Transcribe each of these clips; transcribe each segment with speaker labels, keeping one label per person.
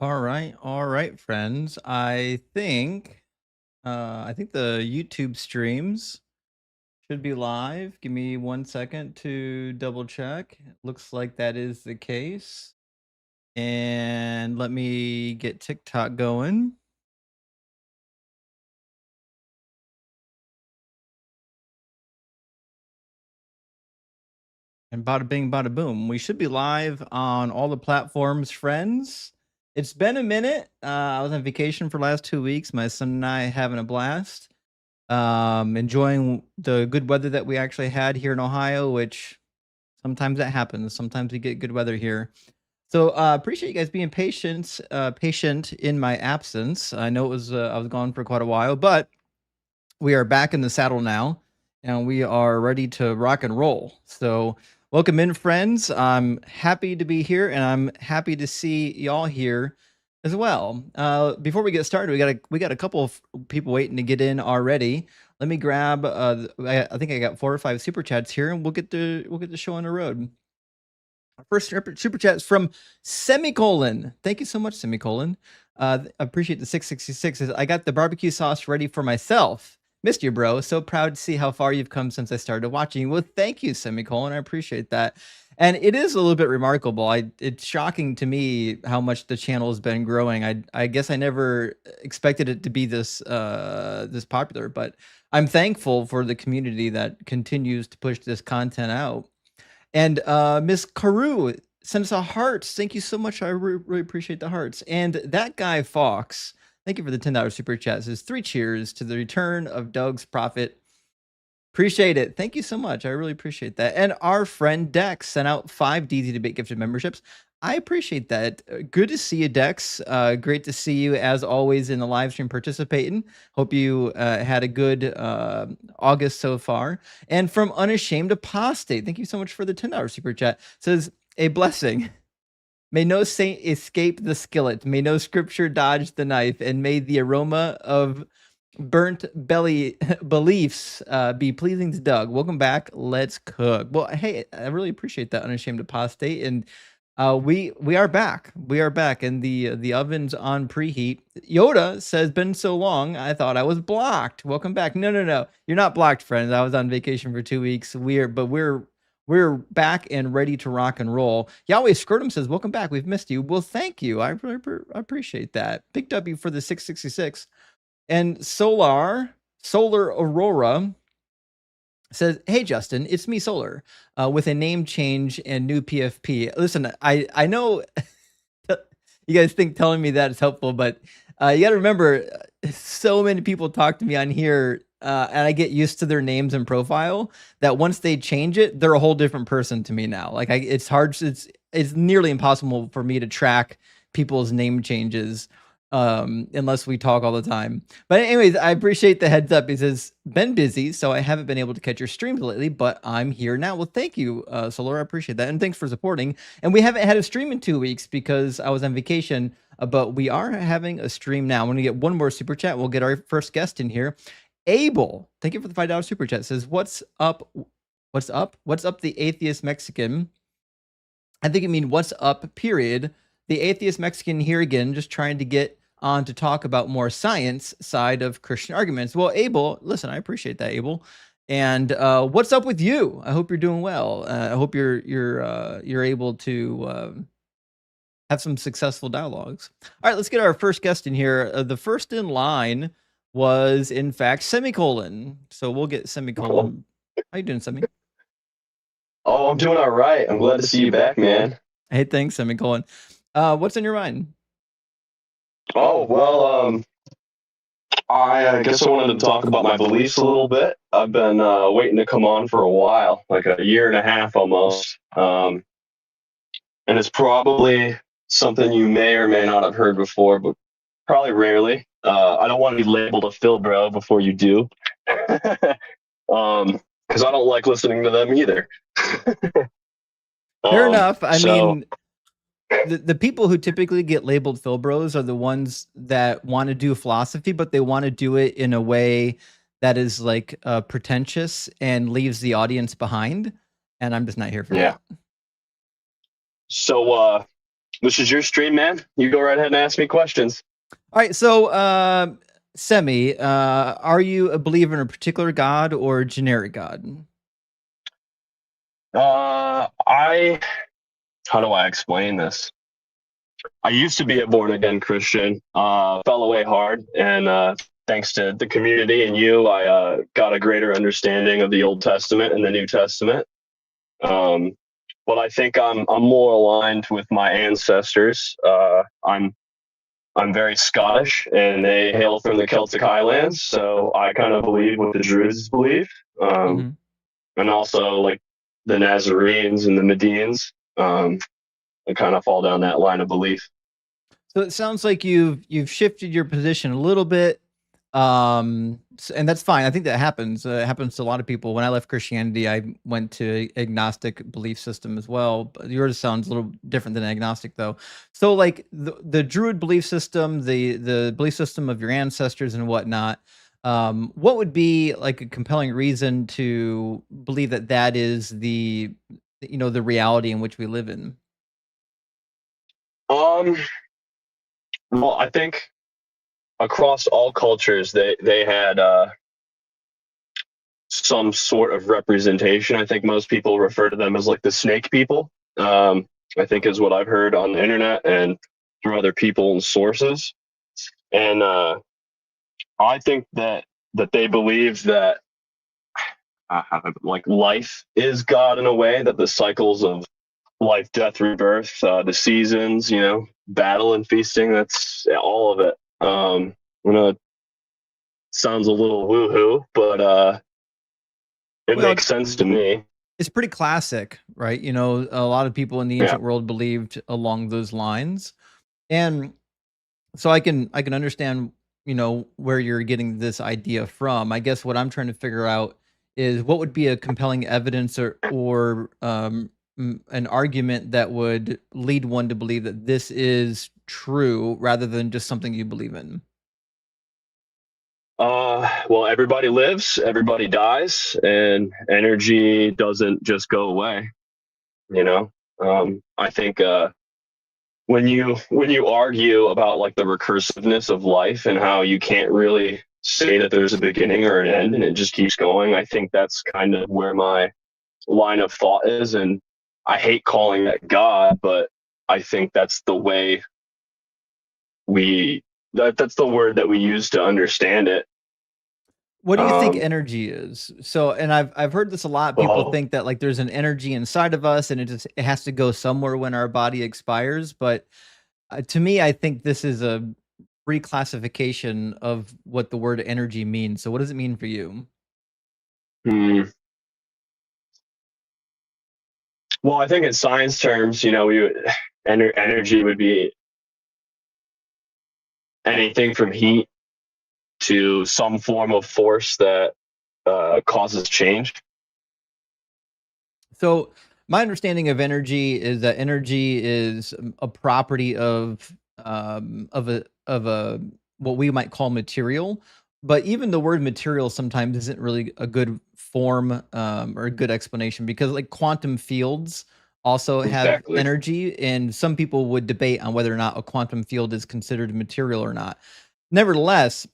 Speaker 1: All right, friends. I think the YouTube streams should be live. Give me 1 second to double check. Looks like that is the case. And let me get TikTok going. And bada bing, bada boom. We should be live on all the platforms, friends. It's been a minute. I was on vacation for the last 2 weeks. My son and I having a blast. Enjoying the good weather that we actually had here in Ohio, which sometimes that happens. Sometimes we get good weather here. So appreciate you guys being patient in my absence. I know I was gone for quite a while, but we are back in the saddle now, and we are ready to rock and roll. So welcome in, friends. I'm happy to be here, and I'm happy to see y'all here as well. Before we get started, we got a couple of people waiting to get in already. Let me grab. I think I got 4 or 5 super chats here, and we'll get the show on the road. Our first super chat is from Semicolon. Thank you so much, Semicolon. Appreciate the 666. I got the barbecue sauce ready for myself. Missed you, bro. So proud to see how far you've come since I started watching. Well, thank you, Semicolon. I appreciate that. And it is a little bit remarkable. It's shocking to me how much the channel has been growing. I guess I never expected it to be this popular, but I'm thankful for the community that continues to push this content out. And Miss Carew sent us a heart. Thank you so much. I really appreciate the hearts. And that guy Fox, thank you for the $10 super chat. Says 3 cheers to the return of Doug's Prophet. Appreciate it. Thank you so much. I really appreciate that. And our friend Dex sent out 5 DZ Debate gifted memberships. I appreciate that. Good to see you, Dex. Great to see you as always in the live stream participating. Hope you had a good August so far. And from Unashamed Apostate, thank you so much for the $10 super chat. Says a blessing. May no saint escape the skillet. May no scripture dodge the knife. And may the aroma of burnt belly beliefs be pleasing to Doug. Welcome back. Let's cook. Well, hey, I really appreciate that, Unashamed Apostate. And we are back. We are back, and the oven's on preheat. Yoda says, "Been so long, I thought I was blocked." Welcome back. No. You're not blocked, friends. I was on vacation for 2 weeks. We're back and ready to rock and roll. Yahweh Scrotum says, "Welcome back. We've missed you." Well, thank you. I really appreciate that. Big W for the 666. And Solar Aurora says, "Hey Justin, it's me, Solar, with a name change and new PFP." Listen, I know you guys think telling me that is helpful, but you got to remember, so many people talk to me on here, and I get used to their names and profile that once they change it, they're a whole different person to me now. Like it's hard. It's nearly impossible for me to track people's name changes unless we talk all the time. But anyways, I appreciate the heads up. He says, "Been busy, so I haven't been able to catch your streams lately, but I'm here now." Well, thank you, Solar. I appreciate that. And thanks for supporting. And we haven't had a stream in 2 weeks because I was on vacation, but we are having a stream now. I'm going to get one more super chat. We'll get our first guest in here. Abel, thank you for the $5 super chat. Says, "What's up? What's up? What's up, the atheist Mexican?" I think you mean what's up, period. The atheist Mexican here again, just trying to get on to talk about more science side of Christian arguments. Well, Abel, listen, I appreciate that, Abel. And what's up with you? I hope you're doing well. I hope you're able to have some successful dialogues. All right, let's get our first guest in here. The first in line was, in fact, Semicolon. So we'll get Semicolon. How you doing, Semi?
Speaker 2: Oh, I'm doing all right. I'm glad to see you back, man.
Speaker 1: Hey, thanks, Semicolon. What's in your mind?
Speaker 2: Oh, well, I guess I wanted to talk about my beliefs a little bit. I've been waiting to come on for a while, like a year and a half almost. And it's probably something you may or may not have heard before, but probably rarely. I don't want to be labeled a Phil bro before you do. Because I don't like listening to them either.
Speaker 1: Fair enough. I
Speaker 2: So
Speaker 1: mean, the people who typically get labeled Phil Bros are the ones that want to do philosophy, but they want to do it in a way that is like pretentious and leaves the audience behind. And I'm just not here for that.
Speaker 2: So This is your stream, man. You go right ahead and ask me questions.
Speaker 1: All right, so Semi, are you a believer in a particular God or a generic God?
Speaker 2: How do I explain this? I used to be a born again Christian, fell away hard, and thanks to the community and you, I got a greater understanding of the Old Testament and the New Testament. But I think I'm more aligned with my ancestors. I'm very Scottish, and they hail from the Celtic Highlands, so I kind of believe what the Druids believe,
Speaker 1: Mm-hmm.
Speaker 2: and also like the Nazarenes and the Medians. I kind of fall down that line of belief.
Speaker 1: So it sounds like you've shifted your position a little bit, and that's fine. I think that happens. It happens to a lot of people. When I left Christianity, I went to agnostic belief system as well. But yours sounds a little different than agnostic, though. So, like the Druid belief system, the belief system of your ancestors and whatnot. What would be like a compelling reason to believe that that is the reality in which we live in?
Speaker 2: Um, well, I think across all cultures, they had some sort of representation. I think most people refer to them as like the snake people. I think is what I've heard on the internet and through other people and sources. And I think that they believe that like life is God in a way, that the cycles of life, death, rebirth, the seasons, battle and feasting, that's all of it. I know it sounds a little woohoo, but it
Speaker 1: Well,
Speaker 2: makes sense to me.
Speaker 1: it's pretty classic, right? A lot of people in the
Speaker 2: Yeah.
Speaker 1: ancient world believed along those lines. And so I can understand, where you're getting this idea from. I guess what I'm trying to figure out is what would be a compelling evidence or an argument that would lead one to believe that this is true rather than just something you believe in.
Speaker 2: Well, everybody lives, everybody dies, and energy doesn't just go away. You know, I think when you argue about like the recursiveness of life and how you can't really say that there's a beginning or an end and it just keeps going, I think that's kind of where my line of thought is. And I hate calling that God, but I think that's the way that's the word that we use to understand it.
Speaker 1: What do you think
Speaker 2: Um,
Speaker 1: energy is? So, and I've heard this a lot. People
Speaker 2: oh,
Speaker 1: think that like there's an energy inside of us and it has to go somewhere when our body expires, but to me, I think this is a reclassification of what the word energy means. So what does it mean for you?
Speaker 2: hmm. Well, I think in science terms, energy would be anything from heat to some form of force that causes change.
Speaker 1: So my understanding of energy is that energy is a property of a what we might call material. But even the word material sometimes isn't really a good form or a good explanation because like quantum fields also have
Speaker 2: Exactly.
Speaker 1: energy, and some people would debate on whether or not a quantum field is considered material or not. Nevertheless,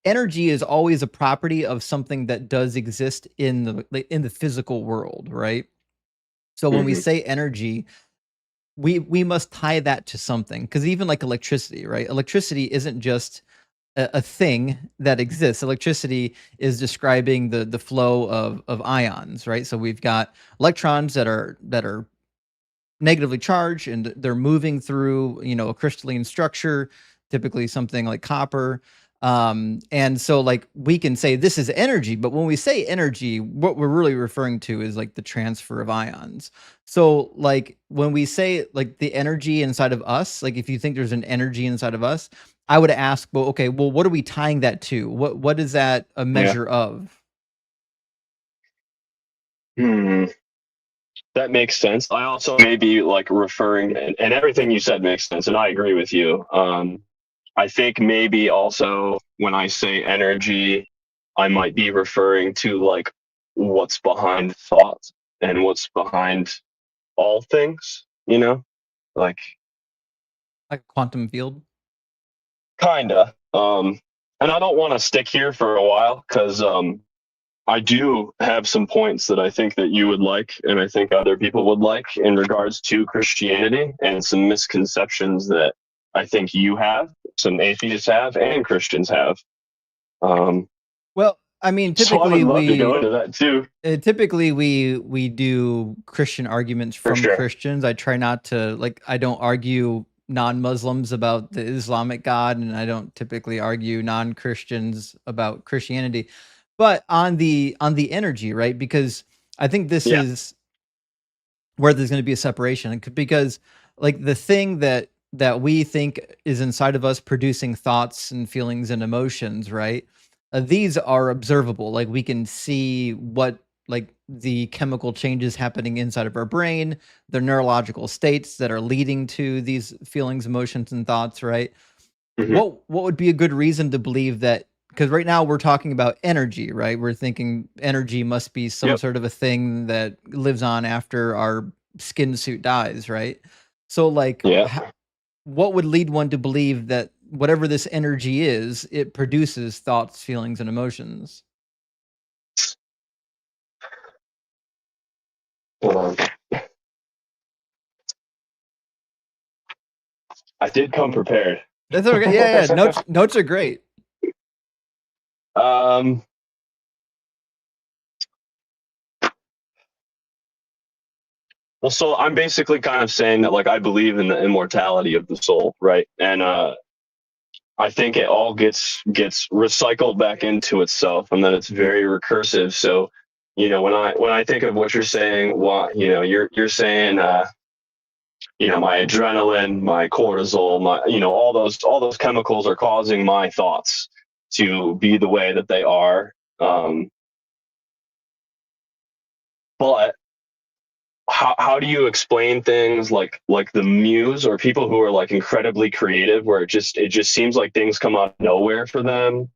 Speaker 1: energy is always a property of something that does exist in the physical world, right? So when we
Speaker 2: Hmm.
Speaker 1: say energy, we must tie that to something because even like electricity, right? Electricity isn't just a thing that exists. Electricity is describing the flow of ions, right? So we've got electrons that are negatively charged and they're moving through a crystalline structure, typically something like copper. And so like we can say this is energy, but when we say energy, what we're really referring to is like the transfer of ions. So like when we say like the energy inside of us, like if you think there's an energy inside of us, I would ask, well, okay, well, what are we tying that to? What is that a
Speaker 2: Yeah.
Speaker 1: measure of?
Speaker 2: Hmm. That makes sense. I also may be like referring, and everything you said makes sense, and I agree with you. I think maybe also when I say energy, I might be referring to like what's behind thought and what's behind all things, like
Speaker 1: Like a quantum field.
Speaker 2: Kinda. And I don't want to stick here for a while because I do have some points that I think that you would like, and I think other people would like in regards to Christianity, and some misconceptions that I think you have, some atheists have, and Christians have.
Speaker 1: Well, I mean,
Speaker 2: So I would
Speaker 1: typically
Speaker 2: love to go into that too.
Speaker 1: we do Christian arguments
Speaker 2: For
Speaker 1: from
Speaker 2: sure.
Speaker 1: Christians. I try not to I don't argue non-Muslims about the Islamic God, and I don't typically argue non-Christians about Christianity. But on the energy, right? Because I think this
Speaker 2: Yeah.
Speaker 1: is where there's going to be a separation, because like the thing that we think is inside of us producing thoughts and feelings and emotions, right? These are observable. Like we can see what like the chemical changes happening inside of our brain, the neurological states that are leading to these feelings, emotions, and thoughts, right?
Speaker 2: Hmm.
Speaker 1: What would be a good reason to believe that? Because right now we're talking about energy, right? We're thinking energy must be some
Speaker 2: Yep.
Speaker 1: sort of a thing that lives on after our skin suit dies, right? So like
Speaker 2: Yeah.
Speaker 1: what would lead one to believe that whatever this energy is, it produces thoughts, feelings, and emotions?
Speaker 2: Hold on. I did come prepared.
Speaker 1: That's okay. Yeah, yeah. Notes are great.
Speaker 2: um, well, so I'm basically kind of saying that like I believe in the immortality of the soul, right? And I think it all gets recycled back into itself, and then it's very recursive. So, when I think of what you're saying, what you're saying, my adrenaline, my cortisol, my all those chemicals are causing my thoughts to be the way that they are. But how do you explain things like the muse or people who are like incredibly creative, where it just seems like things come out of nowhere for them,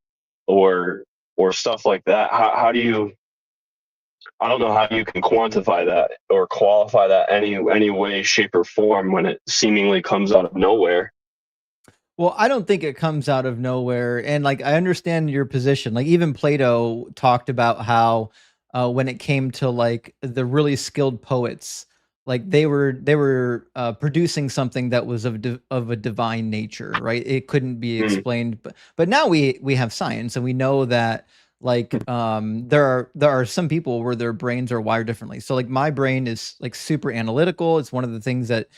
Speaker 2: or stuff like that? How do you? I don't know how you can quantify that or qualify that any way, shape, or form when it seemingly comes out of nowhere.
Speaker 1: Well, I don't think it comes out of nowhere. And like, I understand your position. Like, even Plato talked about how, when it came to like the really skilled poets, like they were producing something that was of a divine nature, right? It couldn't be
Speaker 2: Mm.
Speaker 1: explained, but now we have science, and we know that like there are some people where their brains are wired differently. So like my brain is like super analytical. It's one of the things that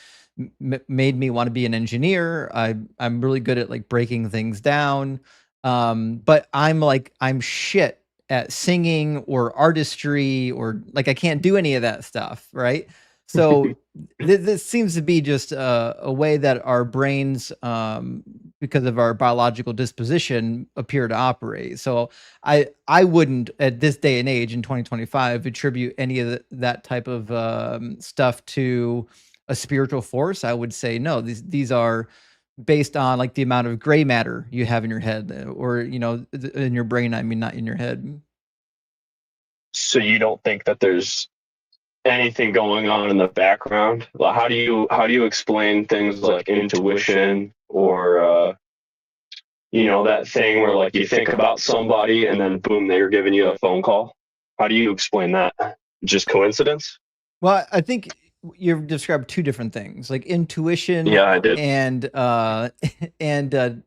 Speaker 1: made me want to be an engineer. I'm really good at like breaking things down. But I'm shit at singing or artistry, or like I can't do any of that stuff, right? So this seems to be just a way that our brains, because of our biological disposition, appear to operate. So I wouldn't at this day and age in 2025 attribute any of that type of stuff to a spiritual force. I would say no. These are based on like the amount of gray matter you have in your head, or in your brain. I mean, not in your head.
Speaker 2: So you don't think that there's anything going on in the background? Well, how do you explain things like intuition, or that thing where like you think about somebody and then boom, they're giving you a phone call? How do you explain that? Just coincidence?
Speaker 1: Well, I think you've described two different things, like intuition
Speaker 2: Yeah, I did.
Speaker 1: and and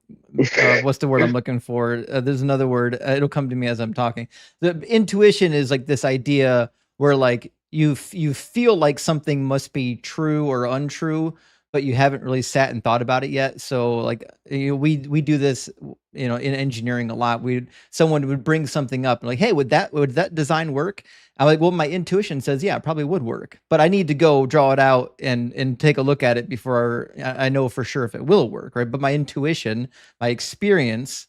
Speaker 1: what's the word I'm looking for? There's another word. It'll come to me as I'm talking. The intuition is like this idea where like you feel like something must be true or untrue, but you haven't really sat and thought about it yet. So like we do this in engineering a lot. Someone would bring something up and like, hey, would that design work? I'm like, well, my intuition says, yeah, it probably would work, but I need to go draw it out and take a look at it before I know for sure if it will work, right? But my intuition, my experience,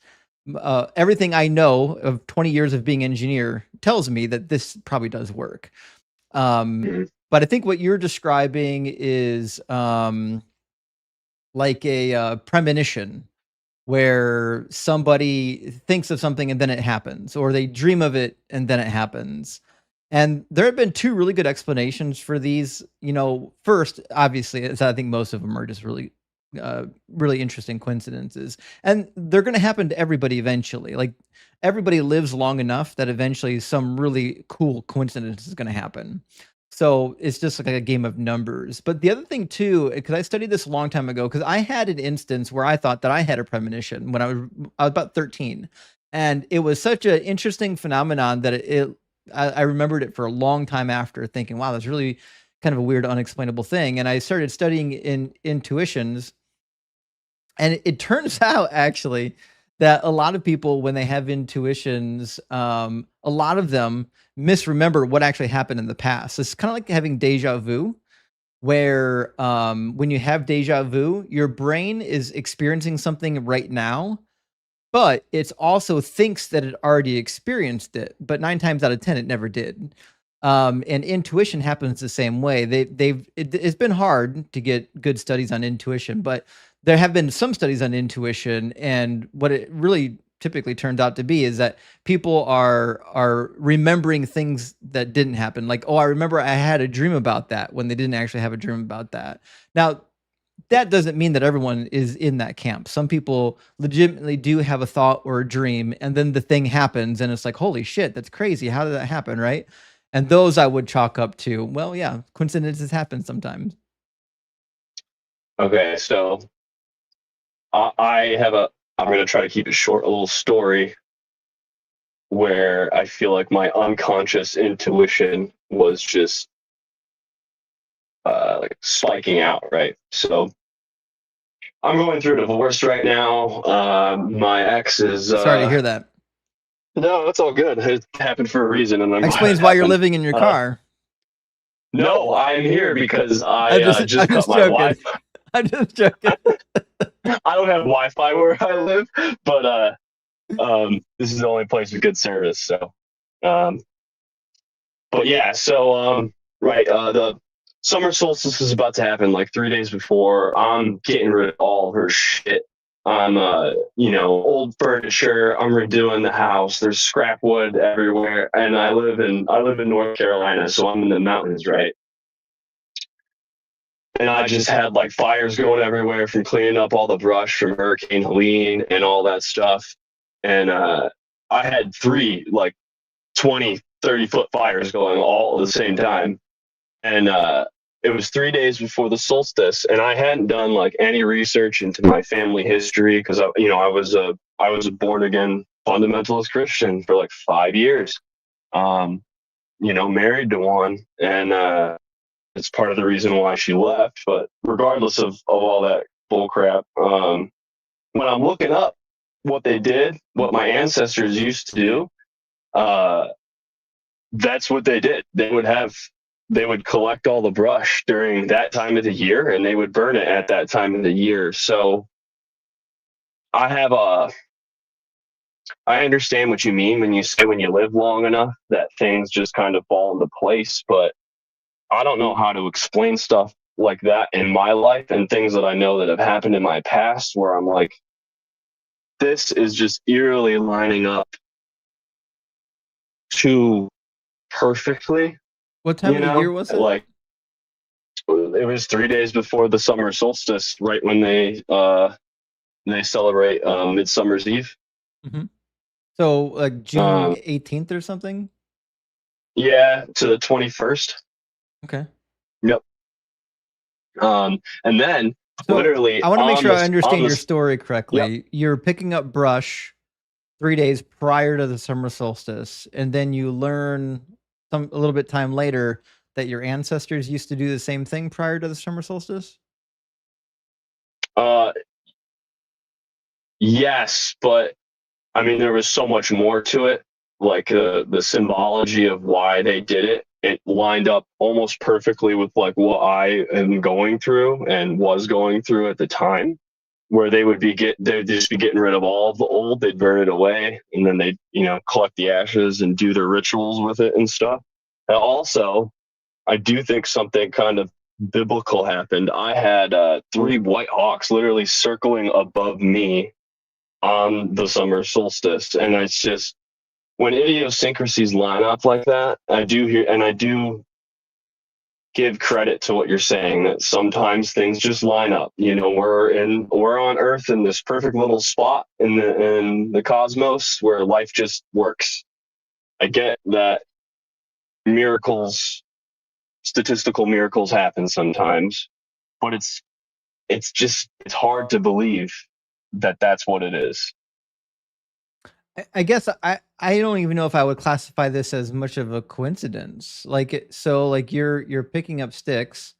Speaker 1: everything I know of 20 years of being an engineer tells me that this probably does work.
Speaker 2: Mhm.
Speaker 1: But I think what you're describing is like a premonition, where somebody thinks of something and then it happens, or they dream of it and then it happens. And there have been two really good explanations for these. First, obviously, is I think most of them are just really really interesting coincidences, and they're going to happen to everybody eventually. Like everybody lives long enough that eventually some really cool coincidence is going to happen. So it's just like a game of numbers. But the other thing too, because I studied this a long time ago, because I had an instance where I thought that I had a premonition when I was about 13, and it was such an interesting phenomenon that I remembered it for a long time after, thinking, wow, that's really kind of a weird, unexplainable thing. And I started studying intuitions, and it turns out actually that a lot of people, when they have intuitions, a lot of them misremember what actually happened in the past. It's kind of like having deja vu, where when you have deja vu, your brain is experiencing something right now, but it also thinks that it already experienced it, but 9 times out of 10 it never did. And intuition happens the same way. It's been hard to get good studies on intuition, but there have been some studies on intuition, and what it really typically turns out to be is that people are remembering things that didn't happen. Like, oh, I remember I had a dream about that, when they didn't actually have a dream about that. Now, that doesn't mean that everyone is in that camp. Some people legitimately do have a thought or a dream, and then the thing happens, and it's like, holy shit, that's crazy. How did that happen, right? And those I would chalk up to, well, yeah, coincidences happen sometimes.
Speaker 2: Okay, so I'm going to try to keep it short, a little story where I feel like my unconscious intuition was just like spiking out, right? So I'm going through a divorce right now. My ex is
Speaker 1: Sorry to hear that.
Speaker 2: no, it's all good. It happened for a reason, and I'm glad
Speaker 1: Explains
Speaker 2: it
Speaker 1: why you're
Speaker 2: happened.
Speaker 1: living in your car.
Speaker 2: No, I'm here because
Speaker 1: I'm
Speaker 2: I just
Speaker 1: I'm
Speaker 2: cut
Speaker 1: just
Speaker 2: my
Speaker 1: joking.
Speaker 2: Wi-Fi.
Speaker 1: I'm just joking.
Speaker 2: I don't have Wi-Fi where I live, but this is the only place with good service. So, um, but yeah, so right, the summer solstice is about to happen like 3 days before. I'm getting rid of all her shit. I'm old furniture. I'm redoing the house. There's scrap wood everywhere, and I live in North Carolina, so I'm in the mountains, right? And I just had like fires going everywhere from cleaning up all the brush from Hurricane Helene and all that stuff. And I had three like 20, 30-foot fires going all at the same time. And it was 3 days before the solstice, and I hadn't done like any research into my family history because I was a born again fundamentalist Christian for like 5 years. Married to one, and it's part of the reason why she left. But regardless of all that bull crap, when I'm looking up what they did, what my ancestors used to do, uh, that's what they did. They would collect all the brush during that time of the year, and they would burn it at that time of the year. So I have a I understand what you mean when you say when you live long enough that things just kind of fall into place, but I don't know how to explain stuff like that in my life and things that I know that have happened in my past where I'm like, this is just eerily lining up too perfectly,
Speaker 1: What time of the year was it?
Speaker 2: Like it was 3 days before the summer solstice, right when they celebrate Midsummer's Eve.
Speaker 1: Mm-hmm. So like June 18th or something?
Speaker 2: Yeah, to the 21st.
Speaker 1: Okay.
Speaker 2: Yep. And then
Speaker 1: So
Speaker 2: literally
Speaker 1: I want to make sure I understand your
Speaker 2: this,
Speaker 1: story correctly.
Speaker 2: yep.
Speaker 1: You're picking up brush 3 days prior to the summer solstice, and then you learn a little bit time later that your ancestors used to do the same thing prior to the summer solstice.
Speaker 2: Uh, yes, but I mean, there was so much more to it. Like the symbology of why they did it, it lined up almost perfectly with like what I am going through and was going through at the time. Where they'd just be getting rid of all of the old, they'd burn it away, and then they'd collect the ashes and do their rituals with it and stuff. And also, I do think something kind of biblical happened. I had 3 white hawks literally circling above me on the summer solstice. And it's just when idiosyncrasies line up like that, I do hear and I do give credit to what you're saying, that sometimes things just line up. We're on Earth in this perfect little spot in the cosmos where life just works. I get that miracles, statistical miracles happen sometimes, but it's hard to believe that that's what it is.
Speaker 1: I guess I don't even know if I would classify this as much of a coincidence. Like you're picking up sticks,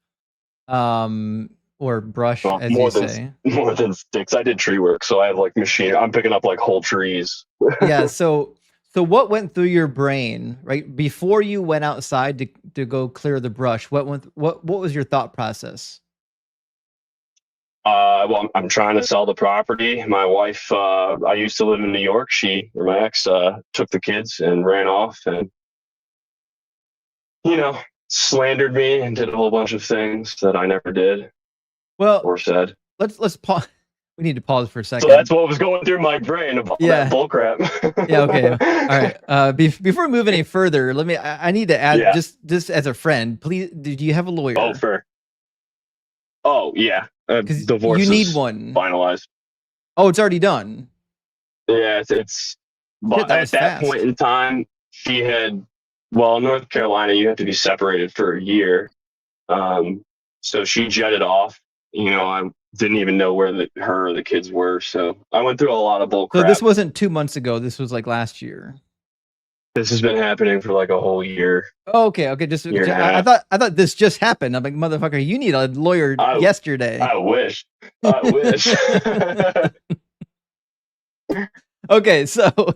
Speaker 1: or brush,
Speaker 2: Well,
Speaker 1: as you say.
Speaker 2: more than sticks. I did tree work, so I have like machine. I'm picking up like whole trees.
Speaker 1: Yeah. So what went through your brain right before you went outside to go clear the brush? What was your thought process?
Speaker 2: Well, I'm trying to sell the property. My wife, I used to live in New York. My ex, took the kids and ran off, and slandered me and did a whole bunch of things that I never did
Speaker 1: Well,
Speaker 2: or said.
Speaker 1: let's pause. We need to pause for a second.
Speaker 2: So that's what was going through my brain about that bullcrap.
Speaker 1: Yeah. Okay. All right. Before we move any further, I need to add, just as a friend, please. Did you have a lawyer?
Speaker 2: Oh yeah. Divorce.
Speaker 1: You need one
Speaker 2: finalized.
Speaker 1: Oh, it's already done.
Speaker 2: Yeah, it's. But at that point in time, she had. Well, in North Carolina, you have to be separated for a year. So she jetted off. I didn't even know where her or the kids were. So I went through a lot of bull crap.
Speaker 1: So this wasn't 2 months ago. This was like last year.
Speaker 2: This has been happening for like a whole year.
Speaker 1: Oh, okay. I thought this just happened. I'm like, motherfucker, you need a lawyer yesterday.
Speaker 2: I wish.
Speaker 1: Okay, so all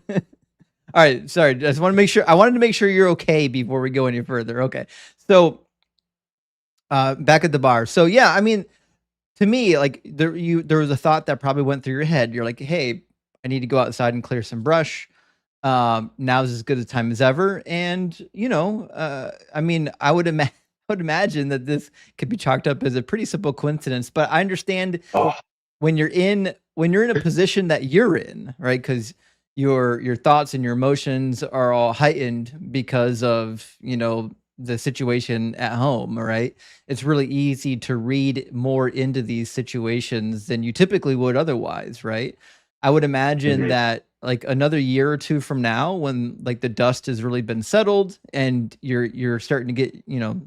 Speaker 1: right, sorry. I just want to make sure. I wanted to make sure you're okay before we go any further. Okay. So back at the bar. So yeah, I mean, to me, like there was a thought that probably went through your head. You're like, hey, I need to go outside and clear some brush. Now's as good a time as ever. And I mean, I would imagine that this could be chalked up as a pretty simple coincidence, but I understand when you're in a position that you're in, right? Because your thoughts and your emotions are all heightened because of the situation at home, right? It's really easy to read more into these situations than you typically would otherwise, right? I would imagine that like another year or two from now, when like the dust has really been settled and you're starting to get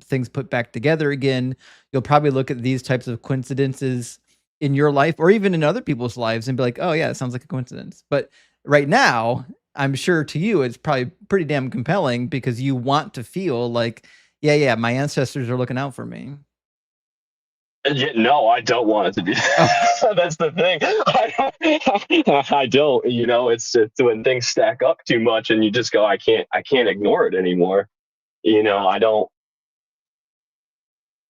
Speaker 1: things put back together again, you'll probably look at these types of coincidences in your life or even in other people's lives and be like, oh yeah, it sounds like a coincidence. But right now, I'm sure to you it's probably pretty damn compelling because you want to feel like, yeah, my ancestors are looking out for me.
Speaker 2: No, I don't want it to be. That's the thing. I don't. It's when things stack up too much, and you just go, I can't ignore it anymore. I don't.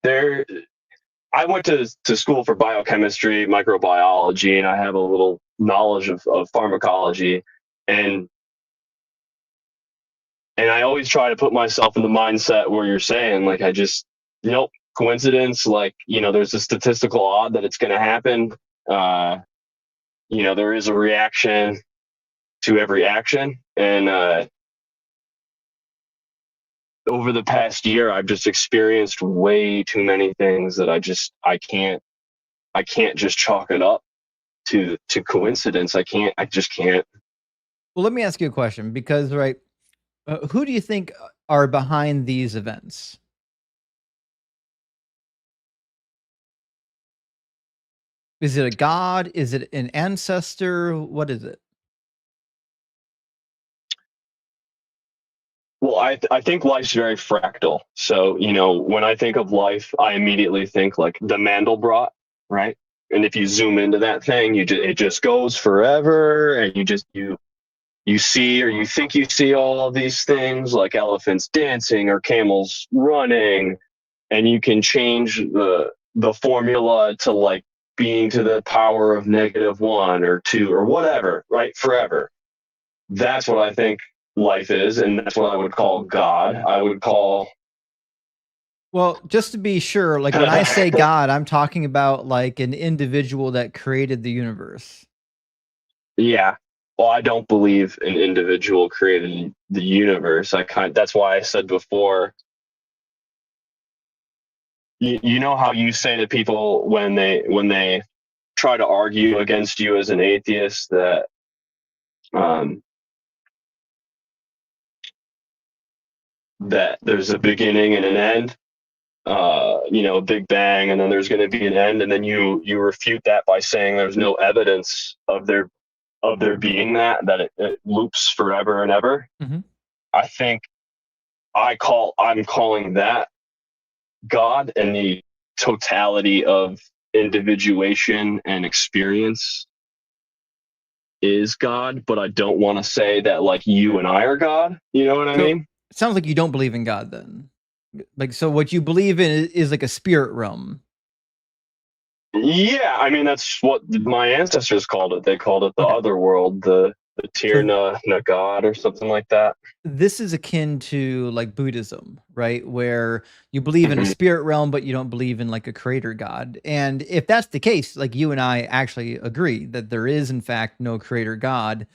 Speaker 2: I went to school for biochemistry, microbiology, and I have a little knowledge of pharmacology, and I always try to put myself in the mindset where you're saying, like, I just, coincidence, like, there's a statistical odd that it's going to happen. There is a reaction to every action. And over the past year, I've just experienced way too many things that I can't just chalk it up to coincidence. I just can't.
Speaker 1: Well, let me ask you a question because, right, who do you think are behind these events? Is it a god? Is it an ancestor? What is it?
Speaker 2: Well, I think life's very fractal. So, when I think of life, I immediately think like the Mandelbrot, right? And if you zoom into that thing, it just goes forever, and you see or you think you see all of these things like elephants dancing or camels running, and you can change the formula to like being to the power of -1 or 2 or whatever, right? Forever. That's what I think life is, and that's what I would call God.
Speaker 1: Well, just to be sure, like when I say God, I'm talking about like an individual that created the universe.
Speaker 2: Yeah. Well, I don't believe an individual created the universe. That's why I said before, you know how you say to people when they try to argue against you as an atheist that that there's a beginning and an end, Big Bang, and then there's going to be an end, and then you refute that by saying there's no evidence of there being that it loops forever and ever.
Speaker 1: Mm-hmm.
Speaker 2: I think I'm calling that God, and the totality of individuation and experience is God, but I don't want to say that like you and I are God. You know what I mean?
Speaker 1: It sounds like you don't believe in God then. Like, so what you believe in is like a spirit realm.
Speaker 2: Yeah, I mean that's what my ancestors called it. They called it the other world, the Tirna Nagad or something like that.
Speaker 1: This is akin to like Buddhism, right? Where you believe in a spirit realm, but you don't believe in like a creator God. And if that's the case, like you and I actually agree that there is in fact no creator God,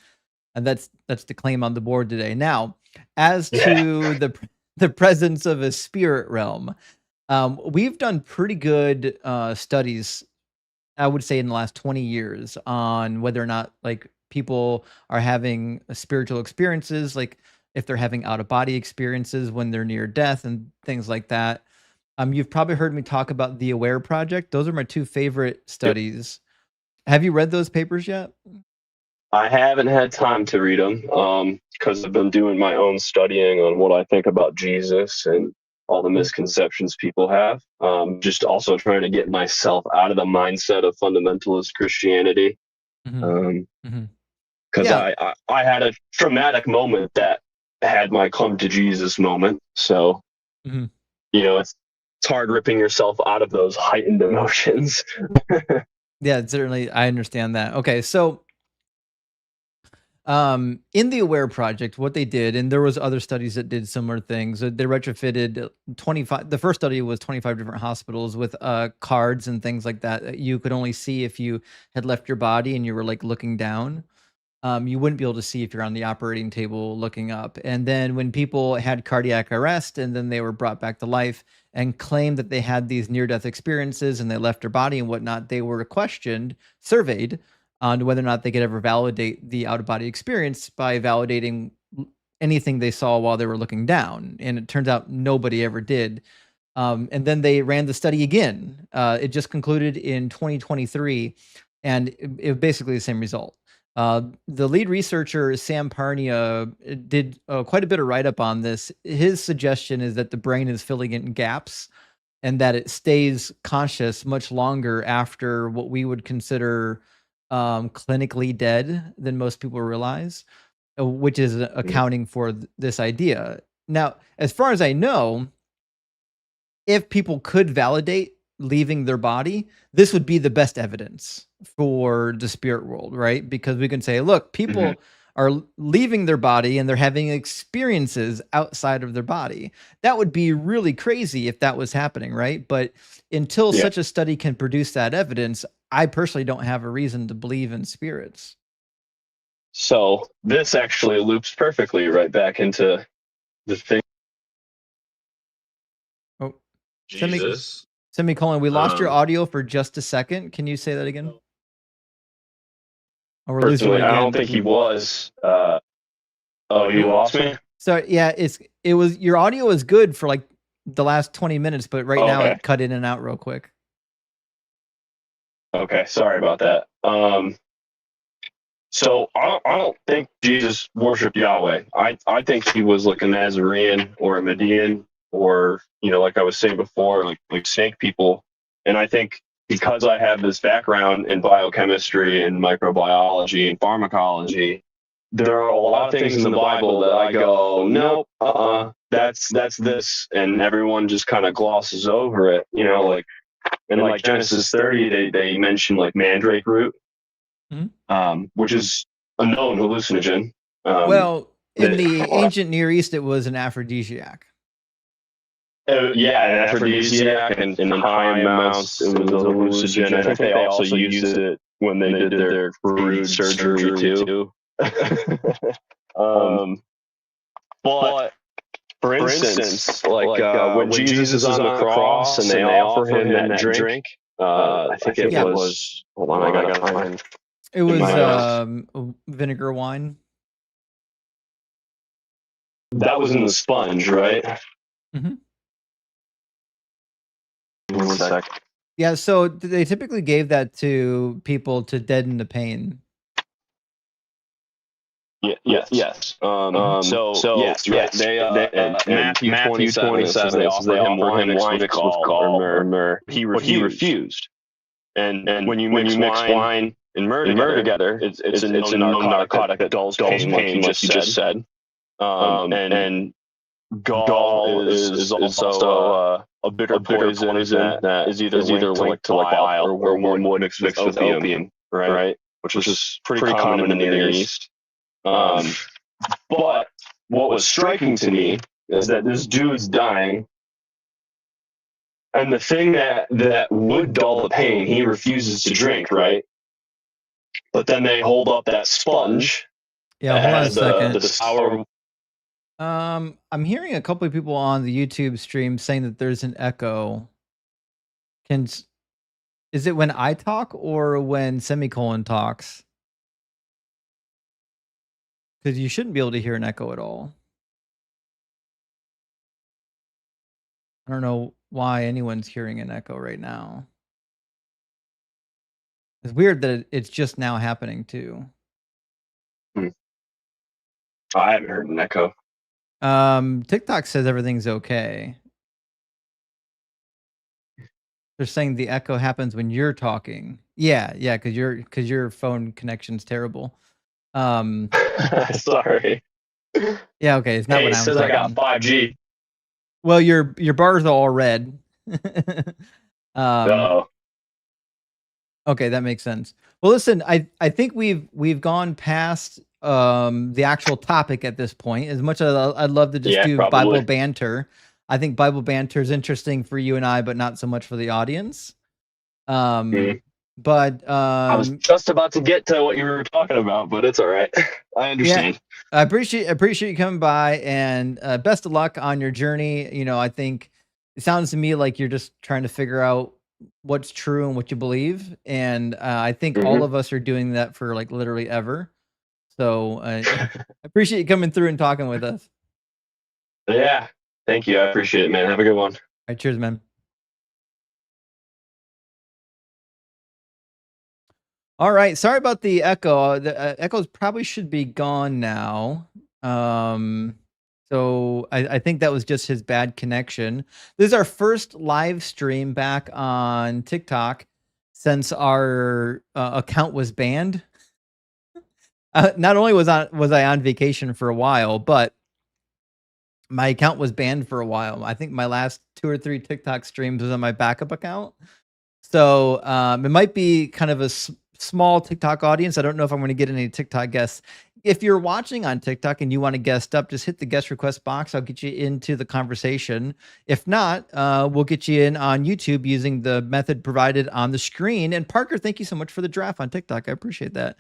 Speaker 1: and that's the claim on the board today. Now, as to the presence of a spirit realm, we've done pretty good studies, I would say, in the last 20 years on whether or not like people are having spiritual experiences, like if they're having out of body experiences when they're near death and things like that. You've probably heard me talk about the Aware Project. Those are my two favorite studies. Yep. Have you read those papers yet?
Speaker 2: I haven't had time to read them because I've been doing my own studying on what I think about Jesus and all the misconceptions people have. Just also trying to get myself out of the mindset of fundamentalist Christianity. Because I had a traumatic moment that had my come to Jesus moment. So, it's hard ripping yourself out of those heightened emotions.
Speaker 1: Yeah, certainly. I understand that. Okay. So, in the Aware Project, what they did, and there was other studies that did similar things. They retrofitted 25. The first study was 25 different hospitals with cards and things like that you could only see if you had left your body and you were like looking down. You wouldn't be able to see if you're on the operating table looking up. And then when people had cardiac arrest and then they were brought back to life and claimed that they had these near-death experiences and they left their body and whatnot, they were questioned, surveyed on whether or not they could ever validate the out-of-body experience by validating anything they saw while they were looking down. And it turns out nobody ever did. And then they ran the study again. It just concluded in 2023, and it was basically the same result. The lead researcher, Sam Parnia, did quite a bit of write-up on this. His suggestion is that the brain is filling in gaps and that it stays conscious much longer after what we would consider clinically dead than most people realize, which is accounting for this idea. Now, as far as I know, if people could validate leaving their body, this would be the best evidence for the spirit world, right? Because we can say, look, people are leaving their body and they're having experiences outside of their body. That would be really crazy if that was happening, right? But until such a study can produce that evidence, I personally don't have a reason to believe in spirits.
Speaker 2: So this actually loops perfectly right back into the thing.
Speaker 1: Oh,
Speaker 2: Jesus.
Speaker 1: Semicolon, we lost your audio for just a second. Can you say that again?
Speaker 2: Oh, we're losing it again. I don't think he was. Oh, you lost me?
Speaker 1: So yeah, it was your audio was good for like the last 20 minutes, but right now it cut in and out real quick.
Speaker 2: Okay, sorry about that. So I don't think Jesus worshipped Yahweh. I think he was like a Nazarene or a Median, or like I was saying before, like snake people. And I think because I have this background in biochemistry and microbiology and pharmacology, there are a lot of things in the Bible that I go, nope, that's this, and everyone just kind of glosses over it. Like in like Genesis 30, they mention like mandrake root, which is a known hallucinogen.
Speaker 1: Well, in the ancient Near East, it was an aphrodisiac.
Speaker 2: Yeah, an aphrodisiac, and in high amounts, it was a hallucinogen. I think they also used it when they did their crude surgery too. But For instance, when Jesus is on the cross and they offer him that drink, I think it was. Hold on, I gotta find.
Speaker 1: It was vinegar wine.
Speaker 2: That was in the sponge, right?
Speaker 1: Mm-hmm.
Speaker 2: 1 sec.
Speaker 1: Yeah, so they typically gave that to people to deaden the pain.
Speaker 2: Yes. Yes, right. Matthew 27 says they offered him wine mixed with gall or myrrh. He refused. And when you mix wine and myrrh together, it's a known narcotic that dulls pain, like you just said. And gall is also a bitter poison that is either linked to like bile or wormwood mixed with opium, right? Which is pretty common in the Near East. But what was striking to me is that this dude's dying, and the thing that would dull the pain, he refuses to drink, right? But then they hold up that sponge.
Speaker 1: Yeah, hold on a second.
Speaker 2: The sour.
Speaker 1: I'm hearing a couple of people on the YouTube stream saying that there's an echo. Is it when I talk or when Semicolon talks? Because you shouldn't be able to hear an echo at all. I don't know why anyone's hearing an echo right now. It's weird that it's just now happening too.
Speaker 2: I haven't heard an echo.
Speaker 1: TikTok says everything's okay. They're saying the echo happens when you're talking. Yeah, because your phone connection's terrible.
Speaker 2: Sorry.
Speaker 1: Yeah, okay. It's not what I'm
Speaker 2: saying. I got 5G.
Speaker 1: Well, your bars are all red. Okay, that makes sense. Well, listen, I think we've gone past the actual topic at this point. As much as I'd love to just do
Speaker 2: probably
Speaker 1: Bible banter, I think Bible banter is interesting for you and I, but not so much for the audience. But
Speaker 2: I was just about to get to what you were talking about, but it's all right. I understand.
Speaker 1: Yeah, I appreciate you coming by, and best of luck on your journey. You know, I think it sounds to me like you're just trying to figure out what's true and what you believe, and I think all of us are doing that for like literally ever. So I appreciate you coming through and talking with us.
Speaker 2: Yeah, thank you. I appreciate it, man. Have a good one. All
Speaker 1: right, cheers, man. All right, sorry about the echo. The echoes probably should be gone now. So I think that was just his bad connection. This is our first live stream back on TikTok since our account was banned. Not only was I on vacation for a while, but my account was banned for a while. I think my last 2 or 3 TikTok streams was on my backup account. So it might be kind of a small TikTok audience. I don't know if I'm going to get any TikTok guests. If you're watching on TikTok and you want to guest up, just hit the guest request box. I'll get you into the conversation. If not, we'll get you in on YouTube using the method provided on the screen. And Parker, thank you so much for the draft on TikTok. I appreciate that.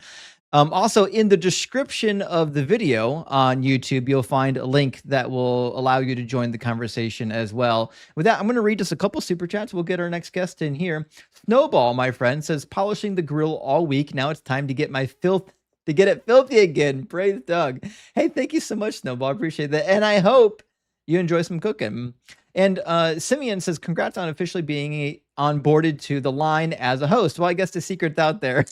Speaker 1: Also, in the description of the video on YouTube, you'll find a link that will allow you to join the conversation as well. With that, I'm going to read just a couple super chats. We'll get our next guest in here. Snowball, my friend, says, polishing the grill all week. Now it's time to get my get it filthy again. Praise Doug. Hey, thank you so much, Snowball. I appreciate that. And I hope you enjoy some cooking. And Simeon says, congrats on officially being onboarded to the line as a host. Well, I guess the secret's out there.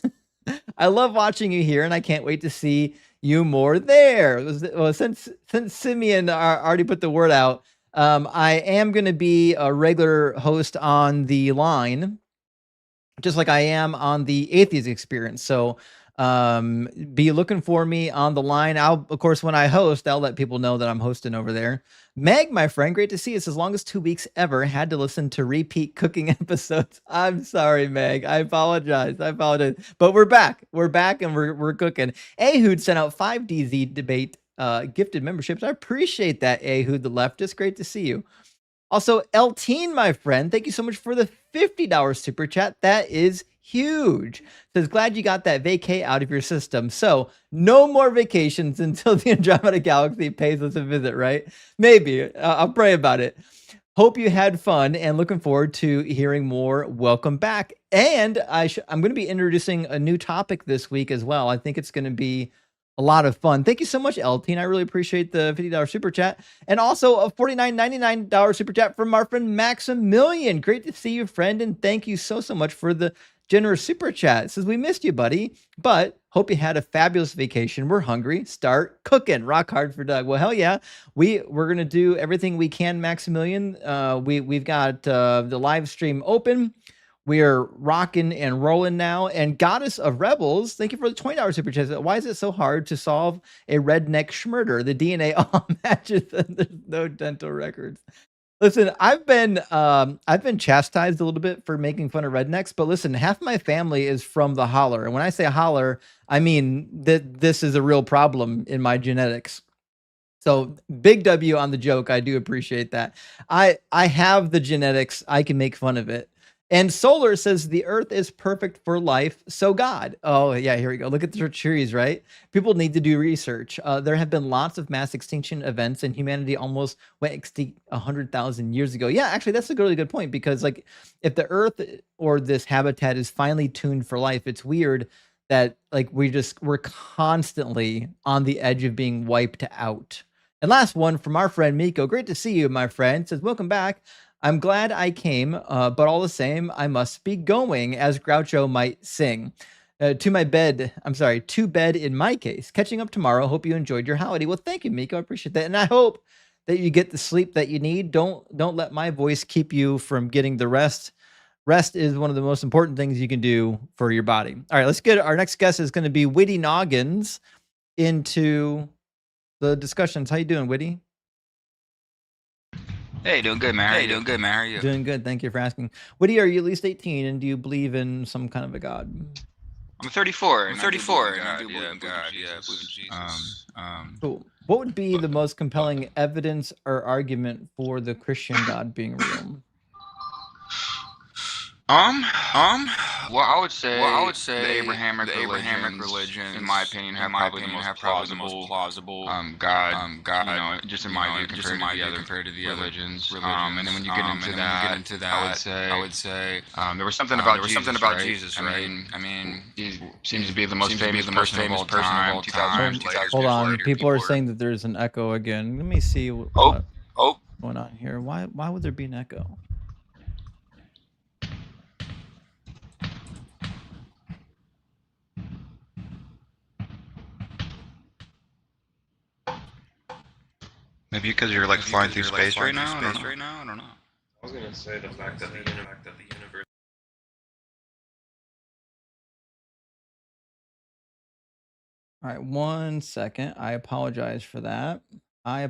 Speaker 1: I love watching you here, and I can't wait to see you more there. Well, since Simeon already put the word out, I am going to be a regular host on the line, just like I am on the Atheist Experience. So be looking for me on the line. Of course, when I host, I'll let people know that I'm hosting over there. Meg, my friend, great to see you. It's as long as 2 weeks ever. Had to listen to repeat cooking episodes. I'm sorry, Meg. I apologize. But we're back. We're back and we're cooking. Ehud sent out 5 DZ debate gifted memberships. I appreciate that, Ehud the leftist. Great to see you. Also, Elteen, my friend, thank you so much for the $50 super chat. That is huge. Says, glad you got that vacay out of your system. So no more vacations until the Andromeda Galaxy pays us a visit, right? Maybe. I'll pray about it. Hope you had fun and looking forward to hearing more. Welcome back. And I'm going to be introducing a new topic this week as well. I think it's going to be a lot of fun. Thank you so much, LT. I really appreciate the $50 super chat. And also a $49.99 super chat from our friend Maximilian. Great to see you, friend. And thank you so much for the generous super chat. It says, we missed you, buddy, but hope you had a fabulous vacation. We're hungry. Start cooking. Rock hard for Doug. Well, hell yeah. We're going to do everything we can, Maximilian. We've got the live stream open. We are rocking and rolling now. And Goddess of Rebels, thank you for the $20 super chat. Why is it so hard to solve a redneck schmurder? The DNA all matches and there's no dental records. Listen, I've been chastised a little bit for making fun of rednecks, but listen, half my family is from the holler. And when I say holler, I mean that this is a real problem in my genetics. So big W on the joke. I do appreciate that. I have the genetics. I can make fun of it. And Solar says the earth is perfect for life, so God. Oh, yeah, here we go. Look at the trees, right? People need to do research. There have been lots of mass extinction events, and humanity almost went extinct 100,000 years ago. Yeah, actually, that's a really good point, because like if the earth or this habitat is finely tuned for life, it's weird that like we're constantly on the edge of being wiped out. And last one from our friend Miko. Great to see you, my friend. Says, welcome back. I'm glad I came, but all the same, I must be going, as Groucho might sing. To bed in my case. Catching up tomorrow. Hope you enjoyed your holiday. Well, thank you, Miko. I appreciate that. And I hope that you get the sleep that you need. Don't let my voice keep you from getting the rest. Rest is one of the most important things you can do for your body. All right, let's get our next guest is going to be Witty Noggins into the discussions. How you doing, Witty?
Speaker 3: Hey, doing good, man. How are you?
Speaker 1: Doing good. Thank you for asking. Witty, are you at least 18 and do you believe in some kind of a God?
Speaker 3: I'm 34.
Speaker 4: I'm 34 and I do believe
Speaker 3: in
Speaker 4: God.
Speaker 3: Yeah, believe in Jesus.
Speaker 1: Cool. What would be the most compelling evidence or argument for the Christian God being real?
Speaker 3: Well, I would say the Abrahamic religion, in my opinion, have probably the most plausible God. You know, just in my view, compared to the other religions. And then when you get into that, I would say there was something about Jesus, right? I mean, he seems to be the most famous person of all time. 2,000 years later.
Speaker 1: Hold on, people are saying that there's an echo again. Let me see what's going on here. Why would there be an echo?
Speaker 3: Maybe because you're like flying through space right now. I don't know.
Speaker 4: I was gonna say the fact that the universe.
Speaker 1: All right, 1 second. I apologize for that. I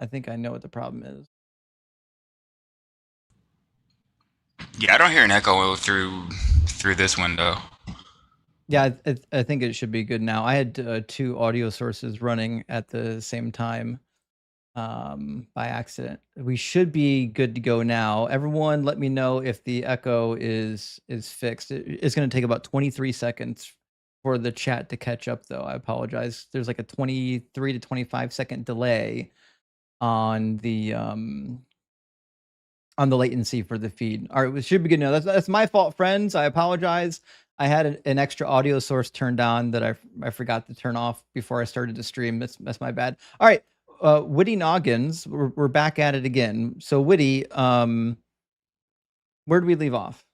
Speaker 1: think I know what the problem is.
Speaker 3: Yeah, I don't hear an echo through this window.
Speaker 1: Yeah, I think it should be good now. I had 2 audio sources running at the same time by accident. We should be good to go now. Everyone, let me know if the echo is fixed. It's going to take about 23 seconds for the chat to catch up, though. I apologize. There's like a 23 to 25 second delay on the latency for the feed. All right, we should be good now. That's my fault, friends. I apologize. I had an extra audio source turned on that I forgot to turn off before I started to stream. That's my bad. All right, Witty Noggins, we're back at it again. So Witty, where do we leave off?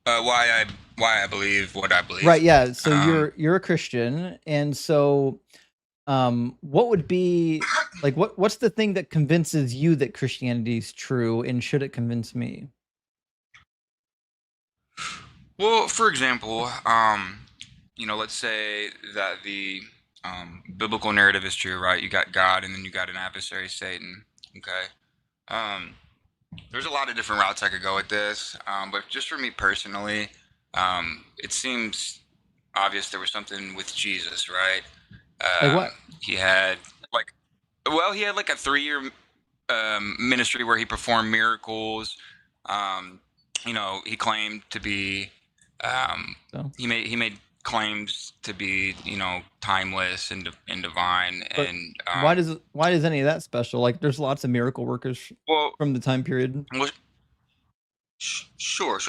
Speaker 3: Why I believe what I believe.
Speaker 1: Right. Yeah. So you're a Christian, and so what would be like what's the thing that convinces you that Christianity is true, and should it convince me?
Speaker 3: Well, for example, let's say that the biblical narrative is true, right? You got God, and then you got an adversary, Satan. Okay. There's a lot of different routes I could go with this, but just for me personally, it seems obvious there was something with Jesus, right?
Speaker 1: Like what?
Speaker 3: He had like a 3-year ministry where he performed miracles. he claimed to be,
Speaker 1: So
Speaker 3: he made claims to be, timeless and divine.
Speaker 1: but
Speaker 3: And
Speaker 1: why is any of that special? Like there's lots of miracle workers
Speaker 3: well,
Speaker 1: from the time period.
Speaker 3: well, sure.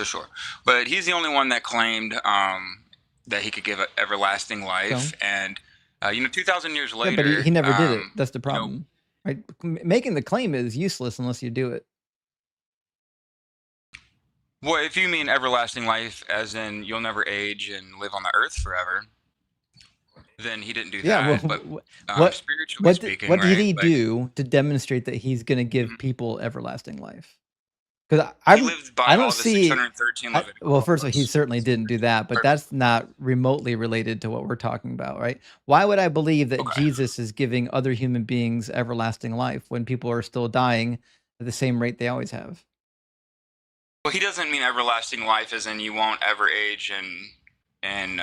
Speaker 3: But he's the only one that claimed that he could give everlasting life.
Speaker 1: So,
Speaker 3: And 2,000 years
Speaker 1: yeah,
Speaker 3: later,
Speaker 1: but he never did it. That's the
Speaker 3: you know,
Speaker 1: problem. Right? Making the claim is useless unless you do it.
Speaker 3: well, if you mean everlasting life, as in you'll never age and live on the earth forever, then he didn't do
Speaker 1: Yeah,
Speaker 3: that.
Speaker 1: well,
Speaker 3: But spiritually speaking,
Speaker 1: what did
Speaker 3: right?
Speaker 1: he
Speaker 3: Like,
Speaker 1: do to demonstrate that he's going to give
Speaker 3: Mhm.
Speaker 1: people everlasting life? Because
Speaker 3: he lived by
Speaker 1: I don't
Speaker 3: all the
Speaker 1: see.
Speaker 3: 613 Levitical
Speaker 1: Well, first of all, he
Speaker 3: laws.
Speaker 1: certainly didn't do that, but
Speaker 3: Or-
Speaker 1: that's not remotely related to what we're talking about, right? Why would I believe that
Speaker 3: Okay.
Speaker 1: Jesus is giving other human beings everlasting life when people are still dying at the same rate they always have?
Speaker 3: Well, he doesn't mean everlasting life as in you won't ever age and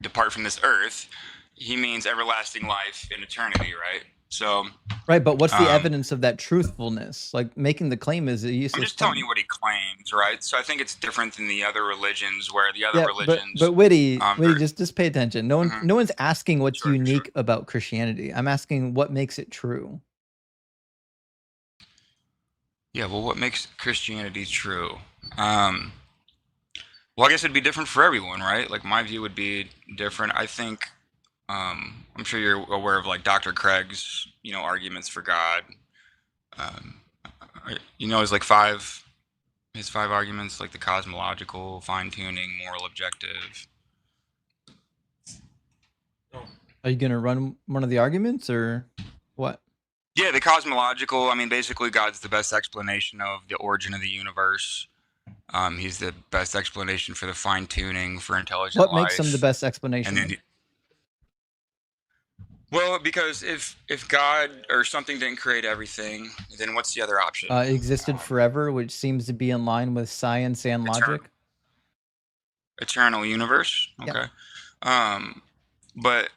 Speaker 3: depart from this earth. He means everlasting life in eternity, right? So,
Speaker 1: Right, but what's the
Speaker 3: Um,
Speaker 1: evidence of that truthfulness? Like making the claim is a
Speaker 3: I'm
Speaker 1: useless
Speaker 3: just telling
Speaker 1: claim.
Speaker 3: you what he claims, right? So I think it's different than the other religions, where the other
Speaker 1: Yeah,
Speaker 3: religions.
Speaker 1: but Witty,
Speaker 3: very-
Speaker 1: just pay attention. No one,
Speaker 3: Mhm.
Speaker 1: no one's asking what's
Speaker 3: Sure.
Speaker 1: unique about Christianity. I'm asking what makes it true.
Speaker 3: Yeah, well, what makes Christianity true? Well, I guess it'd be different for everyone, right? Like my view would be different. I think I'm sure you're aware of like Dr. Craig's, arguments for God. His five arguments, like the cosmological, fine-tuning, moral objective.
Speaker 1: Are you gonna run one of the arguments or what?
Speaker 3: Yeah, the cosmological. I mean, basically, God's the best explanation of the origin of the universe. He's the best explanation for the fine-tuning for intelligent
Speaker 1: What
Speaker 3: life.
Speaker 1: makes him the best
Speaker 3: And
Speaker 1: explanation?
Speaker 3: then, well, because if God or something didn't create everything, then what's the other option?
Speaker 1: Existed forever, which seems to be in line with science and logic.
Speaker 3: Eternal universe. Okay.
Speaker 1: Yeah.
Speaker 3: But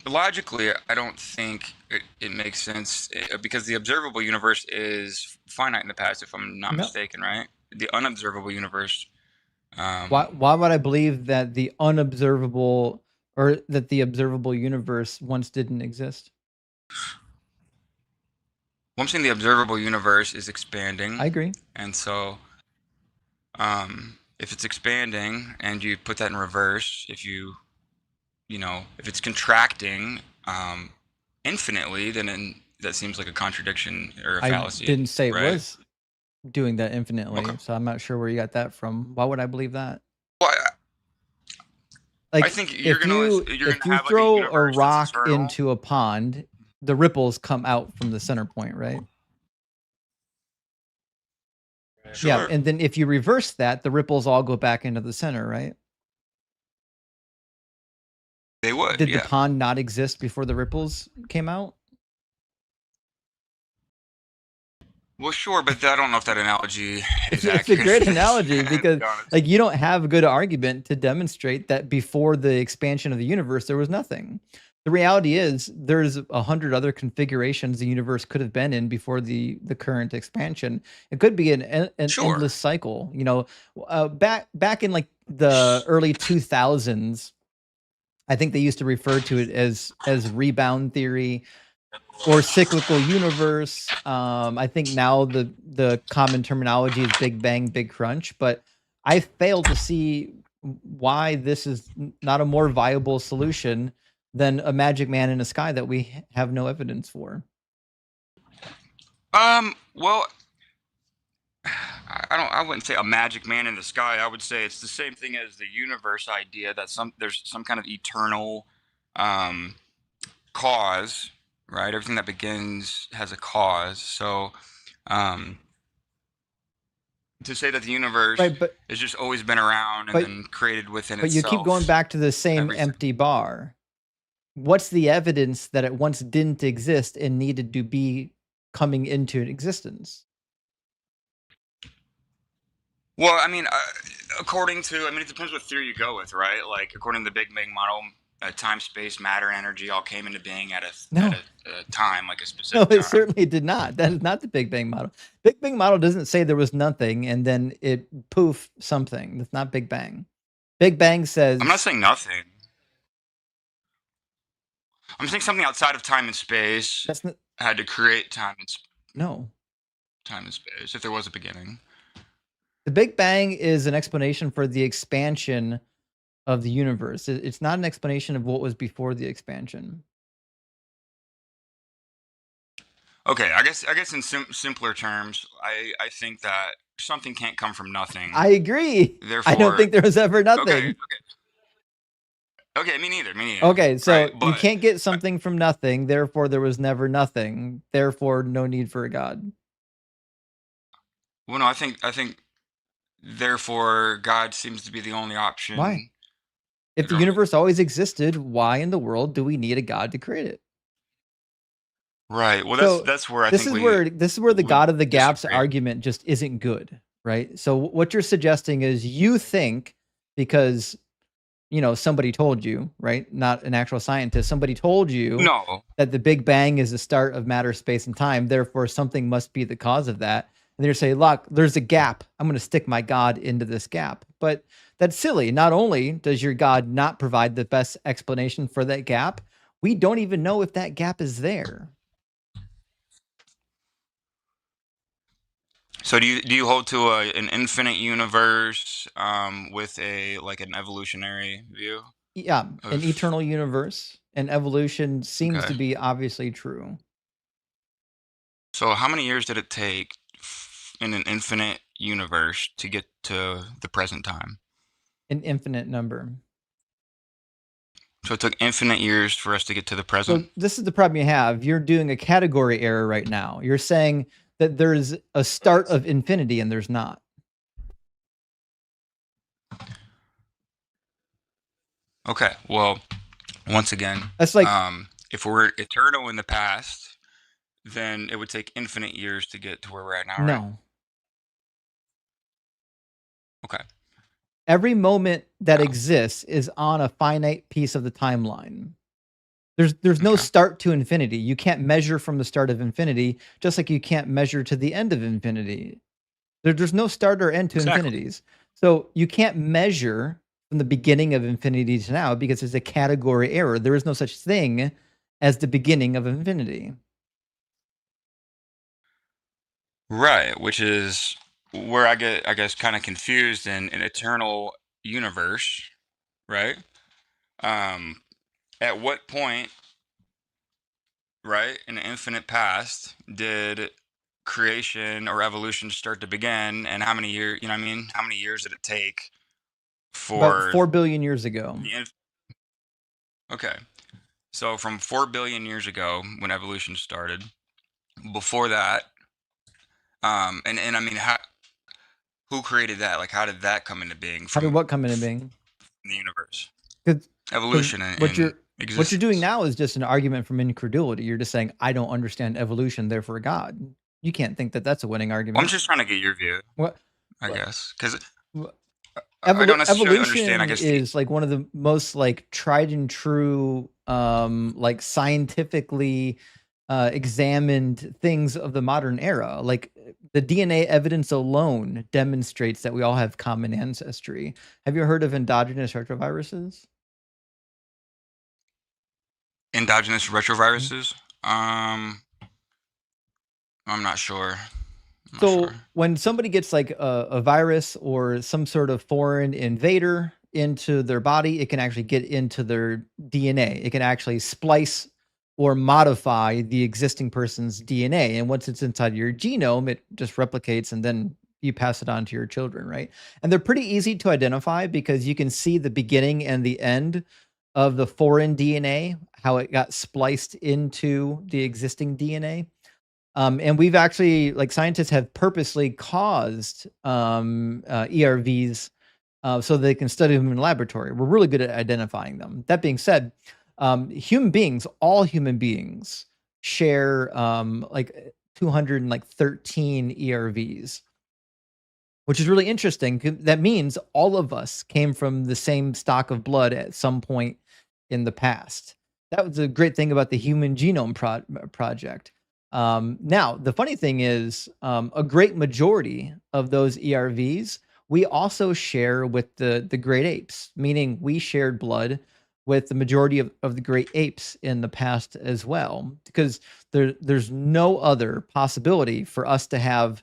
Speaker 3: logically, I don't think it makes sense because the observable universe is finite in the past, if I'm not
Speaker 1: No.
Speaker 3: mistaken, right? The unobservable universe.
Speaker 1: Why would I believe that the unobservable or that the observable universe once didn't exist?
Speaker 3: Well, I'm saying the observable universe is expanding.
Speaker 1: I agree.
Speaker 3: And so, if it's expanding and you put that in reverse, if it's contracting infinitely, then that seems like a contradiction or a fallacy.
Speaker 1: I didn't say it
Speaker 3: right?
Speaker 1: was doing that infinitely,
Speaker 3: Okay.
Speaker 1: so I'm not sure where you got that from. Why would I believe that?
Speaker 3: Well,
Speaker 1: Like,
Speaker 3: I think you're
Speaker 1: if
Speaker 3: gonna
Speaker 1: you
Speaker 3: have like
Speaker 1: throw a
Speaker 3: universe that's
Speaker 1: rock
Speaker 3: eternal.
Speaker 1: into a pond, the ripples come out from the center point, right?
Speaker 3: Sure.
Speaker 1: Yeah, and then if you reverse that, the ripples all go back into the center, right?
Speaker 3: They would.
Speaker 1: Did
Speaker 3: yeah.
Speaker 1: the pond not exist before the ripples came out?
Speaker 3: Well, sure, but I don't know if that analogy is
Speaker 1: It's a
Speaker 3: accurate.
Speaker 1: great analogy
Speaker 3: To
Speaker 1: because,
Speaker 3: be honest.
Speaker 1: like, you don't have a good argument to demonstrate that before the expansion of the universe there was nothing. The reality is there's 100 other configurations the universe could have been in before the current expansion. It could be an
Speaker 3: Sure.
Speaker 1: endless cycle. Back in like the early 2000s, I think they used to refer to it as rebound theory or cyclical universe. I think now the common terminology is Big Bang, Big Crunch, but I fail to see why this is not a more viable solution than a magic man in the sky that we have no evidence for.
Speaker 3: Well, I wouldn't say a magic man in the sky. I would say it's the same thing as the universe idea that there's some kind of eternal cause, right? Everything that begins has a cause. So, to say that the universe
Speaker 1: Right, but
Speaker 3: has just always been around and
Speaker 1: but-
Speaker 3: then created within
Speaker 1: but you
Speaker 3: itself.
Speaker 1: keep going back to the same
Speaker 3: everything.
Speaker 1: empty bar. What's the evidence that it once didn't exist and needed to be coming into existence?
Speaker 3: Well, I mean, it depends what theory you go with, right? Like, according to the Big Bang model, time, space, matter, and energy all came into being at a time, like a
Speaker 1: No,
Speaker 3: specific
Speaker 1: it
Speaker 3: time.
Speaker 1: certainly did not. That is not the Big Bang model. Big Bang model doesn't say there was nothing and then it poof something. That's not Big Bang. Big Bang says
Speaker 3: I'm not saying nothing. I'm saying something outside of time and space
Speaker 1: that's not,
Speaker 3: had to create time and
Speaker 1: no.
Speaker 3: space if there was a beginning.
Speaker 1: The Big Bang is an explanation for the expansion of the universe. It's not an explanation of what was before the expansion.
Speaker 3: Okay, I guess in simpler terms, I think that something can't come from nothing.
Speaker 1: I agree.
Speaker 3: Therefore,
Speaker 1: I don't think there was ever nothing.
Speaker 3: Okay, me neither.
Speaker 1: Okay, so
Speaker 3: right?
Speaker 1: you can't get something from nothing, therefore there was never nothing, therefore no need for a God.
Speaker 3: Well, no, I think therefore God seems to be the only option.
Speaker 1: Why? If the universe always existed, why in the world do we need a God to create it?
Speaker 3: Right. Well,
Speaker 1: So
Speaker 3: that's where
Speaker 1: this is where the God of the gaps
Speaker 3: disagree.
Speaker 1: argument just isn't good, right? So what you're suggesting is you think because somebody told you, right? Not an actual scientist. Somebody told you that the Big Bang is the start of matter, space, and time. Therefore, something must be the cause of that. And they're saying, look, there's a gap. I'm going to stick my God into this gap. But that's silly. Not only does your God not provide the best explanation for that gap, we don't even know if that gap is there.
Speaker 3: So do you hold to an infinite universe with an evolutionary view?
Speaker 1: Yeah, an eternal universe and evolution seems to be obviously true.
Speaker 3: So how many years did it take in an infinite universe to get to the present time?
Speaker 1: An infinite number.
Speaker 3: So it took infinite years for us to get to the present?
Speaker 1: So this is the problem you have. You're doing a category error right now. You're saying that there's a start of infinity and there's not.
Speaker 3: Okay, well, once again,
Speaker 1: that's like
Speaker 3: if we're eternal in the past, then it would take infinite years to get to where we're at now, right?
Speaker 1: No.
Speaker 3: Okay.
Speaker 1: Every moment that exists is on a finite piece of the timeline. There's no start to infinity. You can't measure from the start of infinity, just like you can't measure to the end of infinity. There's no start or end to infinities. So you can't measure from the beginning of infinity to now because it's a category error. There is no such thing as the beginning of infinity.
Speaker 3: Right, which is where I get, I guess, kind of confused in an eternal universe, right? At what point, right, in the infinite past, did creation or evolution start to begin, and how many years, you know what I mean? How many years did it take for...
Speaker 1: About 4 billion years ago.
Speaker 3: Okay. So from 4 billion years ago, when evolution started, before that, and I mean, who created that? Like, how did that come into being?
Speaker 1: How did what come into being?
Speaker 3: The universe.
Speaker 1: Evolution. What you're doing now is just an argument from incredulity. You're just saying, I don't understand evolution, therefore God. You can't think that that's a winning argument.
Speaker 3: I'm just trying to get your view. I guess. Because
Speaker 1: I don't necessarily understand, I guess. Is like one of the most like tried and true, like scientifically examined things of the modern era. Like the DNA evidence alone demonstrates that we all have common ancestry. Have you heard of endogenous retroviruses?
Speaker 3: Endogenous retroviruses? I'm not sure.
Speaker 1: When somebody gets like a virus or some sort of foreign invader into their body, it can actually get into their DNA. It can actually splice or modify the existing person's DNA. And once it's inside your genome, it just replicates and then you pass it on to your children, right? And they're pretty easy to identify because you can see the beginning and the end of the foreign DNA, how it got spliced into the existing DNA. And we've actually, like scientists have purposely caused ERVs so they can study them in a laboratory. We're really good at identifying them. That being said, human beings, all human beings share like 213 ERVs, which is really interesting. That means all of us came from the same stock of blood at some point in the past. That was a great thing about the Human Genome Project. Now, the funny thing is, a great majority of those ERVs we also share with the great apes, meaning we shared blood with the majority of the great apes in the past as well, because there's no other possibility for us to have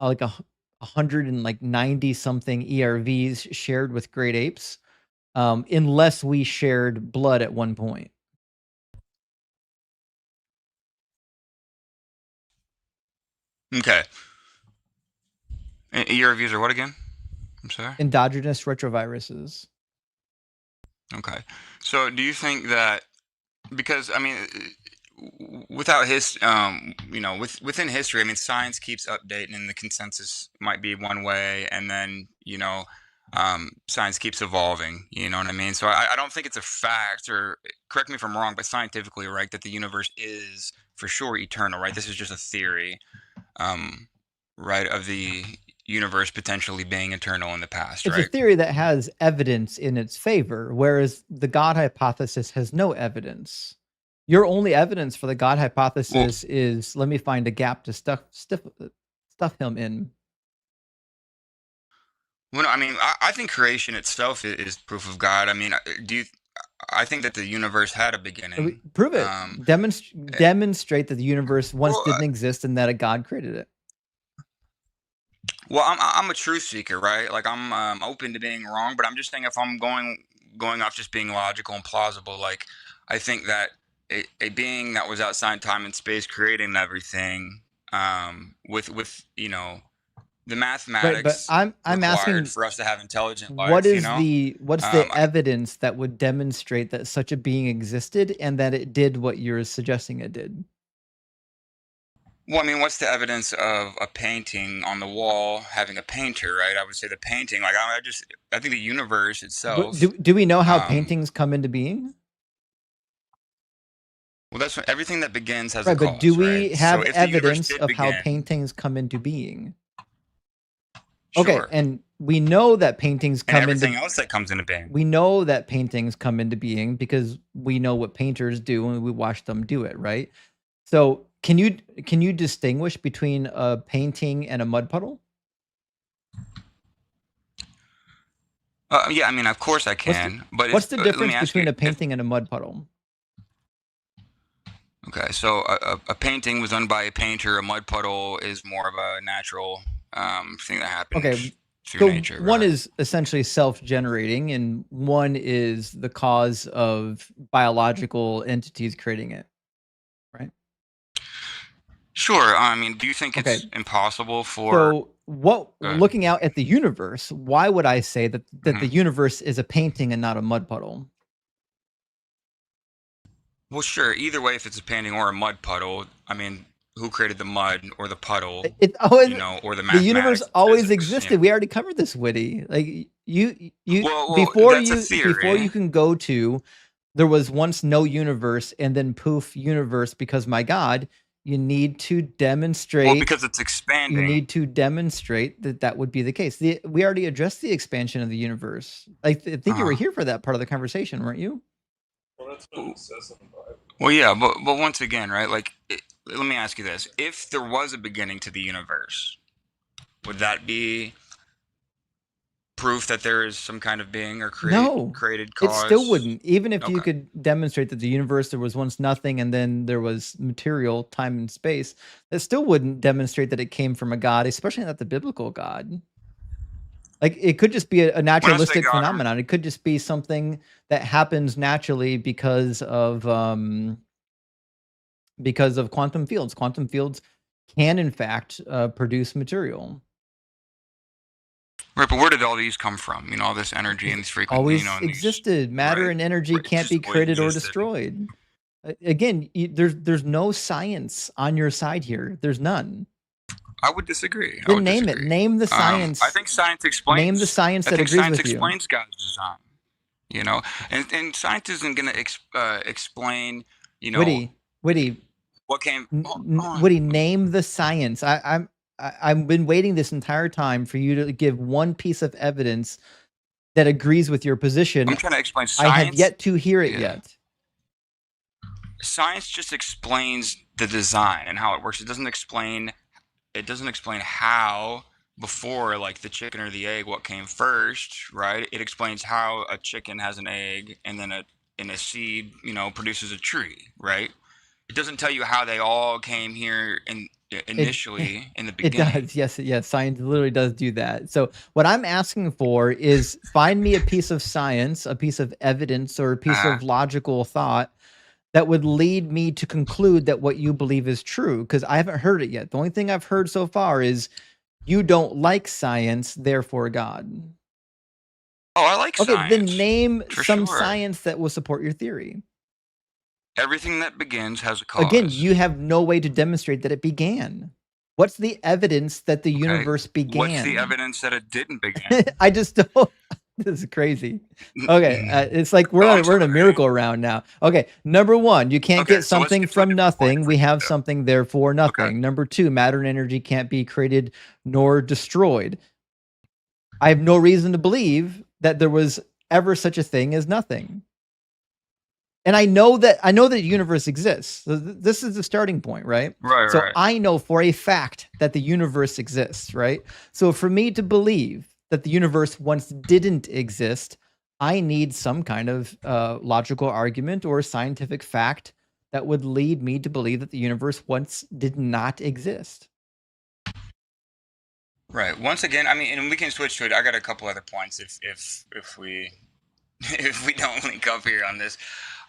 Speaker 1: like 190 something ERVs shared with great apes, unless we shared blood at one point.
Speaker 3: Okay. ERVs are what again? I'm sorry?
Speaker 1: Endogenous retroviruses.
Speaker 3: Okay. So do you think that, because, I mean, without within history, I mean, science keeps updating and the consensus might be one way, and then, science keeps evolving, you know what I mean? So I don't think it's a fact, or correct me if I'm wrong, but scientifically, right, that the universe is for sure eternal, right? This is just a theory, right, of the universe potentially being eternal in the past,
Speaker 1: It's
Speaker 3: right?
Speaker 1: a theory that has evidence in its favor, whereas the God hypothesis has no evidence. Your only evidence for the God hypothesis is, let me find a gap to stuff him in.
Speaker 3: Well, no, I mean, I think creation itself is proof of God. I mean, I think that the universe had a beginning.
Speaker 1: Prove it. Demonstrate that the universe once
Speaker 3: well,
Speaker 1: didn't exist and that a God created it.
Speaker 3: Well, I'm a truth seeker, right? Like I'm open to being wrong, but I'm just saying if I'm going off just being logical and plausible, like I think that a being that was outside time and space creating everything, with the mathematics
Speaker 1: Right, but I'm asking
Speaker 3: required for us to have intelligent life.
Speaker 1: What's the evidence that would demonstrate that such a being existed and that it did what you're suggesting it did?
Speaker 3: Well, I mean, what's the evidence of a painting on the wall having a painter, right? I would say the painting, like I think the universe itself.
Speaker 1: Do we know how paintings come into being?
Speaker 3: Well, that's everything that begins has
Speaker 1: right,
Speaker 3: a cause,
Speaker 1: but do we
Speaker 3: right?
Speaker 1: have
Speaker 3: So
Speaker 1: evidence of how paintings come into being?
Speaker 3: Sure.
Speaker 1: Okay, and we know that paintings come into
Speaker 3: everything else that comes into being.
Speaker 1: We know that paintings come into being because we know what painters do and we watch them do it, right? So can you distinguish between a painting and a mud puddle?
Speaker 3: Yeah, I mean, of course I can.
Speaker 1: What's the difference between a painting and a mud puddle?
Speaker 3: Okay, so a painting was done by a painter. A mud puddle is more of a natural thing that happens through nature.
Speaker 1: One is essentially self-generating, and one is the cause of biological entities creating it, right?
Speaker 3: Sure. I mean, do you think it's impossible for?
Speaker 1: So, looking out at the universe, why would I say that the universe is a painting and not a mud puddle?
Speaker 3: Well, sure. Either way, if it's a painting or a mud puddle, I mean, who created the mud or the puddle? Or the mathematics.
Speaker 1: The universe always existed. Yeah. We already covered this, Witty. Like before you can go to, there was once no universe, and then poof, universe. Because my God, you need to demonstrate.
Speaker 3: Well, because it's expanding.
Speaker 1: You need to demonstrate that would be the case. We already addressed the expansion of the universe. I think you were here for that part of the conversation, weren't you?
Speaker 4: Well, that's what it says in the Bible.
Speaker 3: Well, yeah, but once again, right? Like, let me ask you this: if there was a beginning to the universe, would that be proof that there is some kind of being or created cause?
Speaker 1: It still wouldn't. Even if you could demonstrate that the universe, there was once nothing and then there was material, time and space, that still wouldn't demonstrate that it came from a God, especially not the biblical God. Like, it could just be a naturalistic phenomenon. It could just be something that happens naturally because of quantum fields. Quantum fields can, in fact, produce material.
Speaker 3: Right, but where did all these come from? All this energy and these frequencies.
Speaker 1: Always existed. Matter and energy can't be created or destroyed. Again, there's no science on your side here. There's none.
Speaker 3: I would disagree.
Speaker 1: Then name it. Name the science.
Speaker 3: I think science explains.
Speaker 1: Name the science that agrees with you.
Speaker 3: Science explains God's design. And science isn't going to explain.
Speaker 1: Witty.
Speaker 3: What came?
Speaker 1: Witty, name the science. I've been waiting this entire time for you to give one piece of evidence that agrees with your position.
Speaker 3: I'm trying to explain science.
Speaker 1: I have yet to hear it yet.
Speaker 3: science just explains the design and how it works. It doesn't explain how, before, like, the chicken or the egg, what came first, right? It explains how a chicken has an egg, and then a seed, produces a tree, right? It doesn't tell you how they all came here initially in the
Speaker 1: It
Speaker 3: beginning.
Speaker 1: does. Yes. Science literally does do that. So what I'm asking for is find me a piece of science, a piece of evidence, or a piece of logical thought that would lead me to conclude that what you believe is true, because I haven't heard it yet. The only thing I've heard so far is you don't like science, therefore God.
Speaker 3: Oh, I like
Speaker 1: Okay,
Speaker 3: science.
Speaker 1: then name
Speaker 3: for
Speaker 1: some
Speaker 3: sure.
Speaker 1: science that will support your theory.
Speaker 3: Everything that begins has a cause.
Speaker 1: Again, you have no way to demonstrate that it began. What's the evidence that the universe began?
Speaker 3: What's the evidence that it didn't begin?
Speaker 1: I just don't. This is crazy. Okay, it's like we're in a miracle round now. Okay, number one, you can't get something from nothing. We have something, therefore nothing.
Speaker 3: Okay.
Speaker 1: Number two, matter and energy can't be created nor destroyed. I have no reason to believe that there was ever such a thing as nothing. And I know that the universe exists. So this is the starting point, right?
Speaker 3: Right.
Speaker 1: So I know for a fact that the universe exists, right? So for me to believe that the universe once didn't exist, I need some kind of logical argument or scientific fact that would lead me to believe that the universe once did not exist.
Speaker 3: Right. Once again, I mean, and we can switch to it. I got a couple other points if we if we don't link up here on this.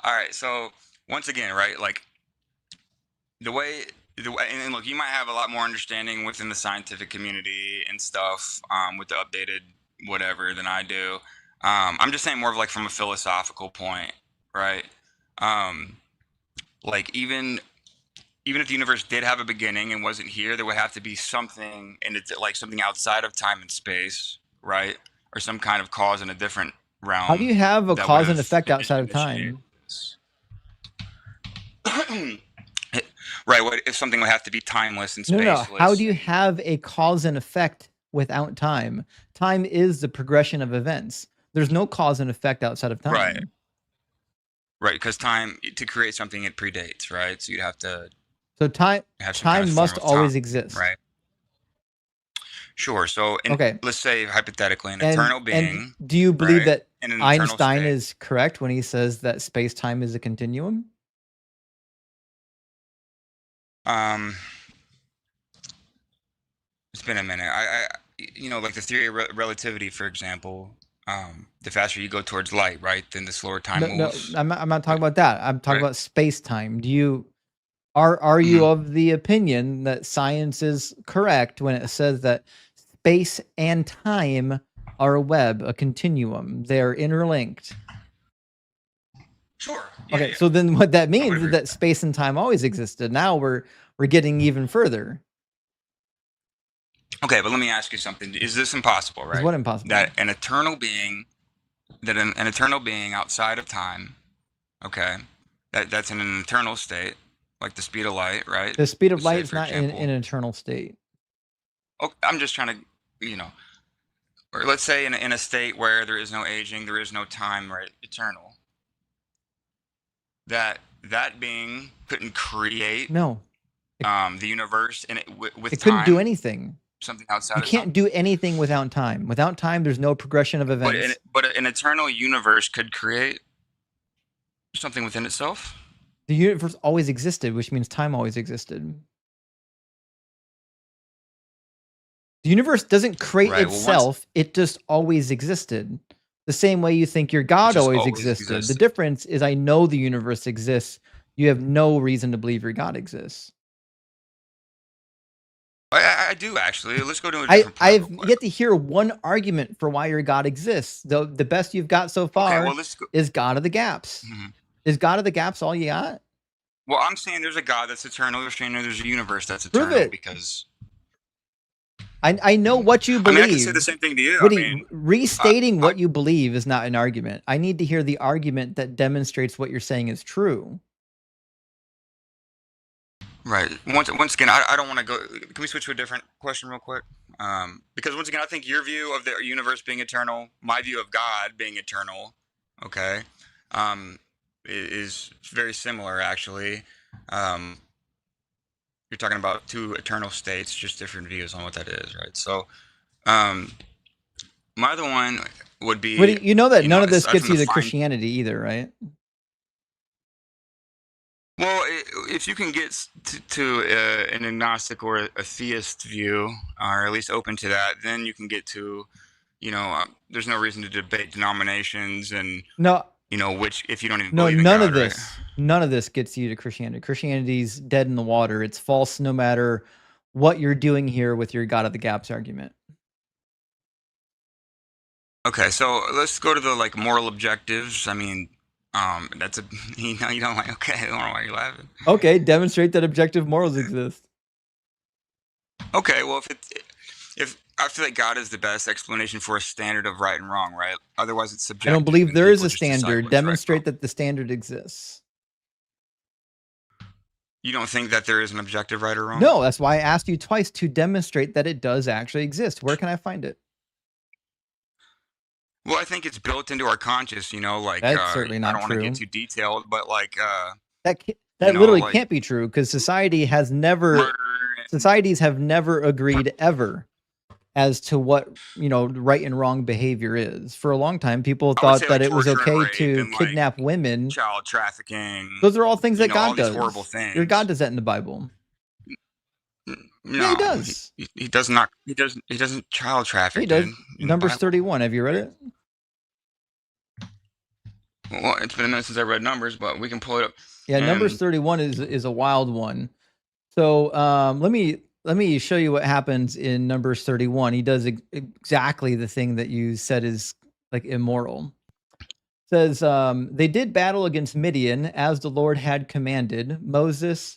Speaker 3: All right. So once again, right, like the way, and look, you might have a lot more understanding within the scientific community and stuff, with the updated whatever than I do. I'm just saying more of like from a philosophical point, right? Like even if the universe did have a beginning and wasn't here, there would have to be something, and it's like something outside of time and space, right? Or some kind of cause in a different realm.
Speaker 1: How do you have a cause and effect outside of time?
Speaker 3: Right. What if something would have to be timeless and spaceless?
Speaker 1: No. How do you have a cause and effect without time? Time is the progression of events. There's no cause and effect outside of time.
Speaker 3: Right. Because time, to create something, it predates, right? So you'd have to.
Speaker 1: So time must always exist.
Speaker 3: Right. Sure. So let's say hypothetically an eternal being.
Speaker 1: And do you believe that Einstein is correct when he says that space-time is a continuum?
Speaker 3: It's been a minute. I like the theory of relativity, for example. The faster you go towards light, right, then the slower time moves.
Speaker 1: No, I'm not talking about that. I'm talking about space-time. Are you of the opinion that science is correct when it says that space and time are a web, a continuum? They are interlinked.
Speaker 3: Sure.
Speaker 1: Okay, so then what that means is that space and time always existed. Now we're getting even further.
Speaker 3: Okay, but let me ask you something. Is this impossible, right?
Speaker 1: Is what impossible?
Speaker 3: That an eternal being outside of time, okay, that's in an eternal state, like the speed of light, right?
Speaker 1: The speed of light is not in an eternal state.
Speaker 3: Oh, I'm just trying to, or let's say in a state where there is no aging, there is no time, right? Eternal. That being couldn't create the universe and with
Speaker 1: it couldn't do anything.
Speaker 3: Something outside.
Speaker 1: You can't do anything without time. Without time, there's no progression of events.
Speaker 3: But an eternal universe could create something within itself.
Speaker 1: The universe always existed, which means time always existed. The universe doesn't create itself; it just always existed. The same way you think your God always existed. The difference is, I know the universe exists. You have no reason to believe your God exists.
Speaker 3: I do, actually. Let's go to a different point.
Speaker 1: I've yet to hear one argument for why your God exists. The best you've got so far is God of the gaps.
Speaker 3: Mm-hmm.
Speaker 1: Is God of the gaps all you got?
Speaker 3: Well, I'm saying there's a God that's eternal. You're saying there's a universe that's eternal.
Speaker 1: Prove it.
Speaker 3: Because
Speaker 1: I know what you believe.
Speaker 3: I can say the same thing to you.
Speaker 1: Restating what you believe is not an argument. I need to hear the argument that demonstrates what you're saying is true.
Speaker 3: Right. Once again, I don't want to go. Can we switch to a different question real quick? Because once again, I think your view of the universe being eternal, my view of God being eternal, okay, is very similar, actually. You're talking about two eternal states, just different views on what that is, right? So, my other one would be,
Speaker 1: But you know that none of this
Speaker 3: aside
Speaker 1: gets
Speaker 3: from
Speaker 1: you
Speaker 3: the
Speaker 1: to Christianity either, right?
Speaker 3: Well, if you can get to an agnostic or a theist view, or at least open to that, then you can get to, there's no reason to debate denominations and,
Speaker 1: No,
Speaker 3: which, if you don't even
Speaker 1: no,
Speaker 3: believe in
Speaker 1: none
Speaker 3: God,
Speaker 1: of this,
Speaker 3: right?
Speaker 1: none of this gets you to Christianity. Christianity's dead in the water. It's false no matter what you're doing here with your God of the gaps argument.
Speaker 3: Okay, so let's go to the moral objectives. I mean, that's a you don't like. Okay, I don't know why you're laughing.
Speaker 1: Okay, demonstrate that objective morals exist.
Speaker 3: Okay, well, if I feel like God is the best explanation for a standard of right and wrong, right? Otherwise, it's subjective.
Speaker 1: I don't believe
Speaker 3: and
Speaker 1: there is
Speaker 3: people
Speaker 1: a
Speaker 3: just decide
Speaker 1: standard.
Speaker 3: what's right and
Speaker 1: Demonstrate
Speaker 3: wrong.
Speaker 1: that the standard exists.
Speaker 3: You don't think that there is an objective right or wrong?
Speaker 1: No, that's why I asked you twice to demonstrate that it does actually exist. Where can I find it?
Speaker 3: Well, I think it's built into our conscious,
Speaker 1: That's certainly not
Speaker 3: I don't want to
Speaker 1: true.
Speaker 3: get too detailed, but
Speaker 1: that literally can't be true, because societies have never agreed ever as to what right and wrong behavior is. For a long time, people thought that it was okay to kidnap women,
Speaker 3: child trafficking.
Speaker 1: Those are all things that God
Speaker 3: all these
Speaker 1: does.
Speaker 3: horrible things.
Speaker 1: Your God does that in the Bible.
Speaker 3: No,
Speaker 1: yeah, he does.
Speaker 3: He does not. He doesn't child traffic.
Speaker 1: He does. Numbers 31. Have you read it?
Speaker 3: Well, it's been a minute since I read Numbers, but we can pull it up.
Speaker 1: Yeah, Numbers 31 is a wild one. So let me show you what happens in Numbers 31. He does exactly the thing that you said is immoral. It says they did battle against Midian as the Lord had commanded Moses,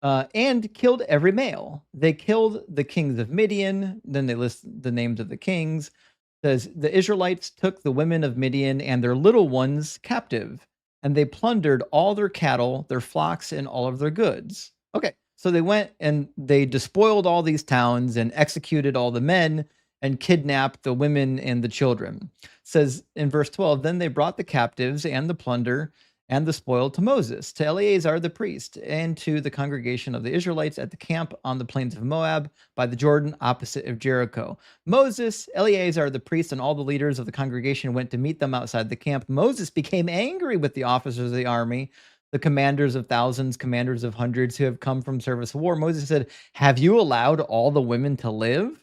Speaker 1: and killed every male. They killed the kings of Midian. Then they list the names of the kings. It says the Israelites took the women of Midian and their little ones captive, and they plundered all their cattle, their flocks, and all of their goods. Okay, so they went and they despoiled all these towns and executed all the men and kidnapped the women and the children. It says in verse 12, then they brought the captives and the plunder and the spoil to Moses, to Eleazar the priest, and to the congregation of the Israelites at the camp on the plains of Moab by the Jordan opposite of Jericho. Moses, Eleazar the priest, and all the leaders of the congregation went to meet them outside the camp. Moses became angry with the officers of the army, the commanders of thousands, commanders of hundreds who have come from service of war. Moses said, have you allowed all the women to live?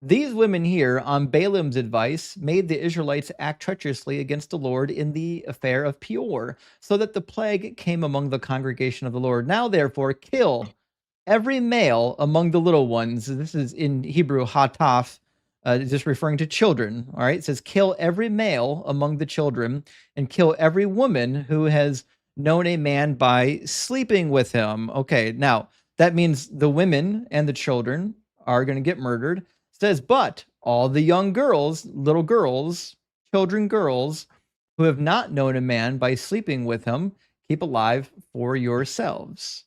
Speaker 1: These women here, on Balaam's advice, made the Israelites act treacherously against the Lord in the affair of Peor, so that the plague came among the congregation of the Lord. Now, therefore, kill every male among the little ones. This is in Hebrew, hataf, just referring to children. All right, it says, kill every male among the children, and kill every woman who has known a man by sleeping with him. Okay, now, that means the women and the children are going to get murdered. Says, but all the young girls, little girls, children girls, who have not known a man by sleeping with him, keep alive for yourselves.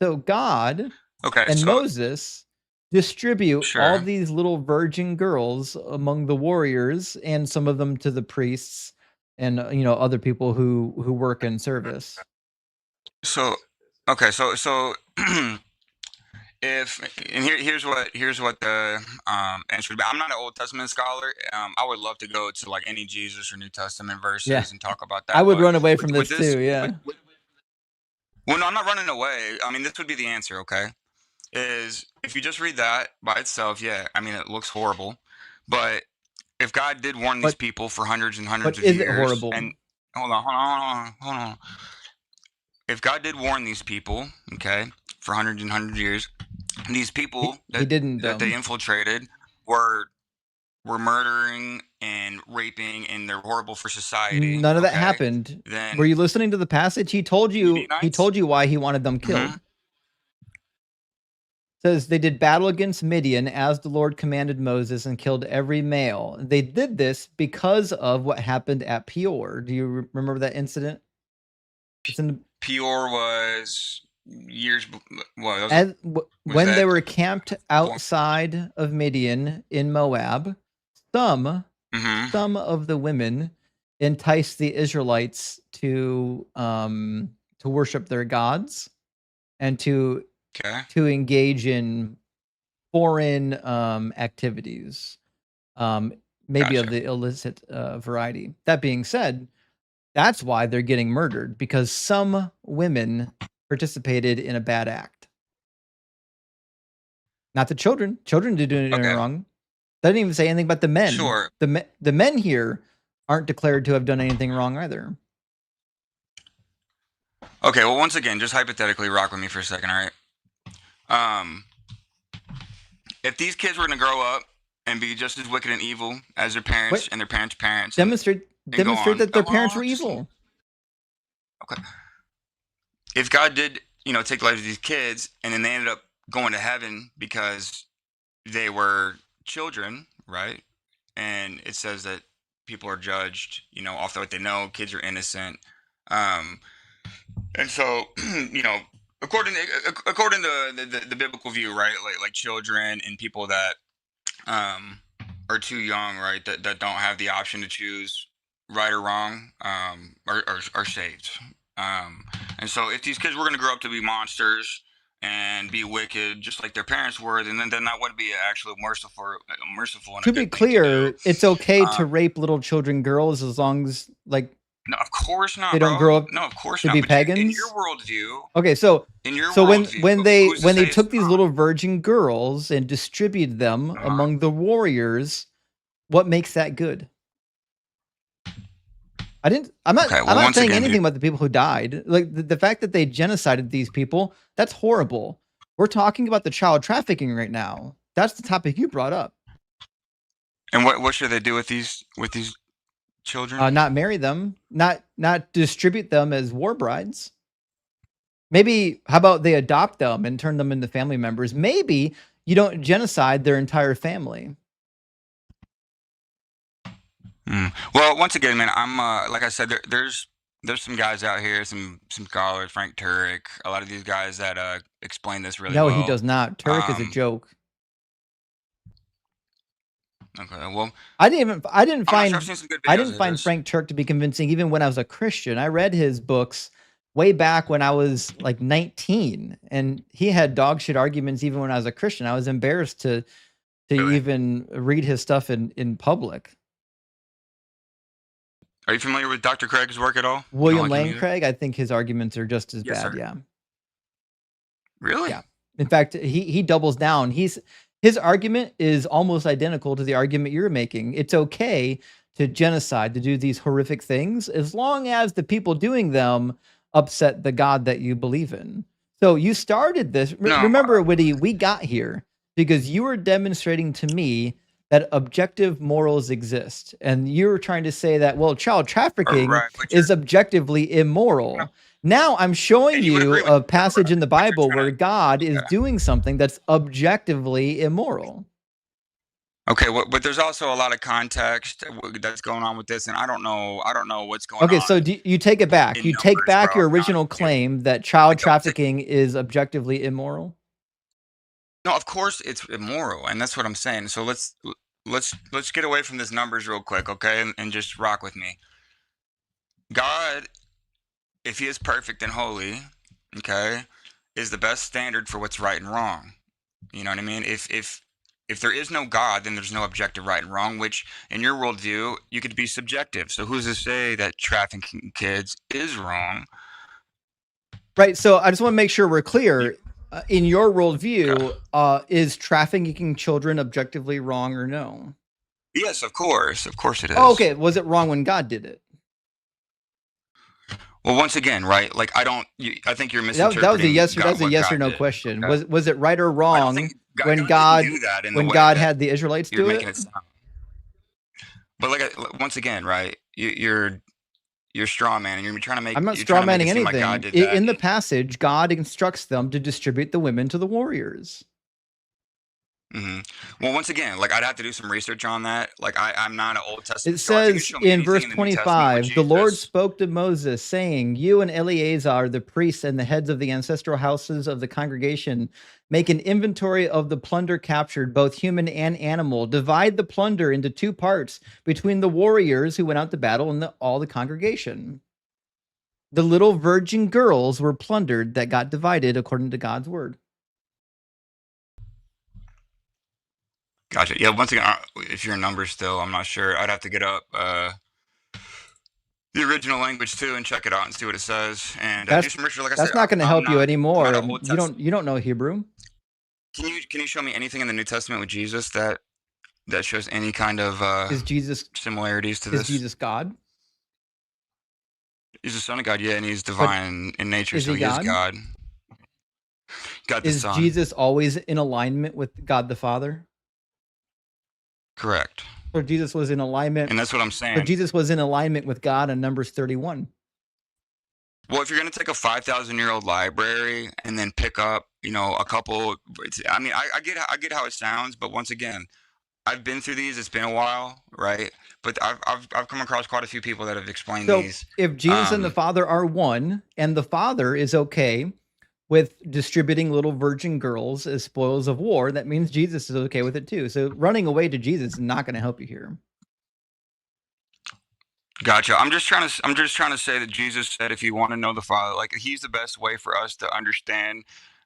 Speaker 1: So God and Moses distribute all these little virgin girls among the warriors, and some of them to the priests and other people who work in service.
Speaker 3: So here's what the answer would be. I'm not an Old Testament scholar. I would love to go to any Jesus or New Testament verses and talk about that.
Speaker 1: I would run away from this too. Yeah.
Speaker 3: Well, no, I'm not running away. I mean, this would be the answer. Okay, is if you just read that by itself, yeah. I mean, it looks horrible, but if God did warn these people for hundreds and hundreds of years,
Speaker 1: is it horrible?
Speaker 3: And hold on. If God did warn these people, okay, for hundreds and hundreds of years, these people that they infiltrated were murdering and raping, and they're horrible for society.
Speaker 1: None of that happened. Then, were you listening to the passage? He told you. He told you why he wanted them killed. Says they did battle against Midian as the Lord commanded Moses, and killed every male. They did this because of what happened at Peor. Do you remember that incident?
Speaker 3: Peor was years.
Speaker 1: When they were camped outside of Midian in Moab, some of the women entice the Israelites to worship their gods and to engage in foreign activities, maybe of the illicit variety. That being said, that's why they're getting murdered, because some women participated in a bad act. Not the children. Children didn't do anything wrong. They didn't even say anything about the men.
Speaker 3: Sure.
Speaker 1: The men here aren't declared to have done anything wrong either.
Speaker 3: Okay, well, once again, just hypothetically, rock with me for a second, all right? If these kids were going to grow up and be just as wicked and evil as their parents and their parents' parents,
Speaker 1: demonstrate that their parents were evil.
Speaker 3: Okay. If God did, take the lives of these kids, and then they ended up going to heaven because they were children, right? And it says that people are judged, off what they know. Kids are innocent. And so, according to the biblical view, right, like children and people that are too young, right, that don't have the option to choose right or wrong, are saved. And so, if these kids were going to grow up to be monsters and be wicked, just like their parents were, then that would be actually merciful. And
Speaker 1: to be clear, it's okay to rape little children, girls, as long as
Speaker 3: no, of course not.
Speaker 1: They don't grow up
Speaker 3: no, of course
Speaker 1: to
Speaker 3: not.
Speaker 1: be
Speaker 3: But
Speaker 1: pagans.
Speaker 3: in your worldview,
Speaker 1: okay, so
Speaker 3: worldview,
Speaker 1: when they took these little virgin girls and distributed them among the warriors, what makes that good? I'm not saying anything about the people who died. Like the fact that they genocided these people, that's horrible. We're talking about the child trafficking right now. That's the topic you brought up.
Speaker 3: And what should they do with these children?
Speaker 1: Not marry them, not distribute them as war brides. Maybe how about they adopt them and turn them into family members? Maybe you don't genocide their entire family.
Speaker 3: Well, once again, man, I'm like I said, there's some guys out here, some scholars, Frank Turek, a lot of these guys that explain this really well.
Speaker 1: No, he does not. Turek is a joke.
Speaker 3: Okay, well,
Speaker 1: I didn't find
Speaker 3: Frank
Speaker 1: Turek to be convincing even when I was a Christian. I read his books way back when I was like 19, and he had dog shit arguments even when I was a Christian. I was embarrassed to even read his stuff in public.
Speaker 3: Are you familiar with Dr. Craig's work at all?
Speaker 1: William Lane Craig, I think his arguments are just as bad.
Speaker 3: Sir.
Speaker 1: Yeah.
Speaker 3: Really?
Speaker 1: Yeah. In fact, he doubles down. His argument is almost identical to the argument you're making. It's okay to genocide, to do these horrific things, as long as the people doing them upset the God that you believe in. So you started this. Remember, Woody, we got here because you were demonstrating to me that objective morals exist. And you're trying to say that, well, child trafficking is objectively immoral. No. Now I'm showing you a passage in the Bible where God is doing something that's objectively immoral.
Speaker 3: Okay, but there's also a lot of context that's going on with this, and I don't know what's going on.
Speaker 1: Okay, so you take it back. You take back your original claim that child trafficking is objectively immoral?
Speaker 3: No, of course it's immoral, and that's what I'm saying. So let's get away from these numbers real quick, okay, and just rock with me. God, if he is perfect and holy, okay, is the best standard for what's right and wrong. You know what I mean? If there is no God, then there's no objective right and wrong, which in your worldview, you could be subjective. So who's to say that trafficking kids is wrong?
Speaker 1: Right. So I just want to make sure we're clear. In your worldview, is trafficking children objectively wrong or no?
Speaker 3: Yes, of course. Of course it is.
Speaker 1: Oh, okay. Was it wrong when God did it?
Speaker 3: Well, once again, right? Like I think you're misinterpreting.
Speaker 1: That was a yes. That was a yes or no question. Okay. Was it right or wrong when God had the Israelites do it?
Speaker 3: But once again, right? You're straw man, and you're trying to make.
Speaker 1: I'm not straw manning anything. Like in the passage, God instructs them to distribute the women to the warriors.
Speaker 3: Well, once again, like I'd have to do some research on that. Like I'm not an Old Testament
Speaker 1: It
Speaker 3: scholar. If you can
Speaker 1: says
Speaker 3: show me
Speaker 1: in verse
Speaker 3: anything in the New Testament with
Speaker 1: 25, the Lord
Speaker 3: Jesus,
Speaker 1: spoke to Moses, saying, You and Eleazar, the priests and the heads of the ancestral houses of the congregation, make an inventory of the plunder captured, both human and animal. Divide the plunder into two parts between the warriors who went out to battle and all the congregation. The little virgin girls were plundered that got divided according to God's word.
Speaker 3: gotcha. Yeah, once again, if you're in numbers still, I'm not sure. I'd have to get up the original language too and check it out and see what it says. And do some research. Like I said,
Speaker 1: that's not going to help you anymore.
Speaker 3: I'm not an Old Testament.
Speaker 1: You don't know Hebrew.
Speaker 3: Can you show me anything in the New Testament with Jesus that shows any kind of
Speaker 1: Is Jesus
Speaker 3: similarities to this?
Speaker 1: Is Jesus God?
Speaker 3: He's the Son of God, yeah, and he's divine in nature, so he is God. God the Son.
Speaker 1: Is Jesus always in alignment with God the Father?
Speaker 3: Correct.
Speaker 1: So Jesus was in alignment.
Speaker 3: And that's what I'm saying.
Speaker 1: So Jesus was in alignment with God in Numbers 31.
Speaker 3: Well, if you're going to take a 5,000-year-old library and then pick up, a couple, I mean, I get how it sounds, but once again, I've been through these. It's been a while, right? But I've come across quite a few people that have explained these.
Speaker 1: If Jesus and the Father are one, and the Father is okay with distributing little virgin girls as spoils of war, that means Jesus is okay with it too. So running away to Jesus is not going to help you here.
Speaker 3: Gotcha. I'm just trying to say that Jesus said, if you want to know the Father, like he's the best way for us to understand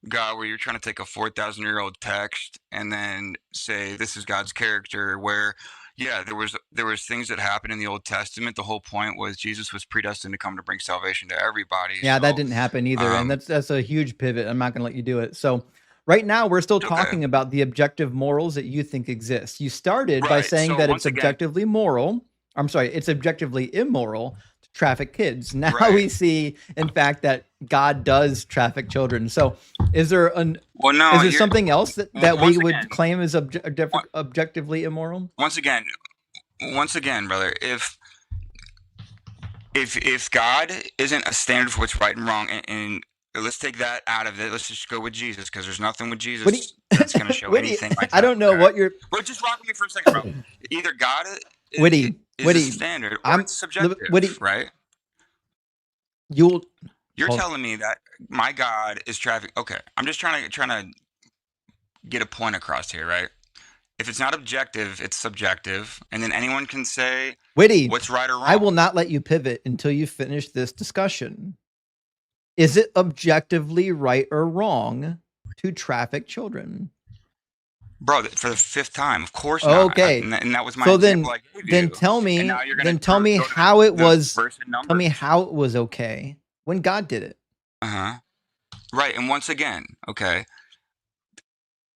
Speaker 3: God, where you're trying to take a 4,000-year-old text and then say this is God's character, where yeah, there was things that happened in the Old Testament. The whole point was Jesus was predestined to come to bring salvation to everybody.
Speaker 1: Yeah, so, that didn't happen either. And that's a huge pivot. I'm not going to let you do it. So right now we're still talking about the objective morals that you think exist. You started by saying that it's objectively moral. I'm sorry, it's objectively immoral to traffic kids. Now we see, in fact, that God does traffic children. So is there something else that we would claim is objectively immoral?
Speaker 3: Once again, brother, if God isn't a standard for what's right and wrong, and let's take that out of it, let's just go with Jesus, because there's nothing with Jesus that's going to show anything like that.
Speaker 1: I don't know what you're...
Speaker 3: Well, just rock with me for a second, bro. Either God is a standard, or it's subjective, right? You're telling me that my God is traffic. Okay, I'm just trying to get a point across here, right? If it's not objective, it's subjective, and then anyone can say what's right or wrong.
Speaker 1: I will not let you pivot until you finish this discussion. Is it objectively right or wrong to traffic children?
Speaker 3: Bro, for the fifth time, of course
Speaker 1: not. Okay,
Speaker 3: and that was my example.
Speaker 1: Then tell me how it was. Tell me how it was okay when God did it.
Speaker 3: Right, and once again, okay,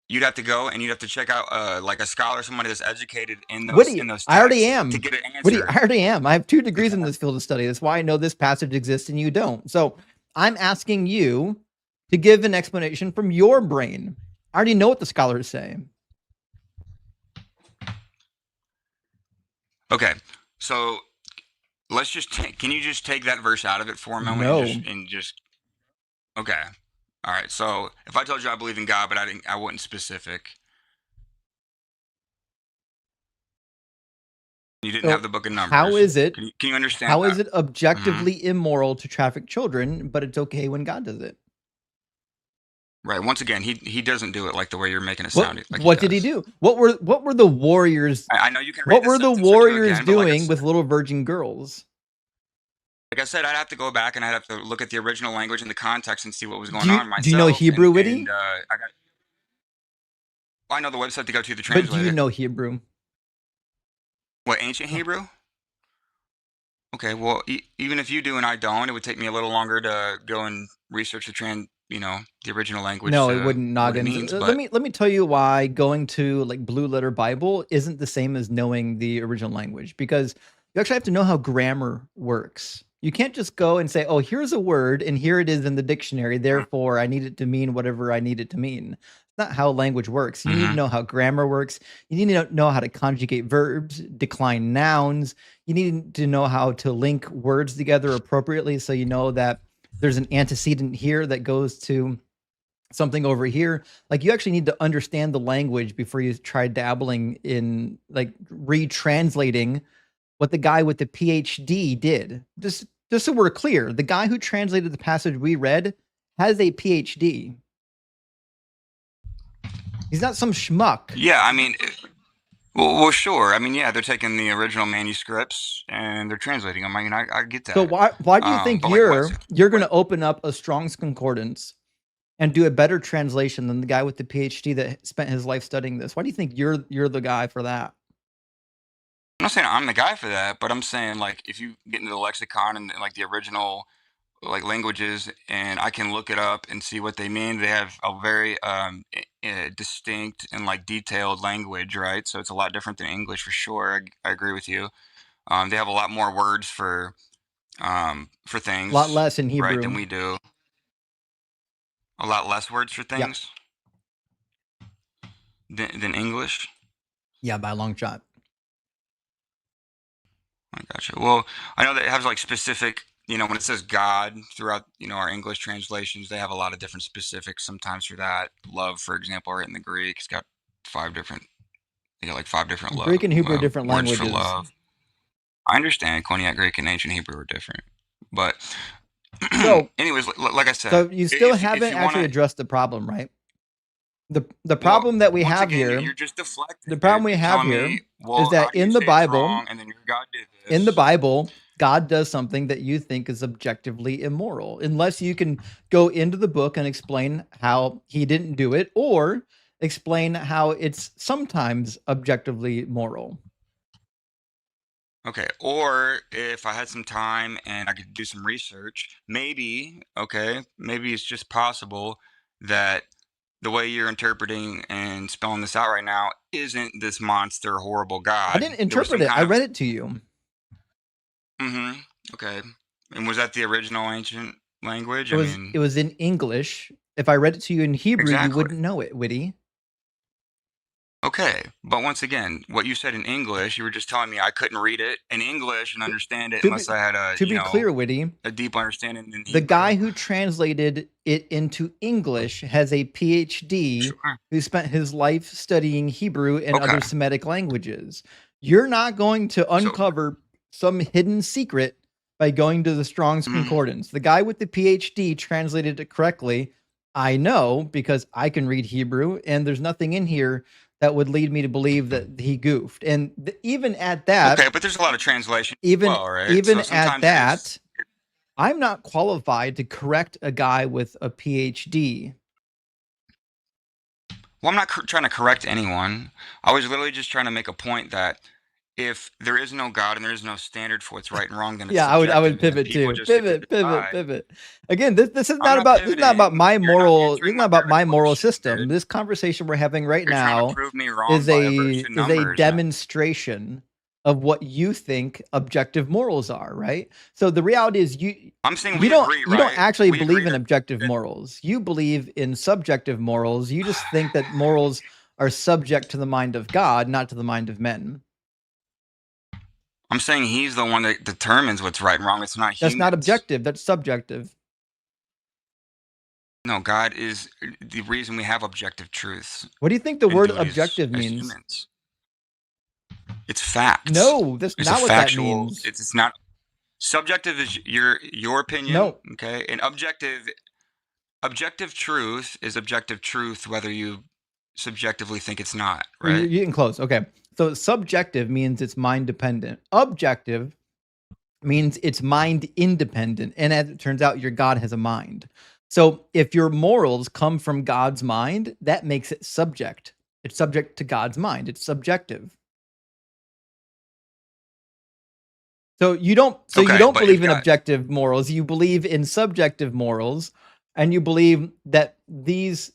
Speaker 3: you'd have to go and you'd have to check out like a scholar, somebody that's educated in those. Texts
Speaker 1: I already am.
Speaker 3: To get an answer.
Speaker 1: I already am. I have 2 degrees in this field of study. That's why I know this passage exists and you don't. So I'm asking you to give an explanation from your brain. I already know what the scholars say.
Speaker 3: Okay, so let's just can you just take that verse out of it for a moment?
Speaker 1: No.
Speaker 3: and just okay. All right. So if I told you I believe in God, but I wasn't specific. You didn't have the book of Numbers.
Speaker 1: How is it?
Speaker 3: Can you understand?
Speaker 1: How is it objectively immoral to traffic children, but it's okay when God does it?
Speaker 3: Right. Once again, he doesn't do it like the way you're making it sound.
Speaker 1: What did he do? What were the warriors?
Speaker 3: I know you can.
Speaker 1: What were the warriors doing with little virgin girls?
Speaker 3: Like I said, I'd have to go back and I'd have to look at the original language and the context and see what was going on myself.
Speaker 1: Do you know Hebrew, Witty?
Speaker 3: I know the website to go to, the translator.
Speaker 1: But do you know Hebrew?
Speaker 3: What, ancient Hebrew? Okay, well, even if you do and I don't, it would take me a little longer to go and research the original language.
Speaker 1: No, it wouldn't. Let me tell you why going to like Blue Letter Bible isn't the same as knowing the original language, because you actually have to know how grammar works. You can't just go and say, oh, here's a word and here it is in the dictionary, therefore I need it to mean whatever I need it to mean. That's not how language works. You need to know how grammar works. You need to know how to conjugate verbs, decline nouns. You need to know how to link words together appropriately, so you know that there's an antecedent here that goes to something over here. Like, you actually need to understand the language before you try dabbling in like retranslating what the guy with the PhD did. Just so we're clear, the guy who translated the passage we read has a PhD. He's not some schmuck.
Speaker 3: Yeah, I mean, well, sure. I mean, yeah, they're taking the original manuscripts and they're translating them. I mean, I get that.
Speaker 1: So why do you think
Speaker 3: but like,
Speaker 1: you're going to open up a Strong's Concordance and do a better translation than the guy with the PhD that spent his life studying this? Why do you think you're the guy for that?
Speaker 3: I'm not saying I'm the guy for that, but I'm saying, like, if you get into the lexicon and like the original like languages, and I can look it up and see what they mean. They have a very distinct and like detailed language, right? So it's a lot different than English for sure. I agree with you. They have a lot more words for things,
Speaker 1: A lot less in Hebrew,
Speaker 3: right, than we do. A lot less words for things than English.
Speaker 1: Yeah, by a long shot.
Speaker 3: I gotcha. Well, I know that it has like specific, when it says God throughout, our English translations, they have a lot of different specifics sometimes for that. Love, for example, right in the Greek, it's got 5 different,
Speaker 1: Greek and Hebrew are different
Speaker 3: words
Speaker 1: languages.
Speaker 3: for love. I understand Koine Greek and ancient Hebrew are different, but
Speaker 1: so
Speaker 3: anyways, like I said,
Speaker 1: so you still haven't actually addressed the problem, right? The problem that we have here,
Speaker 3: you're just deflecting.
Speaker 1: The problem we have here is that in the Bible,
Speaker 3: and then your God did this.
Speaker 1: In the Bible, God does something that you think is objectively immoral, unless you can go into the book and explain how he didn't do it, or explain how it's sometimes objectively moral.
Speaker 3: Okay, or if I had some time and I could do some research, maybe it's just possible that the way you're interpreting and spelling this out right now isn't this monster, horrible God.
Speaker 1: I didn't interpret it. I read it to you.
Speaker 3: Mm-hmm. Okay. And was that the original ancient language?
Speaker 1: It was in English. If I read it to you in Hebrew, you wouldn't know it, Witty.
Speaker 3: Okay, but once again, what you said in English, you were just telling me I couldn't read it in English and understand it unless I had
Speaker 1: clear, Witty,
Speaker 3: a deep understanding in Hebrew.
Speaker 1: The guy who translated it into English has a PhD who spent his life studying Hebrew and other Semitic languages. You're not going to uncover some hidden secret by going to the Strong's Concordance. The guy with the PhD translated it correctly. I know, because I can read Hebrew, and there's nothing in here that would lead me to believe that he goofed. And even at that...
Speaker 3: Okay, but there's a lot of translation right?
Speaker 1: Even at that, I'm not qualified to correct a guy with a PhD.
Speaker 3: Well, I'm not trying to correct anyone. I was literally just trying to make a point that if there is no God and there is no standard for what's right and wrong, then it's
Speaker 1: I would pivot too. Pivot. Again, this is not about my moral. This is not about my moral system. This conversation we're having right now is a demonstration of what you think objective morals are, right? So the reality is
Speaker 3: I'm saying
Speaker 1: you don't actually believe in objective morals. You believe in subjective morals. You just think that morals are subject to the mind of God, not to the mind of men.
Speaker 3: I'm saying he's the one that determines what's right and wrong. It's not humans.
Speaker 1: That's not objective. That's subjective.
Speaker 3: No, God is the reason we have objective truths.
Speaker 1: What do you think the word objective means?
Speaker 3: Humans. It's facts.
Speaker 1: No, that's not what that means.
Speaker 3: It's not. Subjective is your opinion.
Speaker 1: No.
Speaker 3: Okay, and objective truth is objective truth, whether you subjectively think it's not. Right?
Speaker 1: You're getting close. Okay. So subjective means it's mind dependent. Objective means it's mind independent. And as it turns out, your God has a mind. So if your morals come from God's mind, that makes it subject. It's subject to God's mind. It's subjective. So you don't believe in objective morals. You believe in subjective morals, and you believe that the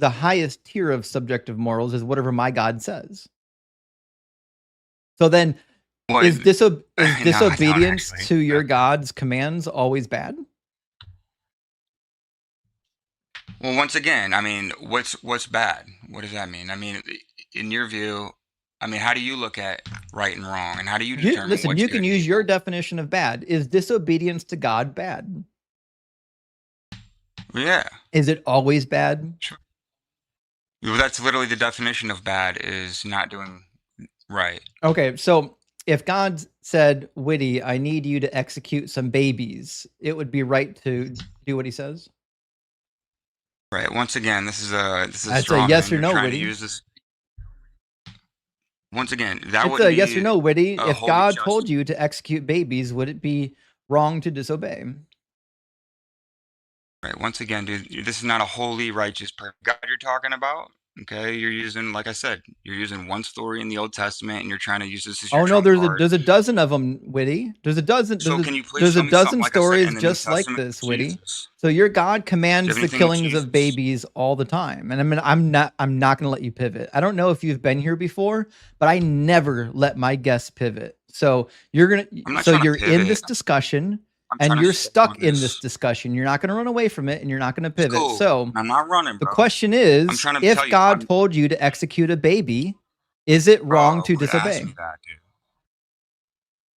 Speaker 1: highest tier of subjective morals is whatever my God says. So then, is disobedience to your God's commands always bad?
Speaker 3: Well, once again, I mean, what's bad? What does that mean? I mean, in your view, I mean, how do you look at right and wrong, and how do you determine?
Speaker 1: Listen, you can use your definition of bad. Is disobedience to God bad?
Speaker 3: Yeah.
Speaker 1: Is it always bad?
Speaker 3: Sure. Well, that's literally the definition of bad, is not doing right.
Speaker 1: Okay, so if God said, Witty, I need you to execute some babies, it would be right to do what he says?
Speaker 3: Right. Once again, this is a
Speaker 1: That's
Speaker 3: straw
Speaker 1: a yes
Speaker 3: man.
Speaker 1: or
Speaker 3: You're
Speaker 1: no,
Speaker 3: trying to
Speaker 1: Witty.
Speaker 3: use this. Once again, that
Speaker 1: It's
Speaker 3: would
Speaker 1: a
Speaker 3: be
Speaker 1: yes or no, Witty.
Speaker 3: a
Speaker 1: If
Speaker 3: holy
Speaker 1: God
Speaker 3: justice.
Speaker 1: told you to execute babies, would it be wrong to disobey?
Speaker 3: Right. Once again, dude, this is not a holy, righteous God you're talking about. Okay, you're using, like I said, you're using one story in the Old Testament, and you're trying to use this as your
Speaker 1: Oh no,
Speaker 3: trump card.
Speaker 1: there's a dozen of them, Witty. There's a dozen.
Speaker 3: So can you please
Speaker 1: There's
Speaker 3: show
Speaker 1: a
Speaker 3: me something,
Speaker 1: dozen
Speaker 3: like I said,
Speaker 1: stories
Speaker 3: in the New
Speaker 1: just like
Speaker 3: Testament
Speaker 1: this,
Speaker 3: with
Speaker 1: Witty.
Speaker 3: Jesus?
Speaker 1: So your God
Speaker 3: Do you
Speaker 1: commands
Speaker 3: have
Speaker 1: the
Speaker 3: anything with
Speaker 1: killings of
Speaker 3: Jesus?
Speaker 1: babies all the time, and I mean, I'm not going to let you pivot. I don't know if you've been here before, but I never let my guests pivot. So
Speaker 3: I'm not
Speaker 1: so
Speaker 3: trying to
Speaker 1: you're in this
Speaker 3: pivot.
Speaker 1: discussion,
Speaker 3: I'm
Speaker 1: and
Speaker 3: trying to
Speaker 1: you're
Speaker 3: stay
Speaker 1: stuck
Speaker 3: on
Speaker 1: in this
Speaker 3: this.
Speaker 1: discussion. You're not going to run away from it, and you're not going to pivot.
Speaker 3: Cool.
Speaker 1: So
Speaker 3: I'm not running,
Speaker 1: the
Speaker 3: bro.
Speaker 1: question
Speaker 3: I'm
Speaker 1: is,
Speaker 3: trying to
Speaker 1: if
Speaker 3: tell you.
Speaker 1: God told you to execute a baby, is it wrong
Speaker 3: Bro,
Speaker 1: to
Speaker 3: quit asking
Speaker 1: disobey?
Speaker 3: me that, dude.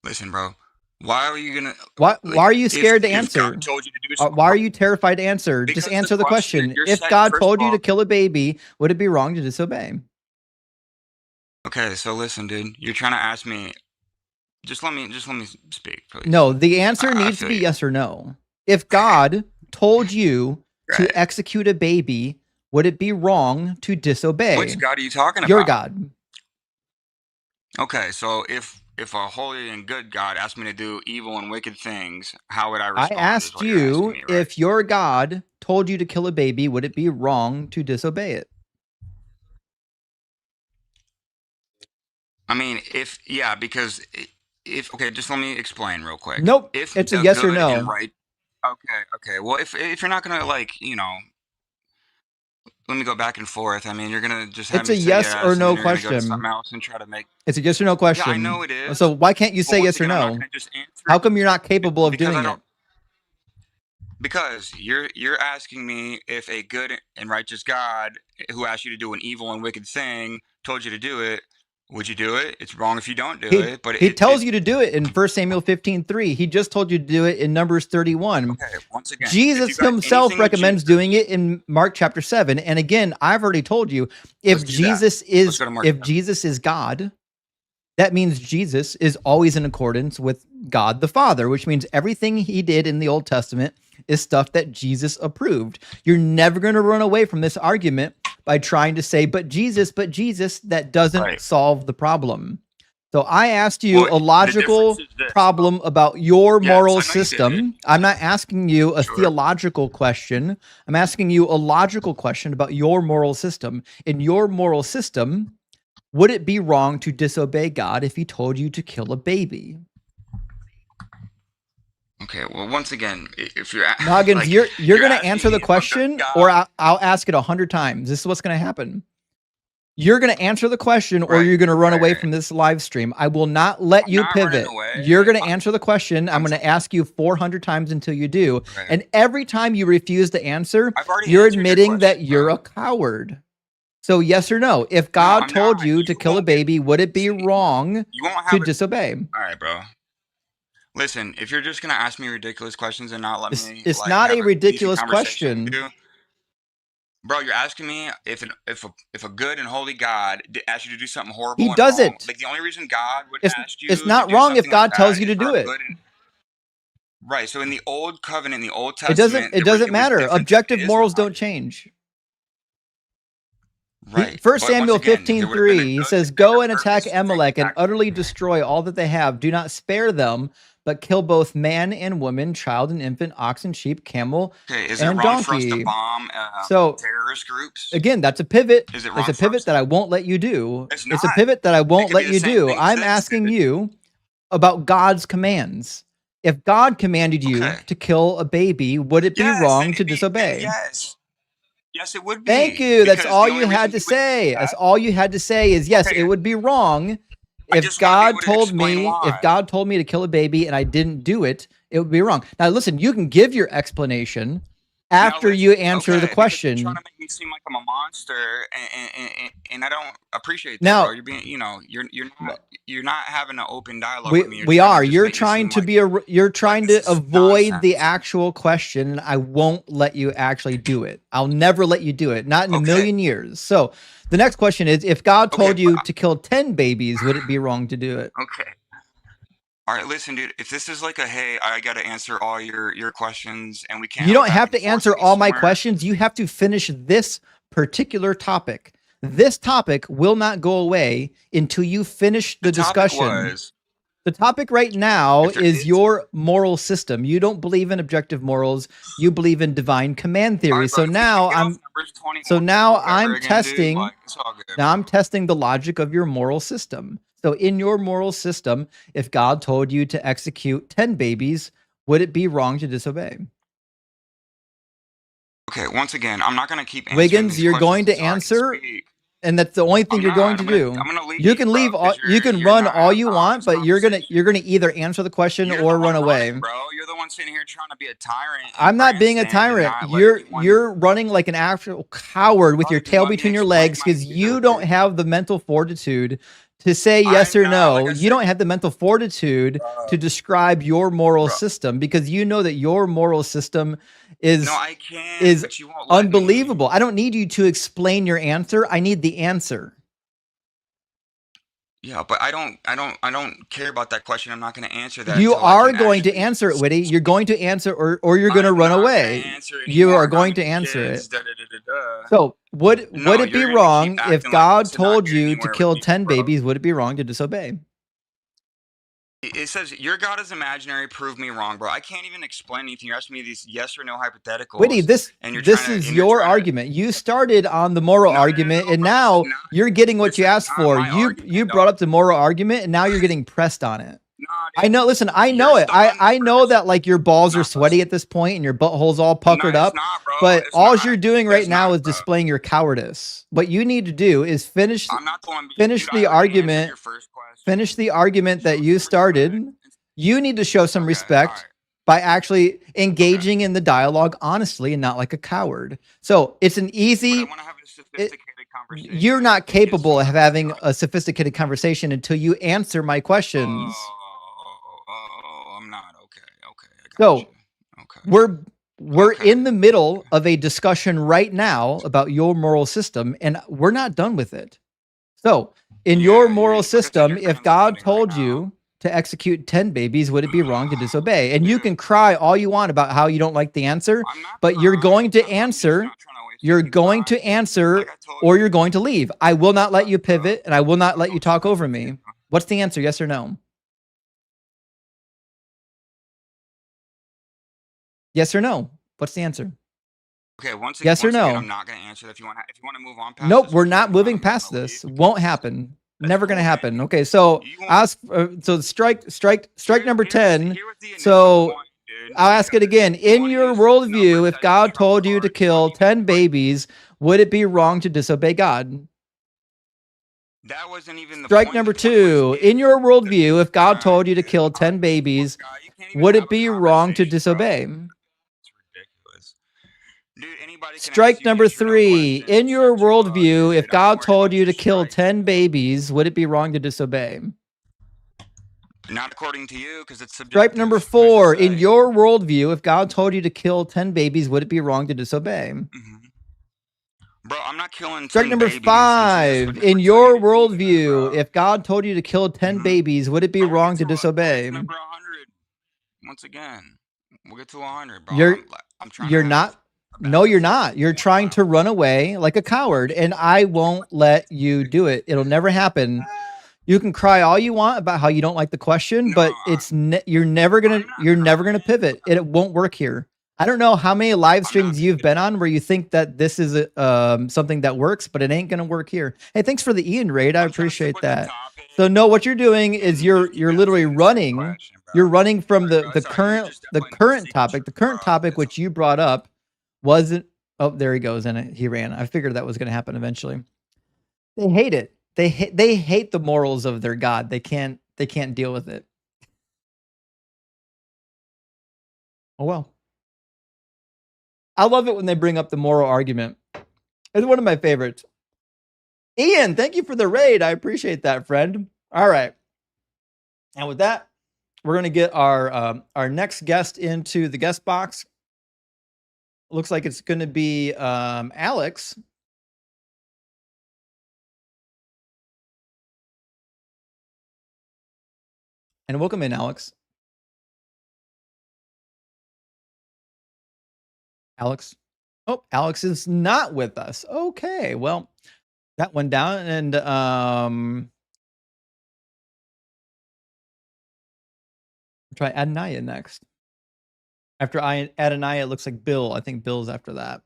Speaker 3: Listen, bro. Why are you gonna?
Speaker 1: Why
Speaker 3: Like,
Speaker 1: are you scared to
Speaker 3: if
Speaker 1: answer?
Speaker 3: God told you to do
Speaker 1: Why are
Speaker 3: something,
Speaker 1: you terrified to answer? Just
Speaker 3: because
Speaker 1: answer the question.
Speaker 3: you're
Speaker 1: If
Speaker 3: setting,
Speaker 1: God
Speaker 3: first
Speaker 1: told
Speaker 3: of
Speaker 1: you to
Speaker 3: all,
Speaker 1: kill a baby, would it be wrong to disobey?
Speaker 3: okay, so listen, dude. You're trying to ask me. Just let me speak, please.
Speaker 1: No, the answer
Speaker 3: I
Speaker 1: needs to
Speaker 3: feel
Speaker 1: be
Speaker 3: you.
Speaker 1: yes or no. If God told you to
Speaker 3: Right.
Speaker 1: execute a baby, would it be wrong to disobey?
Speaker 3: Which God are you talking
Speaker 1: Your
Speaker 3: about?
Speaker 1: God.
Speaker 3: Okay, so if a holy and good God asked me to do evil and wicked things, how would I
Speaker 1: I
Speaker 3: respond? Is
Speaker 1: asked
Speaker 3: what you're asking
Speaker 1: you,
Speaker 3: me, right?
Speaker 1: if your God told you to kill a baby, would it be wrong to disobey it?
Speaker 3: I mean, because if okay, just let me explain real quick.
Speaker 1: Nope.
Speaker 3: If
Speaker 1: It's a
Speaker 3: the
Speaker 1: yes or
Speaker 3: good and
Speaker 1: no.
Speaker 3: right, okay. Well, if you're not gonna, like, let me go back and forth. I mean, you're gonna just have
Speaker 1: It's
Speaker 3: me
Speaker 1: a
Speaker 3: say
Speaker 1: yes or
Speaker 3: yes, and then
Speaker 1: no
Speaker 3: you're gonna go to something
Speaker 1: question.
Speaker 3: else and try to make.
Speaker 1: It's a yes or no
Speaker 3: Yeah, I
Speaker 1: question.
Speaker 3: know it is.
Speaker 1: So why can't you
Speaker 3: But
Speaker 1: say
Speaker 3: once
Speaker 1: yes or
Speaker 3: again, I'm not
Speaker 1: no?
Speaker 3: gonna just answer
Speaker 1: How
Speaker 3: it
Speaker 1: come you're not capable of
Speaker 3: because
Speaker 1: doing
Speaker 3: I
Speaker 1: it?
Speaker 3: don't. Because you're asking me if a good and righteous God who asked you to do an evil and wicked thing told you to do it, would you do it? It's wrong if you don't do it. But
Speaker 1: He tells you to do it in 1 Samuel 15:3. He just told you to do it in Numbers 31.
Speaker 3: Okay, once again, if
Speaker 1: Jesus
Speaker 3: you got
Speaker 1: himself
Speaker 3: anything with
Speaker 1: recommends
Speaker 3: Jesus,
Speaker 1: doing it in Mark chapter 7. And again, I've already told you, if
Speaker 3: let's do that.
Speaker 1: Jesus
Speaker 3: Let's
Speaker 1: is
Speaker 3: go to Mark.
Speaker 1: if Jesus is God, that means Jesus is always in accordance with God the Father, which means everything he did in the Old Testament is stuff that Jesus approved. You're never going to run away from this argument by trying to say, but Jesus, that doesn't
Speaker 3: Right.
Speaker 1: solve the problem. So I asked you
Speaker 3: Well,
Speaker 1: a logical problem about your
Speaker 3: Yes,
Speaker 1: moral
Speaker 3: I know you did,
Speaker 1: system.
Speaker 3: dude.
Speaker 1: I'm not asking you a
Speaker 3: Sure.
Speaker 1: theological question. I'm asking you a logical question about your moral system. In your moral system, would it be wrong to disobey God if he told you to kill a baby?
Speaker 3: Okay, well, once again, if you're
Speaker 1: Noggins,
Speaker 3: like,
Speaker 1: you're going to
Speaker 3: asking
Speaker 1: answer
Speaker 3: me
Speaker 1: the
Speaker 3: if a good
Speaker 1: question,
Speaker 3: God-
Speaker 1: or I'll ask it 100 times. This is what's going to happen. You're going to answer the question, or
Speaker 3: Right,
Speaker 1: you're going to run away
Speaker 3: right.
Speaker 1: from this live stream. I will not let
Speaker 3: I'm
Speaker 1: you
Speaker 3: not running
Speaker 1: pivot.
Speaker 3: away.
Speaker 1: You're going to answer the question. I'm
Speaker 3: I'm
Speaker 1: going to ask you 400 times until you do.
Speaker 3: Right.
Speaker 1: And every time you refuse to answer,
Speaker 3: I've already
Speaker 1: you're
Speaker 3: answered your
Speaker 1: admitting that
Speaker 3: question,
Speaker 1: you're
Speaker 3: bro.
Speaker 1: a coward. So yes or no? If God
Speaker 3: I'm
Speaker 1: told
Speaker 3: not.
Speaker 1: you
Speaker 3: You
Speaker 1: to kill a
Speaker 3: won't be-
Speaker 1: baby, would it be
Speaker 3: See,
Speaker 1: wrong
Speaker 3: You won't
Speaker 1: to
Speaker 3: have it.
Speaker 1: disobey?
Speaker 3: All right, bro. Listen, if you're just gonna ask me ridiculous questions and not let me,
Speaker 1: It's
Speaker 3: like,
Speaker 1: not
Speaker 3: have
Speaker 1: a
Speaker 3: decent
Speaker 1: ridiculous
Speaker 3: conversation with
Speaker 1: question.
Speaker 3: you, bro, you're asking me if a good and holy God asked you to do something horrible
Speaker 1: He
Speaker 3: and
Speaker 1: does
Speaker 3: wrong.
Speaker 1: it.
Speaker 3: Like, the only reason God would ask you
Speaker 1: It's not
Speaker 3: to do
Speaker 1: wrong if
Speaker 3: something
Speaker 1: God
Speaker 3: like
Speaker 1: tells
Speaker 3: that
Speaker 1: you to
Speaker 3: is for
Speaker 1: do
Speaker 3: a
Speaker 1: it.
Speaker 3: good and right. So in the Old Covenant, in the Old
Speaker 1: It
Speaker 3: Testament,
Speaker 1: doesn't
Speaker 3: it was
Speaker 1: matter.
Speaker 3: different than
Speaker 1: Objective
Speaker 3: it is
Speaker 1: morals
Speaker 3: now.
Speaker 1: don't change.
Speaker 3: Right.
Speaker 1: 1
Speaker 3: But once
Speaker 1: Samuel
Speaker 3: again, there would have been a
Speaker 1: 15:3, he
Speaker 3: good
Speaker 1: says,
Speaker 3: and bigger
Speaker 1: "Go and attack
Speaker 3: purpose to
Speaker 1: Amalek and
Speaker 3: attack.
Speaker 1: utterly destroy all that they have. Do not spare them, but kill both man and woman, child and infant, ox and sheep, camel
Speaker 3: Okay, is it
Speaker 1: and
Speaker 3: wrong for us to
Speaker 1: donkey."
Speaker 3: bomb
Speaker 1: So
Speaker 3: terrorist groups?
Speaker 1: again, that's a pivot.
Speaker 3: Is it
Speaker 1: It's
Speaker 3: wrong
Speaker 1: a
Speaker 3: for us?
Speaker 1: pivot that I won't let you do.
Speaker 3: It's
Speaker 1: It's a
Speaker 3: not.
Speaker 1: pivot that I
Speaker 3: It
Speaker 1: won't
Speaker 3: could be
Speaker 1: let
Speaker 3: the
Speaker 1: you
Speaker 3: same
Speaker 1: do.
Speaker 3: thing as
Speaker 1: I'm
Speaker 3: this,
Speaker 1: asking
Speaker 3: dude.
Speaker 1: you about God's commands. If God commanded you
Speaker 3: Okay.
Speaker 1: to kill a baby, would it be
Speaker 3: Yes,
Speaker 1: wrong
Speaker 3: then
Speaker 1: to
Speaker 3: it'd be,
Speaker 1: disobey?
Speaker 3: yes. Yes, it would be.
Speaker 1: Thank you. That's
Speaker 3: Because
Speaker 1: all
Speaker 3: the
Speaker 1: you
Speaker 3: only
Speaker 1: had
Speaker 3: reason
Speaker 1: to
Speaker 3: he would do
Speaker 1: say. That's
Speaker 3: that,
Speaker 1: all you had to say is yes,
Speaker 3: okay,
Speaker 1: it would be wrong
Speaker 3: I
Speaker 1: if
Speaker 3: just want to be able
Speaker 1: God
Speaker 3: to
Speaker 1: told
Speaker 3: explain
Speaker 1: me, if
Speaker 3: why.
Speaker 1: God told me to kill a baby and I didn't do it, it would be wrong. Now listen, you can give your explanation after
Speaker 3: listen,
Speaker 1: you answer the
Speaker 3: because you're
Speaker 1: question.
Speaker 3: trying to make me seem like I'm a monster, and I don't appreciate that,
Speaker 1: Now,
Speaker 3: bro. You're being, you're not having an open dialogue
Speaker 1: we
Speaker 3: with me.
Speaker 1: we are. You're
Speaker 3: Make me
Speaker 1: trying
Speaker 3: seem
Speaker 1: to
Speaker 3: like,
Speaker 1: be you're trying
Speaker 3: this
Speaker 1: to
Speaker 3: is
Speaker 1: avoid the
Speaker 3: nonsense.
Speaker 1: actual question, and I won't let you actually do it. I'll never let you do it, not in a
Speaker 3: Okay.
Speaker 1: million years. So the next question is, if God
Speaker 3: Okay,
Speaker 1: told you
Speaker 3: but
Speaker 1: to kill 10 babies, would it be wrong to do it?
Speaker 3: okay. All right, listen, dude. If this is like a hey, I got to answer all your questions, and we can't.
Speaker 1: You
Speaker 3: go
Speaker 1: don't
Speaker 3: back
Speaker 1: have
Speaker 3: and
Speaker 1: to
Speaker 3: forth
Speaker 1: answer
Speaker 3: any
Speaker 1: all my
Speaker 3: sooner.
Speaker 1: questions. You have to finish this particular topic. This topic will not go away until you finish the discussion. The topic right now is your moral system. You don't believe in objective morals. You believe in divine command theory.
Speaker 3: Right,
Speaker 1: so
Speaker 3: bro,
Speaker 1: now I'm testing.
Speaker 3: Like, it's all good,
Speaker 1: Now
Speaker 3: bro.
Speaker 1: I'm testing the logic of your moral system. So in your moral system, if God told you to execute 10 babies, would it be wrong to disobey?
Speaker 3: Okay, once again, I'm not going to keep answering
Speaker 1: Wiggins,
Speaker 3: these
Speaker 1: you're
Speaker 3: questions
Speaker 1: going to
Speaker 3: until I can
Speaker 1: answer,
Speaker 3: speak.
Speaker 1: and that's the only thing you're going to do.
Speaker 3: I'm gonna leave,
Speaker 1: You can leave
Speaker 3: bro,
Speaker 1: all,
Speaker 3: 'cause
Speaker 1: you can
Speaker 3: you're
Speaker 1: run
Speaker 3: not
Speaker 1: all
Speaker 3: having
Speaker 1: you
Speaker 3: an
Speaker 1: want,
Speaker 3: honest
Speaker 1: but you're gonna
Speaker 3: conversation.
Speaker 1: either answer the question
Speaker 3: You're
Speaker 1: or
Speaker 3: the
Speaker 1: run
Speaker 3: one
Speaker 1: away.
Speaker 3: running, bro. You're the one sitting here trying to be a tyrant. and
Speaker 1: I'm not being a
Speaker 3: grandstand and
Speaker 1: tyrant.
Speaker 3: not let anyone-
Speaker 1: You're running like an actual coward with
Speaker 3: Bro,
Speaker 1: your
Speaker 3: just
Speaker 1: tail
Speaker 3: let me
Speaker 1: between your
Speaker 3: explain
Speaker 1: legs
Speaker 3: my
Speaker 1: because you
Speaker 3: theory.
Speaker 1: don't have the mental fortitude to say yes
Speaker 3: I'm
Speaker 1: or
Speaker 3: not,
Speaker 1: no.
Speaker 3: like I
Speaker 1: You
Speaker 3: said,
Speaker 1: don't have the mental fortitude to describe your moral system because you know that your moral system is
Speaker 3: No, I can,
Speaker 1: is
Speaker 3: but you won't let me.
Speaker 1: unbelievable. I don't need you to explain your answer. I need the answer.
Speaker 3: Yeah, but I don't care about that question. I'm not going to answer that.
Speaker 1: You
Speaker 3: until I
Speaker 1: are
Speaker 3: can
Speaker 1: going to
Speaker 3: actually-
Speaker 1: answer it, Witty. You're going to answer or you're going to
Speaker 3: I'm
Speaker 1: run
Speaker 3: not gonna
Speaker 1: away.
Speaker 3: answer it
Speaker 1: You
Speaker 3: anymore.
Speaker 1: are
Speaker 3: I got
Speaker 1: going to
Speaker 3: many
Speaker 1: answer
Speaker 3: kids,
Speaker 1: it.
Speaker 3: da-da-da-da-da.
Speaker 1: So would
Speaker 3: No,
Speaker 1: it be
Speaker 3: you're gonna
Speaker 1: wrong
Speaker 3: keep
Speaker 1: if
Speaker 3: acting like
Speaker 1: God
Speaker 3: this and not
Speaker 1: told
Speaker 3: get
Speaker 1: you to
Speaker 3: anywhere
Speaker 1: kill
Speaker 3: with me,
Speaker 1: 10
Speaker 3: bro.
Speaker 1: babies? Would it be wrong to disobey?
Speaker 3: It says your God is imaginary. Prove me wrong, bro. I can't even explain anything. You're asking me these yes or no hypotheticals.
Speaker 1: Witty, this
Speaker 3: and you're
Speaker 1: this
Speaker 3: trying to,
Speaker 1: is
Speaker 3: and you're
Speaker 1: your
Speaker 3: trying to-
Speaker 1: argument. You started on the moral
Speaker 3: No,
Speaker 1: argument, and
Speaker 3: bro,
Speaker 1: now
Speaker 3: this is not-
Speaker 1: you're getting what
Speaker 3: this
Speaker 1: you
Speaker 3: is
Speaker 1: asked
Speaker 3: not
Speaker 1: for.
Speaker 3: my
Speaker 1: You
Speaker 3: argument,
Speaker 1: brought
Speaker 3: dog.
Speaker 1: up the moral argument, and now you're getting pressed on it.
Speaker 3: Nah,
Speaker 1: I know. Listen, I know it. I know that like your balls are sweaty at this point, and your butthole's all puckered up.
Speaker 3: not, bro.
Speaker 1: But
Speaker 3: It's
Speaker 1: all
Speaker 3: not.
Speaker 1: you're doing right
Speaker 3: It's
Speaker 1: now
Speaker 3: not,
Speaker 1: is
Speaker 3: bro.
Speaker 1: displaying your cowardice. What you need to do is finish
Speaker 3: I'm not the one.
Speaker 1: finish
Speaker 3: Dude,
Speaker 1: the
Speaker 3: I already answered
Speaker 1: argument.
Speaker 3: your first question.
Speaker 1: Finish the argument that you started. You need to show some
Speaker 3: Okay,
Speaker 1: respect
Speaker 3: alright.
Speaker 1: by actually engaging in the dialogue honestly and not like a coward. So it's an
Speaker 3: But
Speaker 1: easy.
Speaker 3: I want to have a sophisticated conversation.
Speaker 1: You're not
Speaker 3: Like, get
Speaker 1: capable of
Speaker 3: some-
Speaker 1: having a sophisticated conversation until you answer my questions.
Speaker 3: Oh, I'm not. Okay. I got
Speaker 1: So,
Speaker 3: you. Okay.
Speaker 1: We're
Speaker 3: Okay.
Speaker 1: in the middle of a discussion right now about your moral system, and we're not done with it. So, in your moral system, if God told you to execute 10 babies, would it be wrong to disobey? And you can cry all you want about how you don't like the answer,
Speaker 3: I'm not
Speaker 1: but you're
Speaker 3: crying.
Speaker 1: going to
Speaker 3: I'm just
Speaker 1: answer.
Speaker 3: not trying to waste
Speaker 1: You're
Speaker 3: fucking
Speaker 1: going to
Speaker 3: time.
Speaker 1: answer,
Speaker 3: Like I told
Speaker 1: or
Speaker 3: you.
Speaker 1: you're going to leave. I will not let you pivot, and I will not let you talk over me. What's the answer? Yes or no? Yes or no? What's the answer?
Speaker 3: Okay, once
Speaker 1: Yes or
Speaker 3: again,
Speaker 1: no?
Speaker 3: I'm not going to answer that. If you want to move on past
Speaker 1: Nope,
Speaker 3: this,
Speaker 1: we're
Speaker 3: we
Speaker 1: not
Speaker 3: can move
Speaker 1: moving
Speaker 3: on.
Speaker 1: past
Speaker 3: I'm gonna
Speaker 1: this.
Speaker 3: leave.
Speaker 1: Won't happen.
Speaker 3: That's
Speaker 1: Never gonna
Speaker 3: cool,
Speaker 1: happen.
Speaker 3: man.
Speaker 1: Okay, so
Speaker 3: You won't-
Speaker 1: ask. So strike number
Speaker 3: Here's
Speaker 1: 10.
Speaker 3: the initial
Speaker 1: So
Speaker 3: point, dude,
Speaker 1: I'll ask it
Speaker 3: because
Speaker 1: again.
Speaker 3: you
Speaker 1: In
Speaker 3: wanna
Speaker 1: your
Speaker 3: use
Speaker 1: worldview,
Speaker 3: numbers
Speaker 1: if
Speaker 3: as a
Speaker 1: God
Speaker 3: trump
Speaker 1: told you to
Speaker 3: card,
Speaker 1: kill
Speaker 3: you
Speaker 1: 10
Speaker 3: need-
Speaker 1: babies, would it be wrong to disobey God?
Speaker 3: That wasn't even the
Speaker 1: Strike
Speaker 3: point.
Speaker 1: number
Speaker 3: The point was
Speaker 1: 2.
Speaker 3: if-
Speaker 1: In your worldview, if God told you to
Speaker 3: dude,
Speaker 1: kill 10 babies, would it be wrong to disobey?
Speaker 3: It's ridiculous. Dude, anybody can ask
Speaker 1: Strike
Speaker 3: you
Speaker 1: number
Speaker 3: yes or no
Speaker 1: 3.
Speaker 3: questions,
Speaker 1: In your
Speaker 3: set you up,
Speaker 1: worldview,
Speaker 3: dude.
Speaker 1: if
Speaker 3: I'm
Speaker 1: God
Speaker 3: worried
Speaker 1: told
Speaker 3: about
Speaker 1: you to
Speaker 3: your
Speaker 1: kill
Speaker 3: strike.
Speaker 1: 10 babies, would it be wrong to disobey?
Speaker 3: Not according to you, because it's subjective.
Speaker 1: Stripe number
Speaker 3: Who's to
Speaker 1: 4. In
Speaker 3: say?
Speaker 1: your worldview, if God told you to kill 10 babies, would it be wrong to disobey?
Speaker 3: Mhm. Bro, I'm not killing 10
Speaker 1: Strike number
Speaker 3: babies.
Speaker 1: 5. In your worldview, if God told you to kill 10 babies, would it be wrong to disobey?
Speaker 3: Number 100. Once again, we'll get to 100, bro.
Speaker 1: You're
Speaker 3: I'm trying
Speaker 1: you're
Speaker 3: to
Speaker 1: not. No, you're not. You're trying to run away like a coward, and I won't let you do it. It'll never happen. You can cry all you want about how you don't like the question,
Speaker 3: No,
Speaker 1: but it's you're never gonna pivot. It won't work here. I don't know how many live streams you've been on where you think that this is something that works, but it ain't gonna work here. Hey, thanks for the Ian raid. I appreciate that. So no, what you're doing is you're literally running. You're running from the current topic. The current topic which you brought up wasn't. Oh, there he goes, and he ran. I figured that was going to happen eventually. They hate it. They hate the morals of their God. They can't deal with it. Oh well. I love it when they bring up the moral argument. It's one of my favorites. Ian, thank you for the raid. I appreciate that, friend. All right. And with that, we're going to get our next guest into the guest box. Looks like it's going to be Alex. And welcome in, Alex. Alex. Oh, Alex is not with us. Okay, well, that went down, and try Adonai next. After Adonai, it looks like Bill. I think Bill's after that.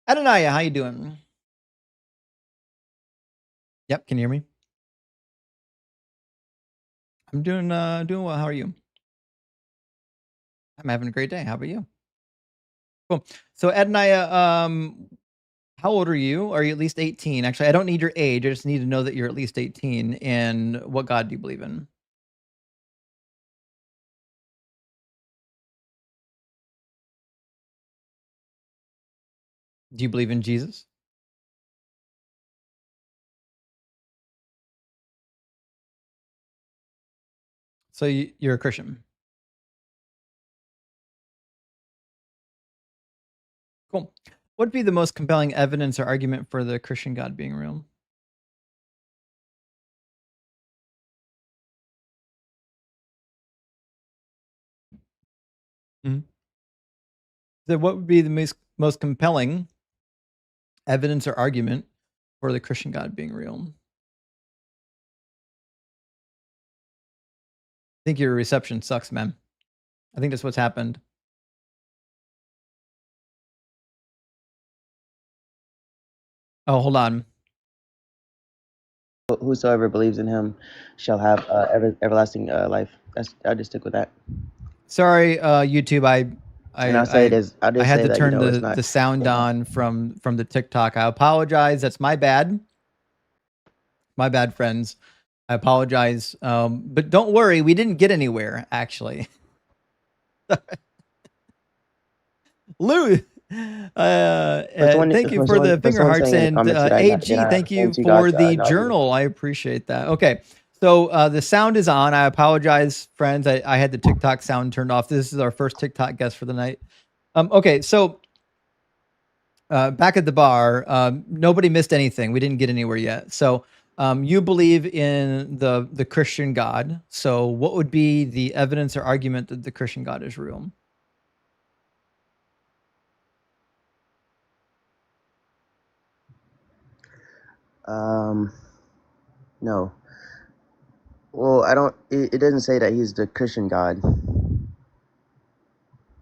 Speaker 1: Adonai, how you doing? Yep, can you hear me? I'm doing well. How are you? I'm having a great day. How about you? Cool. So Adonai, how old are you? Are you at least 18? Actually, I don't need your age. I just need to know that you're at least 18. And what God do you believe in? Do you believe in Jesus? So you're a Christian. Cool. What would be the most compelling evidence or argument for the Christian God being real? So what would be the most compelling evidence or argument for the Christian God being real? I think your reception sucks, man. I think that's what's happened. Oh, hold on.
Speaker 5: Whosoever believes in him shall have everlasting life. I'll just stick with that.
Speaker 1: Sorry, YouTube.
Speaker 5: And I'll say it is. I'll just
Speaker 1: I had
Speaker 5: say
Speaker 1: to
Speaker 5: that,
Speaker 1: turn
Speaker 5: it's not,
Speaker 1: the sound on from the TikTok. I apologize. That's my bad. My bad, friends. I apologize. But don't worry, we didn't get anywhere, actually. Lou, thank you for the finger hearts, and AG, thank you for the journal. I appreciate that. Okay, so the sound is on. I apologize, friends. I had the TikTok sound turned off. This is our first TikTok guest for the night. Okay, so back at the bar, nobody missed anything. We didn't get anywhere yet. So you believe in the Christian God. So what would be the evidence or argument that the Christian God is real?
Speaker 5: No. Well, I don't. It doesn't say that he's the Christian God.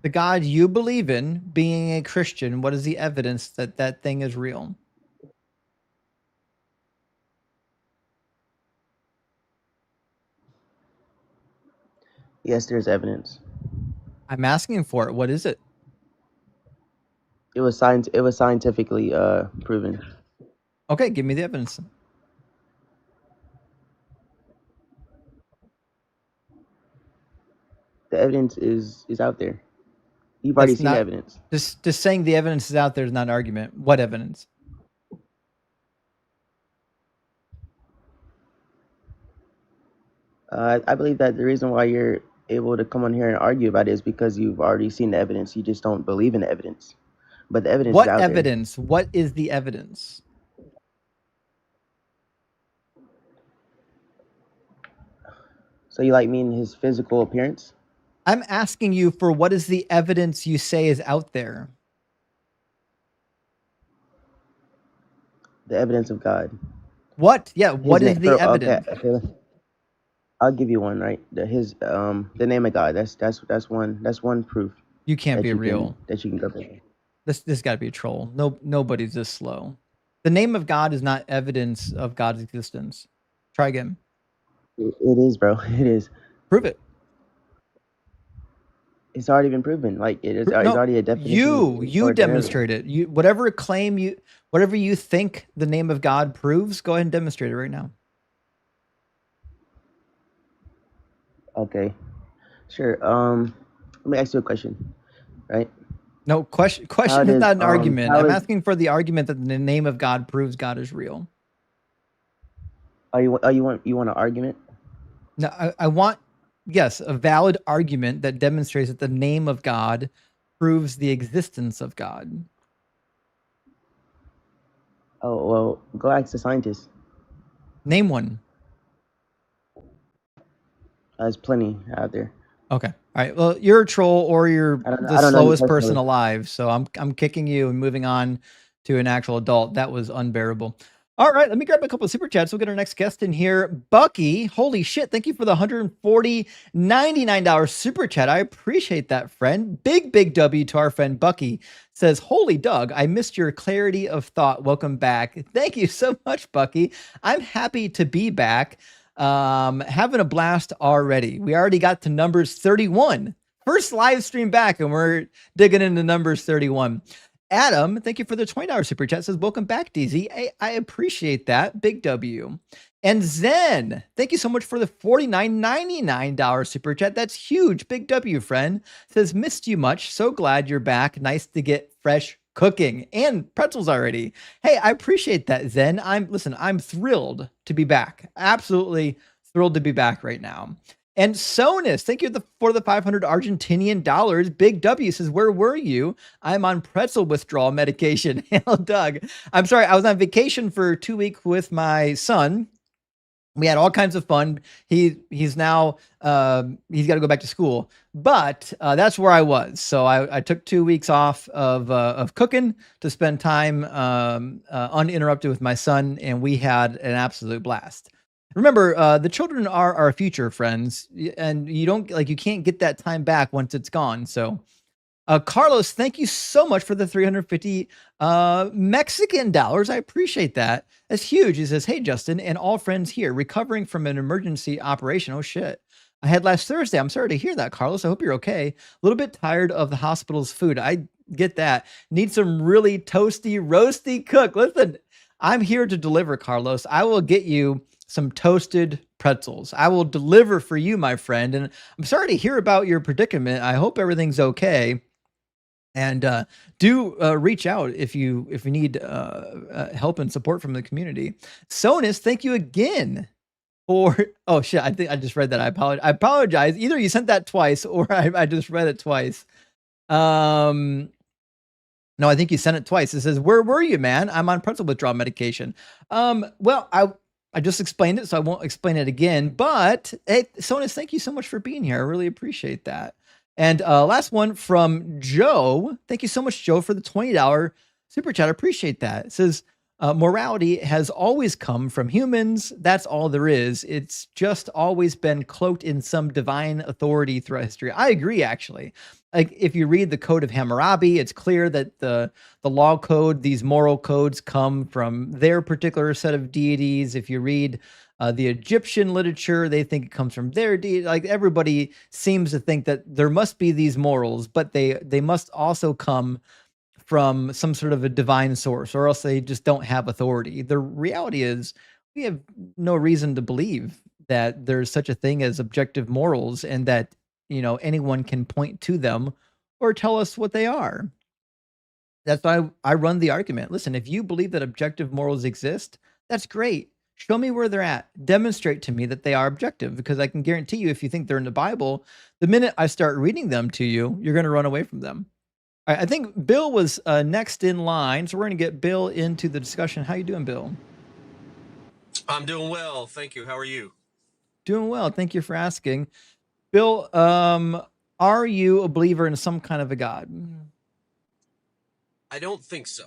Speaker 1: The God you believe in, being a Christian, what is the evidence that that thing is real?
Speaker 5: Yes, there's evidence.
Speaker 1: I'm asking for it. What is it?
Speaker 5: It was scientifically proven.
Speaker 1: Okay, give me the evidence.
Speaker 5: The evidence is out there. You've already seen the evidence.
Speaker 1: Just saying the evidence is out there is not an argument. What evidence?
Speaker 5: I believe that the reason why you're able to come on here and argue about it is because you've already seen the evidence. You just don't believe in the evidence. But the evidence is out there.
Speaker 1: What evidence? What is the evidence?
Speaker 5: So you mean his physical appearance?
Speaker 1: I'm asking you for what is the evidence you say is out there?
Speaker 5: The evidence of God.
Speaker 1: What? Yeah, what is the evidence?
Speaker 5: Okay. I'll give you one, right? The name of God. That's one proof.
Speaker 1: You can't be real.
Speaker 5: That you can go there.
Speaker 1: This got to be a troll. Nobody's this slow. The name of God is not evidence of God's existence. Try again.
Speaker 5: It is, bro. It is.
Speaker 1: Prove it.
Speaker 5: It's already been proven. It's already a definition.
Speaker 1: You demonstrate it. Whatever you think the name of God proves, go ahead and demonstrate it right now.
Speaker 5: Okay, sure. Let me ask you a question, right?
Speaker 1: No, question
Speaker 5: How
Speaker 1: is
Speaker 5: does
Speaker 1: not an argument.
Speaker 5: how
Speaker 1: I'm
Speaker 5: is
Speaker 1: asking for the argument that the name of God proves God is real.
Speaker 5: you want an argument?
Speaker 1: No, I want, yes, a valid argument that demonstrates that the name of God proves the existence of God.
Speaker 5: Oh well, go ask the scientists.
Speaker 1: Name one.
Speaker 5: There's plenty out there.
Speaker 1: Okay. All right. Well, you're a troll or you're the
Speaker 5: I don't know you
Speaker 1: slowest person
Speaker 5: personally.
Speaker 1: alive. So I'm kicking you and moving on to an actual adult. That was unbearable. All right, let me grab a couple of super chats. We'll get our next guest in here. Bucky, holy shit. Thank you for the $199 super chat. I appreciate that, friend. Big W to our friend Bucky. Says, holy Doug, I missed your clarity of thought. Welcome back. Thank you so much, Bucky. I'm happy to be back. Having a blast already. We already got to numbers 31. First live stream back, and we're digging into numbers 31. Adam, thank you for the $20 super chat. Says, welcome back, DZ. I appreciate that. Big W. And Zen, thank you so much for the $49.99 super chat. That's huge. Big W, friend. Says, missed you much. So glad you're back. Nice to get fresh cooking and pretzels already. Hey, I appreciate that, Zen. I'm thrilled to be back. Absolutely thrilled to be back right now. And Sonus, thank you for the 500 Argentinian dollars. Big W says, where were you? I'm on pretzel withdrawal medication. Hell, Doug. I'm sorry. I was on vacation for 2 weeks with my son. We had all kinds of fun. He's now he's got to go back to school, but that's where I was. So I took 2 weeks off of cooking to spend time uninterrupted with my son, and we had an absolute blast. Remember, the children are our future, friends, and you can't get that time back once it's gone. So, Carlos, thank you so much for the 350 Mexican dollars. I appreciate that. That's huge. He says, hey, Justin, and all friends here, recovering from an emergency operation. Oh, shit. I had last Thursday. I'm sorry to hear that, Carlos. I hope you're okay. A little bit tired of the hospital's food. I get that. Need some really toasty, roasty cook. Listen, I'm here to deliver, Carlos. I will get you some toasted pretzels. I will deliver for you, my friend. And I'm sorry to hear about your predicament. I hope everything's okay. And do reach out if you need help and support from the community. Sonus, thank you again for. Oh shit! I think I just read that. I apologize. Either you sent that twice, or I just read it twice. No, I think you sent it twice. It says, "Where were you, man? I'm on pretzel withdrawal medication." Well, I just explained it, so I won't explain it again. But hey, Sonus, thank you so much for being here. I really appreciate that. And last one from Joe. Thank you so much, Joe, for the $20 super chat. I appreciate that. It says, morality has always come from humans. That's all there is. It's just always been cloaked in some divine authority throughout history. I agree, actually. Like if you read the Code of Hammurabi, it's clear that the law code, these moral codes come from their particular set of deities. If you read the Egyptian literature, they think it comes from their deity. Like everybody seems to think that there must be these morals, but they must also come from some sort of a divine source, or else they just don't have authority. The reality is we have no reason to believe that there's such a thing as objective morals and that, anyone can point to them or tell us what they are. That's why I run the argument. Listen, if you believe that objective morals exist, that's great. Show me where they're at. Demonstrate to me that they are objective, because I can guarantee you, if you think they're in the Bible, the minute I start reading them to you, you're going to run away from them. All right, I think Bill was next in line, so we're going to get Bill into the discussion. How you doing, Bill?
Speaker 6: I'm doing well, thank you. How are you?
Speaker 1: Doing well. Thank you for asking. Bill, are you a believer in some kind of a God?
Speaker 6: I don't think so.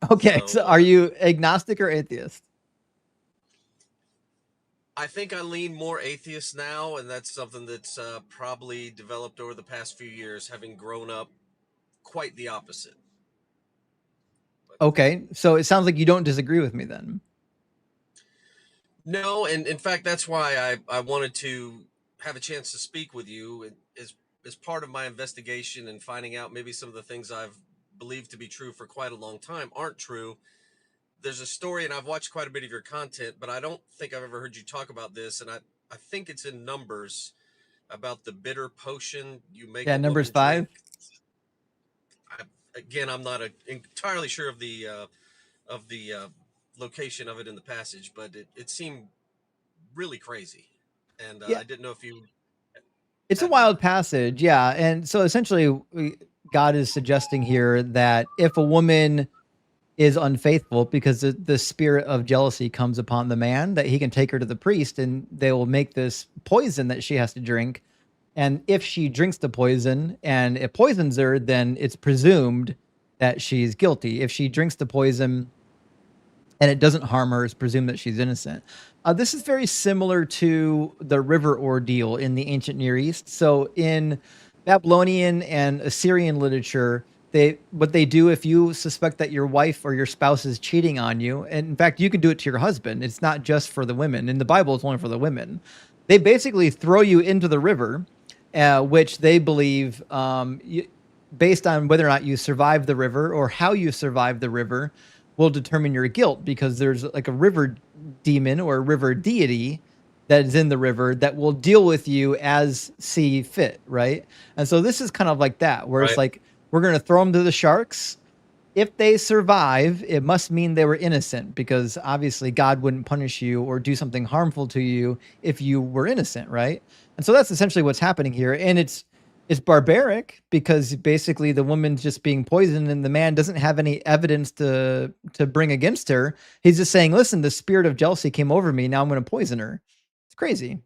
Speaker 1: Okay, so are you agnostic or atheist?
Speaker 6: I think I lean more atheist now, and that's something that's probably developed over the past few years, having grown up quite the opposite.
Speaker 1: Okay, so it sounds like you don't disagree with me then.
Speaker 6: No, and in fact, that's why I wanted to have a chance to speak with you as part of my investigation and finding out maybe some of the things I've believed to be true for quite a long time aren't true. There's a story, and I've watched quite a bit of your content, but I don't think I've ever heard you talk about this, and I think it's in Numbers, about the bitter potion you make.
Speaker 1: Yeah, Numbers 5.
Speaker 6: again, I'm not entirely sure of the location of it in the passage, but it seemed really crazy, and
Speaker 1: Yeah.
Speaker 6: I didn't know if you.
Speaker 1: It's a wild passage, yeah. And so essentially, God is suggesting here that if a woman is unfaithful because the spirit of jealousy comes upon the man, that he can take her to the priest and they will make this poison that she has to drink. And if she drinks the poison and it poisons her, then it's presumed that she's guilty. If she drinks the poison and it doesn't harm her, it's presumed that she's innocent. This is very similar to the river ordeal in the ancient Near East. So in Babylonian and Assyrian literature, what they do if you suspect that your wife or your spouse is cheating on you, and in fact, you can do it to your husband. It's not just for the women. In the Bible, it's only for the women. They basically throw you into the river, which they believe, based on whether or not you survive the river or how you survive the river, will determine your guilt, because there's like a river demon or a river deity that is in the river that will deal with you as see fit, right? And so this is kind of like that, where it's like, we're going to throw them to the sharks. If they survive, it must mean they were innocent, because obviously God wouldn't punish you or do something harmful to you if you were innocent, right? And so that's essentially what's happening here. And it's barbaric, because basically the woman's just being poisoned and the man doesn't have any evidence to bring against her. He's just saying, listen, the spirit of jealousy came over me. Now I'm going to poison her. It's crazy.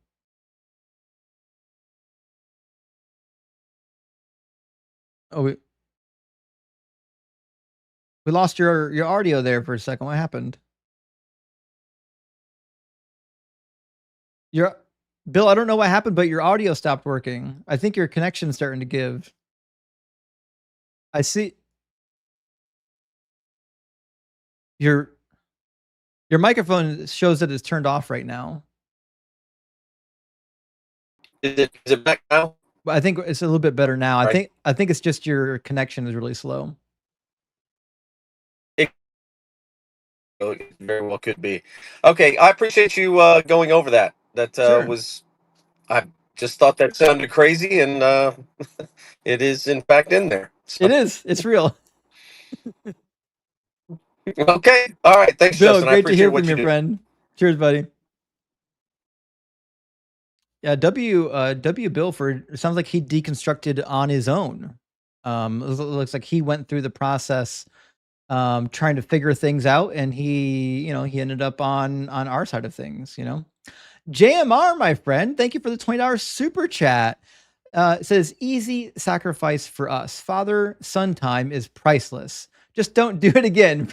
Speaker 1: Oh, we lost your audio there for a second. What happened? Bill, I don't know what happened, but your audio stopped working. I think your connection's starting to give. I see. Your microphone shows that it's turned off right now.
Speaker 6: Is it back now?
Speaker 1: But I think it's a little bit better now. Right. I think it's just your connection is really slow.
Speaker 6: It very well could be. Okay, I appreciate you going over that. That
Speaker 1: Sure.
Speaker 6: I just thought that sounded crazy, and it is in fact in there. So.
Speaker 1: It is. It's real.
Speaker 6: Okay. All right. Thanks,
Speaker 1: Bill.
Speaker 6: Justin.
Speaker 1: Great to hear from your friend. Cheers, buddy. Yeah, W. Bilford sounds like he deconstructed on his own. It looks like he went through the process, trying to figure things out, and he ended up on our side of things. JMR, my friend, thank you for the $20 super chat. It says, easy sacrifice for us. Father-son time is priceless. Just don't do it again.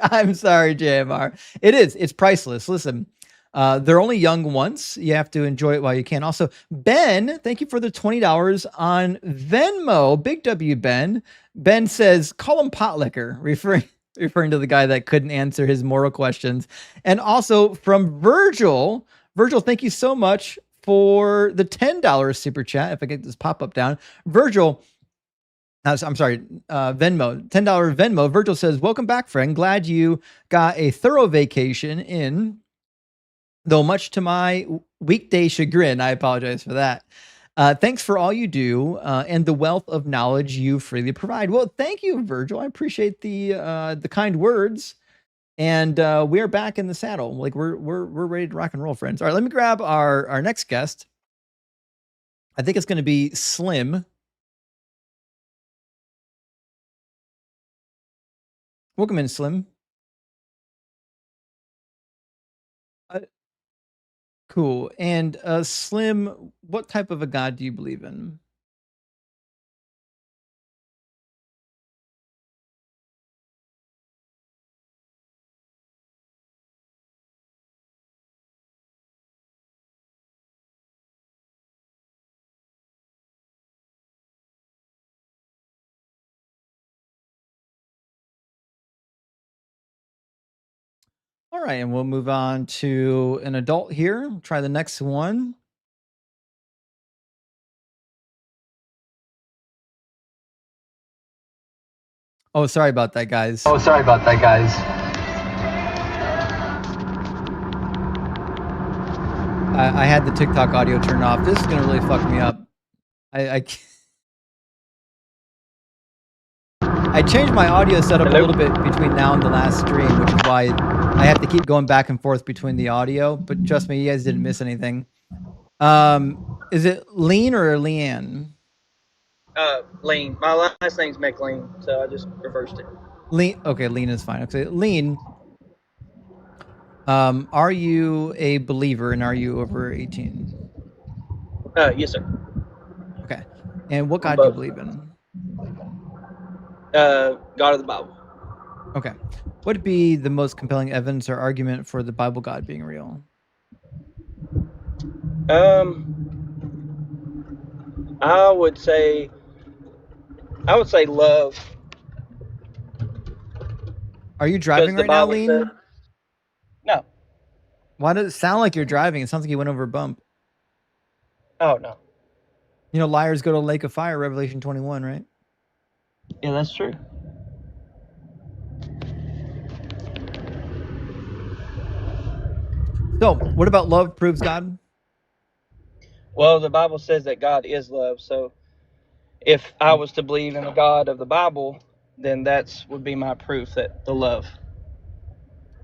Speaker 1: I'm sorry, JMR. It's priceless. Listen, they're only young once. You have to enjoy it while you can. Also, Ben, thank you for the $20 on Venmo. Big W, Ben. Ben says, call him pot liquor, referring to the guy that couldn't answer his moral questions. And also from Virgil, thank you so much for the $10 super chat. If I get this pop-up down. Virgil, I'm sorry, Venmo, $10 Venmo. Virgil says, welcome back, friend. Glad you got a thorough vacation in, though much to my weekday chagrin. I apologize for that. Thanks for all you do and the wealth of knowledge you freely provide. Well, thank you, Virgil. I appreciate the kind words. And we are back in the saddle. Like we're ready to rock and roll, friends. All right, let me grab our next guest. I think it's going to be Slim. Welcome in, Slim. Cool. And Slim, what type of a God do you believe in? All right, and we'll move on to an adult here. Try the next one. Oh, sorry about that, guys. I had the TikTok audio turned off. This is going to really fuck me up. I can't. I changed my audio setup
Speaker 5: Hello?
Speaker 1: a little bit between now and the last stream, which is why I have to keep going back and forth between the audio. But trust me, you guys didn't miss anything. Is it Lean or Leanne?
Speaker 5: Lean. My last name's McLean, so I just reversed it.
Speaker 1: Lean. Okay, Lean is fine. Okay, Lean. Are you a believer and are you over 18?
Speaker 5: Yes, sir.
Speaker 1: Okay. And what
Speaker 5: I'm
Speaker 1: God do you
Speaker 5: both.
Speaker 1: believe in?
Speaker 5: God of the Bible.
Speaker 1: Okay. What would be the most compelling evidence or argument for the Bible God being real?
Speaker 5: I would say love.
Speaker 1: Are you driving
Speaker 5: the
Speaker 1: right now,
Speaker 5: Bible
Speaker 1: Lean?
Speaker 5: said- No.
Speaker 1: Why does it sound like you're driving? It sounds like you went over a bump.
Speaker 5: Oh, no.
Speaker 1: You know, liars go to a lake of fire, Revelation 21, right?
Speaker 5: Yeah, that's true.
Speaker 1: So, what about love proves God?
Speaker 5: Well, the Bible says that God is love, so if I was to believe in the God of the Bible, then that's would be my proof that the love.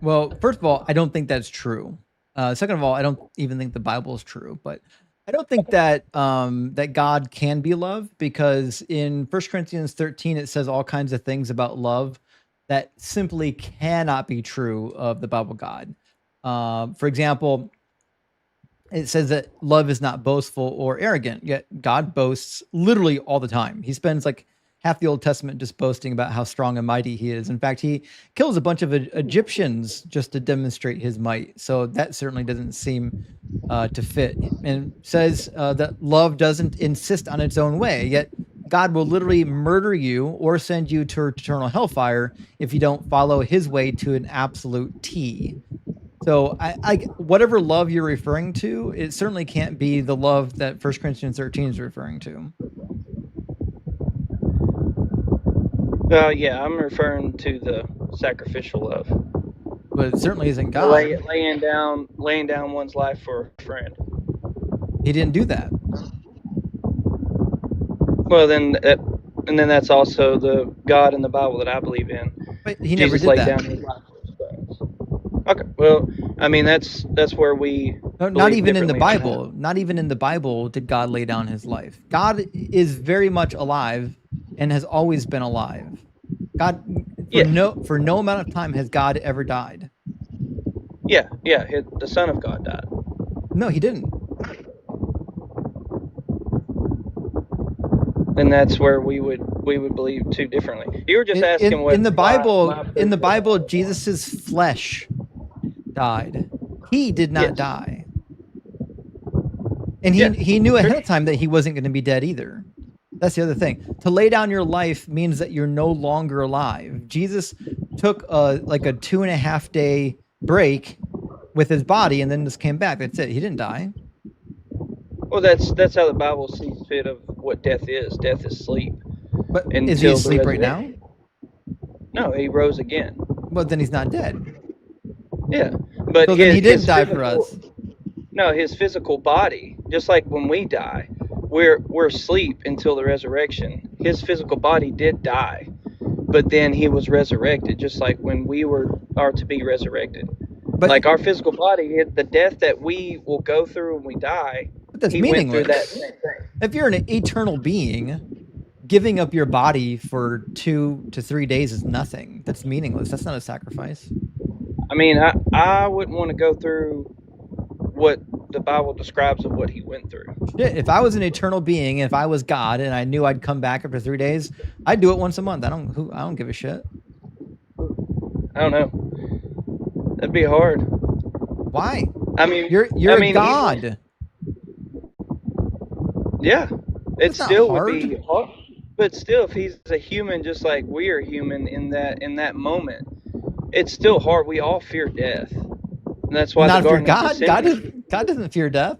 Speaker 1: Well, first of all, I don't think that's true. Second of all, I don't even think the Bible is true. But I don't think that that God can be love, because in 1 Corinthians 13 it says all kinds of things about love that simply cannot be true of the Bible God. For example, it says that love is not boastful or arrogant, yet God boasts literally all the time. He spends like half the Old Testament just boasting about how strong and mighty he is. In fact, he kills a bunch of Egyptians just to demonstrate his might. So that certainly doesn't seem to fit. And says that love doesn't insist on its own way, yet God will literally murder you or send you to eternal hellfire if you don't follow his way to an absolute T. So I whatever love you're referring to, it certainly can't be the love that 1 Corinthians 13 is referring to.
Speaker 5: Yeah, I'm referring to the sacrificial love.
Speaker 1: But it certainly isn't God.
Speaker 5: Laying down one's life for a friend.
Speaker 1: He didn't do that.
Speaker 5: Well, then that's also the God in the Bible that I believe in.
Speaker 1: But he
Speaker 5: Jesus
Speaker 1: never did
Speaker 5: laid
Speaker 1: that.
Speaker 5: down his life for his friends. Okay, well, I mean that's where we
Speaker 1: No, not even in the
Speaker 5: differently on
Speaker 1: Bible. Not even in the Bible did God lay down his life. God is very much alive and has always been alive. God, for no amount of time has God ever died.
Speaker 5: Yeah, the Son of God died.
Speaker 1: No, he didn't.
Speaker 5: And that's where we would believe too differently. You were just asking what
Speaker 1: in the Bible, Jesus's flesh died. He did not die. And he knew ahead of time that he wasn't going to be dead either. That's the other thing. To lay down your life means that you're no longer alive. Jesus took like a 2.5 day break with his body and then just came back. That's it. He didn't die.
Speaker 5: Well, that's how the Bible sees fit of what death is. Death is sleep.
Speaker 1: But is he asleep right now?
Speaker 5: No, he rose again.
Speaker 1: Well, then he's not dead.
Speaker 5: Yeah, but
Speaker 1: so then he didn't die for us.
Speaker 5: No, his physical body, just like when we die, we're asleep until the resurrection. His physical body did die, but then he was resurrected, just like when we are to be resurrected. But like our physical body, the death that we will go through when we die,
Speaker 1: that's meaningless. Went through that same thing. If you're an eternal being, giving up your body for 2 to 3 days is nothing. That's meaningless. That's not a sacrifice.
Speaker 5: I mean, I wouldn't want to go through what the Bible describes of what he went through.
Speaker 1: Shit, if I was an eternal being, if I was God and I knew I'd come back after 3 days, I'd do it once a month. I don't give a shit.
Speaker 5: I don't know. That'd be hard.
Speaker 1: Why?
Speaker 5: I mean,
Speaker 1: you're a God.
Speaker 5: Yeah, it still would be hard. But still, if he's a human, just like we are human in that moment, it's still hard. We all fear death, and that's why
Speaker 1: not fear God. God doesn't fear death.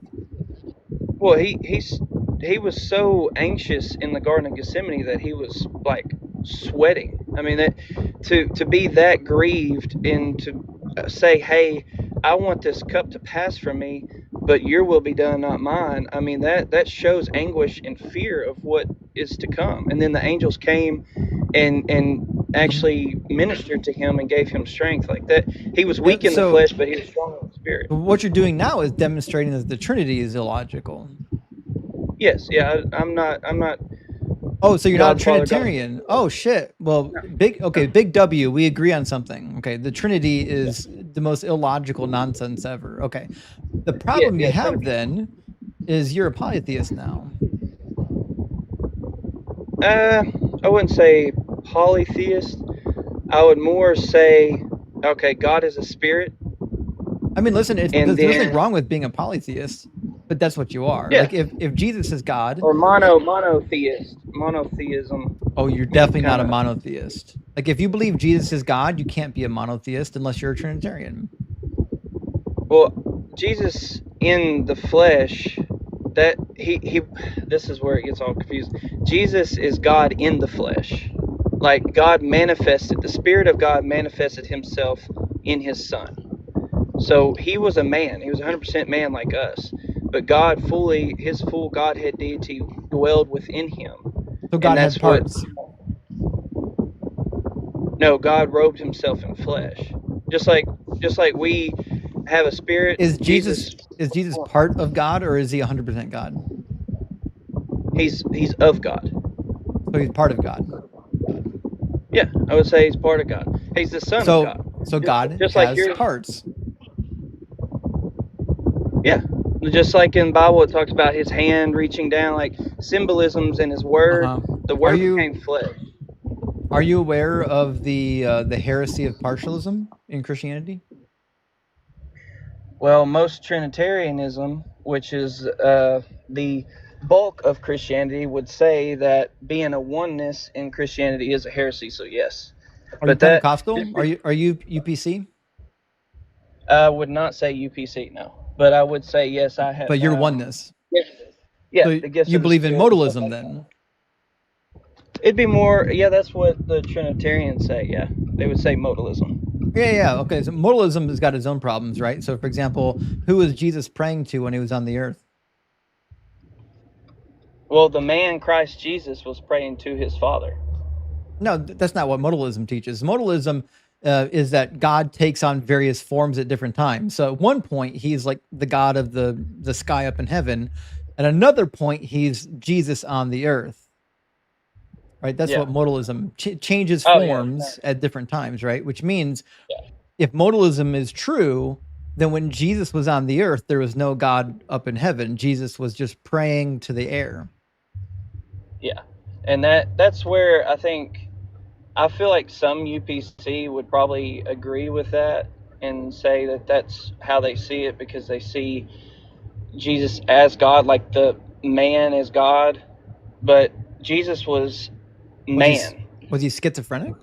Speaker 5: Well, he was so anxious in the Garden of Gethsemane that he was like sweating. I mean, that to be that grieved and to say, "Hey, I want this cup to pass from me," but your will be done, not mine. I mean, that shows anguish and fear of what is to come. And then the angels came and actually ministered to him and gave him strength like that. He was weak in the flesh, but he was strong in the spirit.
Speaker 1: What you're doing now is demonstrating that the Trinity is illogical.
Speaker 5: Yes, yeah, I'm not.
Speaker 1: Oh, so you're
Speaker 5: God,
Speaker 1: not a Trinitarian?
Speaker 5: Father,
Speaker 1: oh shit. Well, big W. We agree on something. Okay, the Trinity is the most illogical nonsense ever. Okay, the problem you have then is you're a polytheist now.
Speaker 5: I wouldn't say polytheist. I would more say, okay, God is a spirit.
Speaker 1: I mean, listen, there's nothing wrong with being a polytheist, but that's what you are.
Speaker 5: Yeah.
Speaker 1: Like if Jesus is God,
Speaker 5: or monotheist, monotheism.
Speaker 1: Oh, you're definitely not a monotheist. Like if you believe Jesus is God, you can't be a monotheist unless you're a Trinitarian.
Speaker 5: Well, Jesus in the flesh, that he this is where it gets all confused. Jesus is God in the flesh. Like God manifested, the Spirit of God manifested himself in his Son. So he was a man. He was 100% man like us. But God his full Godhead deity dwelled within him.
Speaker 1: So God had parts.
Speaker 5: No, God robed himself in flesh. Just like we have a spirit.
Speaker 1: Is Jesus part of God, or is he 100% God?
Speaker 5: He's of God.
Speaker 1: So he's part of God.
Speaker 5: Yeah, I would say he's part of God. He's the Son of God.
Speaker 1: So God
Speaker 5: just
Speaker 1: has
Speaker 5: like
Speaker 1: parts.
Speaker 5: Yeah, just like in the Bible, it talks about his hand reaching down, like symbolisms in his word. The word became flesh.
Speaker 1: Are you aware of the heresy of partialism in Christianity?
Speaker 5: Well, most Trinitarianism, which is the bulk of Christianity, would say that being a oneness in Christianity is a heresy. So yes.
Speaker 1: Are you Pentecostal? Are you UPC?
Speaker 5: I would not say UPC, no, but I would say yes. I have.
Speaker 1: But you're oneness.
Speaker 5: Yeah.
Speaker 1: So you believe in modalism then?
Speaker 5: It'd be more. Yeah, that's what the Trinitarians say. Yeah, they would say modalism.
Speaker 1: Yeah. Okay. So modalism has got its own problems, right? So, for example, who was Jesus praying to when he was on the earth?
Speaker 5: Well, the man Christ Jesus was praying to his Father.
Speaker 1: No, that's not what modalism teaches. Modalism is that God takes on various forms at different times. So at one point, he's like the God of the sky up in heaven. At another point, he's Jesus on the earth. Right? That's what modalism changes forms at different times, right? Which means if modalism is true, then when Jesus was on the earth, there was no God up in heaven. Jesus was just praying to the air.
Speaker 5: Yeah. And that's where I feel like some UPC would probably agree with that and say that that's how they see it, because they see Jesus as God, like the man as God. But Jesus was man.
Speaker 1: Was he schizophrenic?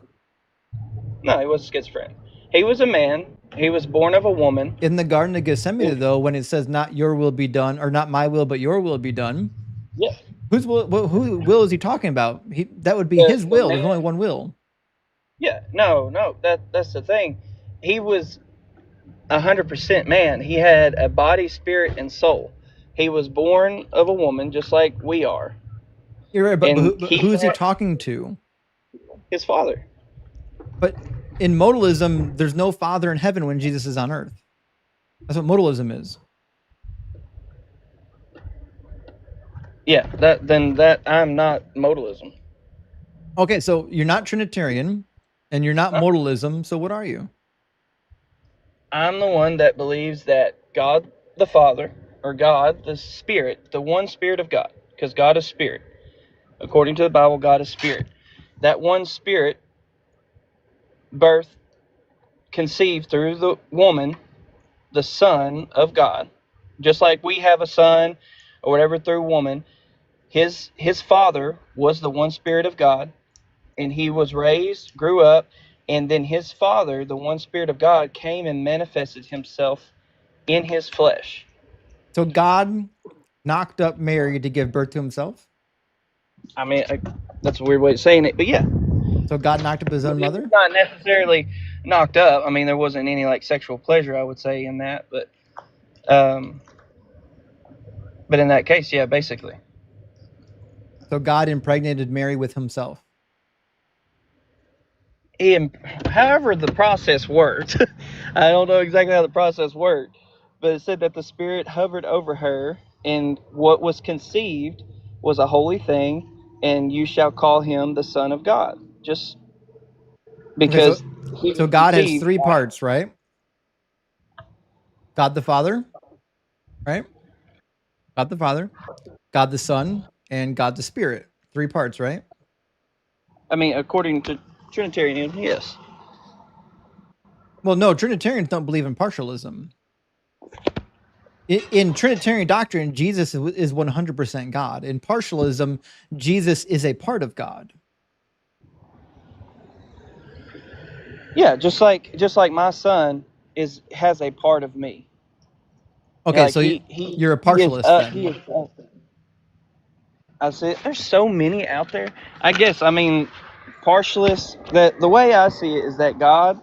Speaker 5: No, he wasn't schizophrenic. He was a man. He was born of a woman.
Speaker 1: In the Garden of Gethsemane, though, when it says not your will be done, or not my will, but your will be done.
Speaker 5: Yeah.
Speaker 1: Whose will is he talking about? That would be his will. There's only one will.
Speaker 5: Yeah. No. That's the thing. He was 100% man. He had a body, spirit, and soul. He was born of a woman, just like we are.
Speaker 1: You're right, but who is he talking to?
Speaker 5: His Father.
Speaker 1: But in modalism, there's no Father in heaven when Jesus is on earth. That's what modalism is.
Speaker 5: Yeah, that I'm not modalism.
Speaker 1: Okay, so you're not Trinitarian, and you're not modalism. So what are you?
Speaker 5: I'm the one that believes that God the Father, or God the Spirit, the one Spirit of God, because God is Spirit. According to the Bible, God is Spirit. That one Spirit conceived through the woman, the Son of God. Just like we have a son or whatever through woman, his father was the one Spirit of God, and he was raised, grew up, and then his Father, the one Spirit of God, came and manifested himself in his flesh.
Speaker 1: So God knocked up Mary to give birth to himself?
Speaker 5: I mean, that's a weird way of saying it, but yeah.
Speaker 1: So God knocked up his own mother?
Speaker 5: Not necessarily knocked up. I mean, there wasn't any like sexual pleasure, I would say, in that, but But in that case, yeah, basically.
Speaker 1: So God impregnated Mary with himself.
Speaker 5: However the process worked, I don't know exactly how the process worked, but it said that the Spirit hovered over her, and what was conceived was a holy thing, and you shall call him the Son of God. Just because he
Speaker 1: so
Speaker 5: was
Speaker 1: God has
Speaker 5: conceived.
Speaker 1: three parts, right? God the Father, right? God the Father, God the Son, and God the Spirit. Three parts, right?
Speaker 5: I mean, according to Trinitarianism, yes.
Speaker 1: Well, no, Trinitarians don't believe in partialism. In Trinitarian doctrine, Jesus is 100% God. In partialism, Jesus is a part of God.
Speaker 5: Yeah, just like my son has a part of me.
Speaker 1: Okay,
Speaker 5: Like
Speaker 1: so you're a partialist then.
Speaker 5: He is I said, there's so many out there. I guess, I mean, partialists, the way I see it is that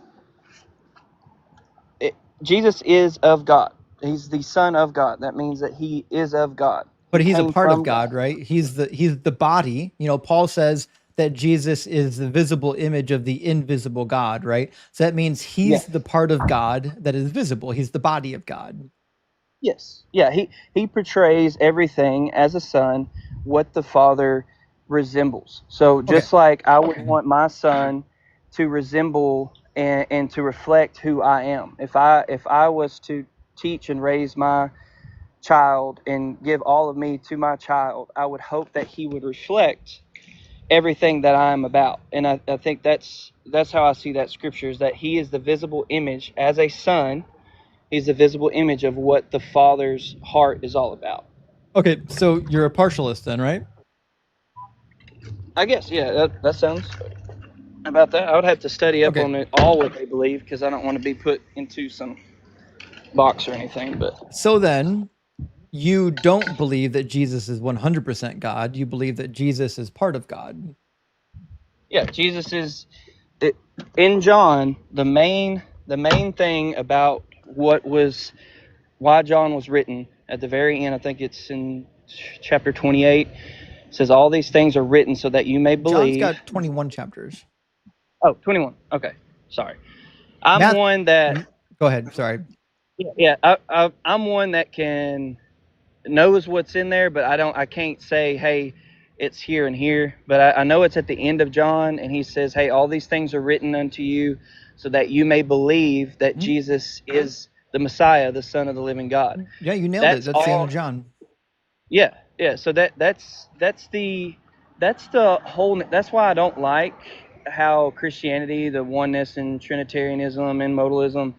Speaker 5: Jesus is of God. He's the Son of God. That means that he is of God.
Speaker 1: But
Speaker 5: He
Speaker 1: he's a
Speaker 5: came
Speaker 1: part of
Speaker 5: from
Speaker 1: God, right? He's the body. You know, Paul says that Jesus is the visible image of the invisible God, right? So that means he's
Speaker 5: Yeah.
Speaker 1: the part of God that is visible. He's the body of God.
Speaker 5: Yes. Yeah, he portrays everything as a son, what the Father resembles. So just like I would want my son to resemble and to reflect who I am. If I was to teach and raise my child and give all of me to my child, I would hope that he would reflect everything that I'm about. And I think that's how I see that scripture, is that he is the visible image as a son. He's the visible image of what the Father's heart is all about.
Speaker 1: Okay, so you're a partialist then, right?
Speaker 5: I guess, yeah, that sounds about that. I would have to study up on it all what they believe, because I don't want to be put into some box or anything. But
Speaker 1: so then you don't believe that Jesus is 100% God. You believe that Jesus is part of God.
Speaker 5: Yeah, Jesus is in John. The main thing about why John was written at the very end, I think it's in chapter 28, says all these things are written so that you may believe.
Speaker 1: John's got 21 chapters.
Speaker 5: Oh, 21. Okay, sorry. I'm one that.
Speaker 1: Go ahead. Sorry.
Speaker 5: Yeah, I'm one that knows what's in there, but I can't say, hey, it's here and here. But I know it's at the end of John, and he says, hey, all these things are written unto you so that you may believe that Jesus is the Messiah, the Son of the living God.
Speaker 1: Yeah, you nailed it. That's the end of John.
Speaker 5: Yeah. So that's the whole. That's why I don't like how Christianity, the oneness and Trinitarianism and modalism,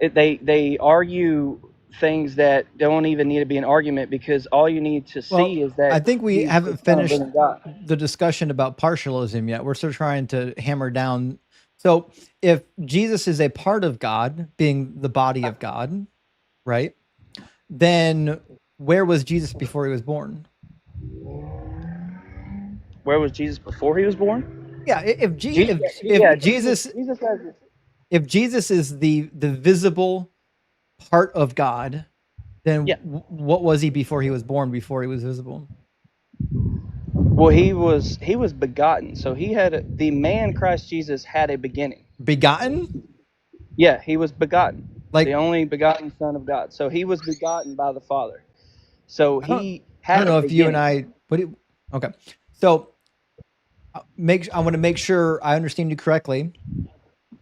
Speaker 5: they argue things that don't even need to be an argument, because all you need to see is that.
Speaker 1: I think we haven't finished the discussion about partialism yet. We're still trying to hammer down. So if Jesus is a part of God, being the body of God, right? Then where was Jesus before he was born?
Speaker 5: Where was Jesus before he was born?
Speaker 1: Yeah, if Jesus is the visible part of God, then what was he before he was born, before he was visible?
Speaker 5: Well, he was begotten. So he had the man Christ Jesus had a beginning.
Speaker 1: Begotten?
Speaker 5: Yeah, he was begotten.
Speaker 1: Like
Speaker 5: the only begotten Son of God. So he was begotten by the Father. So he had
Speaker 1: I don't know if you and
Speaker 5: okay.
Speaker 1: So I want to make sure I understand you correctly,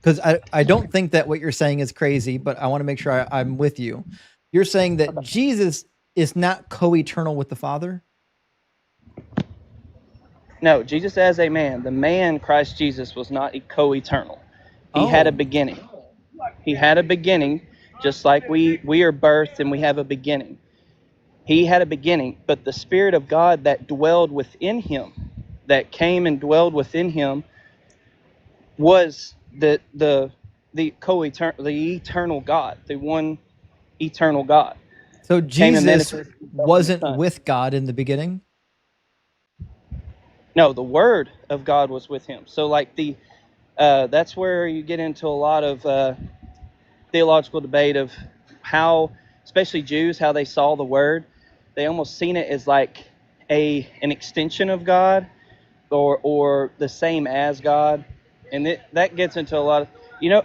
Speaker 1: because I don't think that what you're saying is crazy, but I want to make sure I'm with you. You're saying that Jesus is not co-eternal with the Father?
Speaker 5: No, Jesus as a man, the man Christ Jesus was not co-eternal. He had a beginning. He had a beginning, just like we are birthed and we have a beginning. He had a beginning, but the Spirit of God that dwelled within him, that came and dwelled within him, was the eternal God, the one eternal God.
Speaker 1: So Jesus wasn't with God in the beginning?
Speaker 5: No, the Word of God was with him. So like that's where you get into a lot of theological debate of how, especially Jews, how they saw the Word. they almost seen it as like an extension of God, or the same as God, and that gets into a lot of,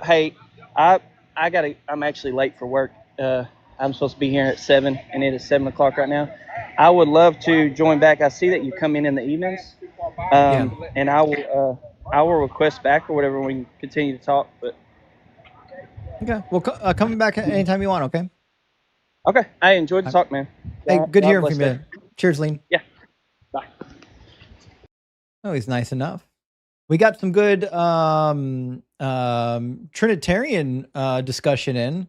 Speaker 5: hey, I'm actually late for work. I'm supposed to be here at 7, and it is 7 o'clock right now. I would love to join back. I see that you come in the evenings, and I will request back or whatever. We can continue to talk, but
Speaker 1: Okay. Well, coming back anytime you want. Okay.
Speaker 5: okay. I enjoyed the talk, man.
Speaker 1: Hey, good
Speaker 5: God
Speaker 1: hearing
Speaker 5: bless
Speaker 1: from you.
Speaker 5: you.
Speaker 1: Cheers, Lean.
Speaker 5: Yeah. Bye.
Speaker 1: Oh, he's nice enough. We got some good Trinitarian discussion in.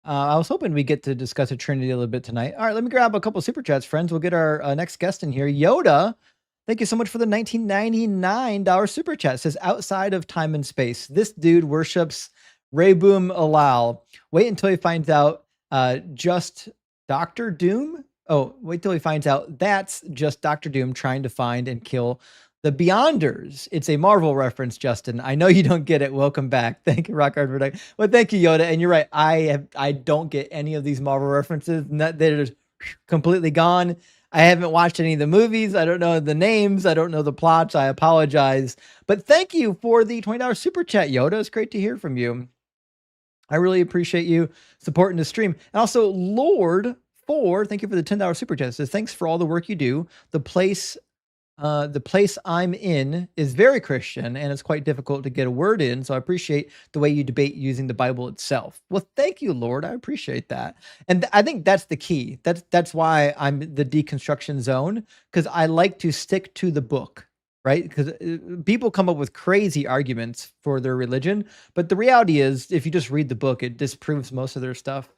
Speaker 1: I was hoping we get to discuss a Trinity a little bit tonight. All right, let me grab a couple super chats, friends. We'll get our next guest in here. Yoda, thank you so much for the $19.99 super chat. It says, outside of time and space, this dude worships Rayboom Alal. Wait until he finds out just Dr. Doom. Oh, wait till he finds out that's just Dr. Doom trying to find and kill the Beyonders. It's a Marvel reference, Justin. I know you don't get it. Welcome back. Thank you, Rock Hard for that. Well, thank you, Yoda. And you're right. I don't get any of these Marvel references. They're just completely gone. I haven't watched any of the movies. I don't know the names. I don't know the plots. I apologize. But thank you for the $20 super chat, Yoda. It's great to hear from you. I really appreciate you supporting the stream. And also, Lord 4, thank you for the $10 super chat. It says, thanks for all the work you do. The place I'm in is very Christian, and it's quite difficult to get a word in. So I appreciate the way you debate using the Bible itself. Well, thank you, Lord. I appreciate that. And I think that's the key. That's why I'm the deconstruction zone, because I like to stick to the book, right? Because people come up with crazy arguments for their religion. But the reality is, if you just read the book, it disproves most of their stuff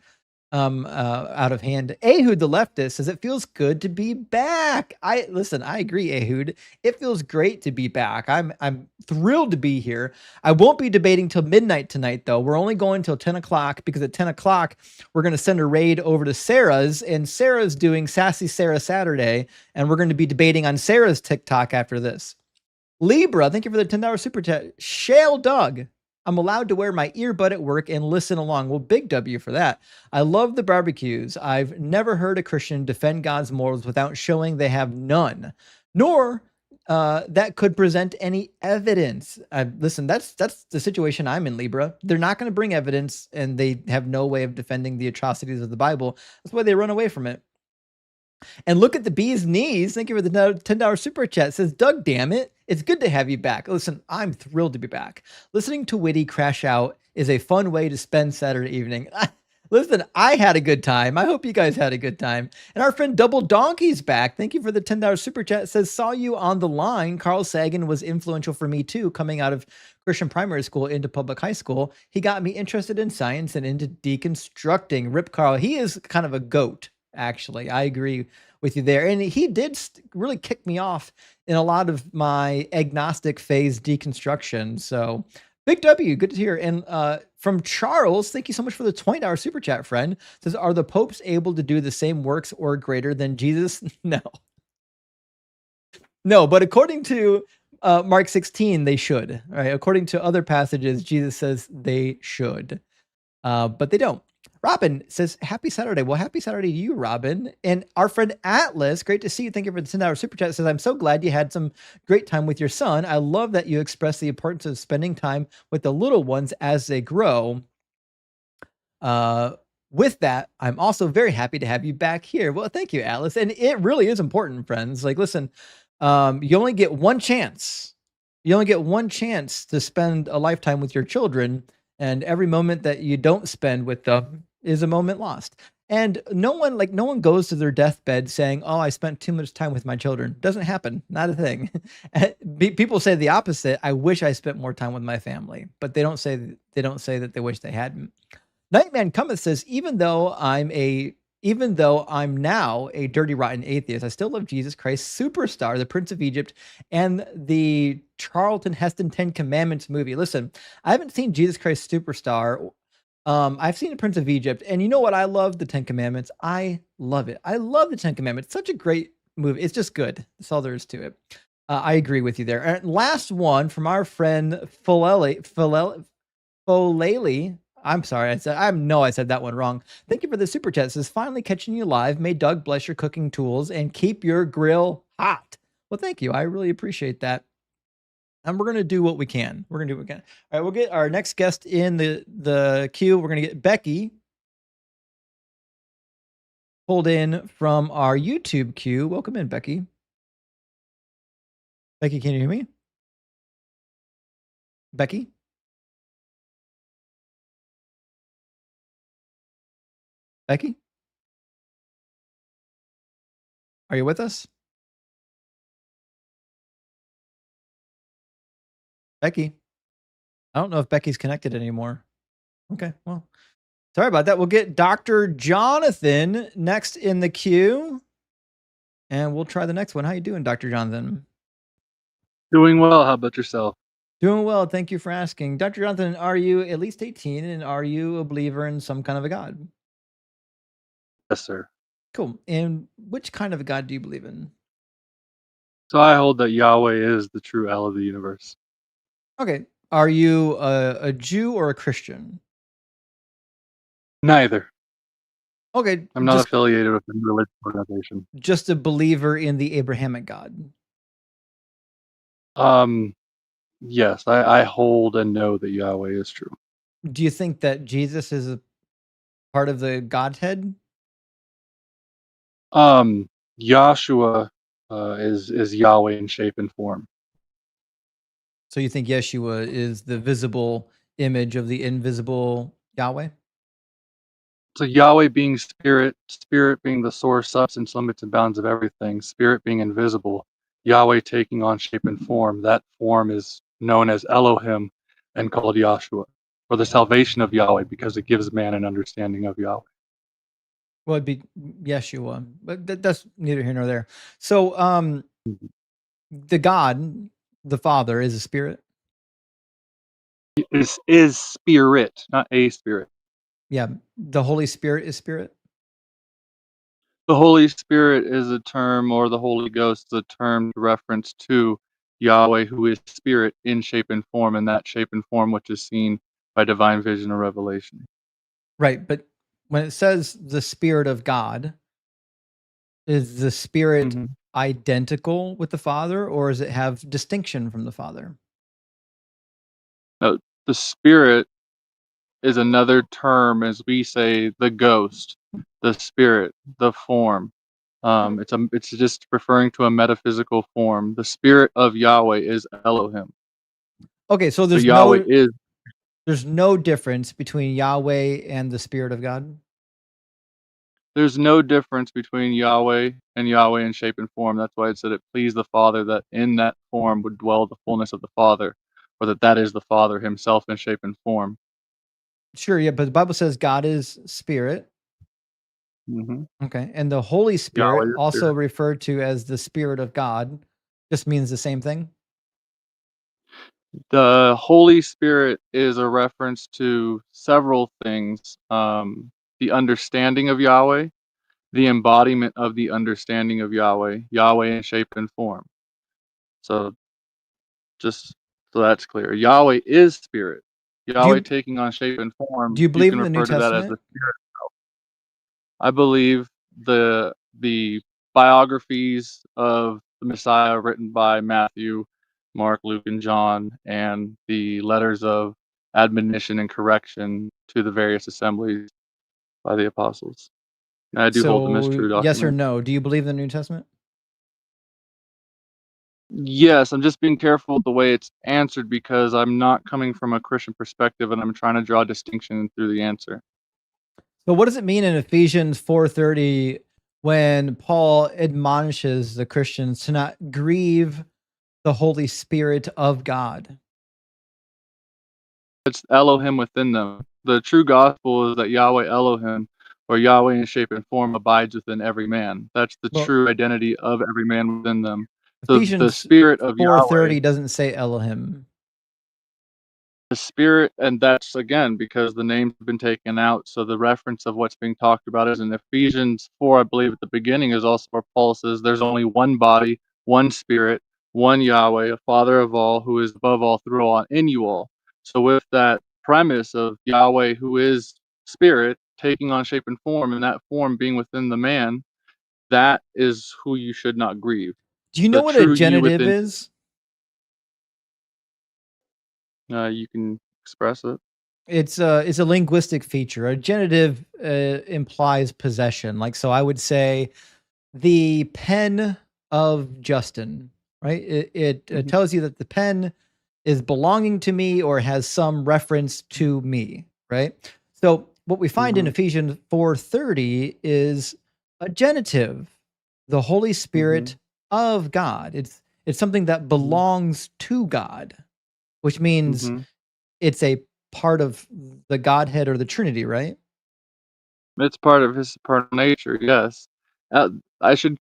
Speaker 1: out of hand. Ehud the leftist says it feels good to be back. I agree, Ehud. It feels great to be back. I'm thrilled to be here. I won't be debating till midnight tonight, though. We're only going till 10 o'clock because at 10 o'clock we're going to send a raid over to Sarah's, and Sarah's doing Sassy Sarah Saturday, and we're going to be debating on Sarah's TikTok after this. Libra, thank you for the $10 super chat. Shale Doug, I'm allowed to wear my earbud at work and listen along. Well, big W for that. I love the barbecues. I've never heard a Christian defend God's morals without showing they have none, nor that could present any evidence. Listen, that's the situation I'm in, Libra. They're not going to bring evidence, and they have no way of defending the atrocities of the Bible. That's why they run away from it. And look at the bee's knees. Thank you for the $10 super chat. It says, Doug, damn it. It's good to have you back. Listen, I'm thrilled to be back. Listening to Witty crash out is a fun way to spend Saturday evening. Listen, I had a good time. I hope you guys had a good time. And our friend Double Donkey's back. Thank you for the $10 super chat. It says, saw you on the line. Carl Sagan was influential for me too, coming out of Christian primary school into public high school. He got me interested in science and into deconstructing. Rip Carl. He is kind of a goat. Actually, I agree with you there. And he did really kick me off in a lot of my agnostic phase deconstruction. So big W, good to hear. And from Charles, thank you so much for the $20 super chat, friend. Says, are the popes able to do the same works or greater than Jesus? No. No, but according to Mark 16, they should. Right? According to other passages, Jesus says they should. But they don't. Robin says, happy Saturday. Well, happy Saturday to you, Robin. And our friend Atlas, great to see you. Thank you for the $10 super chat. Says, I'm so glad you had some great time with your son. I love that you express the importance of spending time with the little ones as they grow. With that, I'm also very happy to have you back here. Well, thank you, Atlas. And it really is important, friends. Like, listen, you only get one chance. You only get one chance to spend a lifetime with your children. And every moment that you don't spend with them is a moment lost. And no one goes to their deathbed saying, oh, I spent too much time with my children. Doesn't happen. Not a thing. People say the opposite. I wish I spent more time with my family, but they don't say that they wish they hadn't. Nightman Cometh says, even though I'm now a dirty, rotten atheist, I still love Jesus Christ Superstar, the Prince of Egypt, and the Charlton Heston 10 Commandments movie. Listen, I haven't seen Jesus Christ Superstar. I've seen the Prince of Egypt, and you know what? I love the 10 Commandments. I love it. I love the 10 Commandments. It's such a great movie. It's just good. That's all there is to it. I agree with you there. And last one from our friend Folele. I'm sorry. I said that one wrong. Thank you for the super chat. It says, finally catching you live. May Doug bless your cooking tools and keep your grill hot. Well, thank you. I really appreciate that. And we're going to do what we can. All right, we'll get our next guest in the queue. We're going to get Becky pulled in from our YouTube queue. Welcome in, Becky. Becky, can you hear me? Becky? Becky? Are you with us? Becky? I don't know if Becky's connected anymore. Okay, well, sorry about that. We'll get Dr. Jonathan next in the queue, and we'll try the next one. How you doing, Dr. Jonathan?
Speaker 7: Doing well. How about yourself?
Speaker 1: Doing well. Thank you for asking. Dr. Jonathan, are you at least 18, and are you a believer in some kind of a God?
Speaker 7: Yes, sir.
Speaker 1: Cool. And which kind of a God do you believe in?
Speaker 7: So I hold that Yahweh is the true L of the universe.
Speaker 1: Okay. Are you a Jew or a Christian?
Speaker 7: Neither.
Speaker 1: Okay.
Speaker 7: I'm not affiliated with any religious organization.
Speaker 1: Just a believer in the Abrahamic God.
Speaker 7: Yes, I hold and know that Yahweh is true.
Speaker 1: Do you think that Jesus is a part of the Godhead?
Speaker 7: Yahshua is Yahweh in shape and form.
Speaker 1: So you think Yeshua is the visible image of the invisible Yahweh?
Speaker 7: So Yahweh being spirit, spirit being the source, substance, limits, and bounds of everything, spirit being invisible, Yahweh taking on shape and form. That form is known as Elohim and called Yahshua, for the salvation of Yahweh, because it gives man an understanding of Yahweh.
Speaker 1: Well, it'd be Yeshua, but that's neither here nor there. So, the God, the Father, is a spirit.
Speaker 7: Is spirit, not a spirit.
Speaker 1: Yeah, the Holy Spirit is spirit.
Speaker 7: The Holy Spirit is a term, or the Holy Ghost is a term to reference to Yahweh, who is spirit in shape and form, and that shape and form which is seen by divine vision or revelation.
Speaker 1: Right, but when it says the Spirit of God, is the Spirit identical with the Father, or does it have distinction from the Father?
Speaker 7: No, the Spirit is another term, as we say, the ghost, the spirit, the form. It's just referring to a metaphysical form. The spirit of Yahweh is Elohim.
Speaker 1: Okay, so there's no difference between Yahweh and the Spirit of God.
Speaker 7: There's no difference between Yahweh and Yahweh in shape and form. That's why it said it pleased the Father that in that form would dwell the fullness of the Father, or that is the Father himself in shape and form.
Speaker 1: Sure, yeah, but the Bible says God is spirit. Okay, and the Holy Spirit, also referred to as the Spirit of God, just means the same thing?
Speaker 7: The Holy Spirit is a reference to several things. The understanding of Yahweh, the embodiment of the understanding of Yahweh, Yahweh in shape and form. So just so that's clear. Yahweh is spirit. Yahweh taking on shape and form.
Speaker 1: Do you believe in the
Speaker 7: can
Speaker 1: New
Speaker 7: refer to that as
Speaker 1: Testament?
Speaker 7: the spirit itself. I believe the biographies of the Messiah written by Matthew, Mark, Luke, and John, and the letters of admonition and correction to the various assemblies by the apostles. And I do hold them as true documents.
Speaker 1: Yes or no? Do you believe in the New Testament?
Speaker 7: Yes, I'm just being careful with the way it's answered because I'm not coming from a Christian perspective, and I'm trying to draw a distinction through the answer.
Speaker 1: So what does it mean in Ephesians 4:30 when Paul admonishes the Christians to not grieve the Holy Spirit of God?
Speaker 7: It's Elohim within them. The true gospel is that Yahweh Elohim, or Yahweh in shape and form, abides within every man. That's the true identity of every man within them. The spirit of Yahweh.
Speaker 1: 4:30 doesn't say Elohim.
Speaker 7: The spirit, and that's again because the names have been taken out. So the reference of what's being talked about is in Ephesians 4, I believe at the beginning, is also where Paul says there's only one body, one spirit, one Yahweh, a Father of all, who is above all, through all, and in you all. So with that premise of Yahweh, who is spirit, taking on shape and form, and that form being within the man, that is who you should not grieve.
Speaker 1: Do you know
Speaker 7: The
Speaker 1: what a
Speaker 7: true you
Speaker 1: genitive
Speaker 7: within
Speaker 1: is?
Speaker 7: you can express it.
Speaker 1: It's a linguistic feature. A genitive implies possession. Like, so I would say the pen of Justin, right? It
Speaker 7: Mhm.
Speaker 1: tells you that the pen is belonging to me or has some reference to me, right? So what we find in
Speaker 7: Mhm.
Speaker 1: Ephesians 4:30 is a genitive, the Holy Spirit
Speaker 7: Mhm.
Speaker 1: of God. It's something that
Speaker 7: Mhm.
Speaker 1: belongs to God, which means
Speaker 7: Mhm.
Speaker 1: it's a part of the Godhead or the Trinity, right?
Speaker 7: It's part of his supernal nature, yes. I should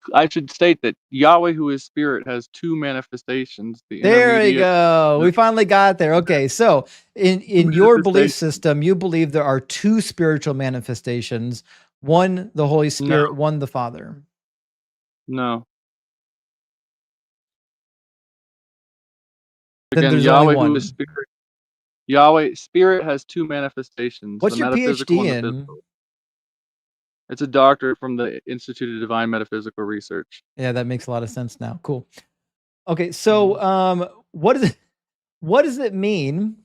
Speaker 7: state that Yahweh, who is spirit, has two manifestations: the
Speaker 1: There we
Speaker 7: intermediate,
Speaker 1: go.
Speaker 7: the
Speaker 1: We finally got there. Okay, so
Speaker 7: two
Speaker 1: in your belief
Speaker 7: manifestations.
Speaker 1: system, you believe there are two spiritual manifestations, one the Holy
Speaker 7: No,
Speaker 1: Spirit, one the Father.
Speaker 7: no.
Speaker 1: Then
Speaker 7: Again,
Speaker 1: there's only
Speaker 7: Yahweh, who is
Speaker 1: one.
Speaker 7: spirit. Yahweh, spirit has two manifestations: the
Speaker 1: What's your
Speaker 7: metaphysical
Speaker 1: PhD
Speaker 7: and the
Speaker 1: in?
Speaker 7: physical. It's a doctorate from the Institute of Divine Metaphysical Research.
Speaker 1: Yeah, that makes a lot of sense now. Cool. Okay, so what does it mean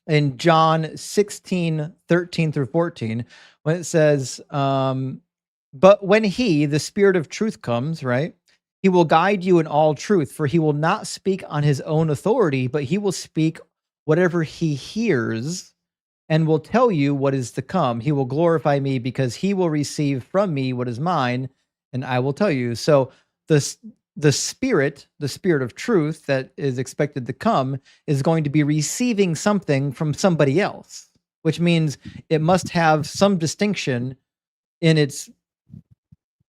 Speaker 1: in John 16:13 through 14, when it says, but when he, the Spirit of truth, comes, right? He will guide you in all truth, for he will not speak on his own authority, but he will speak whatever he hears and will tell you what is to come. He will glorify me because he will receive from me what is mine, and I will tell you. So the the spirit of truth that is expected to come is going to be receiving something from somebody else, which means it must have some distinction in its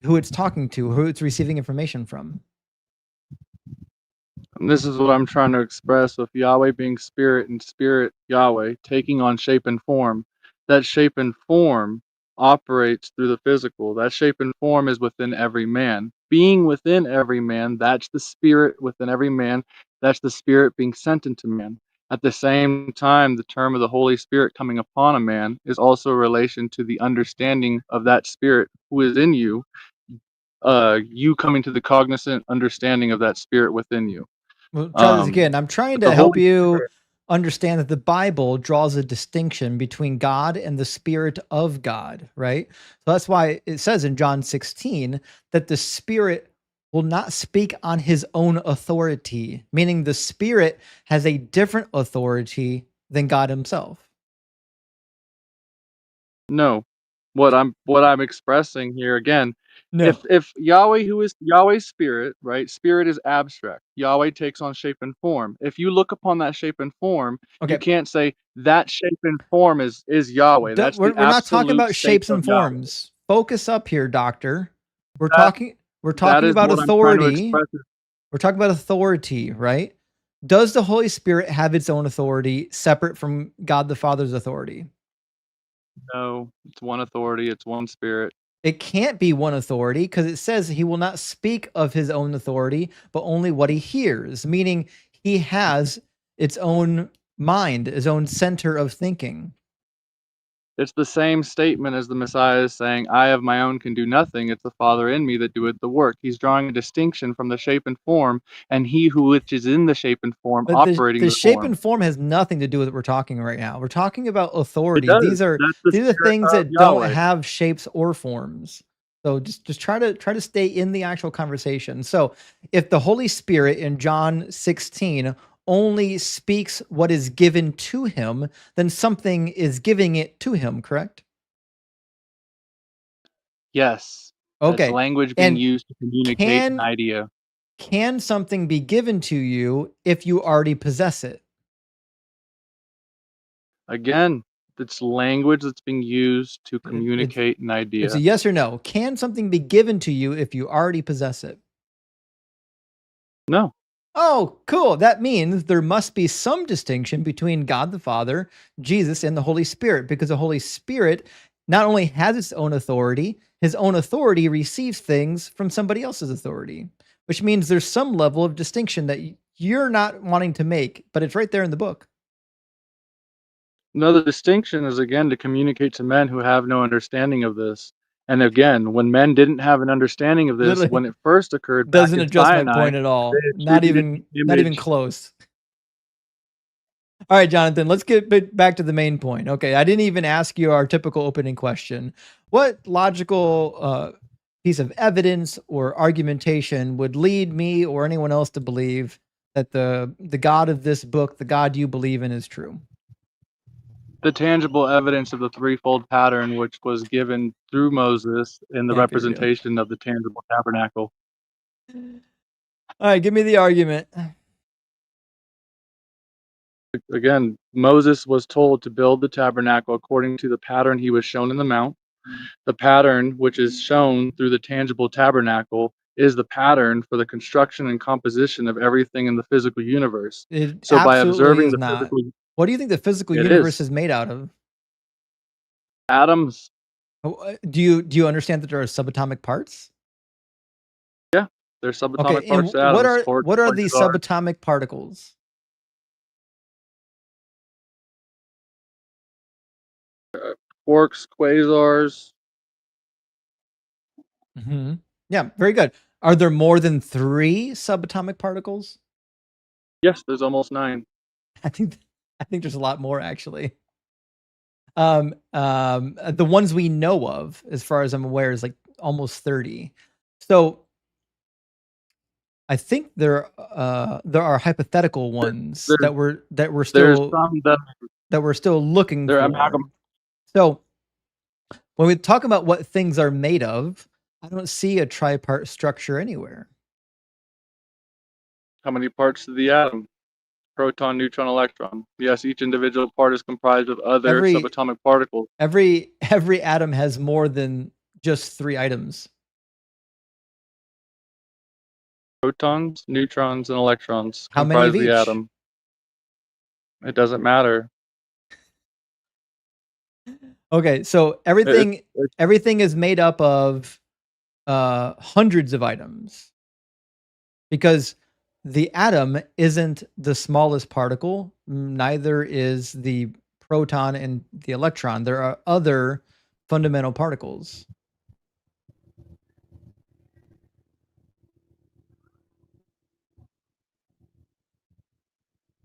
Speaker 1: who it's talking to, who it's receiving information from.
Speaker 7: And this is what I'm trying to express with Yahweh being spirit and spirit Yahweh taking on shape and form. That shape and form operates through the physical. That shape and form is within every man. Being within every man, that's the spirit within every man. That's the spirit being sent into man. At the same time, the term of the Holy Spirit coming upon a man is also a relation to the understanding of that spirit who is in you, you coming to the cognizant understanding of that spirit within you.
Speaker 1: Well, try this
Speaker 7: But
Speaker 1: again. I'm trying
Speaker 7: the
Speaker 1: to help
Speaker 7: Holy
Speaker 1: you
Speaker 7: Spirit,
Speaker 1: understand that the Bible draws a distinction between God and the Spirit of God, right? So that's why it says in John 16 that the Spirit will not speak on his own authority, meaning the Spirit has a different authority than God himself.
Speaker 7: no. What I'm expressing here again,
Speaker 1: No.
Speaker 7: if Yahweh, who is Yahweh's spirit, right? Spirit is abstract. Yahweh takes on shape and form. If you look upon that shape and form, you
Speaker 1: Okay.
Speaker 7: can't say that shape and form is Yahweh. That's the
Speaker 1: We're not talking
Speaker 7: absolute
Speaker 1: about
Speaker 7: state
Speaker 1: shapes
Speaker 7: of
Speaker 1: and
Speaker 7: Yahweh.
Speaker 1: forms. Focus up here, doctor. We're
Speaker 7: That
Speaker 1: talking we're
Speaker 7: that
Speaker 1: talking
Speaker 7: is
Speaker 1: about
Speaker 7: what I'm trying to
Speaker 1: authority.
Speaker 7: express.
Speaker 1: We're talking about authority, right? Does the Holy Spirit have its own authority separate from God the Father's authority?
Speaker 7: No, it's one authority, it's one spirit.
Speaker 1: It can't be one authority because it says he will not speak of his own authority, but only what he hears, meaning he has its own mind, his own center of thinking.
Speaker 7: It's the same statement as the Messiah is saying, I of my own can do nothing. It's the Father in me that doeth the work. He's drawing a distinction from the shape and form, and he who which is in the shape and form
Speaker 1: But
Speaker 7: operating
Speaker 1: the
Speaker 7: the
Speaker 1: shape
Speaker 7: form.
Speaker 1: and form has nothing to do with what we're talking right now. We're talking about
Speaker 7: It
Speaker 1: authority.
Speaker 7: does. That's the
Speaker 1: These are
Speaker 7: spirit
Speaker 1: things
Speaker 7: of
Speaker 1: that don't
Speaker 7: Yahweh.
Speaker 1: have shapes or forms. So just try to stay in the actual conversation. So if the Holy Spirit in John 16 only speaks what is given to him, then something is giving it to him, correct?
Speaker 7: Yes. That's
Speaker 1: Okay.
Speaker 7: language being
Speaker 1: And
Speaker 7: used to communicate an
Speaker 1: can
Speaker 7: idea.
Speaker 1: can something be given to you if you already possess it?
Speaker 7: Again, it's language that's being used to
Speaker 1: It's
Speaker 7: communicate an
Speaker 1: it's a
Speaker 7: idea.
Speaker 1: yes or no. Can something be given to you if you already possess it?
Speaker 7: No.
Speaker 1: Oh, cool. That means there must be some distinction between God the Father, Jesus, and the Holy Spirit, because the Holy Spirit not only has its own authority, his own authority receives things from somebody else's authority, which means there's some level of distinction that you're not wanting to make, but it's right there in the book.
Speaker 7: Another distinction is, again, to communicate to men who have no understanding of this. And again, when men didn't have an understanding of this,
Speaker 1: Literally
Speaker 7: when it first occurred back
Speaker 1: doesn't
Speaker 7: in
Speaker 1: address my
Speaker 7: Sinai,
Speaker 1: point at
Speaker 7: they
Speaker 1: all. Not
Speaker 7: attributed
Speaker 1: even
Speaker 7: the
Speaker 1: not even
Speaker 7: image.
Speaker 1: close. All right, Jonathan, let's get back to the main point. Okay, I didn't even ask you our typical opening question. What logical piece of evidence or argumentation would lead me or anyone else to believe that the God of this book, the God you believe in, is true?
Speaker 7: The tangible evidence of the threefold pattern, which was given through Moses in the
Speaker 1: Can't be real.
Speaker 7: representation of the tangible tabernacle.
Speaker 1: All right, give me the argument.
Speaker 7: Again, Moses was told to build the tabernacle according to the pattern he was shown in the mount. The pattern, which is shown through the tangible tabernacle, is the pattern for the construction and composition of everything in the physical universe.
Speaker 1: It
Speaker 7: So by
Speaker 1: absolutely
Speaker 7: observing
Speaker 1: is
Speaker 7: the
Speaker 1: not.
Speaker 7: physical,
Speaker 1: What do you think the physical
Speaker 7: it
Speaker 1: universe
Speaker 7: is
Speaker 1: is made out of?
Speaker 7: atoms.
Speaker 1: Do you understand that there are subatomic parts?
Speaker 7: Yeah, there's subatomic
Speaker 1: Okay,
Speaker 7: parts
Speaker 1: and
Speaker 7: to atoms.
Speaker 1: what are these
Speaker 7: Quarks,
Speaker 1: subatomic particles?
Speaker 7: quasars.
Speaker 1: Mm-hmm. Yeah, very good. Are there more than 3 subatomic particles?
Speaker 7: Yes, there's almost 9.
Speaker 1: I think there's a lot more actually. The ones we know of, as far as I'm aware, is like almost 30. So I think there are hypothetical ones
Speaker 7: There's,
Speaker 1: that we're
Speaker 7: there's
Speaker 1: still
Speaker 7: some
Speaker 1: that we're still looking
Speaker 7: they're
Speaker 1: for.
Speaker 7: amalgam.
Speaker 1: So when we talk about what things are made of, I don't see a tripart structure anywhere.
Speaker 7: How many parts to the atom? Proton, neutron, electron. Yes, each individual part is comprised of other subatomic particles.
Speaker 1: Every atom has more than just 3 items.
Speaker 7: Protons, neutrons, and electrons
Speaker 1: How many
Speaker 7: comprise
Speaker 1: of
Speaker 7: the
Speaker 1: each?
Speaker 7: atom. It doesn't matter.
Speaker 1: Okay, so everything is made up of hundreds of items, because the atom isn't the smallest particle, neither is the proton and the electron. There are other fundamental particles.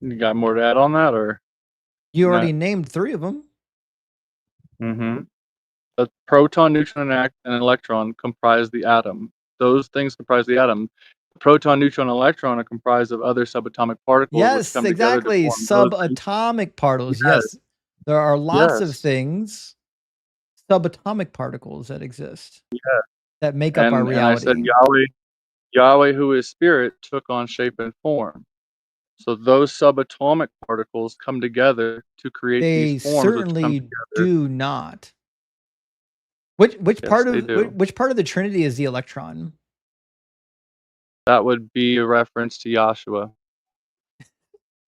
Speaker 7: You got more to add on that, or?
Speaker 1: You already named 3 of them.
Speaker 7: Mm-hmm. A proton, neutron, and electron comprise the atom. Those things comprise the atom. The proton, neutron, and electron are comprised of other subatomic particles which
Speaker 1: Yes,
Speaker 7: come together to
Speaker 1: exactly.
Speaker 7: form those things.
Speaker 1: Subatomic particles.
Speaker 7: Yes.
Speaker 1: Yes. There are lots of
Speaker 7: Yes.
Speaker 1: things, subatomic particles that exist.
Speaker 7: Yeah.
Speaker 1: That make up our reality.
Speaker 7: And I said Yahweh, who is spirit, took on shape and form. So those subatomic particles come together to create these forms.
Speaker 1: They certainly do not. Which part of the Trinity is the electron?
Speaker 7: That would be a reference to Yahshua.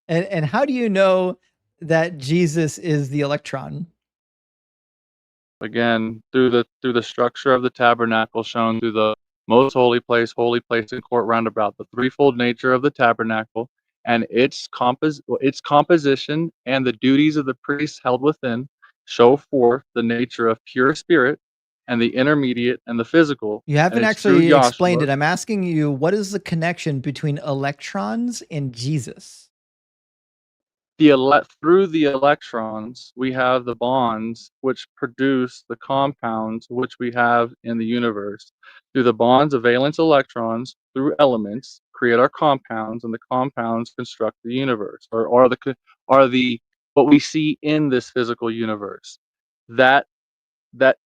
Speaker 1: And how do you know that Jesus is the electron?
Speaker 7: Again, through the structure of the tabernacle shown through the most holy place, and court roundabout, the threefold nature of the tabernacle and its composition and the duties of the priests held within show forth the nature of pure spirit and the intermediate and the physical.
Speaker 1: You haven't actually explained it. I'm asking you, what is the connection between electrons and Jesus?
Speaker 7: Through the electrons, we have the bonds which produce the compounds which we have in the universe. Through the bonds of valence electrons, through elements, create our compounds, and the compounds construct the universe, or are the what we see in this physical universe. That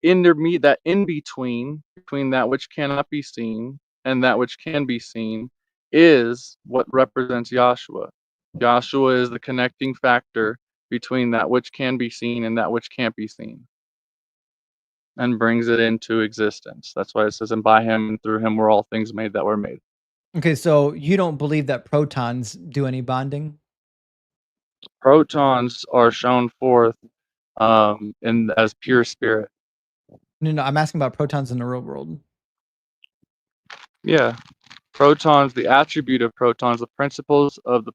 Speaker 7: in between that which cannot be seen and that which can be seen is what represents Yahshua. Yahshua is the connecting factor between that which can be seen and that which can't be seen, and brings it into existence. That's why it says, and by him and through him were all things made that were made.
Speaker 1: Okay, so you don't believe that protons do any bonding?
Speaker 7: Protons are shown forth as pure spirit.
Speaker 1: No, I'm asking about protons in the real world.
Speaker 7: Yeah. Protons, the attribute of protons, the principles of the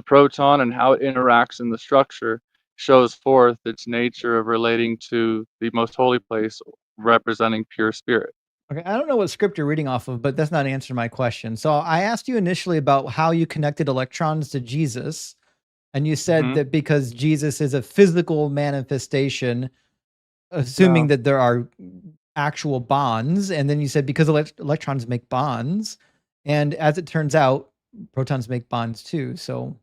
Speaker 7: proton and how it interacts in the structure shows forth its nature of relating to the most holy place, representing pure spirit.
Speaker 1: Okay, I don't know what script you're reading off of, but that's not answering my question. So I asked you initially about how you connected electrons to Jesus, and you said
Speaker 7: Mhm.
Speaker 1: that because Jesus is a physical manifestation, assuming
Speaker 7: No.
Speaker 1: that there are actual bonds, and then you said because electrons make bonds, and as it turns out, protons make bonds too. So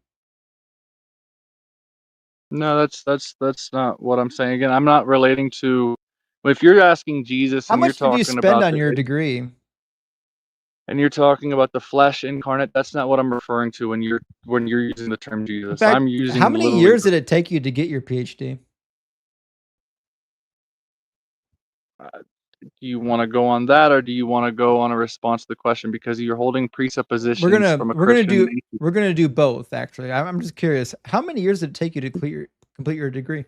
Speaker 7: No, that's not what I'm saying. Again, I'm not relating to. If you're asking Jesus
Speaker 1: how
Speaker 7: and you're
Speaker 1: much did you
Speaker 7: talking
Speaker 1: spend
Speaker 7: about
Speaker 1: on your degree?
Speaker 7: the flesh incarnate, that's not what I'm referring to when you're using the term
Speaker 1: In
Speaker 7: Jesus.
Speaker 1: fact,
Speaker 7: I'm using
Speaker 1: how many
Speaker 7: literally.
Speaker 1: years did it take you to get your PhD?
Speaker 7: Do you want to go on that, or do you want to go on a response to the question, because you're holding presuppositions from a Christian?
Speaker 1: We're gonna do both. Actually, I'm just curious. How many years did it take you to complete your degree?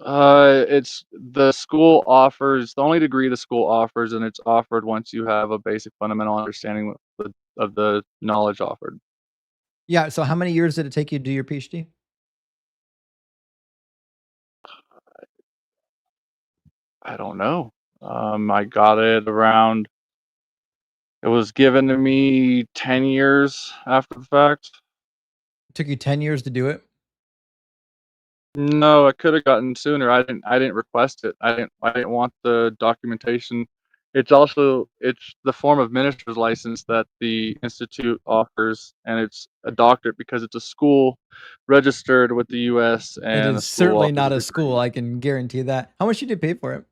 Speaker 7: It's the school offers the only degree the school offers, and it's offered once you have a basic fundamental understanding of the knowledge offered.
Speaker 1: Yeah. So how many years did it take you to do your PhD?
Speaker 7: I don't know. I got it around. It was given to me 10 years after the fact.
Speaker 1: It took you 10 years to do it.
Speaker 7: No, I could have gotten sooner. I didn't request it. I didn't want the documentation. It's the form of minister's license that the institute offers, and it's a doctorate because it's a school registered with the US,
Speaker 1: It
Speaker 7: and the
Speaker 1: is
Speaker 7: school
Speaker 1: certainly
Speaker 7: offers
Speaker 1: not a
Speaker 7: degree.
Speaker 1: school. I can guarantee that. How much did you pay for it?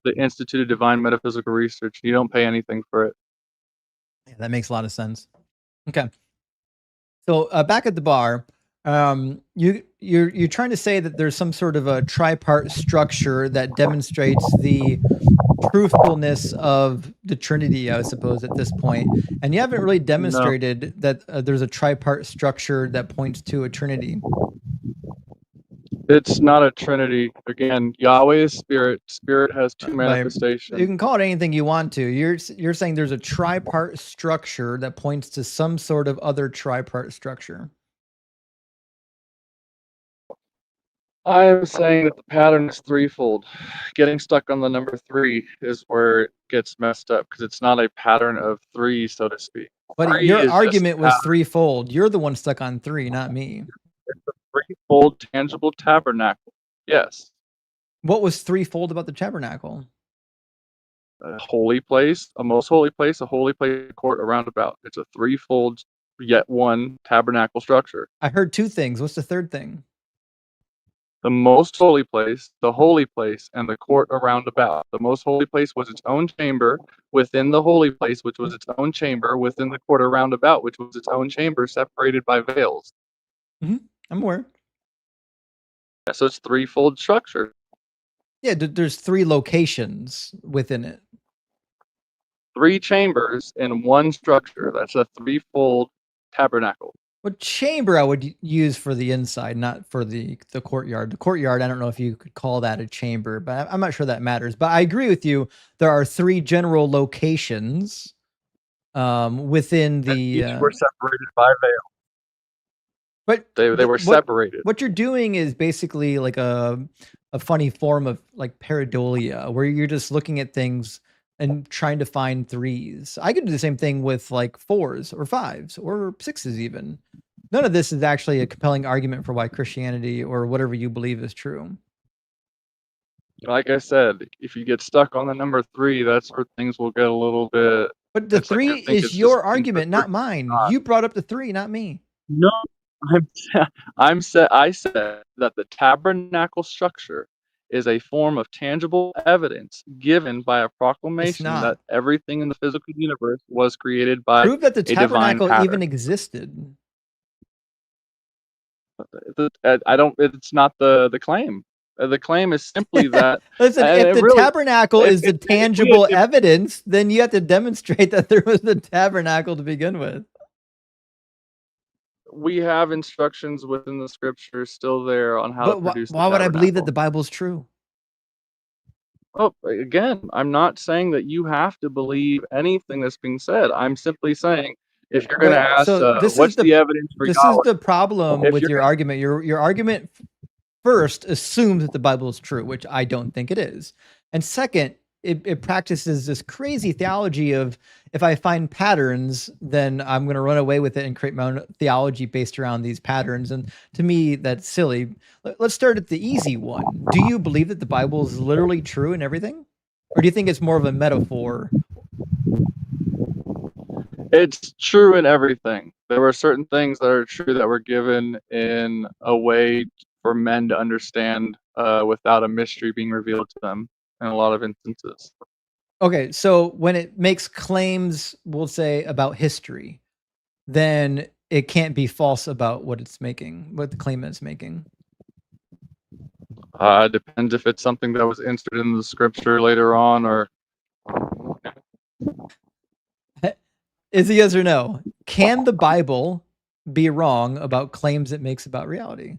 Speaker 7: The Institute of Divine Metaphysical Research. You don't pay anything for it.
Speaker 1: Yeah, that makes a lot of sense. Okay. So back at the bar, you're trying to say that there's some sort of a tripart structure that demonstrates the truthfulness of the Trinity, I suppose, at this point, and you haven't really
Speaker 7: No,
Speaker 1: demonstrated that there's a tripart structure that points to a Trinity.
Speaker 7: it's not a trinity. Again, Yahweh is spirit. Spirit has two
Speaker 1: You
Speaker 7: manifestations.
Speaker 1: can call it anything you want to. You're saying there's a tripart structure that points to some sort of other tripart structure.
Speaker 7: I am saying that the pattern is threefold. Getting stuck on the number 3 is where it gets messed up, because it's not a pattern of 3, so to speak.
Speaker 1: But
Speaker 7: 3
Speaker 1: your
Speaker 7: is just a
Speaker 1: argument was
Speaker 7: pattern.
Speaker 1: threefold. You're the one stuck on 3, not me.
Speaker 7: It's a threefold tangible tabernacle. Yes.
Speaker 1: What was threefold about the tabernacle?
Speaker 7: A holy place, a most holy place, a holy place, a court, a roundabout. It's a threefold, yet one tabernacle structure.
Speaker 1: I heard 2 things. What's the third thing?
Speaker 7: The most holy place, the holy place, and the court around about. The most holy place was its own chamber within the holy place, which was its own chamber within the court around about, which was its own chamber separated by veils.
Speaker 1: I'm aware.
Speaker 7: Yeah, so it's threefold structure.
Speaker 1: Yeah, there's 3 locations within it.
Speaker 7: 3 chambers in one structure. That's a threefold tabernacle.
Speaker 1: What chamber I would use for the inside, not for the courtyard. The courtyard, I don't know if you could call that a chamber, but I'm not sure that matters. But I agree with you. There are 3 general locations within the.
Speaker 7: Each were separated by veil.
Speaker 1: But
Speaker 7: they were separated.
Speaker 1: What you're doing is basically like a funny form of like pareidolia, where you're just looking at things and trying to find 3s. I could do the same thing with like 4s or 5s or 6s even. None of this is actually a compelling argument for why Christianity or whatever you believe is true.
Speaker 7: Like I said, if you get stuck on the number 3, that's where things will get a little bit.
Speaker 1: But the 3 is your argument, not mine. You brought up the 3, not me.
Speaker 7: No, I said that the tabernacle structure is a form of tangible evidence given by a proclamation that everything in the physical universe was created by
Speaker 1: prove that the
Speaker 7: tabernacle
Speaker 1: even existed.
Speaker 7: It's not the claim. The claim is simply that.
Speaker 1: Listen, if the tabernacle is the tangible evidence, then you have to demonstrate that there was a tabernacle to begin with.
Speaker 7: We have instructions within the scriptures still there on how to produce.
Speaker 1: Why would I believe that the Bible's true?
Speaker 7: Oh, again, I'm not saying that you have to believe anything that's being said. I'm simply saying If you're going to ask, what's the evidence for
Speaker 1: this
Speaker 7: Yahweh?
Speaker 1: is the problem
Speaker 7: If
Speaker 1: with
Speaker 7: you're
Speaker 1: your argument. Your argument first assumes that the Bible is true, which I don't think it is. And second, it practices this crazy theology of, if I find patterns, then I'm going to run away with it and create my own theology based around these patterns. And to me, that's silly. Let's start at the easy one. Do you believe that the Bible is literally true in everything? Or do you think it's more of a metaphor?
Speaker 7: It's true in everything. There were certain things that are true that were given in a way for men to understand without a mystery being revealed to them in a lot of instances.
Speaker 1: Okay, so when it makes claims, we'll say, about history, then it can't be false about what it's making, what the claim is making.
Speaker 7: Depends if it's something that was inserted in the scripture later on, or
Speaker 1: Is it yes or no? Can the Bible be wrong about claims it makes about reality?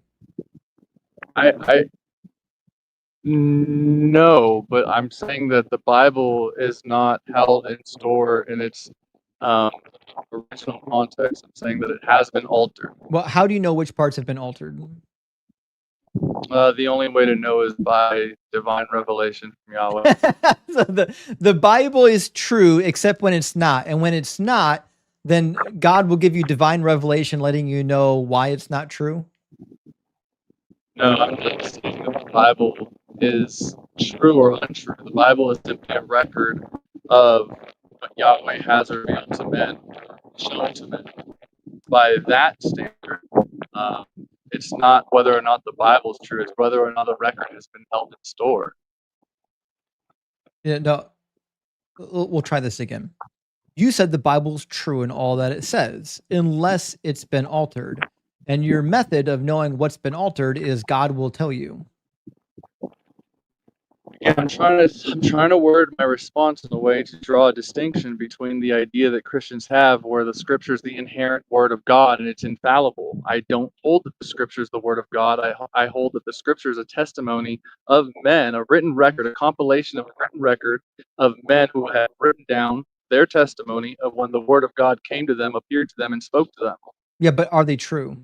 Speaker 7: No, but I'm saying that the Bible is not held in store in its original context. I'm saying that it has been altered.
Speaker 1: Well, how do you know which parts have been altered?
Speaker 7: The only way to know is by divine revelation from Yahweh.
Speaker 1: So the Bible is true except when it's not. And when it's not, then God will give you divine revelation letting you know why it's not true.
Speaker 7: No, I'm not saying that the Bible is true or untrue. The Bible is simply a record of what Yahweh has revealed to men, shown to men. By that standard, it's not whether or not the Bible is true, it's whether or not the record has been held in store.
Speaker 1: Yeah, no, we'll try this again. You said the Bible's true in all that it says, unless it's been altered. And your method of knowing what's been altered is God will tell you.
Speaker 7: Yeah, I'm trying to word my response in a way to draw a distinction between the idea that Christians have where the scripture is the inherent word of God and it's infallible. I don't hold that the scripture is the word of God. I hold that the scripture is a testimony of men, a written record, a compilation of a written record of men who have written down their testimony of when the word of God came to them, appeared to them, and spoke to them.
Speaker 1: Yeah, but are they true?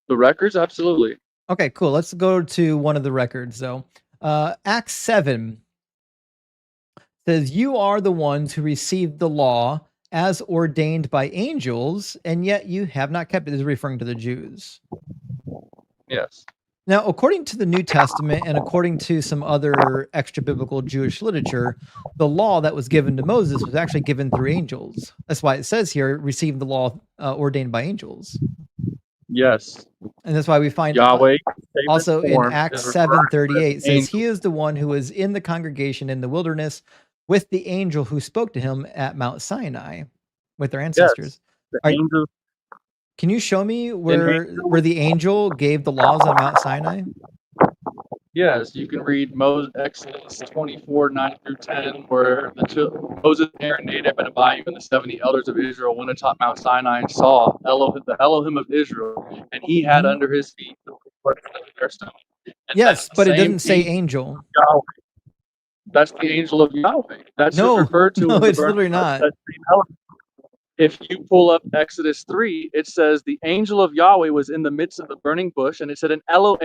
Speaker 7: The records? Absolutely.
Speaker 1: Okay, cool. Let's go to one of the records, though. Acts 7 says, "You are the ones who received the law as ordained by angels, and yet you have not kept it." This is referring to the Jews.
Speaker 7: Yes.
Speaker 1: Now, according to the New Testament and according to some other extra biblical Jewish literature, the law that was given to Moses was actually given through angels. That's why it says here, received the law ordained by angels.
Speaker 7: Yes.
Speaker 1: And that's why we find
Speaker 7: Yahweh
Speaker 1: also in
Speaker 7: form
Speaker 1: Acts
Speaker 7: is referred to
Speaker 1: 7:38
Speaker 7: as
Speaker 1: says,
Speaker 7: angels.
Speaker 1: "He is the one who was in the congregation in the wilderness with the angel who spoke to him at Mount Sinai with their ancestors."
Speaker 7: The
Speaker 1: Are-
Speaker 7: angels.
Speaker 1: Can you show me where the angel gave the laws on Mount Sinai?
Speaker 7: Yes, you can read Exodus 24, 9 through 10, where Moses, Aaron, Nadab, and Abihu, and the 70 elders of Israel went atop Mount Sinai and saw the Elohim of Israel, and he had under his feet the word of their stone.
Speaker 1: Yes, but it doesn't say angel.
Speaker 7: Yahweh. That's the angel of Yahweh. That's
Speaker 1: No,
Speaker 7: what's referred to.
Speaker 1: no,
Speaker 7: in the
Speaker 1: it's
Speaker 7: burning
Speaker 1: literally
Speaker 7: bush.
Speaker 1: not.
Speaker 7: If you pull up Exodus 3, it says the angel of Yahweh was in the midst of the burning bush, and it said, and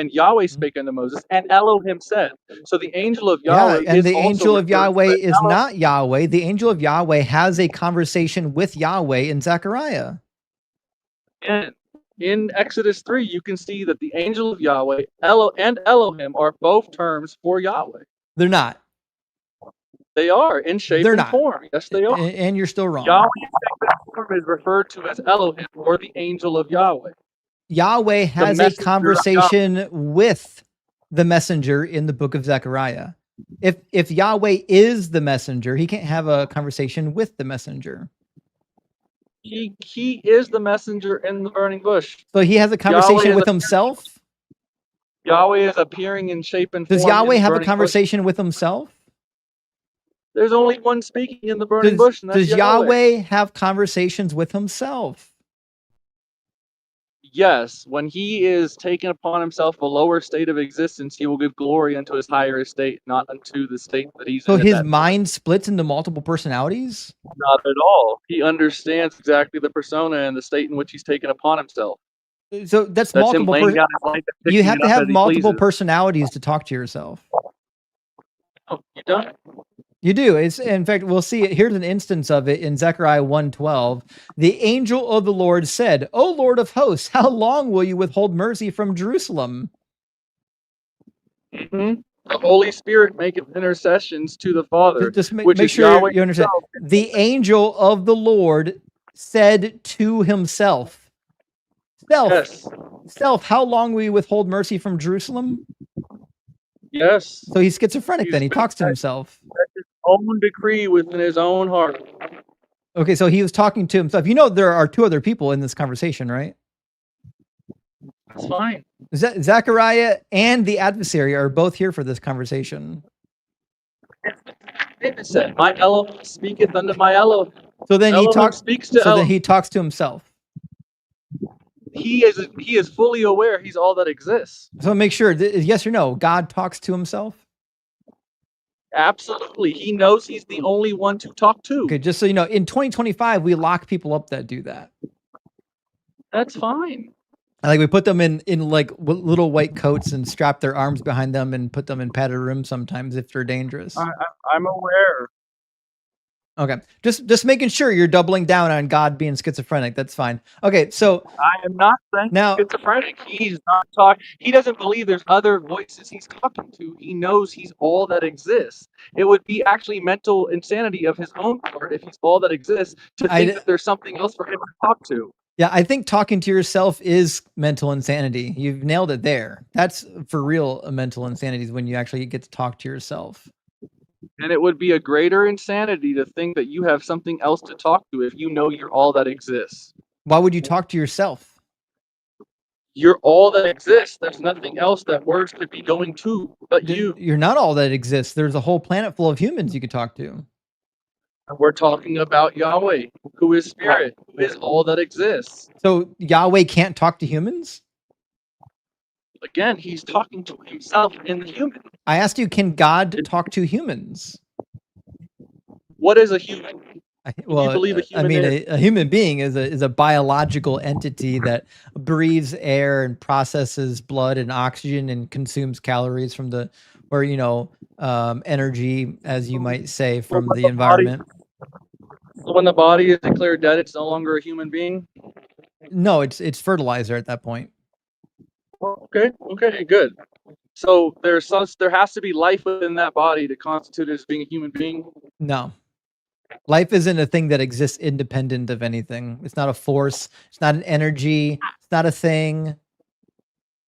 Speaker 7: Yahweh spake unto Moses, and Elohim said. So the angel of Yahweh
Speaker 1: Yeah, and
Speaker 7: is
Speaker 1: the
Speaker 7: also
Speaker 1: angel of
Speaker 7: referred to
Speaker 1: Yahweh
Speaker 7: as
Speaker 1: is not Yahweh. The angel of Yahweh has a conversation with Yahweh in Zechariah.
Speaker 7: And in Exodus 3, you can see that the angel of Yahweh and Elohim are both terms for Yahweh.
Speaker 1: They're not.
Speaker 7: They are in shape
Speaker 1: They're
Speaker 7: and
Speaker 1: not.
Speaker 7: form. Yes, they are.
Speaker 1: And you're still wrong.
Speaker 7: Yahweh in shape and form is referred to as Elohim or the angel of Yahweh.
Speaker 1: Yahweh has a conversation with the messenger in the book of Zechariah. If Yahweh is the messenger, he can't have a conversation with the messenger.
Speaker 7: He is the messenger in the burning bush.
Speaker 1: So he has a conversation with himself?
Speaker 7: Yahweh is appearing in shape and form.
Speaker 1: Does Yahweh have a conversation with himself?
Speaker 7: There's only one speaking in the burning bush, and that's
Speaker 1: Does Yahweh have conversations with himself?
Speaker 7: Yes, when he is taken upon himself a lower state of existence, he will give glory unto his higher estate, not unto the state that he's
Speaker 1: So
Speaker 7: in at
Speaker 1: his
Speaker 7: that
Speaker 1: mind splits into multiple personalities?
Speaker 7: Not at all. He understands exactly the persona and the state in which he's taken upon himself.
Speaker 1: So that's
Speaker 7: That's him
Speaker 1: multiple
Speaker 7: laying down his life and
Speaker 1: you
Speaker 7: picking
Speaker 1: have
Speaker 7: it
Speaker 1: to
Speaker 7: up
Speaker 1: have
Speaker 7: as he
Speaker 1: multiple
Speaker 7: pleases.
Speaker 1: personalities to talk to yourself.
Speaker 7: Oh, you done?
Speaker 1: You do. It's in fact, we'll see it. Here's an instance of it in Zechariah 1:12. The angel of the Lord said, "O Lord of hosts, how long will you withhold mercy from Jerusalem?"
Speaker 7: Mm-hmm. The Holy Spirit maketh intercessions to the Father,
Speaker 1: Just make,
Speaker 7: which
Speaker 1: make
Speaker 7: is
Speaker 1: sure
Speaker 7: Yahweh
Speaker 1: you understand.
Speaker 7: himself.
Speaker 1: The angel of the Lord said to himself,
Speaker 7: Yes.
Speaker 1: Self, how long will you withhold mercy from Jerusalem?
Speaker 7: Yes.
Speaker 1: So he's schizophrenic then. He talks to
Speaker 7: That's
Speaker 1: himself.
Speaker 7: his own decree within his own heart.
Speaker 1: Okay, so he was talking to himself. You know there are two other people in this conversation, right?
Speaker 7: That's fine.
Speaker 1: Zechariah and the adversary are both here for this conversation.
Speaker 7: David said, "My Elohim speaketh unto my Elohim."
Speaker 1: So then he talks.
Speaker 7: speaks to
Speaker 1: So then
Speaker 7: Elohim.
Speaker 1: he talks to himself.
Speaker 7: He is fully aware he's all that exists.
Speaker 1: So make sure, yes or no, God talks to himself.
Speaker 7: Absolutely, he knows he's the only one to talk to.
Speaker 1: Okay, just so you know, in 2025 we lock people up that do that.
Speaker 7: That's fine.
Speaker 1: Like we put them in like little white coats and strap their arms behind them and put them in padded rooms sometimes if they're dangerous.
Speaker 7: I'm aware.
Speaker 1: Okay, just making sure you're doubling down on God being schizophrenic. That's fine. Okay, so
Speaker 7: I am not saying
Speaker 1: now
Speaker 7: schizophrenic. He's not talking. He doesn't believe there's other voices he's talking to. He knows he's all that exists. It would be actually mental insanity of his own part if he's all that exists to think that there's something else for him to talk to.
Speaker 1: Yeah, I think talking to yourself is mental insanity. You've nailed it there. That's for real mental insanity is when you actually get to talk to yourself.
Speaker 7: And it would be a greater insanity to think that you have something else to talk to if you know you're all that exists.
Speaker 1: Why would you talk to yourself?
Speaker 7: You're all that exists. There's nothing else that words could be going to but you.
Speaker 1: You're not all that exists. There's a whole planet full of humans you could talk to.
Speaker 7: We're talking about Yahweh, who is spirit, who is all that exists.
Speaker 1: So Yahweh can't talk to humans?
Speaker 7: Again, he's talking to himself in the human.
Speaker 1: I asked you, can God talk to humans?
Speaker 7: What is a human?
Speaker 1: Well,
Speaker 7: you believe a human
Speaker 1: a human being is a biological entity that breathes air and processes blood and oxygen and consumes calories from the, or energy, as you might say, from the environment.
Speaker 7: So when the body is declared dead, it's no longer a human being?
Speaker 1: No, it's fertilizer at that point.
Speaker 7: Okay, good. So there has to be life within that body to constitute it as being a human being?
Speaker 1: No. Life isn't a thing that exists independent of anything. It's not a force. It's not an energy. It's not a thing.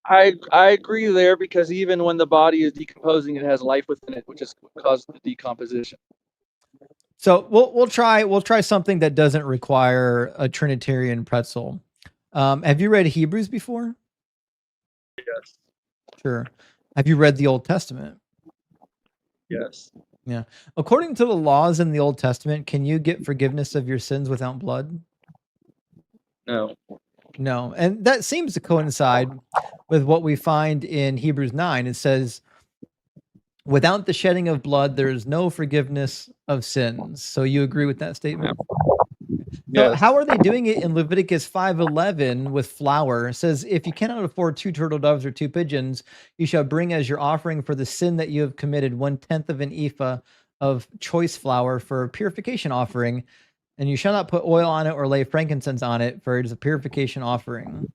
Speaker 7: I agree there, because even when the body is decomposing, it has life within it, which is causes the decomposition.
Speaker 1: So we'll try something that doesn't require a Trinitarian pretzel. Have you read Hebrews before?
Speaker 7: Yes.
Speaker 1: Sure. Have you read the Old Testament?
Speaker 7: Yes.
Speaker 1: Yeah. According to the laws in the Old Testament, can you get forgiveness of your sins without blood?
Speaker 7: No.
Speaker 1: No. And that seems to coincide with what we find in Hebrews 9. It says, without the shedding of blood, there is no forgiveness of sins. So you agree with that statement? So
Speaker 7: Yes.
Speaker 1: how are they doing it in Leviticus 5:11 with flour? It says, if you cannot afford 2 turtle doves or 2 pigeons, you shall bring as your offering for the sin that you have committed 1/10 of an ephah of choice flour for a purification offering, and you shall not put oil on it or lay frankincense on it, for it is a purification offering.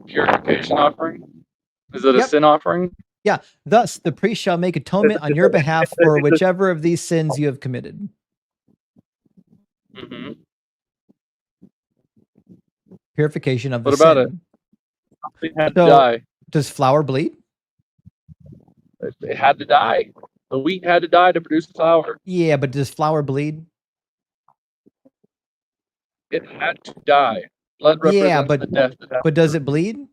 Speaker 7: Purification offering? Is it a sin offering?
Speaker 1: Yeah. Thus, the priest shall make atonement on your behalf for whichever of these sins you have committed.
Speaker 7: Mm-hmm.
Speaker 1: Purification of the
Speaker 7: sin. What about it? Something had to die.
Speaker 1: Does flour bleed?
Speaker 7: It had to die. The wheat had to die to produce the flour.
Speaker 1: Yeah, but does flour bleed?
Speaker 7: It had to die. Blood represents the death.
Speaker 1: But does it bleed?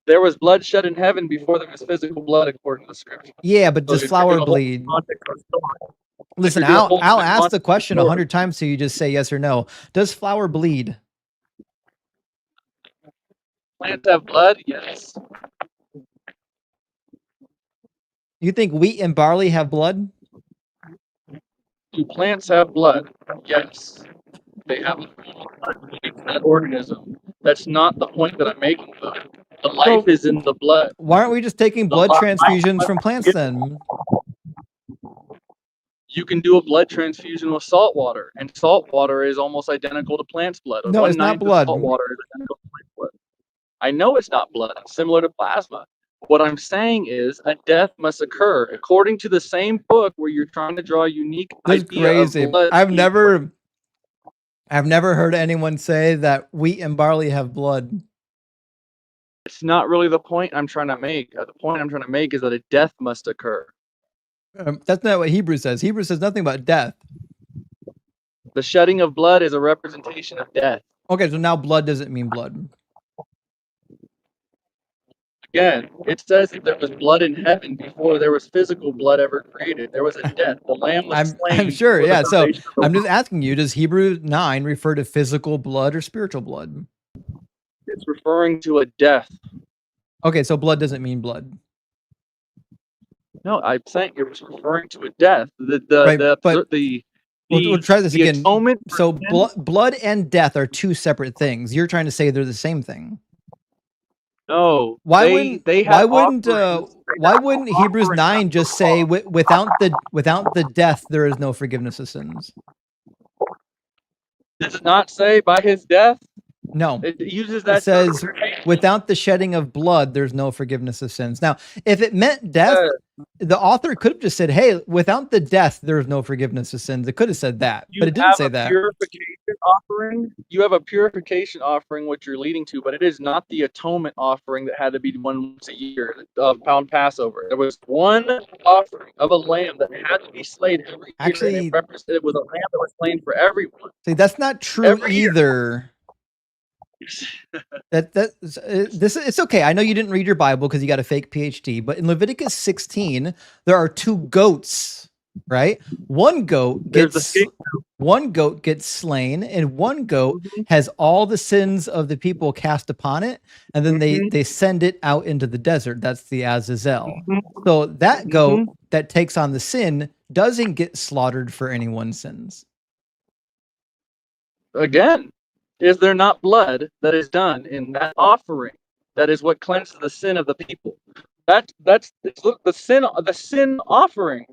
Speaker 7: There was blood shed in heaven before there was physical blood, according to the scripture.
Speaker 1: Yeah, but does flour bleed? Listen, I'll ask the question 100 times so you just say yes or no. Does flour bleed?
Speaker 7: Plants have blood? Yes.
Speaker 1: You think wheat and barley have blood?
Speaker 7: Do plants have blood? Yes. They have that organism. That's not the point that I'm making, though. The life is in the blood.
Speaker 1: Why aren't we just taking blood transfusions from plants then?
Speaker 7: You can do a blood transfusion with salt water, and salt water is almost identical to plant's blood.
Speaker 1: No, it's not blood.
Speaker 7: Salt water is identical to plant's blood. I know it's not blood. It's similar to plasma. What I'm saying is a death must occur according to the same book where you're trying to draw a unique idea of blood.
Speaker 1: I've never heard anyone say that wheat and barley have blood.
Speaker 7: It's not really the point I'm trying to make. The point I'm trying to make is that a death must occur.
Speaker 1: That's not what Hebrews says. Hebrews says nothing about death.
Speaker 7: The shedding of blood is a representation of death.
Speaker 1: Okay, so now blood doesn't mean blood.
Speaker 7: Again, it says that there was blood in heaven before there was physical blood ever created. There was a death. The lamb was slain.
Speaker 1: I'm sure, yeah. So I'm just asking you, does Hebrews 9 refer to physical blood or spiritual blood?
Speaker 7: It's referring to a death.
Speaker 1: Okay, so blood doesn't mean blood.
Speaker 7: No, I'm saying it was referring to a death. We'll
Speaker 1: try this again.
Speaker 7: Atonement
Speaker 1: so blood and death are two separate things. You're trying to say they're the same thing.
Speaker 7: No.
Speaker 1: Why wouldn't Hebrews 9 just say without the death there is no forgiveness of sins?
Speaker 7: Does it not say by his death?
Speaker 1: No.
Speaker 7: It uses that.
Speaker 1: It says without the shedding of blood there's no forgiveness of sins. Now, if it meant death, the author could have just said, hey, without the death there's no forgiveness of sins. It could have said that, but it didn't say that.
Speaker 7: Purification offering. You have a purification offering, which you're leading to, but it is not the atonement offering that had to be once a year pound Passover. There was one offering of a lamb that had to be slain every year.
Speaker 1: Actually,
Speaker 7: and it was a lamb that was slain for everyone.
Speaker 1: See, that's not true either. It's okay. I know you didn't read your Bible because you got a fake PhD, but in Leviticus 16, there are two goats, right? One goat gets slain, and one goat has all the sins of the people cast upon it, and then they send it out into the desert. That's the Azazel. So that goat that takes on the sin doesn't get slaughtered for anyone's sins.
Speaker 7: Again, is there not blood that is done in that offering? That is what cleanses the sin of the people. That's the sin offering,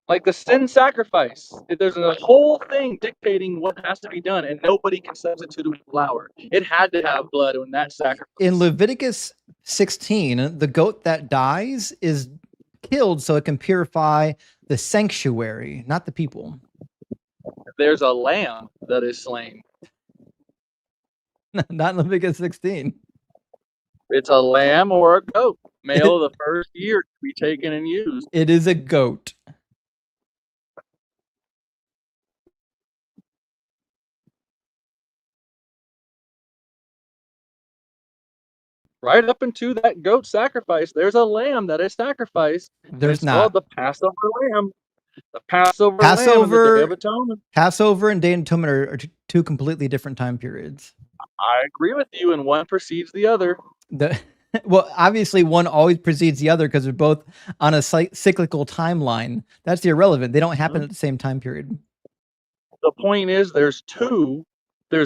Speaker 7: like the sin sacrifice. There's a whole thing dictating what has to be done, and nobody can substitute it with flour. It had to have blood in that sacrifice.
Speaker 1: In Leviticus 16, the goat that dies is killed so it can purify the sanctuary, not the people.
Speaker 7: There's a lamb that is slain.
Speaker 1: Not in Leviticus 16.
Speaker 7: It's a lamb or a goat, male of the first year to be taken and used.
Speaker 1: It is a goat.
Speaker 7: Right up into that goat sacrifice, there's a lamb that is sacrificed.
Speaker 1: There's not.
Speaker 7: Called the Passover lamb. The Passover lamb and the Day of Atonement.
Speaker 1: Passover and Day of Atonement are two completely different time periods.
Speaker 7: I agree with you, and one precedes the other.
Speaker 1: Well, obviously, one always precedes the other because they're both on a cyclical timeline. That's irrelevant. They don't happen at the same time period.
Speaker 7: The point is, there's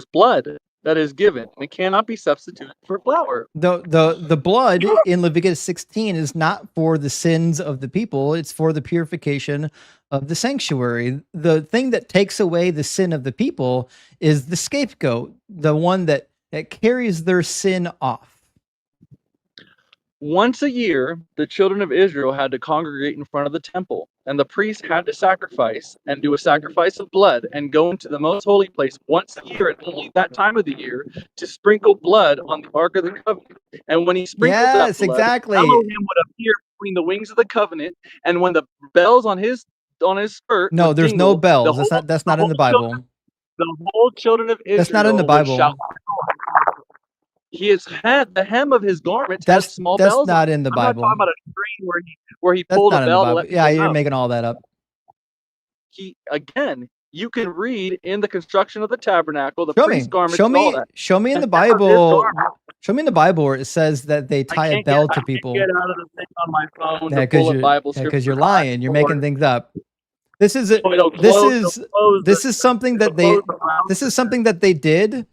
Speaker 7: blood that is given, and it cannot be substituted for flour.
Speaker 1: The blood in Leviticus 16 is not for the sins of the people. It's for the purification of the sanctuary. The thing that takes away the sin of the people is the scapegoat, the one that carries their sin off.
Speaker 7: Once a year, the children of Israel had to congregate in front of the temple, and the priest had to sacrifice and do a sacrifice of blood and go into the most holy place once a year, and only that time of the year, to sprinkle blood on the Ark of the Covenant. And when he sprinkled that blood,
Speaker 1: exactly.
Speaker 7: Elohim would appear between the wings of the covenant, and when the bells on his skirt,
Speaker 1: no, there's no bells. That's not in the Bible.
Speaker 7: The whole children of Israel.
Speaker 1: That's not in the Bible.
Speaker 7: He has had the hem of his garment.
Speaker 1: That's
Speaker 7: small bells.
Speaker 1: Not in the Bible.
Speaker 7: I'm not talking about a string where he pulled a bell.
Speaker 1: Yeah, you're making all that up.
Speaker 7: You can read in the construction of the tabernacle, the
Speaker 1: Show
Speaker 7: priest
Speaker 1: me.
Speaker 7: garments,
Speaker 1: Show
Speaker 7: and all
Speaker 1: me.
Speaker 7: that.
Speaker 1: Show me in the
Speaker 7: And that was his
Speaker 1: Bible.
Speaker 7: garment.
Speaker 1: Show me in the Bible where it says that they tie a bell to people.
Speaker 7: I can't get out of the thing on my phone
Speaker 1: Yeah,
Speaker 7: to pull a Bible
Speaker 1: because
Speaker 7: scripture.
Speaker 1: you're lying. You're making things up. This is something that they did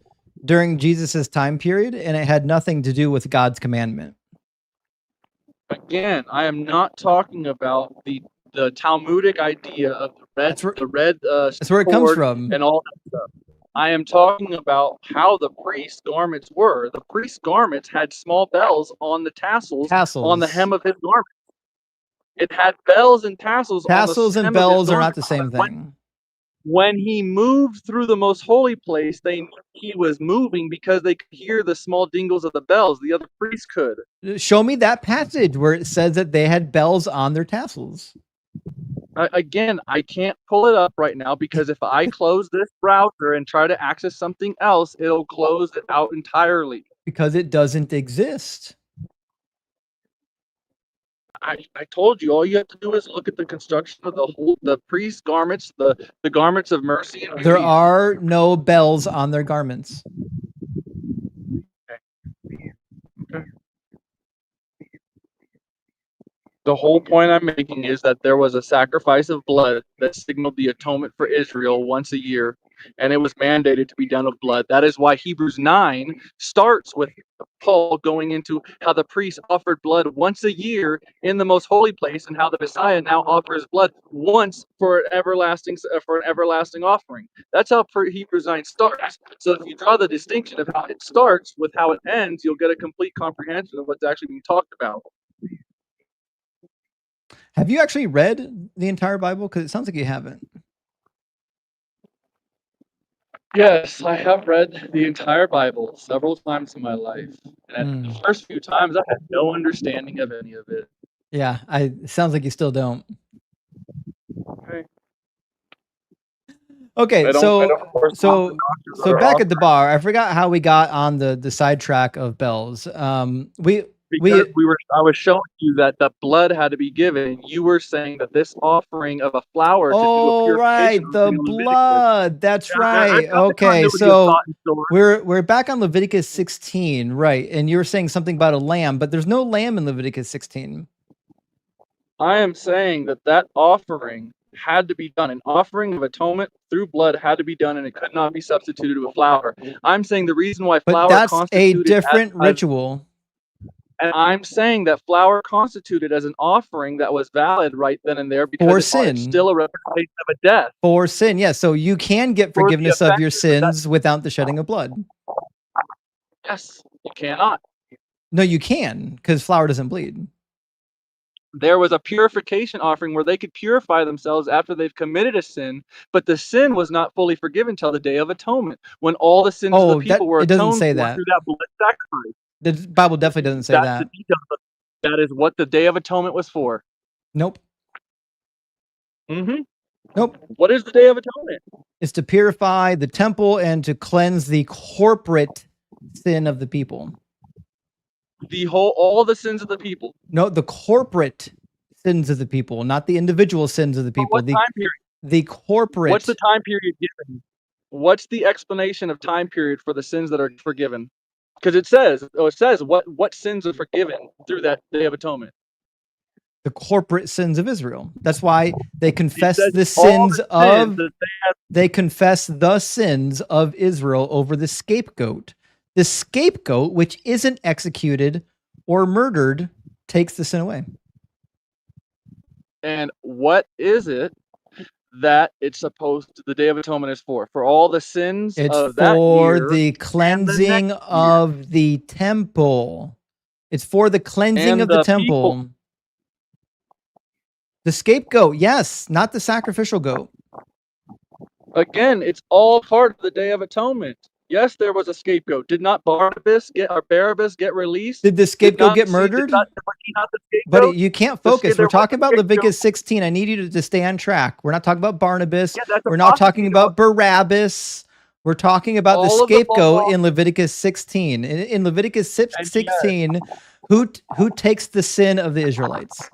Speaker 1: during Jesus's time period, and it had nothing to do with God's commandment.
Speaker 7: Again, I am not talking about the Talmudic idea of
Speaker 1: That's where
Speaker 7: it
Speaker 1: comes from.
Speaker 7: And all that stuff. I am talking about how the priest's garments were. The priest's garments had small bells on the tassels. On the hem of his garment. It had bells and tassels.
Speaker 1: Tassels and bells are not the same thing.
Speaker 7: When he moved through the most holy place, they knew he was moving because they could hear the small dingles of the bells. The other priests could.
Speaker 1: Show me that passage where it says that they had bells on their tassels.
Speaker 7: Again, I can't pull it up right now because if I close this browser and try to access something else, it'll close it out entirely.
Speaker 1: Because it doesn't exist.
Speaker 7: I told you, all you have to do is look at the construction of the priest's garments, the garments of mercy. And
Speaker 1: there are no bells on their garments.
Speaker 7: Okay. The whole point I'm making is that there was a sacrifice of blood that signaled the atonement for Israel once a year, and it was mandated to be done with blood. That is why Hebrews 9 starts with Paul going into how the priest offered blood once a year in the most holy place, and how the Messiah now offers blood once for an everlasting offering. That's how Hebrews 9 starts. So if you draw the distinction of how it starts with how it ends, you'll get a complete comprehension of what's actually being talked about.
Speaker 1: Have you actually read the entire Bible? Because it sounds like you haven't.
Speaker 7: Yes, I have read the entire Bible several times in my life. And the first few times, I had no understanding of any of it.
Speaker 1: Yeah, it sounds like you still don't. Okay, so back at the bar, I forgot how we got on the sidetrack of bells.
Speaker 7: I was showing you that the blood had to be given. You were saying that this offering of a flower to do a purification.
Speaker 1: Right, the blood. That's right. Okay, so we're back on Leviticus 16, right? And you were saying something about a lamb, but there's no lamb in Leviticus 16.
Speaker 7: I am saying that offering had to be done. An offering of atonement through blood had to be done, and it could not be substituted with flour. I'm saying the reason why flour
Speaker 1: that's a different ritual.
Speaker 7: And I'm saying that flour constituted as an offering that was valid right then and there because it's still a representation of a death.
Speaker 1: For sin, yes. So you can get forgiveness of your sins without the shedding of blood.
Speaker 7: Yes, you cannot.
Speaker 1: No, you can, because flour doesn't bleed.
Speaker 7: There was a purification offering where they could purify themselves after they've committed a sin, but the sin was not fully forgiven till the Day of Atonement, when all the sins of the people were atoned for through that blood sacrifice.
Speaker 1: The Bible definitely doesn't say that.
Speaker 7: That is what the Day of Atonement was for.
Speaker 1: Nope.
Speaker 7: Nope. What is the Day of Atonement?
Speaker 1: It's to purify the temple and to cleanse the corporate sin of the people.
Speaker 7: All the sins of the people.
Speaker 1: No, the corporate sins of the people, not the individual sins of the people.
Speaker 7: What time period?
Speaker 1: The corporate.
Speaker 7: What's the time period given? What's the explanation of time period for the sins that are forgiven? Because it says what sins are forgiven through that Day of Atonement.
Speaker 1: The corporate sins of Israel. That's why they confess the sins of. They confess the sins of Israel over the scapegoat. The scapegoat, which isn't executed or murdered, takes the sin away.
Speaker 7: And what is it that it's supposed to, the Day of Atonement is for? For all the sins of that year.
Speaker 1: It's for the cleansing of the temple. It's for the cleansing of the temple. People. The scapegoat, yes, not the sacrificial goat.
Speaker 7: Again, it's all part of the Day of Atonement. Yes, there was a scapegoat. Did not Barabbas get released?
Speaker 1: Did the scapegoat get murdered? But you can't focus. We're talking about Leviticus 16. I need you to stay on track. We're not talking about Barnabas. We're not talking about Barabbas. We're talking about the scapegoat in Leviticus 16. In Leviticus 16, who takes the sin of the Israelites?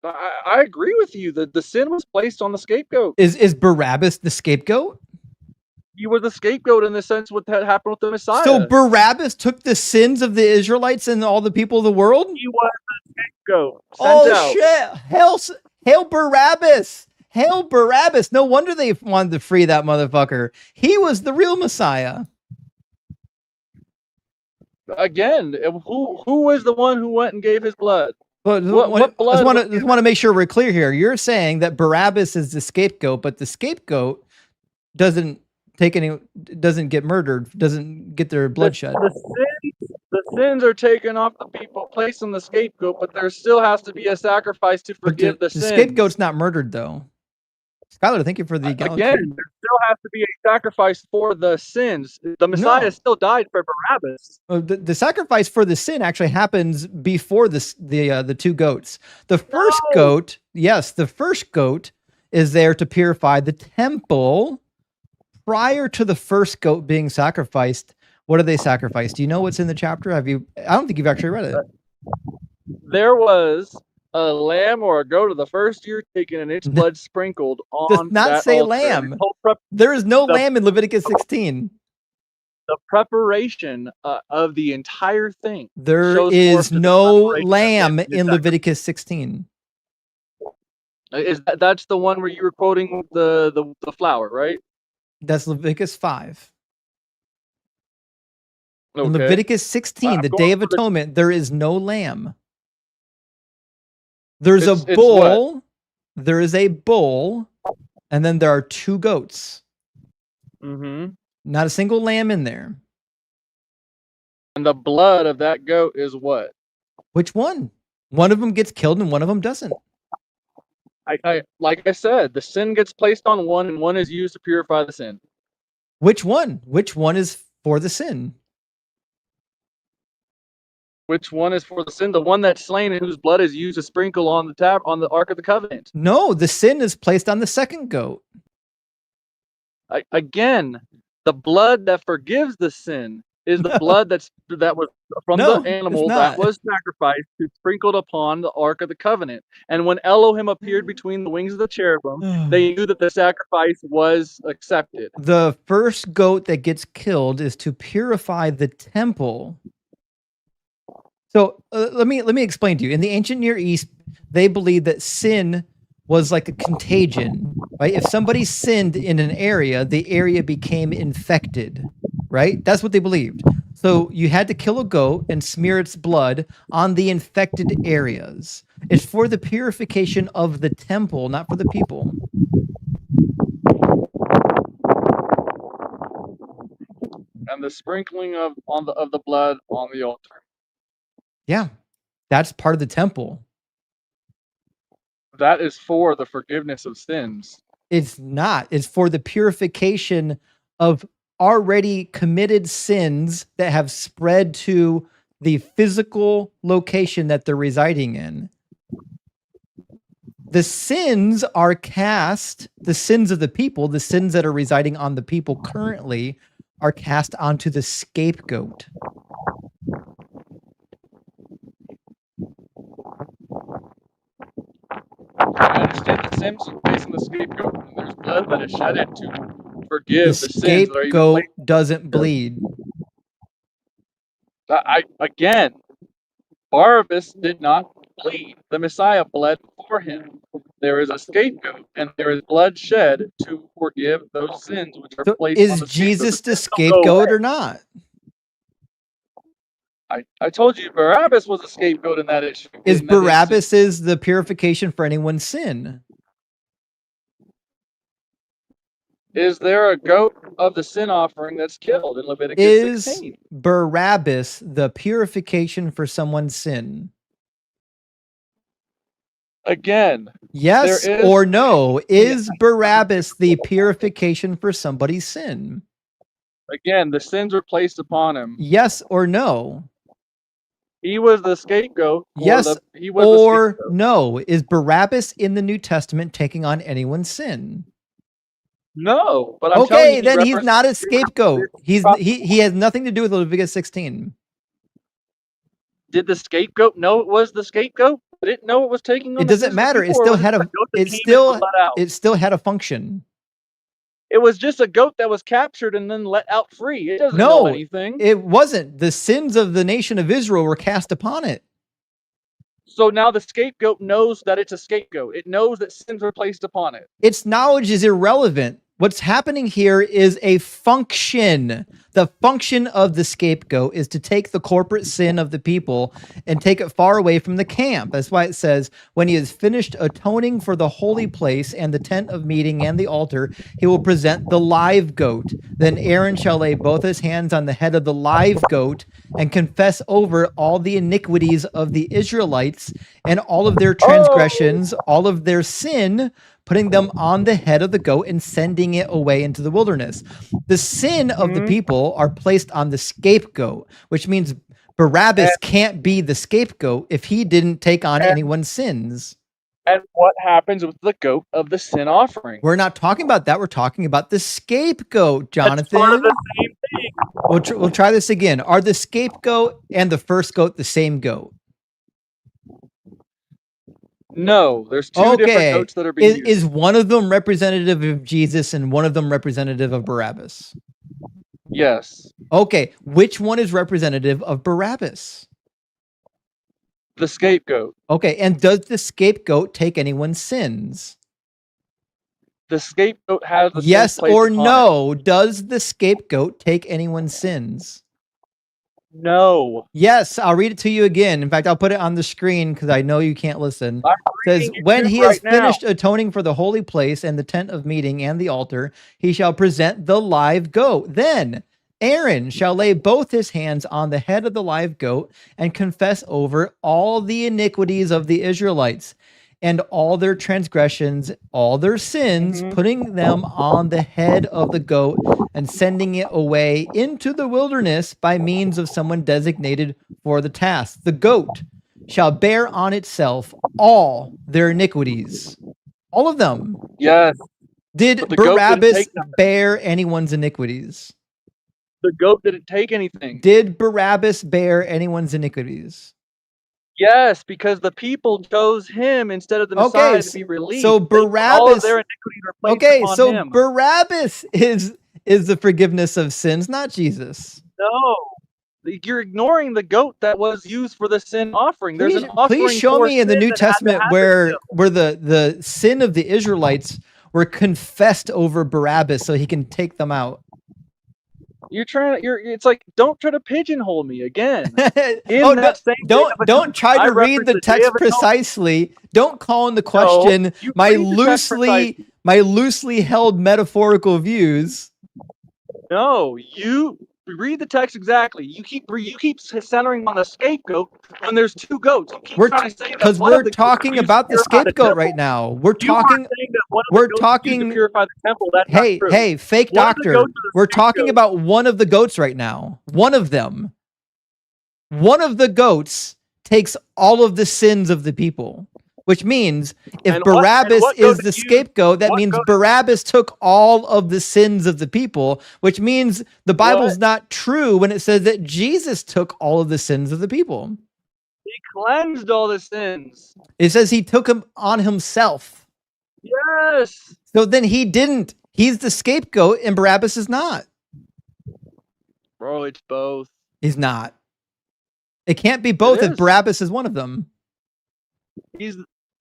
Speaker 7: I agree with you that the sin was placed on the scapegoat.
Speaker 1: Is Barabbas the scapegoat?
Speaker 7: He was the scapegoat in the sense what had happened with the Messiah.
Speaker 1: So Barabbas took the sins of the Israelites and all the people of the world?
Speaker 7: He was the scapegoat.
Speaker 1: Oh shit! Hail Barabbas! Hail Barabbas! No wonder they wanted to free that motherfucker. He was the real Messiah.
Speaker 7: Again, who was the one who went and gave his blood?
Speaker 1: But
Speaker 7: What blood?
Speaker 1: I just want to make sure we're clear here. You're saying that Barabbas is the scapegoat, but the scapegoat doesn't get murdered, doesn't get their blood shed.
Speaker 7: The sins are taken off the people, placed on the scapegoat, but there still has to be a sacrifice to forgive the sins.
Speaker 1: The scapegoat's not murdered, though. Skylar, thank you for the
Speaker 7: again. There still has to be a sacrifice for the sins. The Messiah still died for Barabbas.
Speaker 1: The sacrifice for the sin actually happens before the two goats. The first goat, yes, the first goat is there to purify the temple. Prior to the first goat being sacrificed, what do they sacrifice? Do you know what's in the chapter? I don't think you've actually read it.
Speaker 7: There was a lamb or a goat of the first year taken and its blood sprinkled on.
Speaker 1: Does not say altar. Lamb. There is no lamb in Leviticus 16.
Speaker 7: The preparation of the entire thing.
Speaker 1: There is no lamb in Leviticus 16.
Speaker 7: That's the one where you were quoting the flour, right?
Speaker 1: That's Leviticus 5. Okay. In Leviticus 16, the Day of Atonement, there is no lamb. There's a bull. There is a bull, and then there are two goats.
Speaker 7: Mm-hmm.
Speaker 1: Not a single lamb in there.
Speaker 7: And the blood of that goat is what?
Speaker 1: Which one? One of them gets killed and one of them doesn't.
Speaker 7: Like I said, the sin gets placed on one and one is used to purify the sin.
Speaker 1: Which one? Which one is for the sin?
Speaker 7: Which one is for the sin? The one that's slain and whose blood is used to sprinkle on the Ark of the Covenant.
Speaker 1: No, the sin is placed on the second goat.
Speaker 7: Again, the blood that forgives the sin is the blood that was from the animal that was sacrificed, sprinkled upon the Ark of the Covenant. And when Elohim appeared between the wings of the cherubim, they knew that the sacrifice was accepted.
Speaker 1: The first goat that gets killed is to purify the temple. So let me explain to you. In the ancient Near East, they believed that sin was like a contagion, right? If somebody sinned in an area, the area became infected, right? That's what they believed. So you had to kill a goat and smear its blood on the infected areas. It's for the purification of the temple, not for the people.
Speaker 7: And the sprinkling of the blood on the altar.
Speaker 1: Yeah, that's part of the temple.
Speaker 7: That is for the forgiveness of sins.
Speaker 1: It's not. It's for the purification of already committed sins that have spread to the physical location that they're residing in. The sins are cast, the sins of the people, the sins that are residing on the people currently are cast onto the scapegoat.
Speaker 7: I understand the sins are facing the scapegoat, and there's blood that is shedded to forgive the sins. The
Speaker 1: scapegoat doesn't bleed.
Speaker 7: Again, Barabbas did not bleed. The Messiah bled for him. There is a scapegoat, and there is blood shed to forgive those sins which are placed on the scapegoat.
Speaker 1: Is Jesus the scapegoat or not?
Speaker 7: I told you Barabbas was a scapegoat in that issue.
Speaker 1: Is Barabbas is the purification for anyone's sin?
Speaker 7: Is there a goat of the sin offering that's killed in Leviticus 16?
Speaker 1: Is Barabbas the purification for someone's sin?
Speaker 7: Again.
Speaker 1: Yes or no? Is Barabbas the purification for somebody's sin?
Speaker 7: Again, the sins were placed upon him.
Speaker 1: Yes or no?
Speaker 7: He was the scapegoat.
Speaker 1: Yes or no? Is Barabbas in the New Testament taking on anyone's sin?
Speaker 7: No, but I'm telling you,
Speaker 1: then he's not a scapegoat. He has nothing to do with Leviticus 16.
Speaker 7: Did the scapegoat know it was the scapegoat? They didn't know it was taking on
Speaker 1: It
Speaker 7: the
Speaker 1: doesn't
Speaker 7: sins of
Speaker 1: matter.
Speaker 7: people,
Speaker 1: It
Speaker 7: or
Speaker 1: still
Speaker 7: was
Speaker 1: had
Speaker 7: just
Speaker 1: a
Speaker 7: goat that
Speaker 1: it
Speaker 7: came and
Speaker 1: still
Speaker 7: was let out?
Speaker 1: it still had a function.
Speaker 7: It was just a goat that was captured and then let out free. It doesn't know
Speaker 1: No,
Speaker 7: anything.
Speaker 1: it wasn't. The sins of the nation of Israel were cast upon it.
Speaker 7: So now the scapegoat knows that it's a scapegoat. It knows that sins are placed upon it.
Speaker 1: Its knowledge is irrelevant. What's happening here is a function. The function of the scapegoat is to take the corporate sin of the people and take it far away from the camp. That's why it says, when he has finished atoning for the holy place and the tent of meeting and the altar, he will present the live goat. Then Aaron shall lay both his hands on the head of the live goat and confess over all the iniquities of the Israelites and all of their transgressions, all of their sin, putting them on the head of the goat and sending it away into the wilderness. The sin of the people are placed on the scapegoat, which means Barabbas can't be the scapegoat if he didn't take on anyone's sins.
Speaker 7: And what happens with the goat of the sin offering?
Speaker 1: We're not talking about that. We're talking about the scapegoat, Jonathan.
Speaker 7: That's part of the same thing.
Speaker 1: We'll try this again. Are the scapegoat and the first goat the same goat?
Speaker 7: No, there's two different goats that are being used.
Speaker 1: Is one of them representative of Jesus and one of them representative of Barabbas?
Speaker 7: Yes.
Speaker 1: Okay, which one is representative of Barabbas?
Speaker 7: The scapegoat.
Speaker 1: Okay, and does the scapegoat take anyone's sins?
Speaker 7: The scapegoat has the
Speaker 1: yes
Speaker 7: sins placed
Speaker 1: or
Speaker 7: upon
Speaker 1: no? Does the scapegoat take anyone's sins?
Speaker 7: No.
Speaker 1: Yes, I'll read it to you again. In fact, I'll put it on the screen because I know you can't listen.
Speaker 7: I'm
Speaker 1: It says,
Speaker 7: reading it
Speaker 1: when
Speaker 7: to
Speaker 1: he
Speaker 7: you
Speaker 1: has
Speaker 7: right
Speaker 1: finished
Speaker 7: now.
Speaker 1: atoning for the holy place and the tent of meeting and the altar, he shall present the live goat. Then Aaron shall lay both his hands on the head of the live goat and confess over all the iniquities of the Israelites and all their transgressions, all their sins, putting them on the head of the goat and sending it away into the wilderness by means of someone designated for the task. The goat shall bear on itself all their iniquities. All of them.
Speaker 7: Yes.
Speaker 1: Did
Speaker 7: But the goat didn't
Speaker 1: Barabbas
Speaker 7: take them.
Speaker 1: bear anyone's iniquities?
Speaker 7: The goat didn't take anything.
Speaker 1: Did Barabbas bear anyone's iniquities?
Speaker 7: Yes, because the people chose him instead of the Messiah to be released.
Speaker 1: So
Speaker 7: All of
Speaker 1: Barabbas.
Speaker 7: their iniquities are placed
Speaker 1: Okay,
Speaker 7: upon
Speaker 1: so
Speaker 7: him.
Speaker 1: Barabbas is the forgiveness of sins, not Jesus.
Speaker 7: No. You're ignoring the goat that was used for the sin offering. There's an offering
Speaker 1: Please show
Speaker 7: for
Speaker 1: me in the
Speaker 7: sin
Speaker 1: New
Speaker 7: that had to
Speaker 1: Testament
Speaker 7: happen
Speaker 1: where
Speaker 7: still.
Speaker 1: the sin of the Israelites were confessed over Barabbas so he can take them out.
Speaker 7: It's like, don't try to pigeonhole me again.
Speaker 1: Don't try to read the text precisely. Don't call into question my loosely held metaphorical views.
Speaker 7: No, you read the text exactly. You keep centering on the scapegoat when there's two goats. You keep trying to say that
Speaker 1: because
Speaker 7: one of
Speaker 1: we're
Speaker 7: the goats
Speaker 1: talking
Speaker 7: used
Speaker 1: about
Speaker 7: to
Speaker 1: the
Speaker 7: purify
Speaker 1: scapegoat
Speaker 7: temple.
Speaker 1: right now. We're
Speaker 7: You are
Speaker 1: talking.
Speaker 7: saying that one of the
Speaker 1: We're
Speaker 7: goats
Speaker 1: talking.
Speaker 7: used to purify the temple. That's not true.
Speaker 1: Hey, fake
Speaker 7: One of the
Speaker 1: doctor.
Speaker 7: goats is a
Speaker 1: We're talking
Speaker 7: scapegoat.
Speaker 1: about one of the goats right now. One of them. One of the goats takes all of the sins of the people, which means if Barabbas is the scapegoat, that means Barabbas took all of the sins of the people, which means the Bible's not true when it says that Jesus took all of the sins of the people.
Speaker 7: He cleansed all the sins.
Speaker 1: It says he took them on himself.
Speaker 7: Yes.
Speaker 1: So then he didn't. He's the scapegoat and Barabbas is not.
Speaker 7: Bro, it's both.
Speaker 1: He's not. It can't be both if Barabbas is one of them.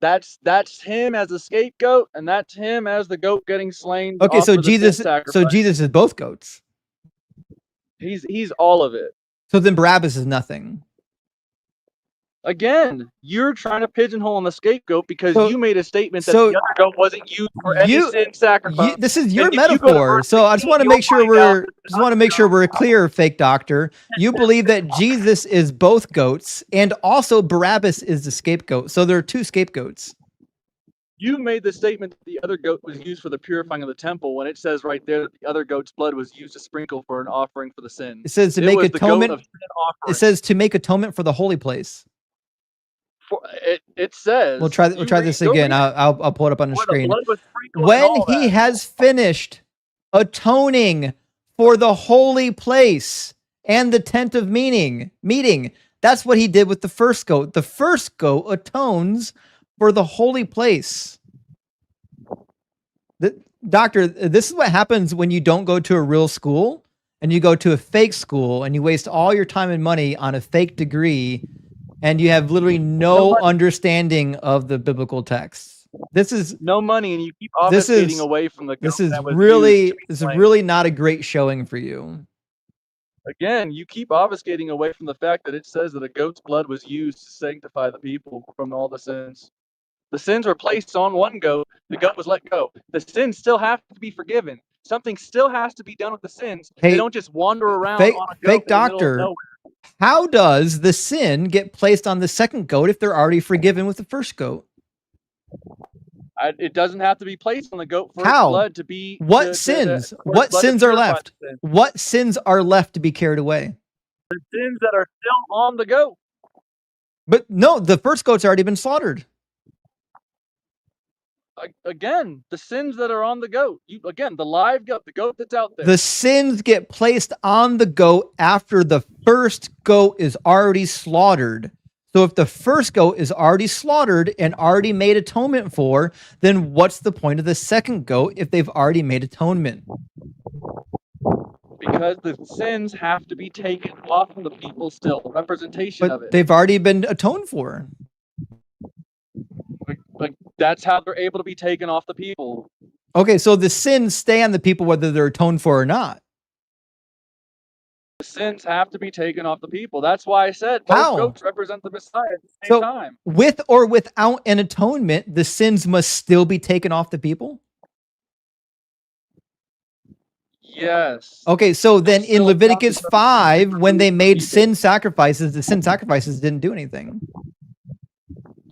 Speaker 7: That's him as a scapegoat, and that's him as the goat getting slain.
Speaker 1: Okay, so Jesus is both goats.
Speaker 7: He's all of it.
Speaker 1: So then Barabbas is nothing.
Speaker 7: Again, you're trying to pigeonhole on the scapegoat because you made a statement that the other goat wasn't used for any sin sacrifice.
Speaker 1: This is your metaphor. So I just want to make sure we're clear, fake doctor. You believe that Jesus is both goats and also Barabbas is the scapegoat. So there are two scapegoats.
Speaker 7: You made the statement that the other goat was used for the purifying of the temple when it says right there that the other goat's blood was used to sprinkle for an offering for the sin.
Speaker 1: It says to make atonement. It says to make atonement for the holy place.
Speaker 7: It says.
Speaker 1: We'll try this again. I'll pull it up on the screen. When he has finished atoning for the holy place and the tent of meeting, That's what he did with the first goat. The first goat atones for the holy place. Doctor, this is what happens when you don't go to a real school and you go to a fake school and you waste all your time and money on a fake degree and you have literally no understanding of the biblical text. This is
Speaker 7: no money, and you keep obfuscating away from the goat.
Speaker 1: This is
Speaker 7: that was
Speaker 1: really not a great showing for you.
Speaker 7: Again, you keep obfuscating away from the fact that it says that a goat's blood was used to sanctify the people from all the sins. The sins were placed on one goat. The goat was let go. The sins still have to be forgiven. Something still has to be done with the sins.
Speaker 1: Hey,
Speaker 7: they don't just wander around
Speaker 1: fake,
Speaker 7: on a goat
Speaker 1: fake
Speaker 7: in the middle
Speaker 1: doctor.
Speaker 7: of nowhere.
Speaker 1: How does the sin get placed on the second goat if they're already forgiven with the first goat?
Speaker 7: It doesn't have to be placed on the goat for
Speaker 1: How?
Speaker 7: its blood to be.
Speaker 1: What sins? What sins are left? What sins are left to be carried away?
Speaker 7: The sins that are still on the goat.
Speaker 1: But no, the first goat's already been slaughtered.
Speaker 7: Again, the sins that are on the goat. The live goat, the goat that's out there.
Speaker 1: The sins get placed on the goat after the first goat is already slaughtered. So if the first goat is already slaughtered and already made atonement for, then what's the point of the second goat if they've already made atonement?
Speaker 7: Because the sins have to be taken off of the people still. Representation of it.
Speaker 1: They've already been atoned for.
Speaker 7: Like that's how they're able to be taken off the people.
Speaker 1: Okay, so the sins stay on the people whether they're atoned for or not.
Speaker 7: The sins have to be taken off the people. That's why I said both goats represent the Messiah at the same time.
Speaker 1: With or without an atonement, the sins must still be taken off the people?
Speaker 7: Yes.
Speaker 1: Okay, so then in Leviticus 5, when they made sin sacrifices, the sin sacrifices didn't do anything.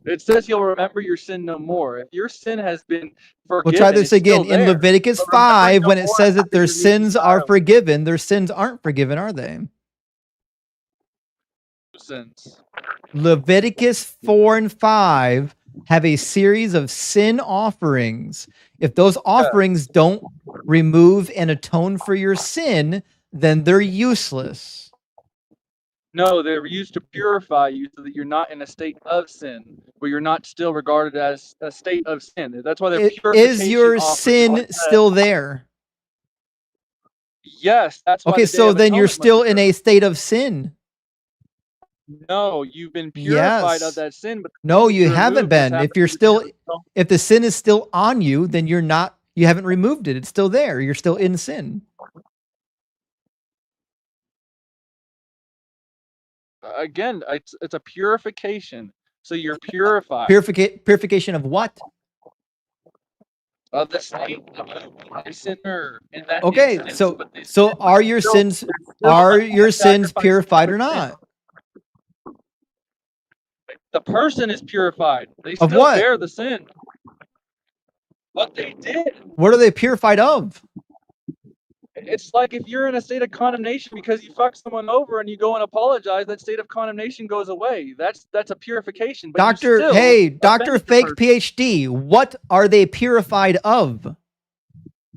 Speaker 7: It says you'll remember your sin no more. If your sin has been forgiven,
Speaker 1: we'll try this again. In Leviticus 5, when it says that their sins are forgiven, their sins aren't forgiven, are they?
Speaker 7: Sins.
Speaker 1: Leviticus 4 and 5 have a series of sin offerings. If those offerings don't remove and atone for your sin, then they're useless.
Speaker 7: No, they're used to purify you so that you're not in a state of sin, where you're not still regarded as a state of sin. That's why they're purification.
Speaker 1: Is your sin still there?
Speaker 7: Yes, that's why.
Speaker 1: Okay, so then you're still in a state of sin.
Speaker 7: No, you've been purified of that sin. But
Speaker 1: no, you haven't been. If the sin is still on you, then you haven't removed it. It's still there. You're still in sin.
Speaker 7: Again, it's a purification. So you're purified.
Speaker 1: Purification of what?
Speaker 7: Of the state of a sinner. In that
Speaker 1: okay,
Speaker 7: instance,
Speaker 1: so are your sins purified or not?
Speaker 7: The person is purified. They
Speaker 1: of
Speaker 7: still
Speaker 1: what?
Speaker 7: bear the sin. What they did.
Speaker 1: What are they purified of?
Speaker 7: It's like if you're in a state of condemnation because you fuck someone over and you go and apologize, that state of condemnation goes away. That's a purification. But
Speaker 1: Dr. Fake PhD, what are they purified of?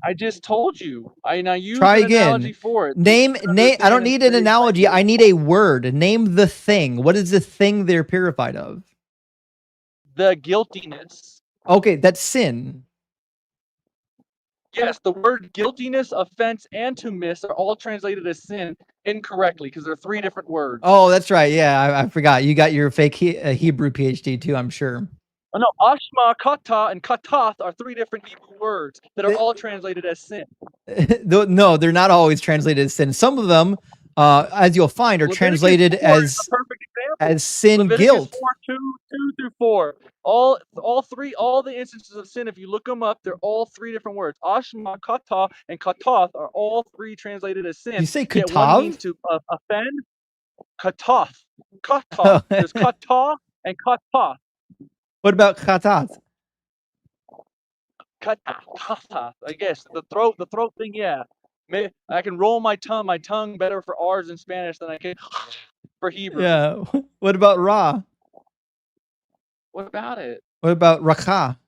Speaker 7: I just told you. I use
Speaker 1: Try
Speaker 7: an
Speaker 1: again.
Speaker 7: Analogy for it.
Speaker 1: Name. I don't need an analogy. I need a word. Name the thing. What is the thing they're purified of?
Speaker 7: The guiltiness.
Speaker 1: Okay, that's sin.
Speaker 7: Yes, the word guiltiness, offense, and to miss are all translated as sin incorrectly because they're three different words.
Speaker 1: Oh, that's right. Yeah, I forgot. You got your fake Hebrew PhD too, I'm sure.
Speaker 7: Oh, no, ashma, kata, and katath are three different Hebrew words that are all translated as sin.
Speaker 1: No, they're not always translated as sin. Some of them, as you'll find, are translated as sin
Speaker 7: Leviticus
Speaker 1: guilt.
Speaker 7: 4, 2 through 4. All the instances of sin, if you look them up, they're all three different words. Ashma, kata, and katath are all three translated as sin.
Speaker 1: You say
Speaker 7: katav? One means to offend. Katath. Katath. There's kata and katath.
Speaker 1: What about katat?
Speaker 7: Katath. I guess the throat thing. Yeah, maybe I can roll my tongue better for R's in Spanish than I can for Hebrew.
Speaker 1: Yeah. What about ra?
Speaker 7: What about it?
Speaker 1: What about rakha?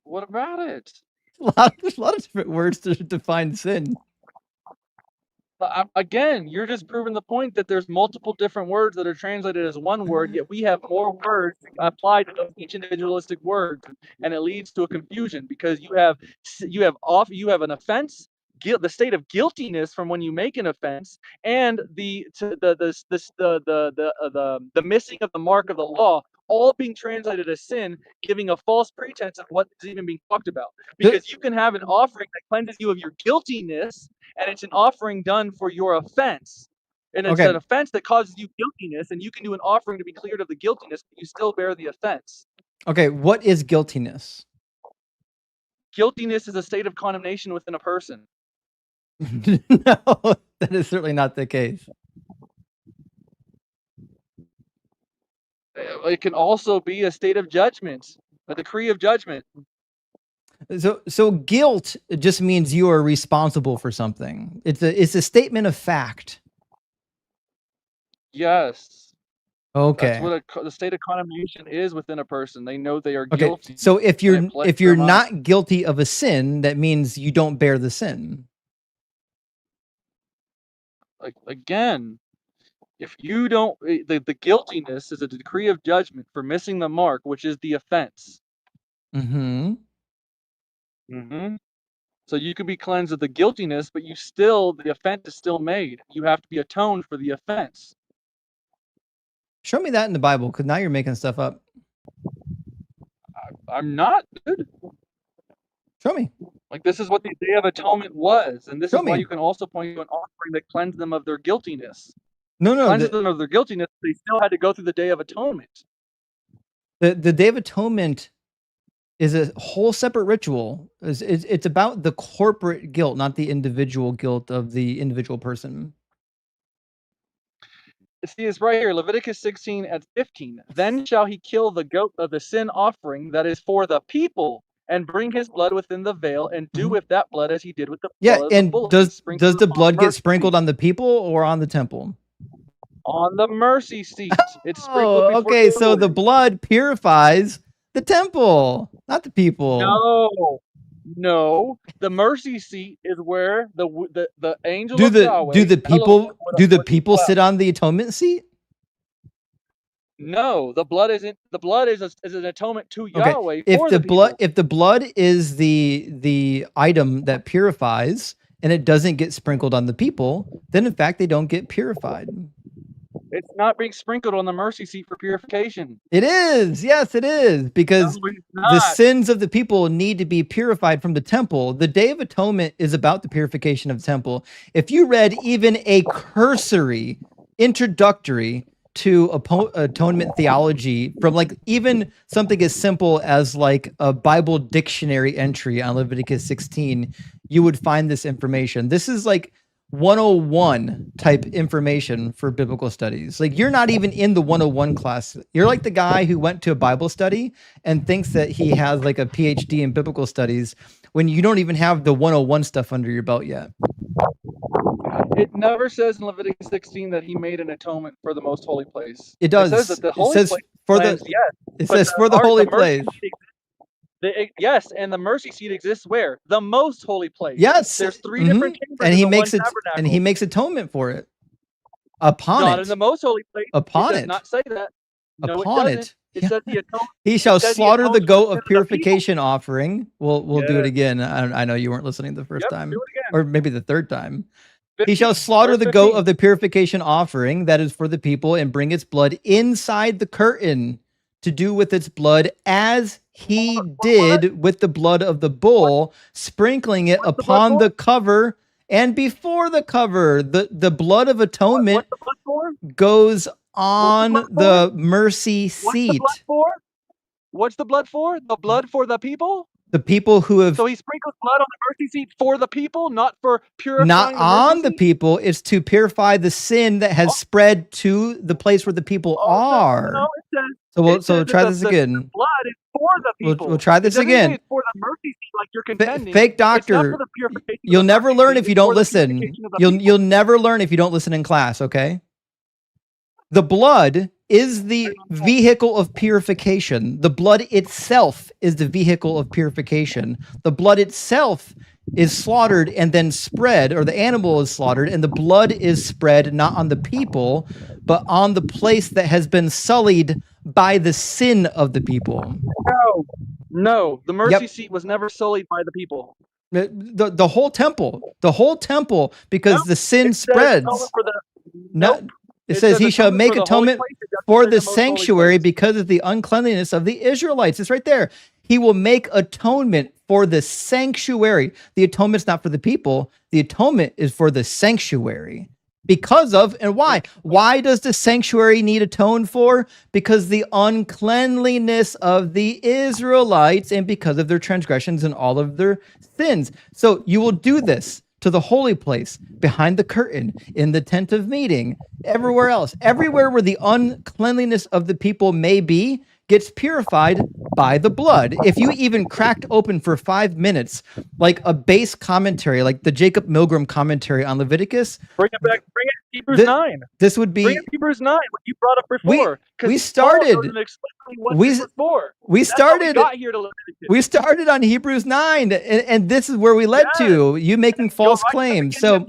Speaker 7: What about it?
Speaker 1: There's a lot of different words to define sin.
Speaker 7: Again, you're just proving the point that there's multiple different words that are translated as one word, yet we have more words applied to each individualistic word, and it leads to a confusion because you have an offense, the state of guiltiness from when you make an offense, and the missing of the mark of the law, all being translated as sin, giving a false pretense of what is even being talked about. Because you can have an offering that cleanses you of your guiltiness, and it's an offering done for your offense. And it's an offense that causes you guiltiness, and you can do an offering to be cleared of the guiltiness, but you still bear the offense.
Speaker 1: Okay, what is guiltiness?
Speaker 7: Guiltiness is a state of condemnation within a person.
Speaker 1: No, that is certainly not the case.
Speaker 7: It can also be a state of judgment, a decree of judgment.
Speaker 1: So guilt just means you are responsible for something. It's a statement of fact.
Speaker 7: Yes.
Speaker 1: Okay.
Speaker 7: That's what the state of condemnation is within a person. They know they are
Speaker 1: Okay.
Speaker 7: guilty.
Speaker 1: So if you're not guilty of a sin, that means you don't bear the sin.
Speaker 7: Again, if you don't, the guiltiness is a decree of judgment for missing the mark, which is the offense.
Speaker 1: Mm-hmm.
Speaker 7: Mm-hmm. So you can be cleansed of the guiltiness, but the offense is still made. You have to be atoned for the offense.
Speaker 1: Show me that in the Bible, because now you're making stuff up.
Speaker 7: I'm not, dude.
Speaker 1: Show me.
Speaker 7: Like, this is what the Day of Atonement was, and this is why you can also point to an offering that cleansed them of their guiltiness.
Speaker 1: No.
Speaker 7: Cleansed them of their guiltiness, they still had to go through the Day of Atonement.
Speaker 1: The Day of Atonement is a whole separate ritual. It's about the corporate guilt, not the individual guilt of the individual person.
Speaker 7: See, it's right here, Leviticus 16:15. Then shall he kill the goat of the sin offering that is for the people, and bring his blood within the veil, and do with that blood as he did with the blood of the bull.
Speaker 1: Does the blood get sprinkled on the people or on the temple?
Speaker 7: On the mercy seat. It's sprinkled.
Speaker 1: Okay, so the blood purifies the temple, not the people.
Speaker 7: No. The mercy seat is where the angel of Yahweh.
Speaker 1: Do the people sit on the atonement seat?
Speaker 7: No, the blood isn't. The blood is an atonement to Yahweh.
Speaker 1: If the blood is the item that purifies and it doesn't get sprinkled on the people, then in fact they don't get purified.
Speaker 7: It's not being sprinkled on the mercy seat for purification.
Speaker 1: It is. Yes, it is. Because the sins of the people need to be purified from the temple. The Day of Atonement is about the purification of the temple. If you read even a cursory introductory to atonement theology from like even something as simple as like a Bible dictionary entry on Leviticus 16, you would find this information. This is like 101 type information for biblical studies. Like you're not even in the 101 class. You're like the guy who went to a Bible study and thinks that he has like a PhD in biblical studies when you don't even have the 101 stuff under your belt yet.
Speaker 7: It never says in Leviticus 16 that he made an atonement for the most holy place.
Speaker 1: It does.
Speaker 7: It says that the holy
Speaker 1: place for
Speaker 7: cleansed,
Speaker 1: the yes. It says for the holy place.
Speaker 7: Yes, and the mercy seat exists where? The most holy place.
Speaker 1: Yes.
Speaker 7: There's three different chambers
Speaker 1: and he makes it
Speaker 7: tabernacle.
Speaker 1: And he makes atonement for it. Upon
Speaker 7: Not
Speaker 1: it.
Speaker 7: in the most holy place.
Speaker 1: Upon
Speaker 7: it
Speaker 1: it.
Speaker 7: does not say that. No,
Speaker 1: upon
Speaker 7: it doesn't. It says the atonement.
Speaker 1: He shall slaughter the goat of purification
Speaker 7: the
Speaker 1: offering. We'll do it again. I know you weren't listening the first time.
Speaker 7: Do it again.
Speaker 1: Or maybe the third time. He shall slaughter the goat of the purification offering that is for the people and bring its blood inside the curtain to do with its blood as he did with the blood of the bull, sprinkling it upon the cover and before the cover. The blood of atonement goes on the mercy seat.
Speaker 7: What's the blood for? The blood for the people?
Speaker 1: The people who have...
Speaker 7: So he sprinkles blood on the mercy seat for the people, not for purifying
Speaker 1: not on the
Speaker 7: seat?
Speaker 1: people. It's to purify the sin that has spread to the place where the people are.
Speaker 7: No, it says,
Speaker 1: so try this again.
Speaker 7: The blood is for the people.
Speaker 1: We'll try this again.
Speaker 7: It's for the mercy seat, like you're contending.
Speaker 1: Fake doctor.
Speaker 7: It's not for the purification
Speaker 1: You'll
Speaker 7: of the
Speaker 1: never
Speaker 7: mercy
Speaker 1: learn
Speaker 7: seat,
Speaker 1: if you
Speaker 7: it's
Speaker 1: don't
Speaker 7: for the
Speaker 1: listen.
Speaker 7: purification of the
Speaker 1: You'll
Speaker 7: people.
Speaker 1: never learn if you don't listen in class. Okay. The blood is the vehicle of purification. The blood itself is the vehicle of purification. The blood itself is slaughtered and then spread, or the animal is slaughtered, and the blood is spread not on the people, but on the place that has been sullied by the sin of the people.
Speaker 8: No, the mercy seat was never sullied by the people.
Speaker 1: The whole temple, because the sin spreads. It says he shall make atonement for the sanctuary because of the uncleanliness of the Israelites. It's right there. He will make atonement for the sanctuary. The atonement's not for the people. The atonement is for the sanctuary. Because of, and why? Why does the sanctuary need atoned for? Because the uncleanliness of the Israelites and because of their transgressions and all of their sins. So you will do this to the holy place, behind the curtain, in the tent of meeting, everywhere else. Everywhere where the uncleanliness of the people may be, gets purified by the blood. If you even cracked open for 5 minutes, like a base commentary, like the Jacob Milgram commentary on Leviticus.
Speaker 8: Bring it back, bring it Hebrews 9.
Speaker 1: This would be...
Speaker 8: Bring it Hebrews 9, what you brought up before.
Speaker 1: We started on Hebrews 9, and this is where we led to you making false claims. So in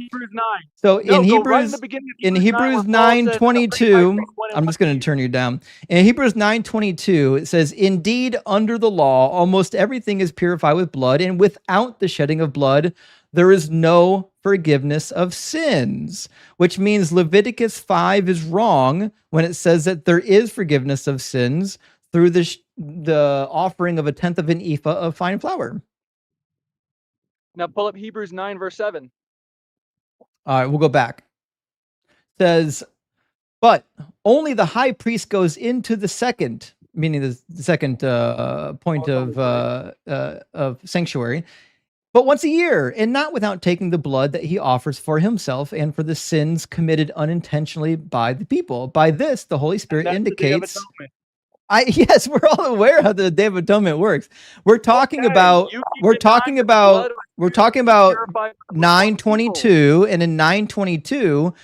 Speaker 1: Hebrews 9:22, I'm just going to turn you down. In Hebrews 9:22, it says, "Indeed, under the law, almost everything is purified with blood, and without the shedding of blood, there is no forgiveness of sins," which means Leviticus 5 is wrong when it says that there is forgiveness of sins through the offering of 1/10 of an ephah of fine flour.
Speaker 8: Now pull up Hebrews 9, verse 7.
Speaker 1: All right, we'll go back. It says, "But only the high priest goes into the second," meaning the second point of sanctuary, "but once a year, and not without taking the blood that he offers for himself and for the sins committed unintentionally by the people. By this, the Holy Spirit indicates..." Yes, we're all aware how the Day of Atonement works. We're talking about 9:22, and in 9:22,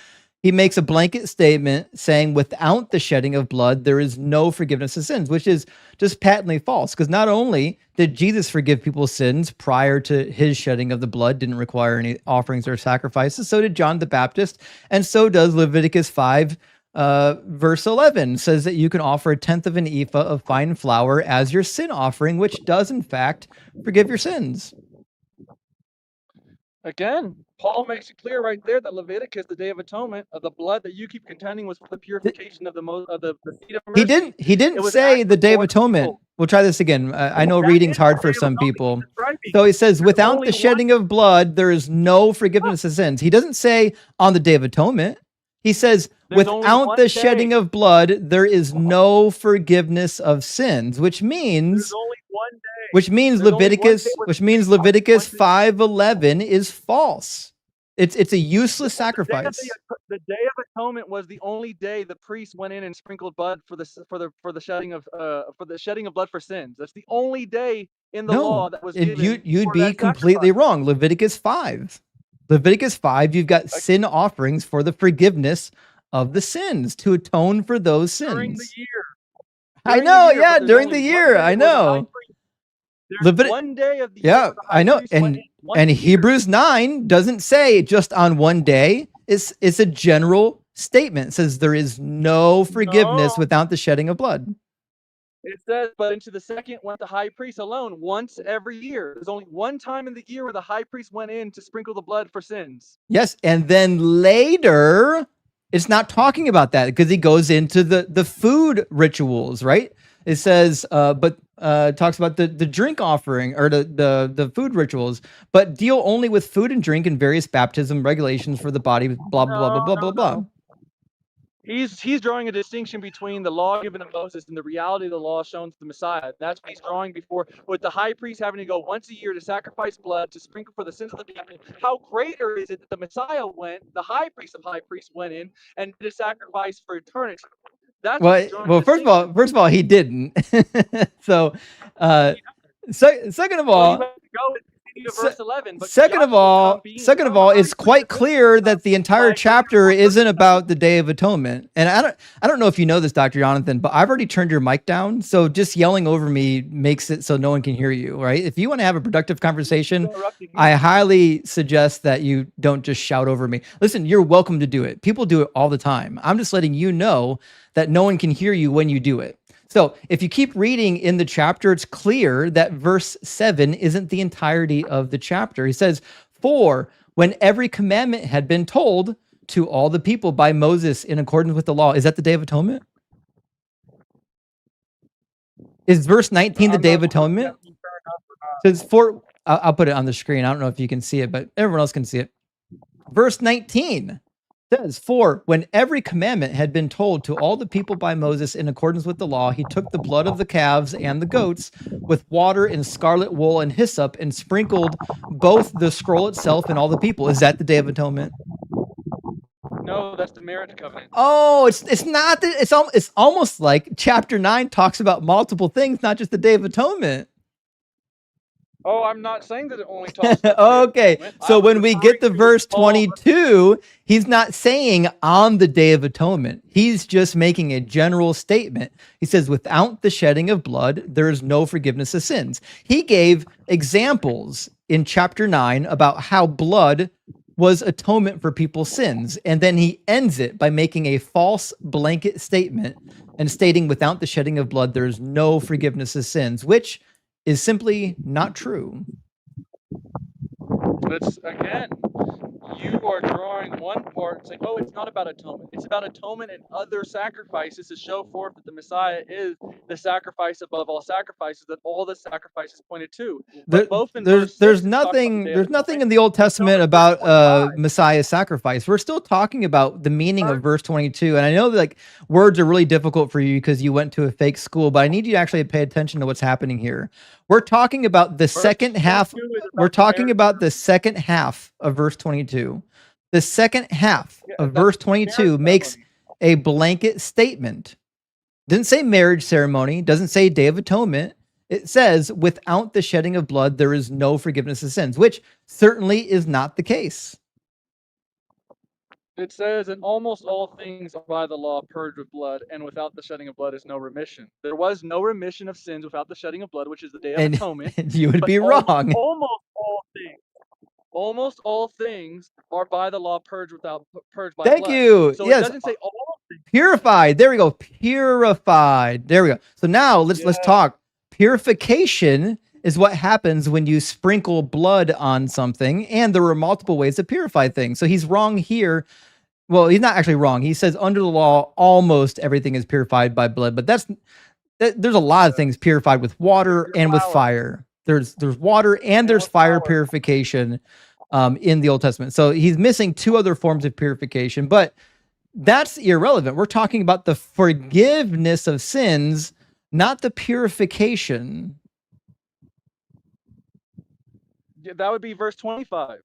Speaker 1: he makes a blanket statement saying without the shedding of blood, there is no forgiveness of sins, which is just patently false. Because not only did Jesus forgive people's sins prior to his shedding of the blood, didn't require any offerings or sacrifices, so did John the Baptist, and so does Leviticus 5, verse 11, says that you can offer 1/10 of an ephah of fine flour as your sin offering, which does in fact forgive your sins.
Speaker 8: Again, Paul makes it clear right there that Leviticus, the Day of Atonement, of the blood that you keep contending was for the purification of the seat of mercy.
Speaker 1: He didn't say the Day of Atonement. We'll try this again. I know reading's hard for some people. So he says, without the shedding of blood, there is no forgiveness of sins. He doesn't say on the Day of Atonement. He says, without the shedding of blood, there is no forgiveness of sins, which means Leviticus 5:11 is false. It's a useless sacrifice.
Speaker 8: The Day of Atonement was the only day the priest went in and sprinkled blood for the shedding of blood for sins. That's the only day in the law that was given.
Speaker 1: You'd be completely wrong. Leviticus 5, you've got sin offerings for the forgiveness of the sins, to atone for those sins.
Speaker 8: During the year.
Speaker 1: During the year. I know.
Speaker 8: One day of the year.
Speaker 1: I know. And Hebrews 9 doesn't say just on one day. It's a general statement. It says there is no forgiveness without the shedding of blood.
Speaker 8: It says, but into the second went the high priest alone once every year. There's only one time in the year where the high priest went in to sprinkle the blood for sins.
Speaker 1: Yes, and then later, it's not talking about that because he goes into the food rituals, right? It says, talks about the drink offering or the food rituals, but deal only with food and drink and various baptism regulations for the body, blah, blah, blah, blah, blah, blah.
Speaker 8: He's drawing a distinction between the law given to Moses and the reality of the law shown to the Messiah. That's what he's drawing before, with the high priest having to go once a year to sacrifice blood to sprinkle for the sins of the people. How greater is it that the Messiah went, the high priest of high priests went in and did a sacrifice for eternity? That's
Speaker 1: well, first of all, he didn't. So, second of all,
Speaker 8: to verse 11. But
Speaker 1: Second of all, it's quite clear that the entire chapter isn't about the Day of Atonement. And I don't know if you know this, Dr. Jonathan, but I've already turned your mic down. So just yelling over me makes it so no one can hear you, right? If you want to have a productive conversation, I highly suggest that you don't just shout over me. Listen, you're welcome to do it. People do it all the time. I'm just letting you know that no one can hear you when you do it. So if you keep reading in the chapter, it's clear that verse 7 isn't the entirety of the chapter. He says, "For when every commandment had been told to all the people by Moses in accordance with the law." Is that the Day of Atonement? Is verse 19 the Day of Atonement? It says, "For," I'll put it on the screen. I don't know if you can see it, but everyone else can see it. Verse 19 says, "For when every commandment had been told to all the people by Moses in accordance with the law, he took the blood of the calves and the goats with water and scarlet wool and hyssop and sprinkled both the scroll itself and all the people." Is that the Day of Atonement?
Speaker 8: No, that's the marriage covenant.
Speaker 1: Oh, it's not. It's almost like chapter 9 talks about multiple things, not just the Day of Atonement.
Speaker 8: Oh, I'm not saying that it only talks about
Speaker 1: okay, so when we get to verse 22, he's not saying on the Day of Atonement. He's just making a general statement. He says, without the shedding of blood, there is no forgiveness of sins. He gave examples in chapter 9 about how blood was atonement for people's sins. And then he ends it by making a false blanket statement and stating, without the shedding of blood, there is no forgiveness of sins, which is simply not true.
Speaker 8: But again, you are drawing one part saying, oh, it's not about atonement. It's about atonement and other sacrifices to show forth that the Messiah is the sacrifice above all sacrifices, that all the sacrifices pointed to. But
Speaker 1: there's nothing in the Old Testament about Messiah's sacrifice. We're still talking about the meaning of verse 22. And I know that, like, words are really difficult for you because you went to a fake school, but I need you to actually pay attention to what's happening here. We're talking about the second half. We're talking about the second half of verse 22. The second half of verse 22 makes a blanket statement. Doesn't say marriage ceremony, doesn't say Day of Atonement. It says, without the shedding of blood, there is no forgiveness of sins, which certainly is not the case.
Speaker 8: It says, in almost all things are by the law purged with blood, and without the shedding of blood is no remission. There was no remission of sins without the shedding of blood, which is the Day of Atonement.
Speaker 1: And you would be wrong.
Speaker 8: Almost all things are by the law purged by
Speaker 1: Thank
Speaker 8: blood.
Speaker 1: you.
Speaker 8: So
Speaker 1: yes.
Speaker 8: It doesn't say all things.
Speaker 1: Purified. There we go. Purified. There we go. So now let's talk. Purification is what happens when you sprinkle blood on something, and there were multiple ways to purify things. So he's wrong here. Well, he's not actually wrong. He says under the law, almost everything is purified by blood, but there's a lot of things purified with water and with fire. There's water and there's fire purification in the Old Testament. So he's missing two other forms of purification, but that's irrelevant. We're talking about the forgiveness of sins, not the purification.
Speaker 8: Yeah, that would be verse 25,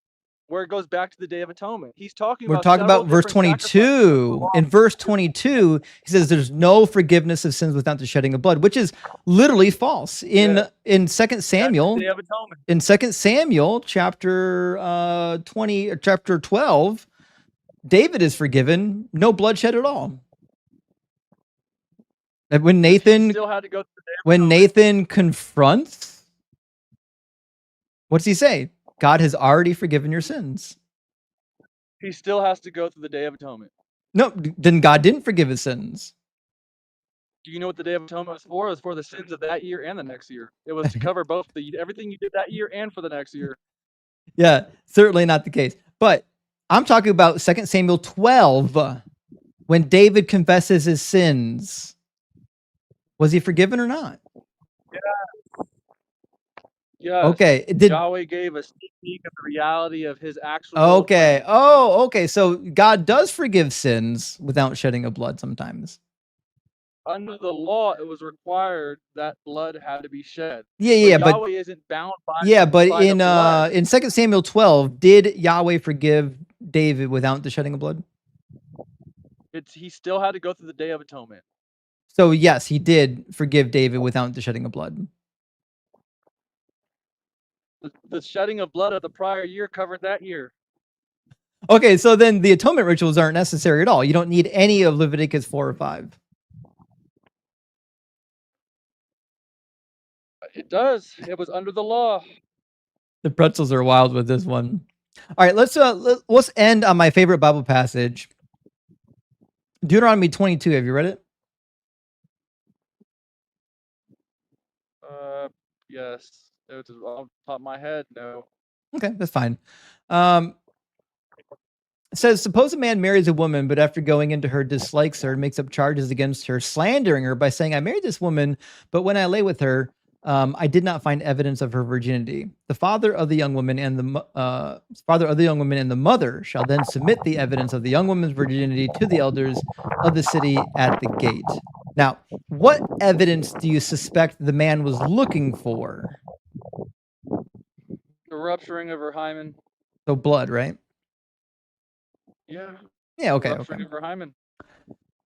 Speaker 8: where it goes back to the Day of Atonement.
Speaker 1: We're talking about verse 22. In verse 22, he says there's no forgiveness of sins without the shedding of blood, which is literally false. In 2 Samuel, in 2 Samuel chapter 20 or chapter 12, David is forgiven, no bloodshed at all. When Nathan confronts, what's he say? God has already forgiven your sins.
Speaker 8: He still has to go through the Day of Atonement.
Speaker 1: No, then God didn't forgive his sins.
Speaker 8: Do you know what the Day of Atonement was for? It was for the sins of that year and the next year. It was to cover both everything you did that year and for the next year.
Speaker 1: Yeah, certainly not the case. But I'm talking about 2 Samuel 12, when David confesses his sins. Was he forgiven or not?
Speaker 8: Yeah. Yes.
Speaker 1: Okay.
Speaker 8: Yahweh gave a sneak peek of the reality of his actual.
Speaker 1: Okay. Oh, okay. So God does forgive sins without shedding of blood sometimes.
Speaker 8: Under the law, it was required that blood had to be shed.
Speaker 1: Yeah,
Speaker 8: but Yahweh isn't bound by.
Speaker 1: Yeah, but in 2 Samuel 12, did Yahweh forgive David without the shedding of blood?
Speaker 8: He still had to go through the Day of Atonement.
Speaker 1: So yes, he did forgive David without the shedding of blood.
Speaker 8: The shedding of blood of the prior year covered that year.
Speaker 1: Okay, so then the atonement rituals aren't necessary at all. You don't need any of Leviticus 4 or 5.
Speaker 8: It does. It was under the law.
Speaker 1: The pretzels are wild with this one. All right, let's end on my favorite Bible passage. Deuteronomy 22. Have you read it?
Speaker 8: Yes. It was off the top of my head. No.
Speaker 1: Okay, that's fine. It says, suppose a man marries a woman, but after going into her, dislikes her, makes up charges against her, slandering her by saying, I married this woman, but when I lay with her, I did not find evidence of her virginity. The father of the young woman and the mother shall then submit the evidence of the young woman's virginity to the elders of the city at the gate. Now, what evidence do you suspect the man was looking for?
Speaker 8: The rupturing of her hymen.
Speaker 1: So blood, right?
Speaker 8: Yeah.
Speaker 1: Yeah, okay.
Speaker 8: Rupturing of her hymen.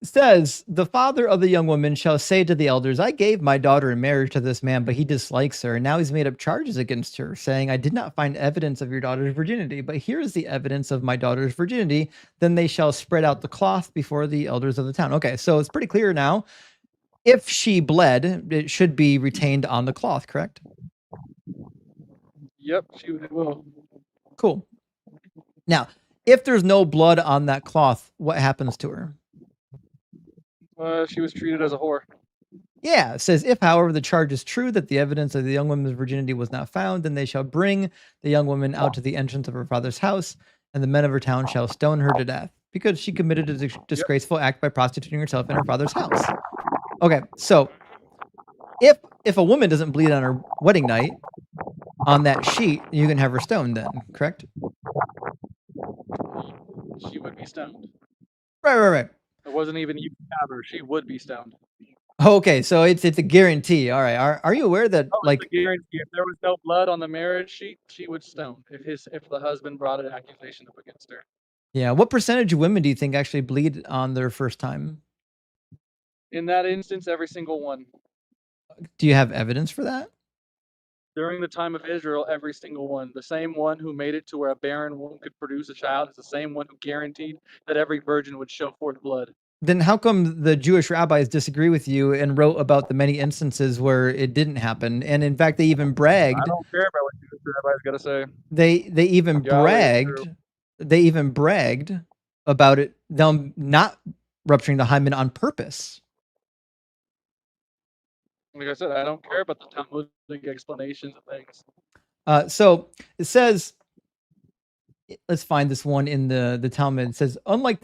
Speaker 1: It says, the father of the young woman shall say to the elders, I gave my daughter in marriage to this man, but he dislikes her. And now he's made up charges against her, saying, I did not find evidence of your daughter's virginity, but here is the evidence of my daughter's virginity. Then they shall spread out the cloth before the elders of the town. Okay, so it's pretty clear now. If she bled, it should be retained on the cloth, correct?
Speaker 8: Yep, she will.
Speaker 1: Cool. Now, if there's no blood on that cloth, what happens to her?
Speaker 8: She was treated as a whore.
Speaker 1: Yeah, it says, if, however, the charge is true that the evidence of the young woman's virginity was not found, then they shall bring the young woman out to the entrance of her father's house, and the men of her town shall stone her to death, because she committed a disgraceful act by prostituting herself in her father's house. Okay, so if a woman doesn't bleed on her wedding night, on that sheet, you can have her stoned then, correct?
Speaker 8: She would be stoned.
Speaker 1: Right.
Speaker 8: It wasn't even you can have her. She would be stoned.
Speaker 1: Okay, so it's a guarantee. All right. Are you aware that
Speaker 8: It's a guarantee. If there was no blood on the marriage sheet, she would stone. If the husband brought an accusation up against her.
Speaker 1: Yeah, what percentage of women do you think actually bleed on their first time?
Speaker 8: In that instance, every single one.
Speaker 1: Do you have evidence for that?
Speaker 8: During the time of Israel, every single one. The same one who made it to where a barren woman could produce a child is the same one who guaranteed that every virgin would show forth blood.
Speaker 1: Then how come the Jewish rabbis disagree with you and wrote about the many instances where it didn't happen? And in fact, they even bragged.
Speaker 8: I don't care about what Jewish rabbis got to say.
Speaker 1: They even bragged. They even bragged about it, them not rupturing the hymen on purpose.
Speaker 8: Like I said, I don't care about the Talmudic explanations of things.
Speaker 1: So it says, let's find this one in the Talmud. It says, unlike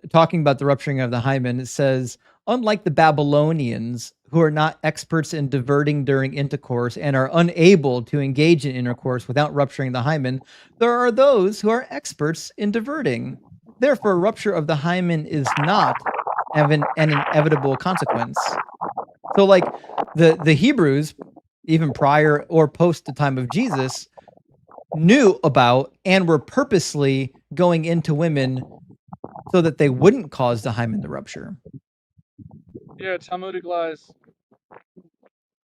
Speaker 1: talking about the rupturing of the hymen, it says, unlike the Babylonians, who are not experts in diverting during intercourse and are unable to engage in intercourse without rupturing the hymen, there are those who are experts in diverting. Therefore, rupture of the hymen is not an inevitable consequence. So like the Hebrews, even prior or post the time of Jesus, knew about and were purposely going into women so that they wouldn't cause the hymen to rupture.
Speaker 8: Yeah, Talmudic lies.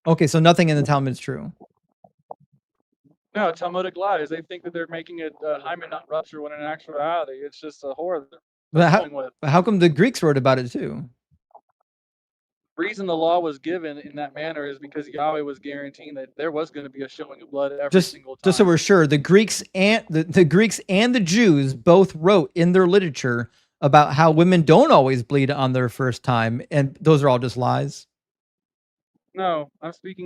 Speaker 1: Okay, so nothing in the Talmud is true.
Speaker 8: No, Talmudic lies. They think that they're making it hymen not rupture when in actuality it's just a horror.
Speaker 1: But how come the Greeks wrote about it too?
Speaker 8: The reason the law was given in that manner is because Yahweh was guaranteeing that there was going to be a showing of blood every single time.
Speaker 1: Just so we're sure, the Greeks and the Greeks and the Jews both wrote in their literature about how women don't always bleed on their first time, and those are all just lies.
Speaker 8: No, I'm speaking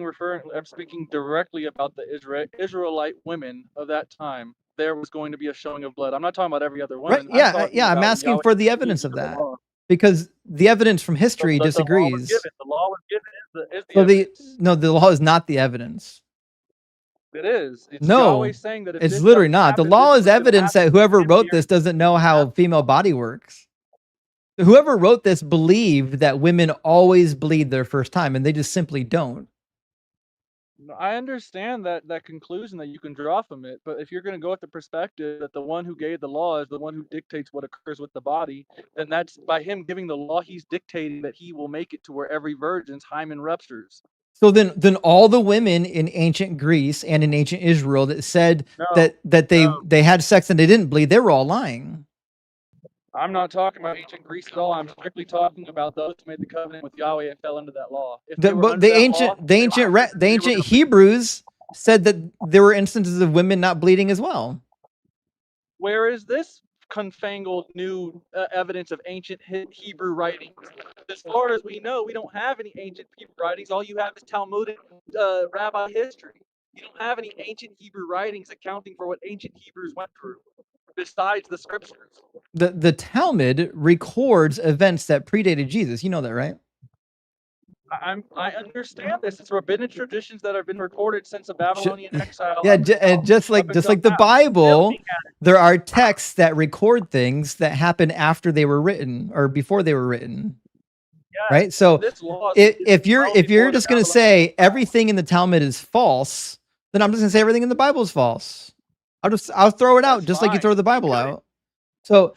Speaker 8: directly about the Israelite women of that time. There was going to be a showing of blood. I'm not talking about every other woman.
Speaker 1: Right? Yeah. I'm asking for the evidence of that. Because the evidence from history disagrees.
Speaker 8: The law was given is the evidence.
Speaker 1: The law is not the evidence.
Speaker 8: It is. It's
Speaker 1: no,
Speaker 8: Yahweh saying that
Speaker 1: it's literally not. The law is evidence that whoever wrote this doesn't know how female body works. Whoever wrote this believed that women always bleed their first time, and they just simply don't.
Speaker 8: I understand that conclusion that you can draw from it, but if you're going to go with the perspective that the one who gave the law is the one who dictates what occurs with the body, then that's by him giving the law, he's dictating that he will make it to where every virgin's hymen ruptures.
Speaker 1: So then all the women in ancient Greece and in ancient Israel that said
Speaker 8: No,
Speaker 1: that they had sex and they didn't bleed, they were all lying.
Speaker 8: I'm not talking about ancient Greece at all. I'm strictly talking about those who made the covenant with Yahweh and fell into that law. If they were
Speaker 1: But
Speaker 8: under that law,
Speaker 1: the ancient Hebrews said that there were instances of women not bleeding as well.
Speaker 8: Where is this confangled new evidence of ancient Hebrew writings? As far as we know, we don't have any ancient Hebrew writings. All you have is Talmudic rabbi history. You don't have any ancient Hebrew writings accounting for what ancient Hebrews went through, besides the scriptures.
Speaker 1: The Talmud records events that predated Jesus. You know that, right?
Speaker 8: I understand this. It's rabbinic traditions that have been recorded since the Babylonian exile.
Speaker 1: Yeah, and just like the Bible, there are texts that record things that happened after they were written or before they were written. Yeah, right? So if you're just going to say everything in the Talmud is false, then I'm just going to say everything in the Bible is false. I'll throw it out just like you throw the Bible out. So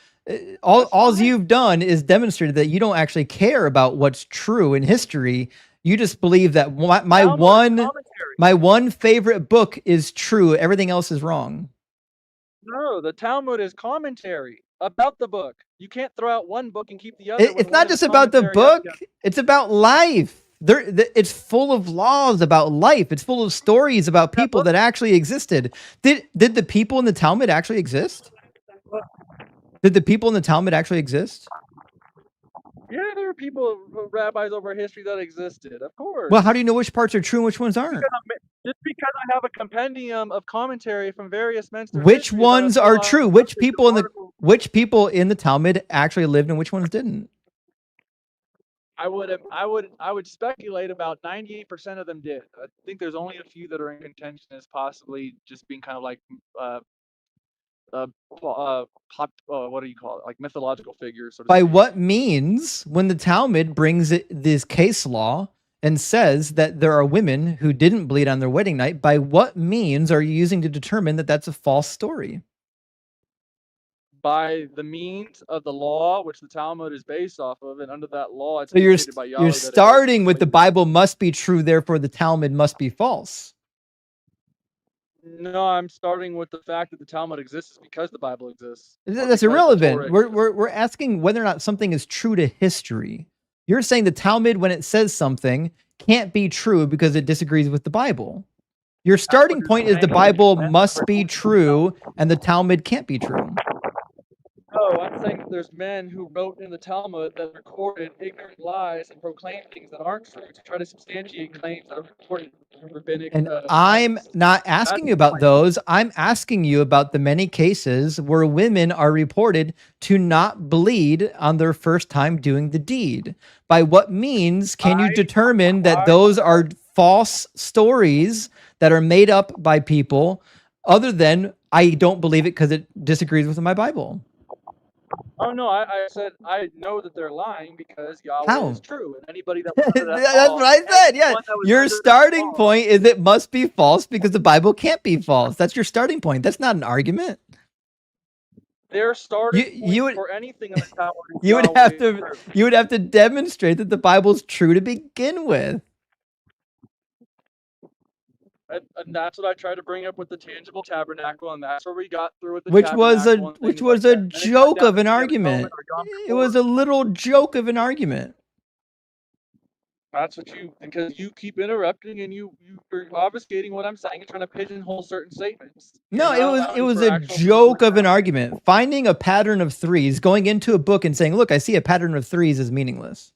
Speaker 1: all you've done is demonstrated that you don't actually care about what's true in history. You just believe that my one favorite book is true. Everything else is wrong.
Speaker 8: No, the Talmud is commentary about the book. You can't throw out one book and keep the other.
Speaker 1: It's not just about the book. It's about life. It's full of laws about life. It's full of stories about people that actually existed. Did the people in the Talmud actually exist? Did the people in the Talmud actually exist?
Speaker 8: Yeah, there are people, rabbis over history that existed, of course.
Speaker 1: Well, how do you know which parts are true and which ones aren't?
Speaker 8: Just because I have a compendium of commentary from various men.
Speaker 1: Which ones are true? Which people in the Talmud actually lived and which ones didn't?
Speaker 8: I would speculate about 98% of them did. I think there's only a few that are in contention as possibly just being kind of like what do you call it? Like mythological figures.
Speaker 1: By what means, when the Talmud brings this case law and says that there are women who didn't bleed on their wedding night, by what means are you using to determine that that's a false story?
Speaker 8: By the means of the law, which the Talmud is based off of, and under that law, it's
Speaker 1: so you're starting with the Bible must be true, therefore the Talmud must be false.
Speaker 8: No, I'm starting with the fact that the Talmud exists because the Bible exists.
Speaker 1: That's irrelevant. We're asking whether or not something is true to history. You're saying the Talmud, when it says something, can't be true because it disagrees with the Bible. Your starting point is the Bible must be true and the Talmud can't be true.
Speaker 8: No, I'm saying that there's men who wrote in the Talmud that recorded ignorant lies and proclaimed things that aren't true to try to substantiate claims that are recorded in rabbinic.
Speaker 1: And I'm not asking you about those. I'm asking you about the many cases where women are reported to not bleed on their first time doing the deed. By what means can you determine that those are false stories that are made up by people other than I don't believe it because it disagrees with my Bible?
Speaker 8: Oh no, I said I know that they're lying because Yahweh is true, and anybody that
Speaker 1: that's what I said. Yeah, your starting point is it must be false because the Bible can't be false. That's your starting point. That's not an argument.
Speaker 8: Their starting point for anything in the Talmud is
Speaker 1: you would have to demonstrate that the Bible's true to begin with.
Speaker 8: And that's what I tried to bring up with the tangible tabernacle, and that's where we got through with the
Speaker 1: which was a joke of an argument. It was a little joke of an argument.
Speaker 8: That's what because you keep interrupting and you're obfuscating what I'm saying and trying to pigeonhole certain statements.
Speaker 1: No, it was a joke of an argument. Finding a pattern of threes, going into a book and saying, "Look, I see a pattern of threes," is meaningless.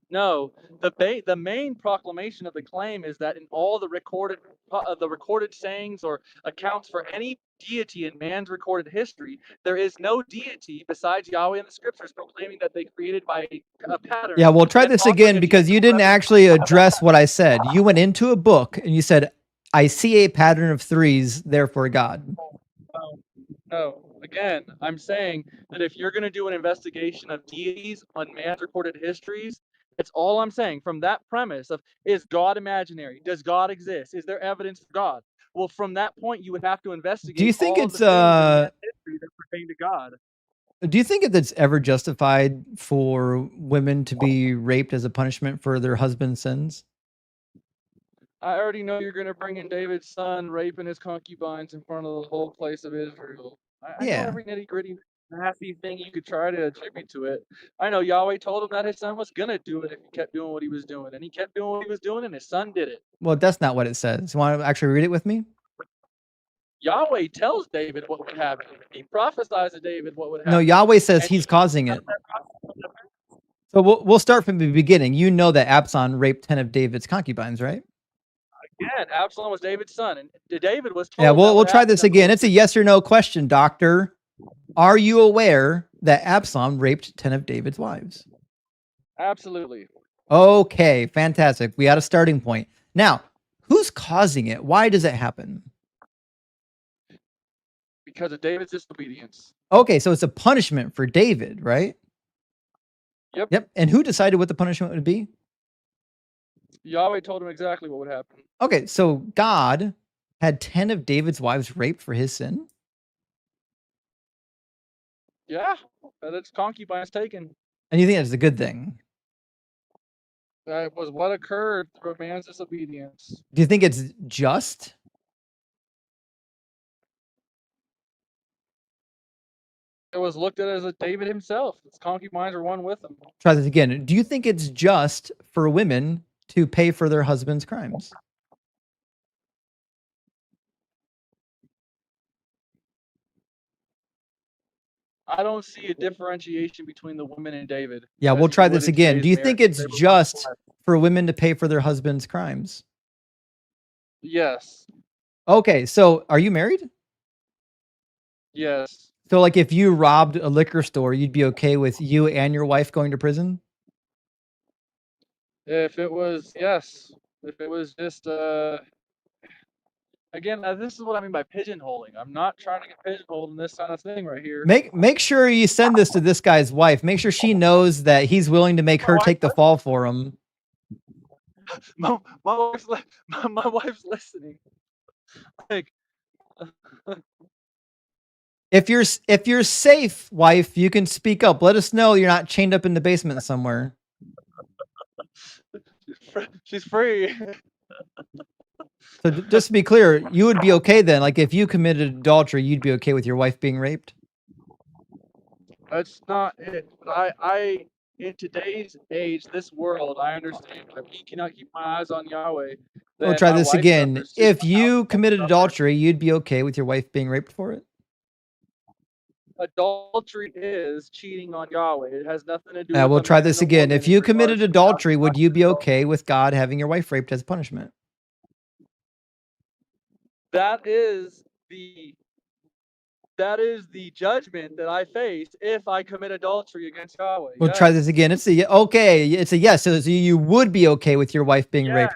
Speaker 8: No, the main proclamation of the claim is that in all the recorded sayings or accounts for any deity in man's recorded history, there is no deity besides Yahweh in the scriptures proclaiming that they created by a pattern.
Speaker 1: Yeah, well, try this again because you didn't actually address what I said. You went into a book and you said, "I see a pattern of threes, therefore God."
Speaker 8: No. Again, I'm saying that if you're going to do an investigation of deities on man's recorded histories, that's all I'm saying. From that premise of, is God imaginary? Does God exist? Is there evidence for God? Well, from that point, you would have to investigate.
Speaker 1: Do you think it's
Speaker 8: history that pertain to God?
Speaker 1: Do you think it's ever justified for women to be raped as a punishment for their husband's sins?
Speaker 8: I already know you're going to bring in David's son raping his concubines in front of the whole place of Israel. I know
Speaker 1: Yeah.
Speaker 8: every nitty gritty nasty thing you could try to attribute to it. I know Yahweh told him that his son was going to do it if he kept doing what he was doing. And he kept doing what he was doing, and his son did it.
Speaker 1: Well, that's not what it says. You want to actually read it with me?
Speaker 8: Yahweh tells David what would happen. He prophesies to David what would happen.
Speaker 1: No, Yahweh says
Speaker 8: And
Speaker 1: he's causing it. So we'll start from the beginning. You know that Absalom raped 10 of David's concubines, right?
Speaker 8: Again, Absalom was David's son, and David was told.
Speaker 1: Yeah,
Speaker 8: that
Speaker 1: we'll
Speaker 8: would
Speaker 1: try
Speaker 8: happen
Speaker 1: this
Speaker 8: to
Speaker 1: again. It's a yes or no question, doctor. Are you aware that Absalom raped 10 of David's wives?
Speaker 8: Absolutely.
Speaker 1: Okay, fantastic. We had a starting point. Now, who's causing it? Why does it happen?
Speaker 8: Because of David's disobedience.
Speaker 1: Okay, so it's a punishment for David, right?
Speaker 8: Yep.
Speaker 1: Yep. And who decided what the punishment would be?
Speaker 8: Yahweh told him exactly what would happen.
Speaker 1: Okay, so God had 10 of David's wives raped for his sin?
Speaker 8: Yeah, but its concubines taken.
Speaker 1: And you think that's a good thing?
Speaker 8: That was what occurred through a man's disobedience.
Speaker 1: Do you think it's just?
Speaker 8: It was looked at as a David himself. His concubines were one with him.
Speaker 1: Try this again. Do you think it's just for women to pay for their husband's crimes?
Speaker 8: I don't see a differentiation between the women and David.
Speaker 1: Yeah,
Speaker 8: as
Speaker 1: we'll
Speaker 8: you
Speaker 1: try
Speaker 8: would
Speaker 1: this
Speaker 8: in
Speaker 1: again.
Speaker 8: today's
Speaker 1: Do you think
Speaker 8: marriage.
Speaker 1: it's
Speaker 8: They were one
Speaker 1: just
Speaker 8: flesh.
Speaker 1: for women to pay for their husband's crimes?
Speaker 8: Yes.
Speaker 1: Okay, so are you married?
Speaker 8: Yes.
Speaker 1: So like if you robbed a liquor store, you'd be okay with you and your wife going to prison?
Speaker 8: If it was, yes. If it was just, again, this is what I mean by pigeonholing. I'm not trying to get pigeonholed in this kind of thing right here.
Speaker 1: Make sure you send this to this guy's wife. Make sure she knows that he's willing to make her take the fall for him.
Speaker 8: My wife's listening. Like,
Speaker 1: If you're safe, wife, you can speak up. Let us know you're not chained up in the basement somewhere.
Speaker 8: she's free.
Speaker 1: So just to be clear, you would be okay then. Like if you committed adultery, you'd be okay with your wife being raped?
Speaker 8: That's not it. I in today's age, this world, I understand that we cannot keep my eyes on Yahweh.
Speaker 1: We'll
Speaker 8: then
Speaker 1: try
Speaker 8: my
Speaker 1: this
Speaker 8: wife
Speaker 1: again.
Speaker 8: suffers too.
Speaker 1: If
Speaker 8: My
Speaker 1: you
Speaker 8: house
Speaker 1: committed
Speaker 8: suffers.
Speaker 1: adultery, you'd be okay with your wife being raped for it?
Speaker 8: Adultery is cheating on Yahweh. It has nothing to do
Speaker 1: Yeah,
Speaker 8: with
Speaker 1: we'll
Speaker 8: a
Speaker 1: try
Speaker 8: man
Speaker 1: this
Speaker 8: and a
Speaker 1: again.
Speaker 8: woman
Speaker 1: If
Speaker 8: in
Speaker 1: you
Speaker 8: regards
Speaker 1: committed
Speaker 8: to
Speaker 1: adultery, would you be
Speaker 8: adoption.
Speaker 1: okay with God having your wife raped as punishment?
Speaker 8: That is the judgment that I face if I commit adultery against Yahweh.
Speaker 1: We'll try this again. It's a okay. It's a yes. So you would be okay with your wife being raped.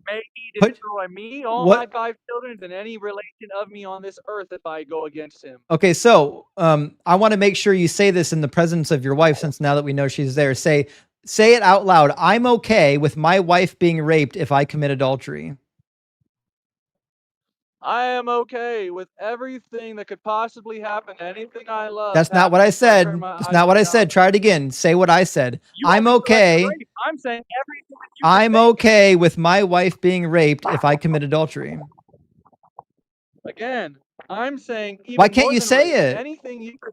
Speaker 8: May he
Speaker 1: Put-
Speaker 8: destroy me, all
Speaker 1: what-
Speaker 8: my 5 children, and any relation of me on this earth if I go against him.
Speaker 1: Okay, so I want to make sure you say this in the presence of your wife, since now that we know she's there. Say it out loud. I'm okay with my wife being raped if I commit adultery.
Speaker 8: I am okay with everything that could possibly happen, anything I love.
Speaker 1: That's not what I
Speaker 8: happening if I
Speaker 1: said.
Speaker 8: turn my
Speaker 1: That's
Speaker 8: eyes
Speaker 1: not what
Speaker 8: on
Speaker 1: I said.
Speaker 8: Yahweh.
Speaker 1: Try it again. Say what I said.
Speaker 8: You want
Speaker 1: I'm
Speaker 8: me to correct
Speaker 1: okay.
Speaker 8: the rape? I'm saying everything that you
Speaker 1: I'm
Speaker 8: can think.
Speaker 1: okay with my wife being raped if I commit adultery.
Speaker 8: Again, I'm saying even
Speaker 1: Why can't
Speaker 8: more
Speaker 1: you
Speaker 8: than
Speaker 1: say
Speaker 8: rape,
Speaker 1: it?
Speaker 8: anything you could,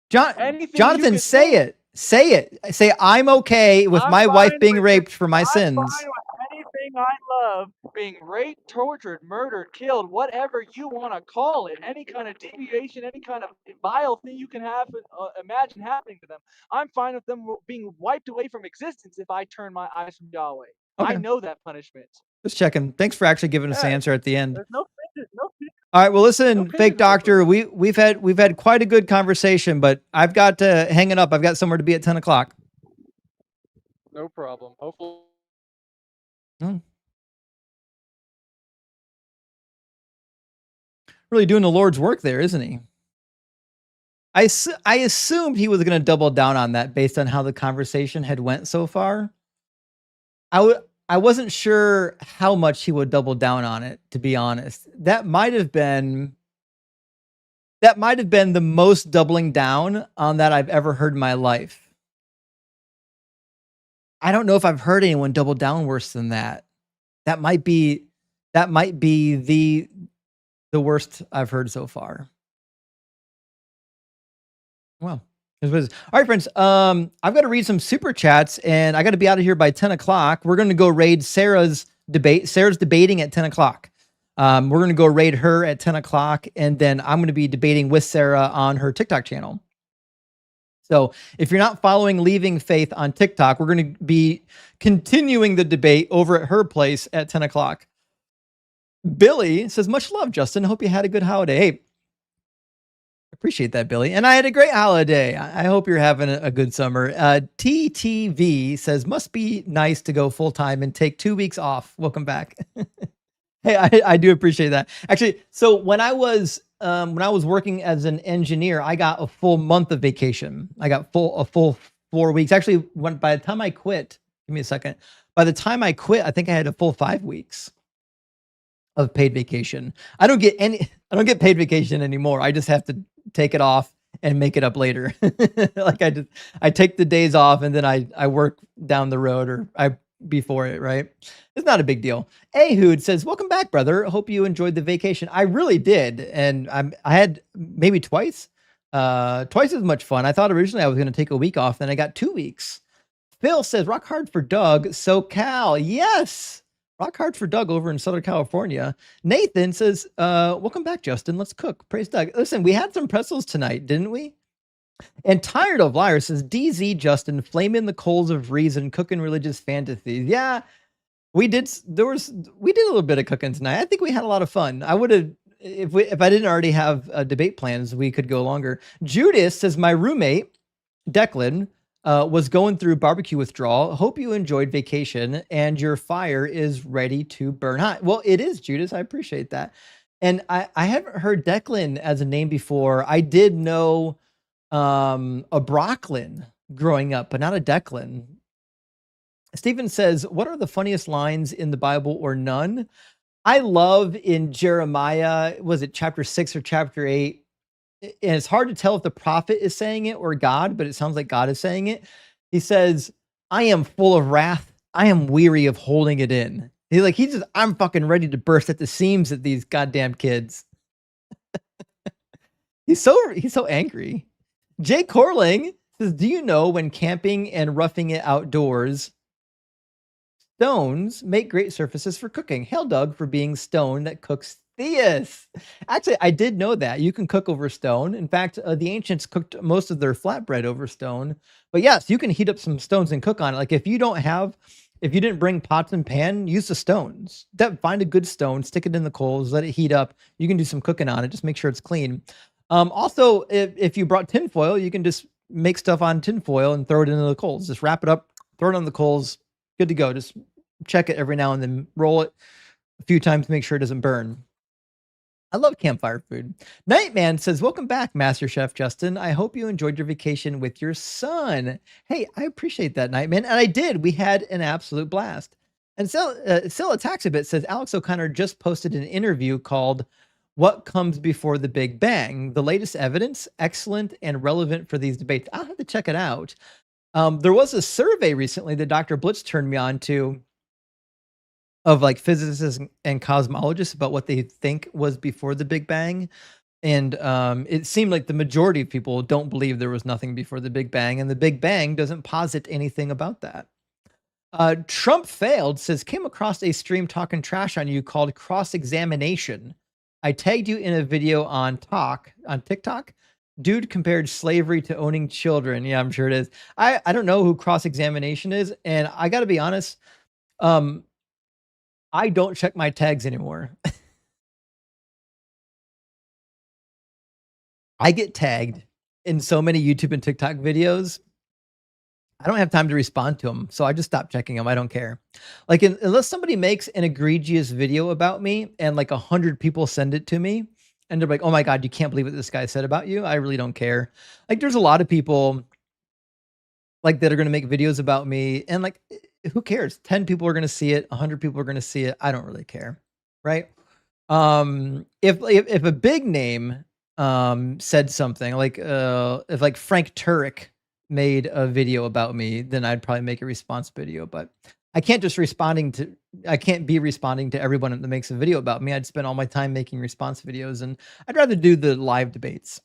Speaker 1: Jonathan,
Speaker 8: you could
Speaker 1: say
Speaker 8: think.
Speaker 1: it. Say it. Say I'm okay with
Speaker 8: I'm
Speaker 1: my wife
Speaker 8: fine
Speaker 1: being
Speaker 8: with
Speaker 1: raped for my
Speaker 8: I'm
Speaker 1: sins.
Speaker 8: fine with anything I love being raped, tortured, murdered, killed, whatever you want to call it, any kind of deviation, any kind of vile thing you can have imagine happening to them. I'm fine with them being wiped away from existence if I turn my eyes from Yahweh. I
Speaker 1: Okay.
Speaker 8: know that punishment.
Speaker 1: Just checking. Thanks for actually giving us the
Speaker 8: Yeah.
Speaker 1: answer at the end.
Speaker 8: There's no
Speaker 1: All right. Well, listen,
Speaker 8: No
Speaker 1: fake
Speaker 8: pigeonhole
Speaker 1: doctor. We've had quite a good conversation, but I've got to hang it up. I've got somewhere to be at 10 o'clock.
Speaker 8: no problem. Hopefully.
Speaker 1: Really doing the Lord's work there, isn't he? I assumed he was going to double down on that based on how the conversation had went so far. I wasn't sure how much he would double down on it, to be honest. That might have been the most doubling down on that I've ever heard in my life. I don't know if I've heard anyone double down worse than that. That might be that might be the worst I've heard so far. Wow. All right, friends. I've got to read some super chats, and I got to be out of here by 10 o'clock. We're going to go raid Sarah's debate. Sarah's debating at 10 o'clock. We're going to go raid her at 10 o'clock, and then I'm going to be debating with Sarah on her TikTok channel. So if you're not following Leaving Faith on TikTok, we're going to be continuing the debate over at her place at 10 o'clock. Billy says, much love, Justin. Hope you had a good holiday. Hey, appreciate that, Billy. And I had a great holiday. I hope you're having a good summer. TTV says, must be nice to go full time and take 2 weeks off. Welcome back. Hey, I do appreciate that. Actually, so when I was working as an engineer, I got a full month of vacation. I got a full 4 weeks. Actually, by the time I quit, give me a second. By the time I quit, I think I had a full 5 weeks of paid vacation. I don't get paid vacation anymore. I just have to take it off and make it up later. Like I take the days off and then I work down the road or before it, right? It's not a big deal. Ehud says, welcome back, brother. Hope you enjoyed the vacation. I really did. And I had maybe twice as much fun. I thought originally I was going to take a week off. Then I got 2 weeks. Phil says, rock hard for Doug. SoCal. Yes. Rock hard for Doug over in Southern California. Nathan says, welcome back, Justin. Let's cook. Praise Doug. Listen, we had some pretzels tonight, didn't we? And Tired of Liars says, DZ Justin, flame in the coals of reason, cooking religious fantasies. Yeah, we did. We did a little bit of cooking tonight. I think we had a lot of fun. I would have, if I didn't already have debate plans, we could go longer. Judas says, my roommate, Declan, was going through barbecue withdrawal. Hope you enjoyed vacation and your fire is ready to burn hot. Well, it is, Judas. I appreciate that. And I haven't heard Declan as a name before. I did know a Brooklyn growing up, but not a Declan. Stephen says, what are the funniest lines in the Bible or none? I love in Jeremiah, was it chapter 6 or chapter 8? And it's hard to tell if the prophet is saying it or God, but it sounds like God is saying it. He says, I am full of wrath. I am weary of holding it in. I'm fucking ready to burst at the seams at these goddamn kids. He's so angry. Jay Corling says, do you know when camping and roughing it outdoors, stones make great surfaces for cooking? Hail Doug for being stone that cooks Theus. Actually, I did know that. You can cook over stone. In fact, the ancients cooked most of their flatbread over stone. But yes, you can heat up some stones and cook on it. Like if you didn't bring pots and pan, use the stones. Find a good stone, stick it in the coals, let it heat up. You can do some cooking on it. Just make sure it's clean. Also, if you brought tinfoil, you can just make stuff on tinfoil and throw it into the coals. Just wrap it up, throw it on the coals. Good to go. Just check it every now and then. Roll it a few times to make sure it doesn't burn. I love campfire food. Nightman says, welcome back, Master Chef Justin. I hope you enjoyed your vacation with your son. Hey, I appreciate that, Nightman. And I did. We had an absolute blast. And Still Attacks a Bit says, Alex O'Connor just posted an interview called What Comes Before the Big Bang? The latest evidence, excellent and relevant for these debates. I'll have to check it out. There was a survey recently that Dr. Blitz turned me on to of like physicists and cosmologists about what they think was before the Big Bang. And it seemed like the majority of people don't believe there was nothing before the Big Bang, and the Big Bang doesn't posit anything about that. Trump Failed says, came across a stream talking trash on you called Cross-Examination. I tagged you in a video on TikTok. Dude compared slavery to owning children. Yeah, I'm sure it is. I don't know who Cross-Examination is, and I got to be honest, I don't check my tags anymore. I get tagged in so many YouTube and TikTok videos. I don't have time to respond to them, so I just stop checking them. I don't care. Like, unless somebody makes an egregious video about me and like 100 people send it to me, and they're like, oh my God, you can't believe what this guy said about you. I really don't care. Like, there's a lot of people like that are going to make videos about me, and like, who cares? 10 people are going to see it. 100 people are going to see it. I don't really care. Right. If a big name, said something like, if like Frank Turek made a video about me, then I'd probably make a response video, but I can't just responding I can't be responding to everyone that makes a video about me. I'd spend all my time making response videos, and I'd rather do the live debates.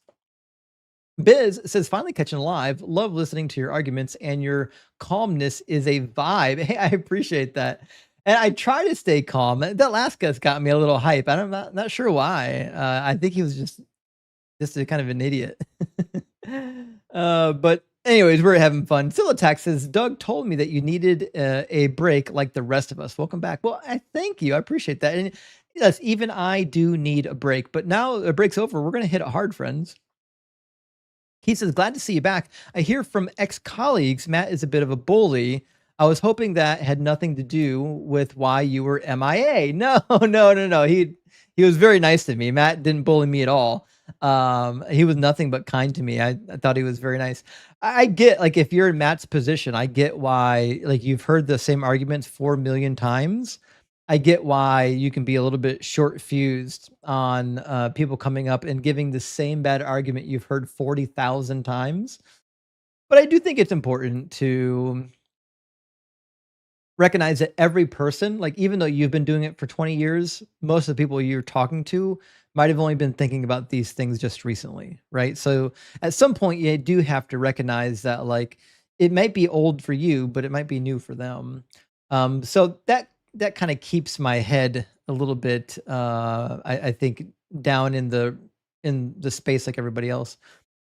Speaker 1: Biz says, finally catching live. Love listening to your arguments, and your calmness is a vibe. Hey, I appreciate that. And I try to stay calm. That last guest got me a little hype. I'm not sure why. I think he was just a kind of an idiot. But anyways, we're having fun. Silotax says, Doug told me that you needed a break like the rest of us. Welcome back. Well, I thank you. I appreciate that. And yes, even I do need a break. But now the break's over. We're going to hit it hard, friends. He says, glad to see you back. I hear from ex-colleagues Matt is a bit of a bully. I was hoping that had nothing to do with why you were MIA. No. He was very nice to me. Matt didn't bully me at all. He was nothing but kind to me. I thought he was very nice. I get, like, if you're in Matt's position, I get why, like, you've heard the same arguments 4 million times. I get why you can be a little bit short fused on people coming up and giving the same bad argument you've heard 40,000 times. But I do think it's important to recognize that every person, like, even though you've been doing it for 20 years, most of the people you're talking to might have only been thinking about these things just recently, right? So at some point, you do have to recognize that, like, it might be old for you, but it might be new for them. So that kind of keeps my head a little bit, I think, down in the space like everybody else.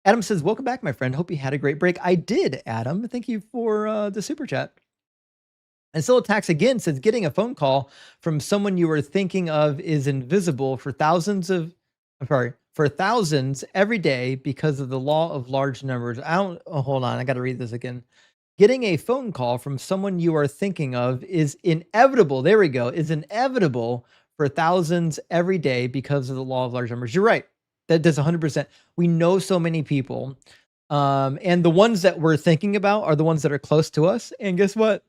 Speaker 1: Adam says, welcome back, my friend. Hope you had a great break. I did, Adam. Thank you for the super chat. And Silotax again says, getting a phone call from someone you were thinking of is invisible for thousands every day because of the law of large numbers. Hold on. I got to read this again. Getting a phone call from someone you are thinking of is inevitable. There we go. Is inevitable for thousands every day because of the law of large numbers. You're right. That's 100%. We know so many people. And the ones that we're thinking about are the ones that are close to us. And guess what?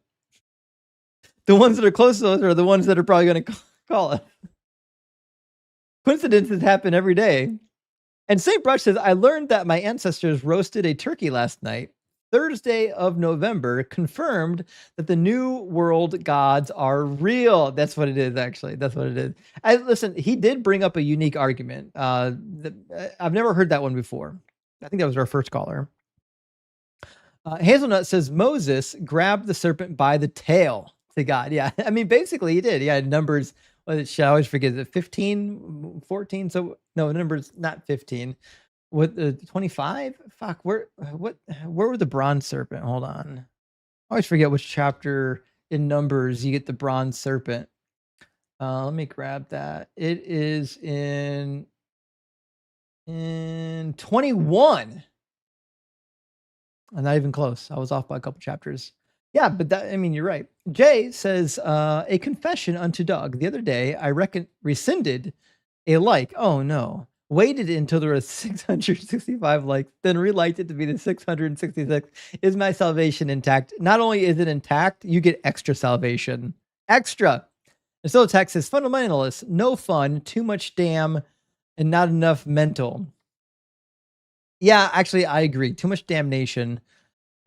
Speaker 1: The ones that are close to us are the ones that are probably going to call us. Coincidences happen every day. And St. Brush says, I learned that my ancestors roasted a turkey last night. Thursday of November confirmed that the New World gods are real. That's what it is, actually. That's what it is. Listen, he did bring up a unique argument. I've never heard that one before. I think that was our first caller. Hazelnut says, Moses grabbed the serpent by the tail to God. Yeah, I mean, basically he did. He had numbers. I always forget it. 15, 14. So no, numbers, not 15. What 25? Fuck, where were the bronze serpent? Hold on. I always forget which chapter in Numbers you get the bronze serpent. Let me grab that. It is in 21. I'm not even close. I was off by a couple chapters. Yeah, but that, I mean, you're right. Jay says, a confession unto Doug. The other day, I rescinded a like. Oh, no. Waited until there was 665 likes, then reliked it to be the 666. Is my salvation intact? Not only is it intact, you get extra salvation. Extra. And so text says, fundamentalists, no fun, too much damn, and not enough mental. Yeah, actually, I agree. Too much damnation.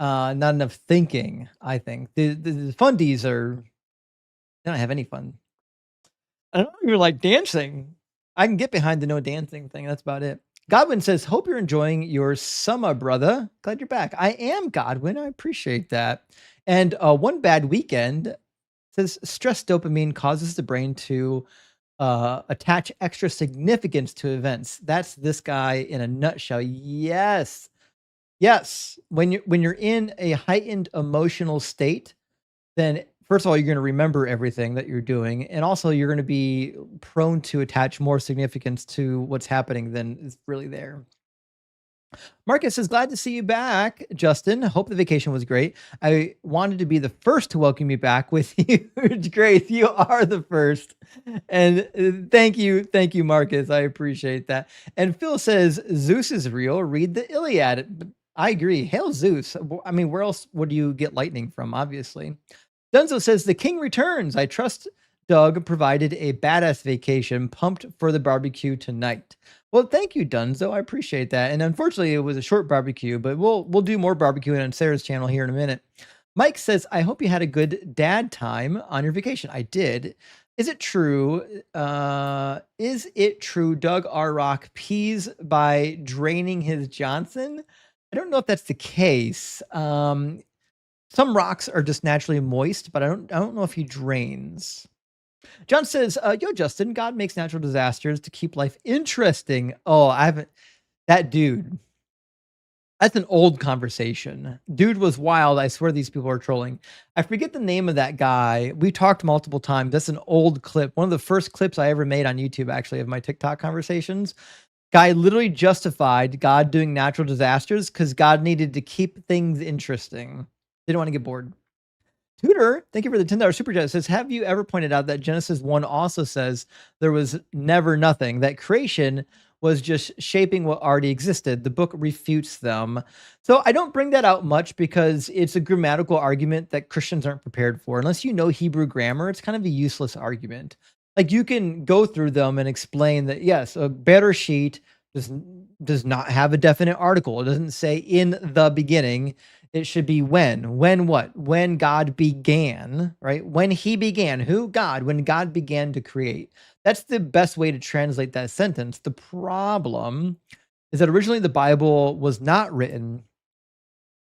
Speaker 1: Not enough thinking, I think. The fundies they don't have any fun. I don't even like dancing. I can get behind the no dancing thing. That's about it. Godwin says, hope you're enjoying your summer, brother. Glad you're back. I am, Godwin. I appreciate that. And one bad weekend says, stress dopamine causes the brain to attach extra significance to events. That's this guy in a nutshell. Yes. When you're in a heightened emotional state, then first of all, you're going to remember everything that you're doing. And also you're going to be prone to attach more significance to what's happening than is really there. Marcus says, glad to see you back, Justin. Hope the vacation was great. I wanted to be the first to welcome you back with huge grace. You are the first. And thank you, Marcus. I appreciate that. And Phil says, Zeus is real. Read the Iliad. I agree. Hail Zeus. I mean, where else would you get lightning from, obviously? Dunzo says, the king returns. I trust Doug provided a badass vacation. Pumped for the barbecue tonight. Well, thank you, Dunzo. I appreciate that. And unfortunately, it was a short barbecue, but we'll do more barbecuing on Sarah's channel here in a minute. Mike says, I hope you had a good dad time on your vacation. I did. Is it true? Doug R. Rock pees by draining his Johnson? I don't know if that's the case. Some rocks are just naturally moist, but I don't know if he drains. John says, yo, Justin, God makes natural disasters to keep life interesting. Oh, I haven't. That dude. That's an old conversation. Dude was wild. I swear these people are trolling. I forget the name of that guy. We talked multiple times. That's an old clip. One of the first clips I ever made on YouTube, actually, of my TikTok conversations. Guy literally justified God doing natural disasters because God needed to keep things interesting. Didn't want to get bored. Tudor, thank you for the $10 super chat. It says, have you ever pointed out that Genesis 1 also says there was never nothing, that creation was just shaping what already existed? The book refutes them. So I don't bring that out much because it's a grammatical argument that Christians aren't prepared for. Unless you know Hebrew grammar, it's kind of a useless argument. Like, you can go through them and explain that, yes, a Bereshit does not have a definite article. It doesn't say in the beginning. It should be when. When what? When God began, right? When he began. Who? God. When God began to create. That's the best way to translate that sentence. The problem is that originally the Bible was not written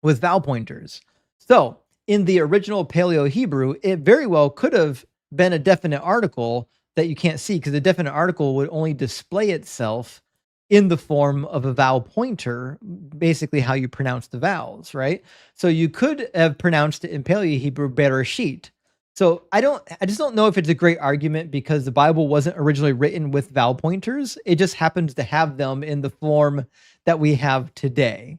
Speaker 1: with vowel pointers. So in the original Paleo Hebrew, it very well could have been a definite article that you can't see, because the definite article would only display itself in the form of a vowel pointer, basically how you pronounce the vowels, right? So you could have pronounced it in Paleo Hebrew Bereshit. So I just don't know if it's a great argument, because the Bible wasn't originally written with vowel pointers. It just happens to have them in the form that we have today.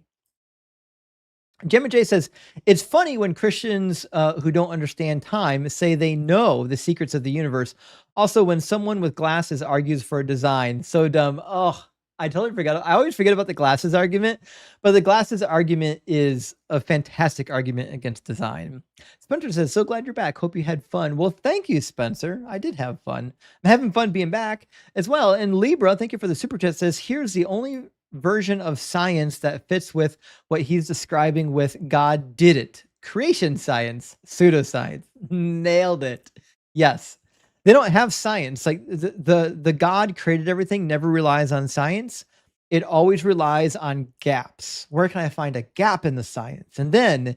Speaker 1: Gemma J says, it's funny when Christians who don't understand time say they know the secrets of the universe. Also, when someone with glasses argues for a design, so dumb. Oh, I totally forgot. I always forget about the glasses argument, but the glasses argument is a fantastic argument against design. Spencer says, so glad you're back. Hope you had fun. Well, thank you, Spencer. I did have fun. I'm having fun being back as well. And Libra, thank you for the super chat, says, here's the only version of science that fits with what he's describing with God did it. Creation science, pseudoscience. Nailed it. Yes. They don't have science. Like the God created everything never relies on science. It always relies on gaps. Where can I find a gap in the science? And then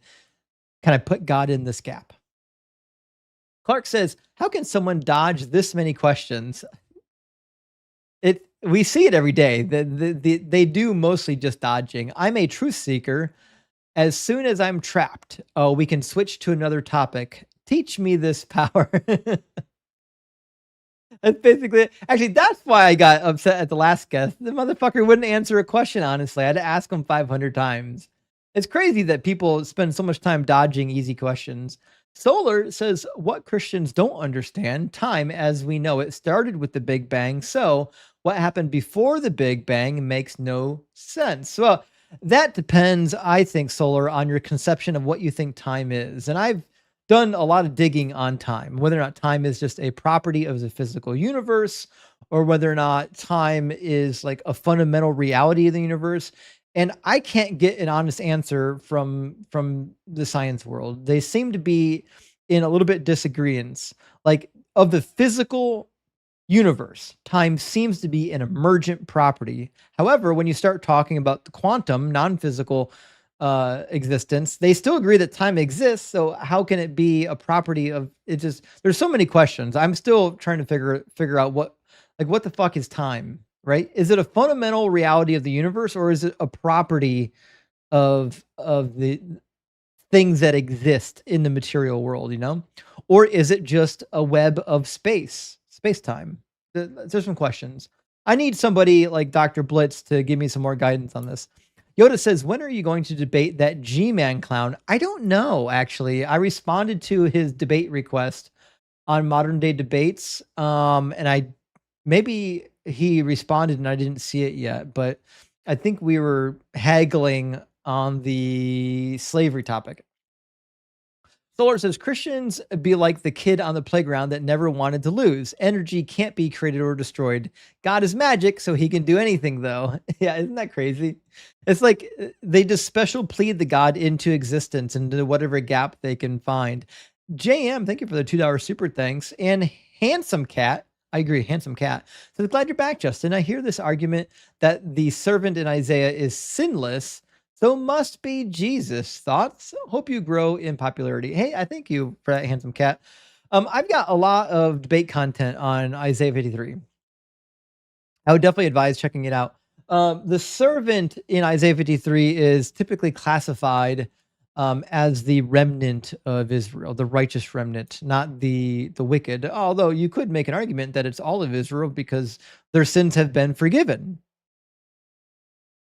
Speaker 1: can I put God in this gap? Clark says, how can someone dodge this many questions? We see it every day. They do mostly just dodging. I'm a truth seeker. As soon as I'm trapped, we can switch to another topic. Teach me this power. That's basically it. Actually, that's why I got upset at the last guest. The motherfucker wouldn't answer a question, honestly. I had to ask him 500 times. It's crazy that people spend so much time dodging easy questions. Solar says, what Christians don't understand, time as we know it started with the Big Bang. So what happened before the Big Bang makes no sense. Well, that depends, I think, Solar, on your conception of what you think time is. And I've done a lot of digging on time, whether or not time is just a property of the physical universe, or whether or not time is like a fundamental reality of the universe. And I can't get an honest answer from the science world. They seem to be in a little bit disagreements. Like, of the physical universe, time seems to be an emergent property. However, when you start talking about the quantum, non-physical existence, they still agree that time exists. So how can it be a property of it? Just, there's so many questions. I'm still trying to figure out what the fuck is time, right? Is it a fundamental reality of the universe, or is it a property of the things that exist in the material world, or is it just a web of space-time? There's some questions. I need somebody like Dr. Blitz to give me some more guidance on this. Yoda says, when are you going to debate that G-Man clown? I don't know, actually. I responded to his debate request on Modern Day Debates, and maybe he responded and I didn't see it yet, but I think we were haggling on the slavery topic. Solar says Christians be like the kid on the playground that never wanted to lose. Energy can't be created or destroyed. God is magic, so he can do anything, though. Yeah, isn't that crazy? It's like they just special plead the God into existence, into whatever gap they can find. JM, thank you for the $2 super thanks. And Handsome Cat, I agree, Handsome Cat. So glad you're back, Justin. I hear this argument that the servant in Isaiah is sinless, so must be Jesus. Thoughts? Hope you grow in popularity. Hey, I thank you for that, Handsome Cat. I've got a lot of debate content on Isaiah 53. I would definitely advise checking it out. The servant in Isaiah 53 is typically classified as the remnant of Israel, the righteous remnant, not the wicked. Although you could make an argument that it's all of Israel because their sins have been forgiven.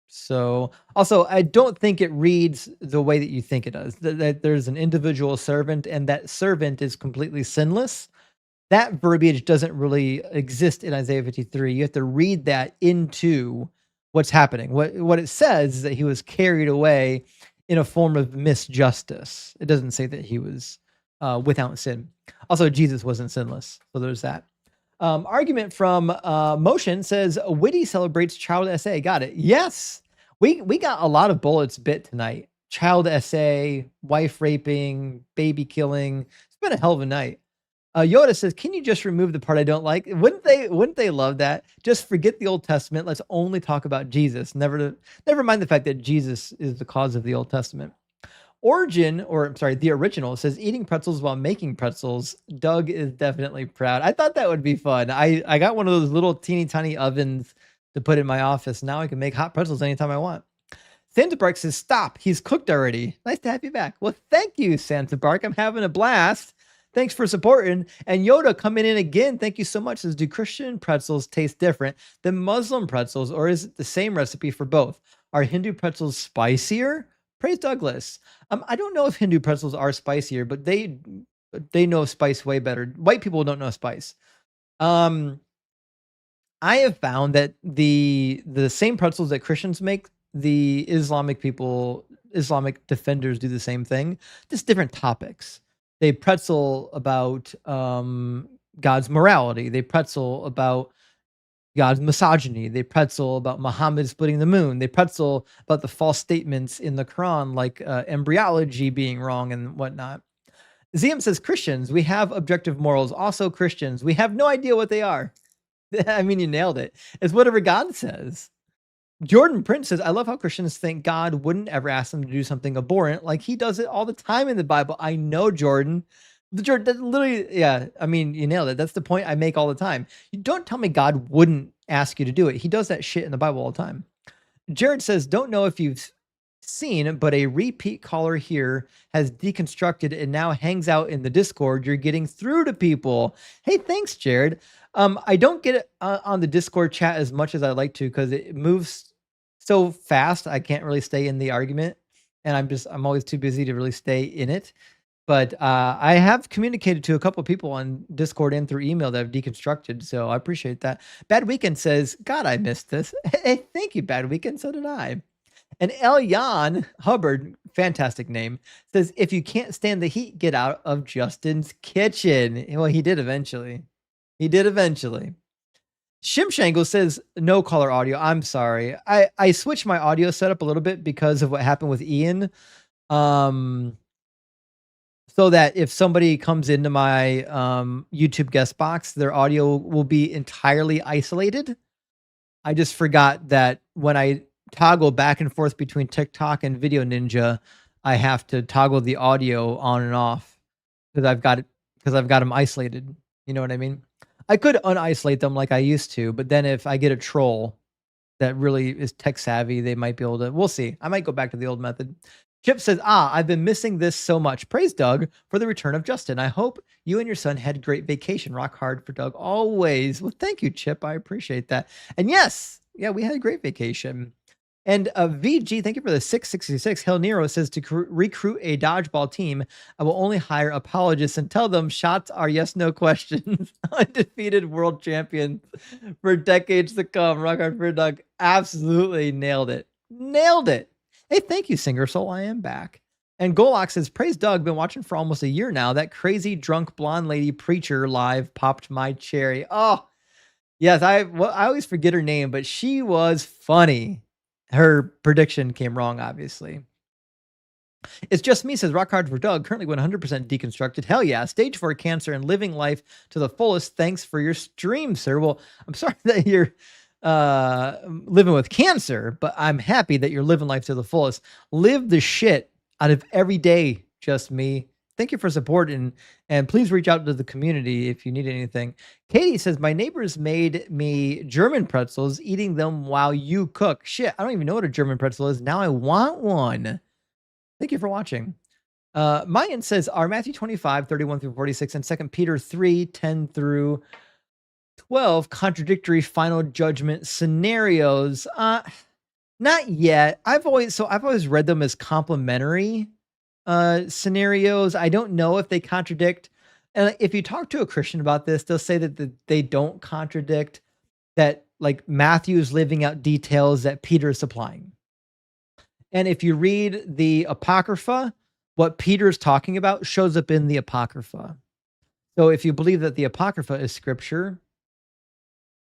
Speaker 1: So also, I don't think it reads the way that you think it does. That there's an individual servant and that servant is completely sinless. That verbiage doesn't really exist in Isaiah 53. You have to read that into what's happening. What it says is that he was carried away in a form of misjustice. It doesn't say that he was without sin. Also, Jesus wasn't sinless. So there's that. Argument from Motion says Witty celebrates child essay. Got it. Yes, we got a lot of bullets bit tonight. Child essay, wife raping, baby killing. It's been a hell of a night. Yoda says, "Can you just remove the part I don't like?" Wouldn't they love that? Just forget the Old Testament. Let's only talk about Jesus. Never mind the fact that Jesus is the cause of the Old Testament. The original says eating pretzels while making pretzels. Doug is definitely proud. I thought that would be fun. I got one of those little teeny tiny ovens to put in my office. Now I can make hot pretzels anytime I want. Santa Bark says, "Stop. He's cooked already." Nice to have you back. Well, thank you, Santa Bark. I'm having a blast. Thanks for supporting. And Yoda coming in again. Thank you so much. Says, do Christian pretzels taste different than Muslim pretzels, or is it the same recipe for both? Are Hindu pretzels spicier? Praise Douglas. I don't know if Hindu pretzels are spicier, but they know spice way better. White people don't know spice. I have found that the same pretzels that Christians make, the Islamic defenders do the same thing, just different topics. They pretzel about God's morality. They pretzel about God's misogyny. They pretzel about Muhammad splitting the moon. They pretzel about the false statements in the Quran, like embryology being wrong and whatnot. Ziam says, Christians, we have objective morals. Also Christians, we have no idea what they are. I mean, you nailed it. It's whatever God says. Jordan Prince says, I love how Christians think God wouldn't ever ask them to do something abhorrent. Like he does it all the time in the Bible. I know, Jordan. That literally, yeah, I mean, you nailed it. That's the point I make all the time. You don't tell me God wouldn't ask you to do it. He does that shit in the Bible all the time. Jared says, don't know if you've seen, but a repeat caller here has deconstructed and now hangs out in the Discord. You're getting through to people. Hey, thanks, Jared. I don't get it on the Discord chat as much as I'd like to because it moves so fast. I can't really stay in the argument, and I'm always too busy to really stay in it. But I have communicated to a couple of people on Discord and through email that have deconstructed, so I appreciate that. Bad Weekend says, God, I missed this. Hey, thank you, Bad Weekend. So did I. And Elyon Hubbard, fantastic name, says, if you can't stand the heat, get out of Justin's kitchen. Well, he did eventually. Shimshangle says, no caller audio. I'm sorry. I switched my audio setup a little bit because of what happened with Ian. So that if somebody comes into my YouTube guest box, their audio will be entirely isolated. I just forgot that when I toggle back and forth between TikTok and Video Ninja, I have to toggle the audio on and off because I've got them isolated. You know what I mean? I could unisolate them like I used to, but then if I get a troll that really is tech savvy, they might be able to. We'll see. I might go back to the old method. Chip says, I've been missing this so much. Praise Doug for the return of Justin. I hope you and your son had a great vacation. Rock hard for Doug always. Well, thank you, Chip. I appreciate that. And yes, yeah, we had a great vacation. And VG, thank you for the 666. Hell Nero says to recruit a dodgeball team, I will only hire apologists and tell them shots are yes, no questions. Undefeated world champions for decades to come. Rock hard for Doug. Absolutely nailed it. Hey, thank you, Singer Soul. I am back. And Golok says, praise Doug, been watching for almost a year now. That crazy drunk blonde lady preacher live popped my cherry. Oh, yes, I always forget her name, but she was funny. Her prediction came wrong, obviously. It's just me, says Rock Hard for Doug, currently 100% deconstructed. Hell yeah, stage 4 cancer and living life to the fullest. Thanks for your stream, sir. Well, I'm sorry that you're living with cancer, but I'm happy that you're living life to the fullest. Live the shit out of every day, just me. Thank you for support, and please reach out to the community if you need anything. Katie says, my neighbors made me German pretzels, eating them while you cook. Shit, I don't even know what a German pretzel is. Now I want one. Thank you for watching. Mayan says, are Matthew 25, 31 through 46 and 2 Peter 3, 10 through 12 contradictory final judgment scenarios? Not yet. I've always read them as complementary scenarios. I don't know if they contradict. And if you talk to a Christian about this, they'll say that they don't contradict, that like Matthew is living out details that Peter is supplying. And if you read the Apocrypha, what Peter's talking about shows up in the Apocrypha. So if you believe that the Apocrypha is scripture,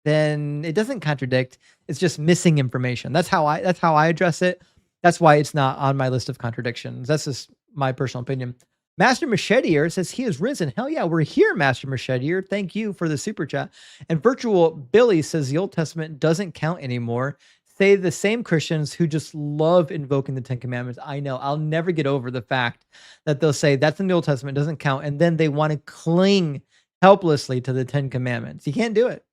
Speaker 1: then it doesn't contradict. It's just missing information. That's how I address it. That's why it's not on my list of contradictions. That's just my personal opinion. Master Machetier says he is risen. Hell yeah, we're here, Master Machetier. Thank you for the super chat. And Virtual Billy says the Old Testament doesn't count anymore. Say the same Christians who just love invoking the 10 Commandments. I know. I'll never get over the fact that they'll say that's in the Old Testament, doesn't count, and then they want to cling helplessly to the 10 Commandments. You can't do it.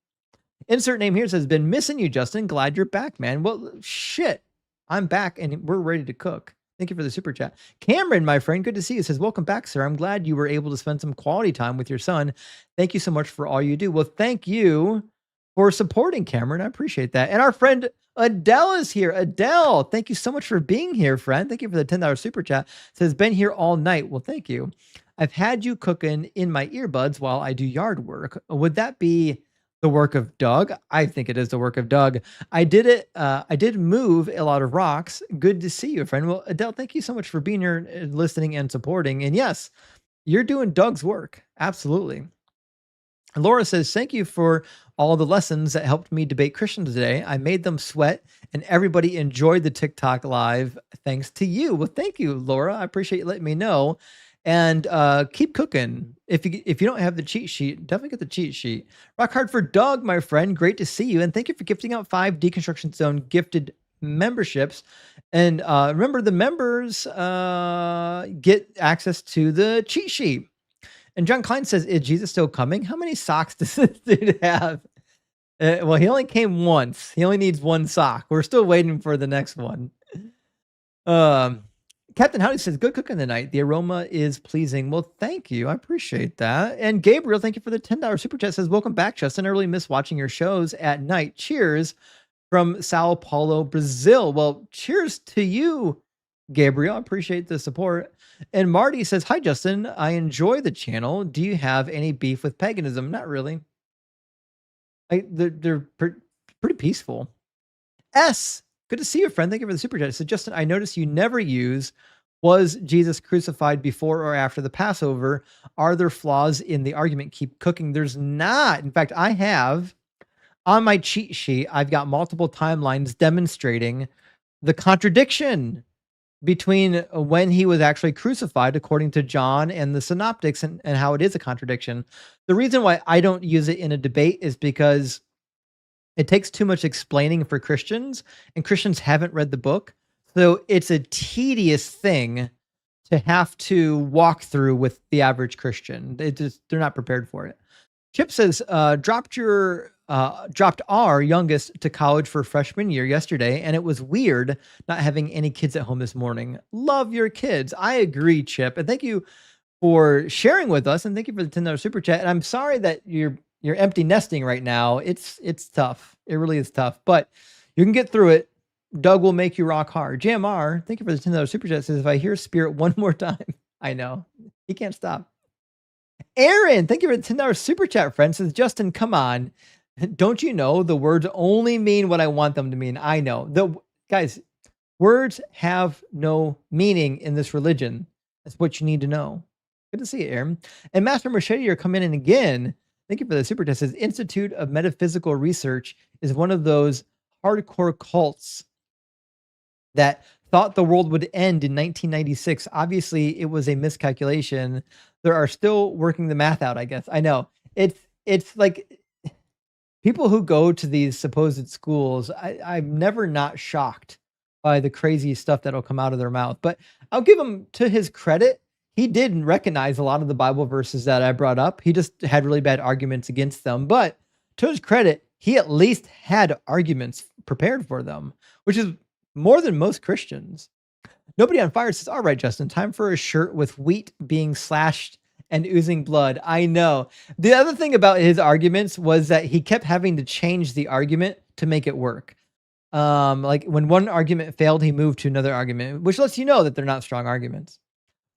Speaker 1: Insert name here says, been missing you, Justin. Glad you're back, man. Well, shit. I'm back and we're ready to cook. Thank you for the super chat. Cameron, my friend, good to see you. Says, welcome back, sir. I'm glad you were able to spend some quality time with your son. Thank you so much for all you do. Well, thank you for supporting, Cameron. I appreciate that. And our friend Adele is here. Adele, thank you so much for being here, friend. Thank you for the $10 super chat. Says, been here all night. Well, thank you. I've had you cooking in my earbuds while I do yard work. Would that be the work of Doug? I think it is the work of Doug. I did it. I did move a lot of rocks. Good to see you, friend. Well, Adele, thank you so much for being here, listening and supporting. And yes, you're doing Doug's work. Absolutely. And Laura says, thank you for all the lessons that helped me debate Christians today. I made them sweat and everybody enjoyed the TikTok live thanks to you. Well, thank you, Laura. I appreciate you letting me know. And keep cooking. If you don't have the cheat sheet, definitely get the cheat sheet. Rock hard for Doug, my friend. Great to see you. And thank you for gifting out 5 Deconstruction Zone gifted memberships. And remember, the members get access to the cheat sheet. And John Klein says, is Jesus still coming? How many socks does this dude have? Well, he only came once. He only needs 1 sock. We're still waiting for the next one. Captain Howdy says, good cooking tonight. The aroma is pleasing. Well, thank you. I appreciate that. And Gabriel, thank you for the $10 super chat. Says, welcome back, Justin. I really miss watching your shows at night. Cheers from Sao Paulo, Brazil. Well, cheers to you, Gabriel. I appreciate the support. And Marty says, hi, Justin. I enjoy the channel. Do you have any beef with paganism? Not really. They're pretty peaceful. S, good to see you, friend. Thank you for the super chat. So, Justin, I noticed you never use, was Jesus crucified before or after the Passover? Are there flaws in the argument? Keep cooking. There's not. In fact, I have on my cheat sheet, I've got multiple timelines demonstrating the contradiction between when he was actually crucified, according to John and the synoptics, and how it is a contradiction. The reason why I don't use it in a debate is because it takes too much explaining for Christians, and Christians haven't read the book. So it's a tedious thing to have to walk through with the average Christian. They're not prepared for it. Chip says, dropped our youngest to college for freshman year yesterday, and it was weird not having any kids at home this morning. Love your kids. I agree, Chip. And thank you for sharing with us, and thank you for the $10 super chat. And I'm sorry that you're empty nesting right now. It's tough. It really is tough, but you can get through it. Doug will make you rock hard. JMR, thank you for the $10 super chat. Says, if I hear Spirit one more time, I know he can't stop. Aaron, thank you for the $10 super chat, friend. Says, Justin, come on. Don't you know the words only mean what I want them to mean? I know. Guys, words have no meaning in this religion.
Speaker 9: That's what you need to know. Good to see you, Aaron. And Master Machete, you're coming in again. Thank you for the super chat. Says Institute of Metaphysical Research is one of those hardcore cults that thought the world would end in 1996. Obviously, it was a miscalculation. There are still working the math out, I guess. I know. It's like people who go to these supposed schools, I'm never not shocked by the crazy stuff that'll come out of their mouth. But I'll give him, to his credit, he did recognize a lot of the Bible verses that I brought up. He just had really bad arguments against them. But to his credit, he at least had arguments prepared for them, which is more than most Christians. Nobody on Fire says, all right, Justin, time for a shirt with wheat being slashed and oozing blood. I know. The other thing about his arguments was that he kept having to change the argument to make it work. Like when one argument failed, he moved to another argument, which lets you know that they're not strong arguments.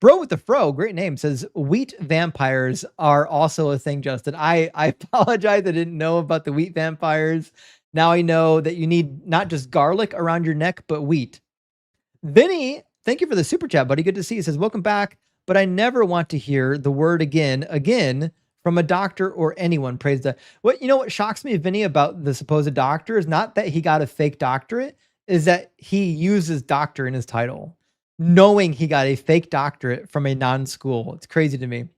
Speaker 9: Bro with the Fro, great name, says wheat vampires are also a thing, Justin. I apologize. I didn't know about the wheat vampires. Now I know that you need not just garlic around your neck, but wheat. Vinny, thank you for the super chat, buddy. Good to see you. Says, welcome back, but I never want to hear the word again from a doctor or anyone. Praise the... What shocks me, Vinny, about the supposed doctor is not that he got a fake doctorate, is that he uses doctor in his title, knowing he got a fake doctorate from a non-school. It's crazy to me.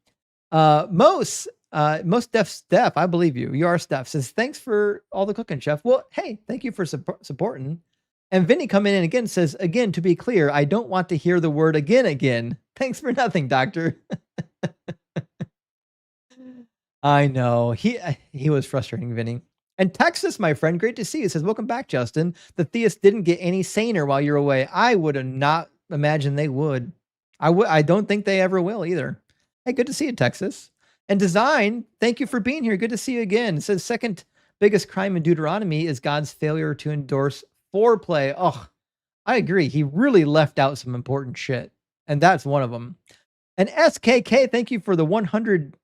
Speaker 9: Most Steph, I believe you. You are Steph. Says, thanks for all the cooking, chef. Well, hey, thank you for supporting. And Vinny coming in again says, again, to be clear, I don't want to hear the word again. Thanks for nothing, doctor. I know. He was frustrating, Vinny. And Texas, my friend, great to see you. Says, welcome back, Justin. The theists didn't get any saner while you're away. I would have not imagined they would. I don't think they ever will either. Hey, good to see you, Texas. And Design, thank you for being here. Good to see you again. It says, second biggest crime in Deuteronomy is God's failure to endorse foreplay. Oh, I agree. He really left out some important shit. And that's one of them. And SKK, thank you for the 100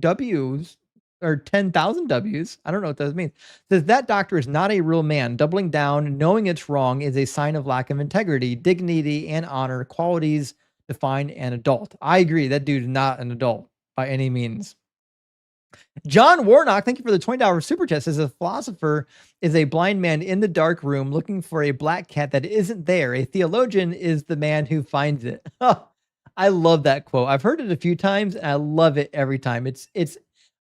Speaker 9: W's or 10,000 W's. I don't know what that means. Says that doctor is not a real man. Doubling down, knowing it's wrong is a sign of lack of integrity, dignity, and honor, qualities define an adult. I agree. That dude is not an adult by any means. John Warnock, thank you for the $20 super chat. Says a philosopher is a blind man in the dark room looking for a black cat that isn't there. A theologian is the man who finds it. Oh, I love that quote. I've heard it a few times and I love it every time. It's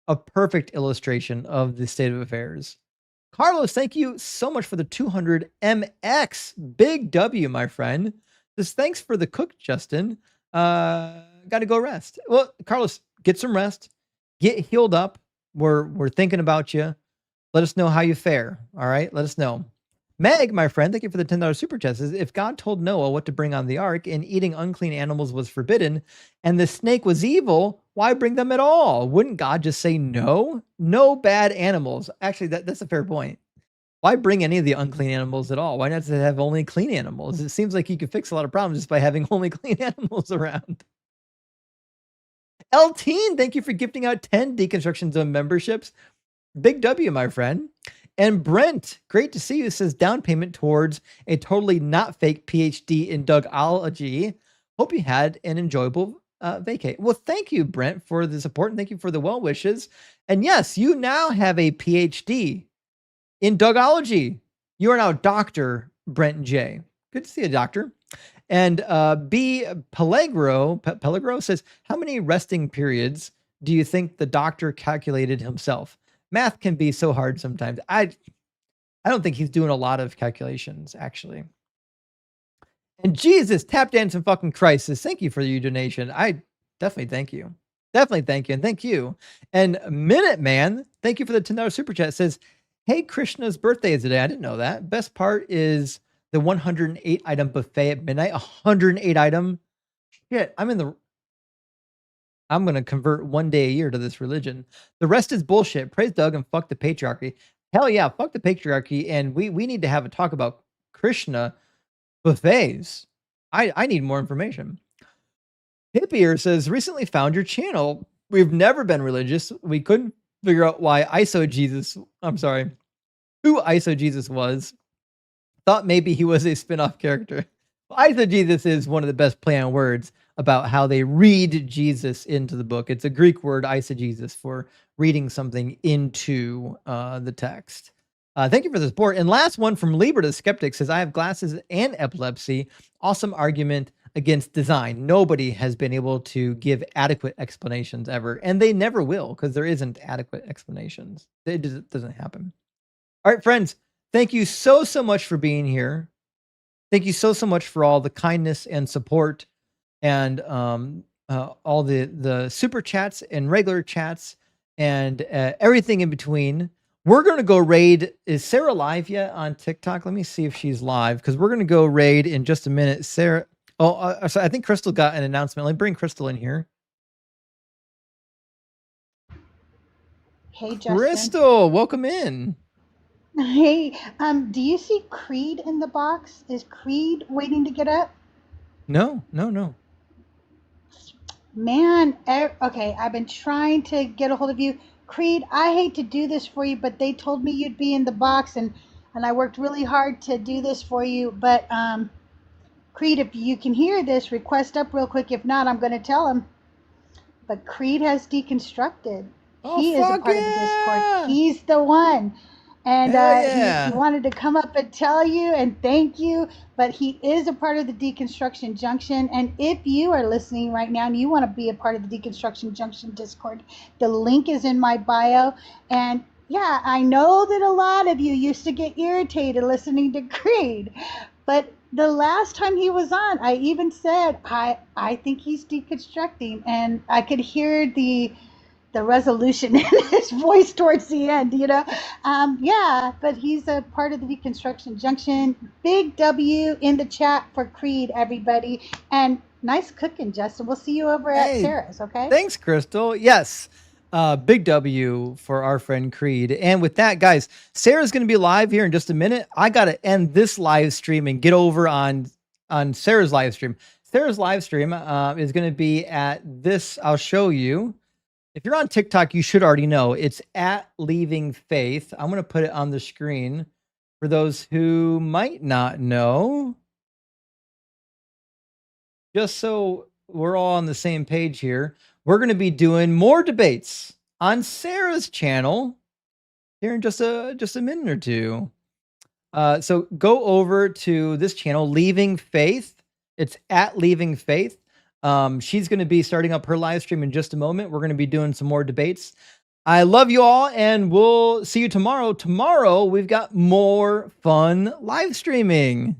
Speaker 9: a perfect illustration of the state of affairs. Carlos, thank you so much for the 200 MX. Big W, my friend. Says thanks for the cook, Justin. Got to go rest. Well, Carlos, get some rest. Get healed up. We're thinking about you. Let us know how you fare. All right, let us know. Meg, my friend, thank you for the $10 super chat. Says, if God told Noah what to bring on the ark and eating unclean animals was forbidden and the snake was evil, why bring them at all? Wouldn't God just say no? No bad animals. Actually, that's a fair point. Why bring any of the unclean animals at all? Why not have only clean animals? It seems like you could fix a lot of problems just by having only clean animals around. Elteen, thank you for gifting out 10 Deconstruction Zone memberships. Big W, my friend. And Brent, great to see you, says down payment towards a totally not fake PhD in Dugology. Hope you had an enjoyable vacay. Well, thank you, Brent, for the support, and thank you for the well wishes. And yes, you now have a PhD in Dugology. You are now Dr. Brent J. Good to see you, Doctor. And B. Pellegro says, how many resting periods do you think the doctor calculated himself? Math can be so hard sometimes. I don't think he's doing a lot of calculations, actually. And Jesus, tap dance and fucking Christ says, thank you for your donation. I definitely thank you. Definitely thank you. And thank you. And Minuteman, thank you for the $10 super chat. Says, hey, Krishna's birthday is today. I didn't know that. Best part is the 108 item buffet at midnight. 108 item. Shit, I'm going to convert one day a year to this religion. The rest is bullshit. Praise Doug and fuck the patriarchy. Hell yeah, fuck the patriarchy. And we need to have a talk about Krishna buffets. I need more information. Hippier says, recently found your channel. We've never been religious. We couldn't figure out who ISO Jesus was. Thought maybe he was a spin-off character. ISO Jesus is one of the best play on words about how they read Jesus into the book. It's a Greek word, eisegesis, for reading something into the text. Thank you for the support. And last one from Lieber the Skeptic says, I have glasses and epilepsy. Awesome argument against design. Nobody has been able to give adequate explanations ever, and they never will, because there isn't adequate explanations. It doesn't happen. All right, friends, thank you so much for being here. Thank you so much for all the kindness and support, and all the super chats and regular chats and everything in between. We're going to go raid. Is Sarah live yet on TikTok? Let me see if she's live, because we're going to go raid in just a minute. Sarah. Oh, so I think Crystal got an announcement. Let me bring Crystal in here.
Speaker 10: Hey, Justin.
Speaker 9: Crystal, welcome in.
Speaker 10: Hey, do you see Creed in the box? Is Creed waiting to get up?
Speaker 9: No.
Speaker 10: Man, okay, I've been trying to get a hold of you. Creed, I hate to do this for you, but they told me you'd be in the box, and I worked really hard to do this for you. But Creed, if you can hear this, request up real quick. If not, I'm going to tell him. But Creed has deconstructed. He is a part of the Discord. He's the one. And he wanted to come up and tell you and thank you, but he is a part of the Deconstruction Junction. And if you are listening right now and you want to be a part of the Deconstruction Junction Discord, the link is in my bio. And yeah, I know that a lot of you used to get irritated listening to Creed, but the last time he was on, I even said, I think he's deconstructing, and I could hear the resolution in his voice towards the end, yeah, but he's a part of the Deconstruction Junction. Big W in the chat for Creed, everybody, and nice cooking, Justin. We'll see you over at Sarah's. Okay,
Speaker 9: thanks, Crystal. Yes, big W for our friend Creed. And with that, guys, Sarah's going to be live here in just a minute. I got to end this live stream and get over on Sarah's live stream. Sarah's live stream is going to be at this. I'll show you. If you're on TikTok, you should already know. It's at Leaving Faith. I'm going to put it on the screen for those who might not know. Just so we're all on the same page here, we're going to be doing more debates on Sarah's channel here in just a minute or two. So go over to this channel, Leaving Faith. It's at Leaving Faith. She's going to be starting up her live stream in just a moment. We're going to be doing some more debates. I love you all, and we'll see you tomorrow. Tomorrow, we've got more fun live streaming.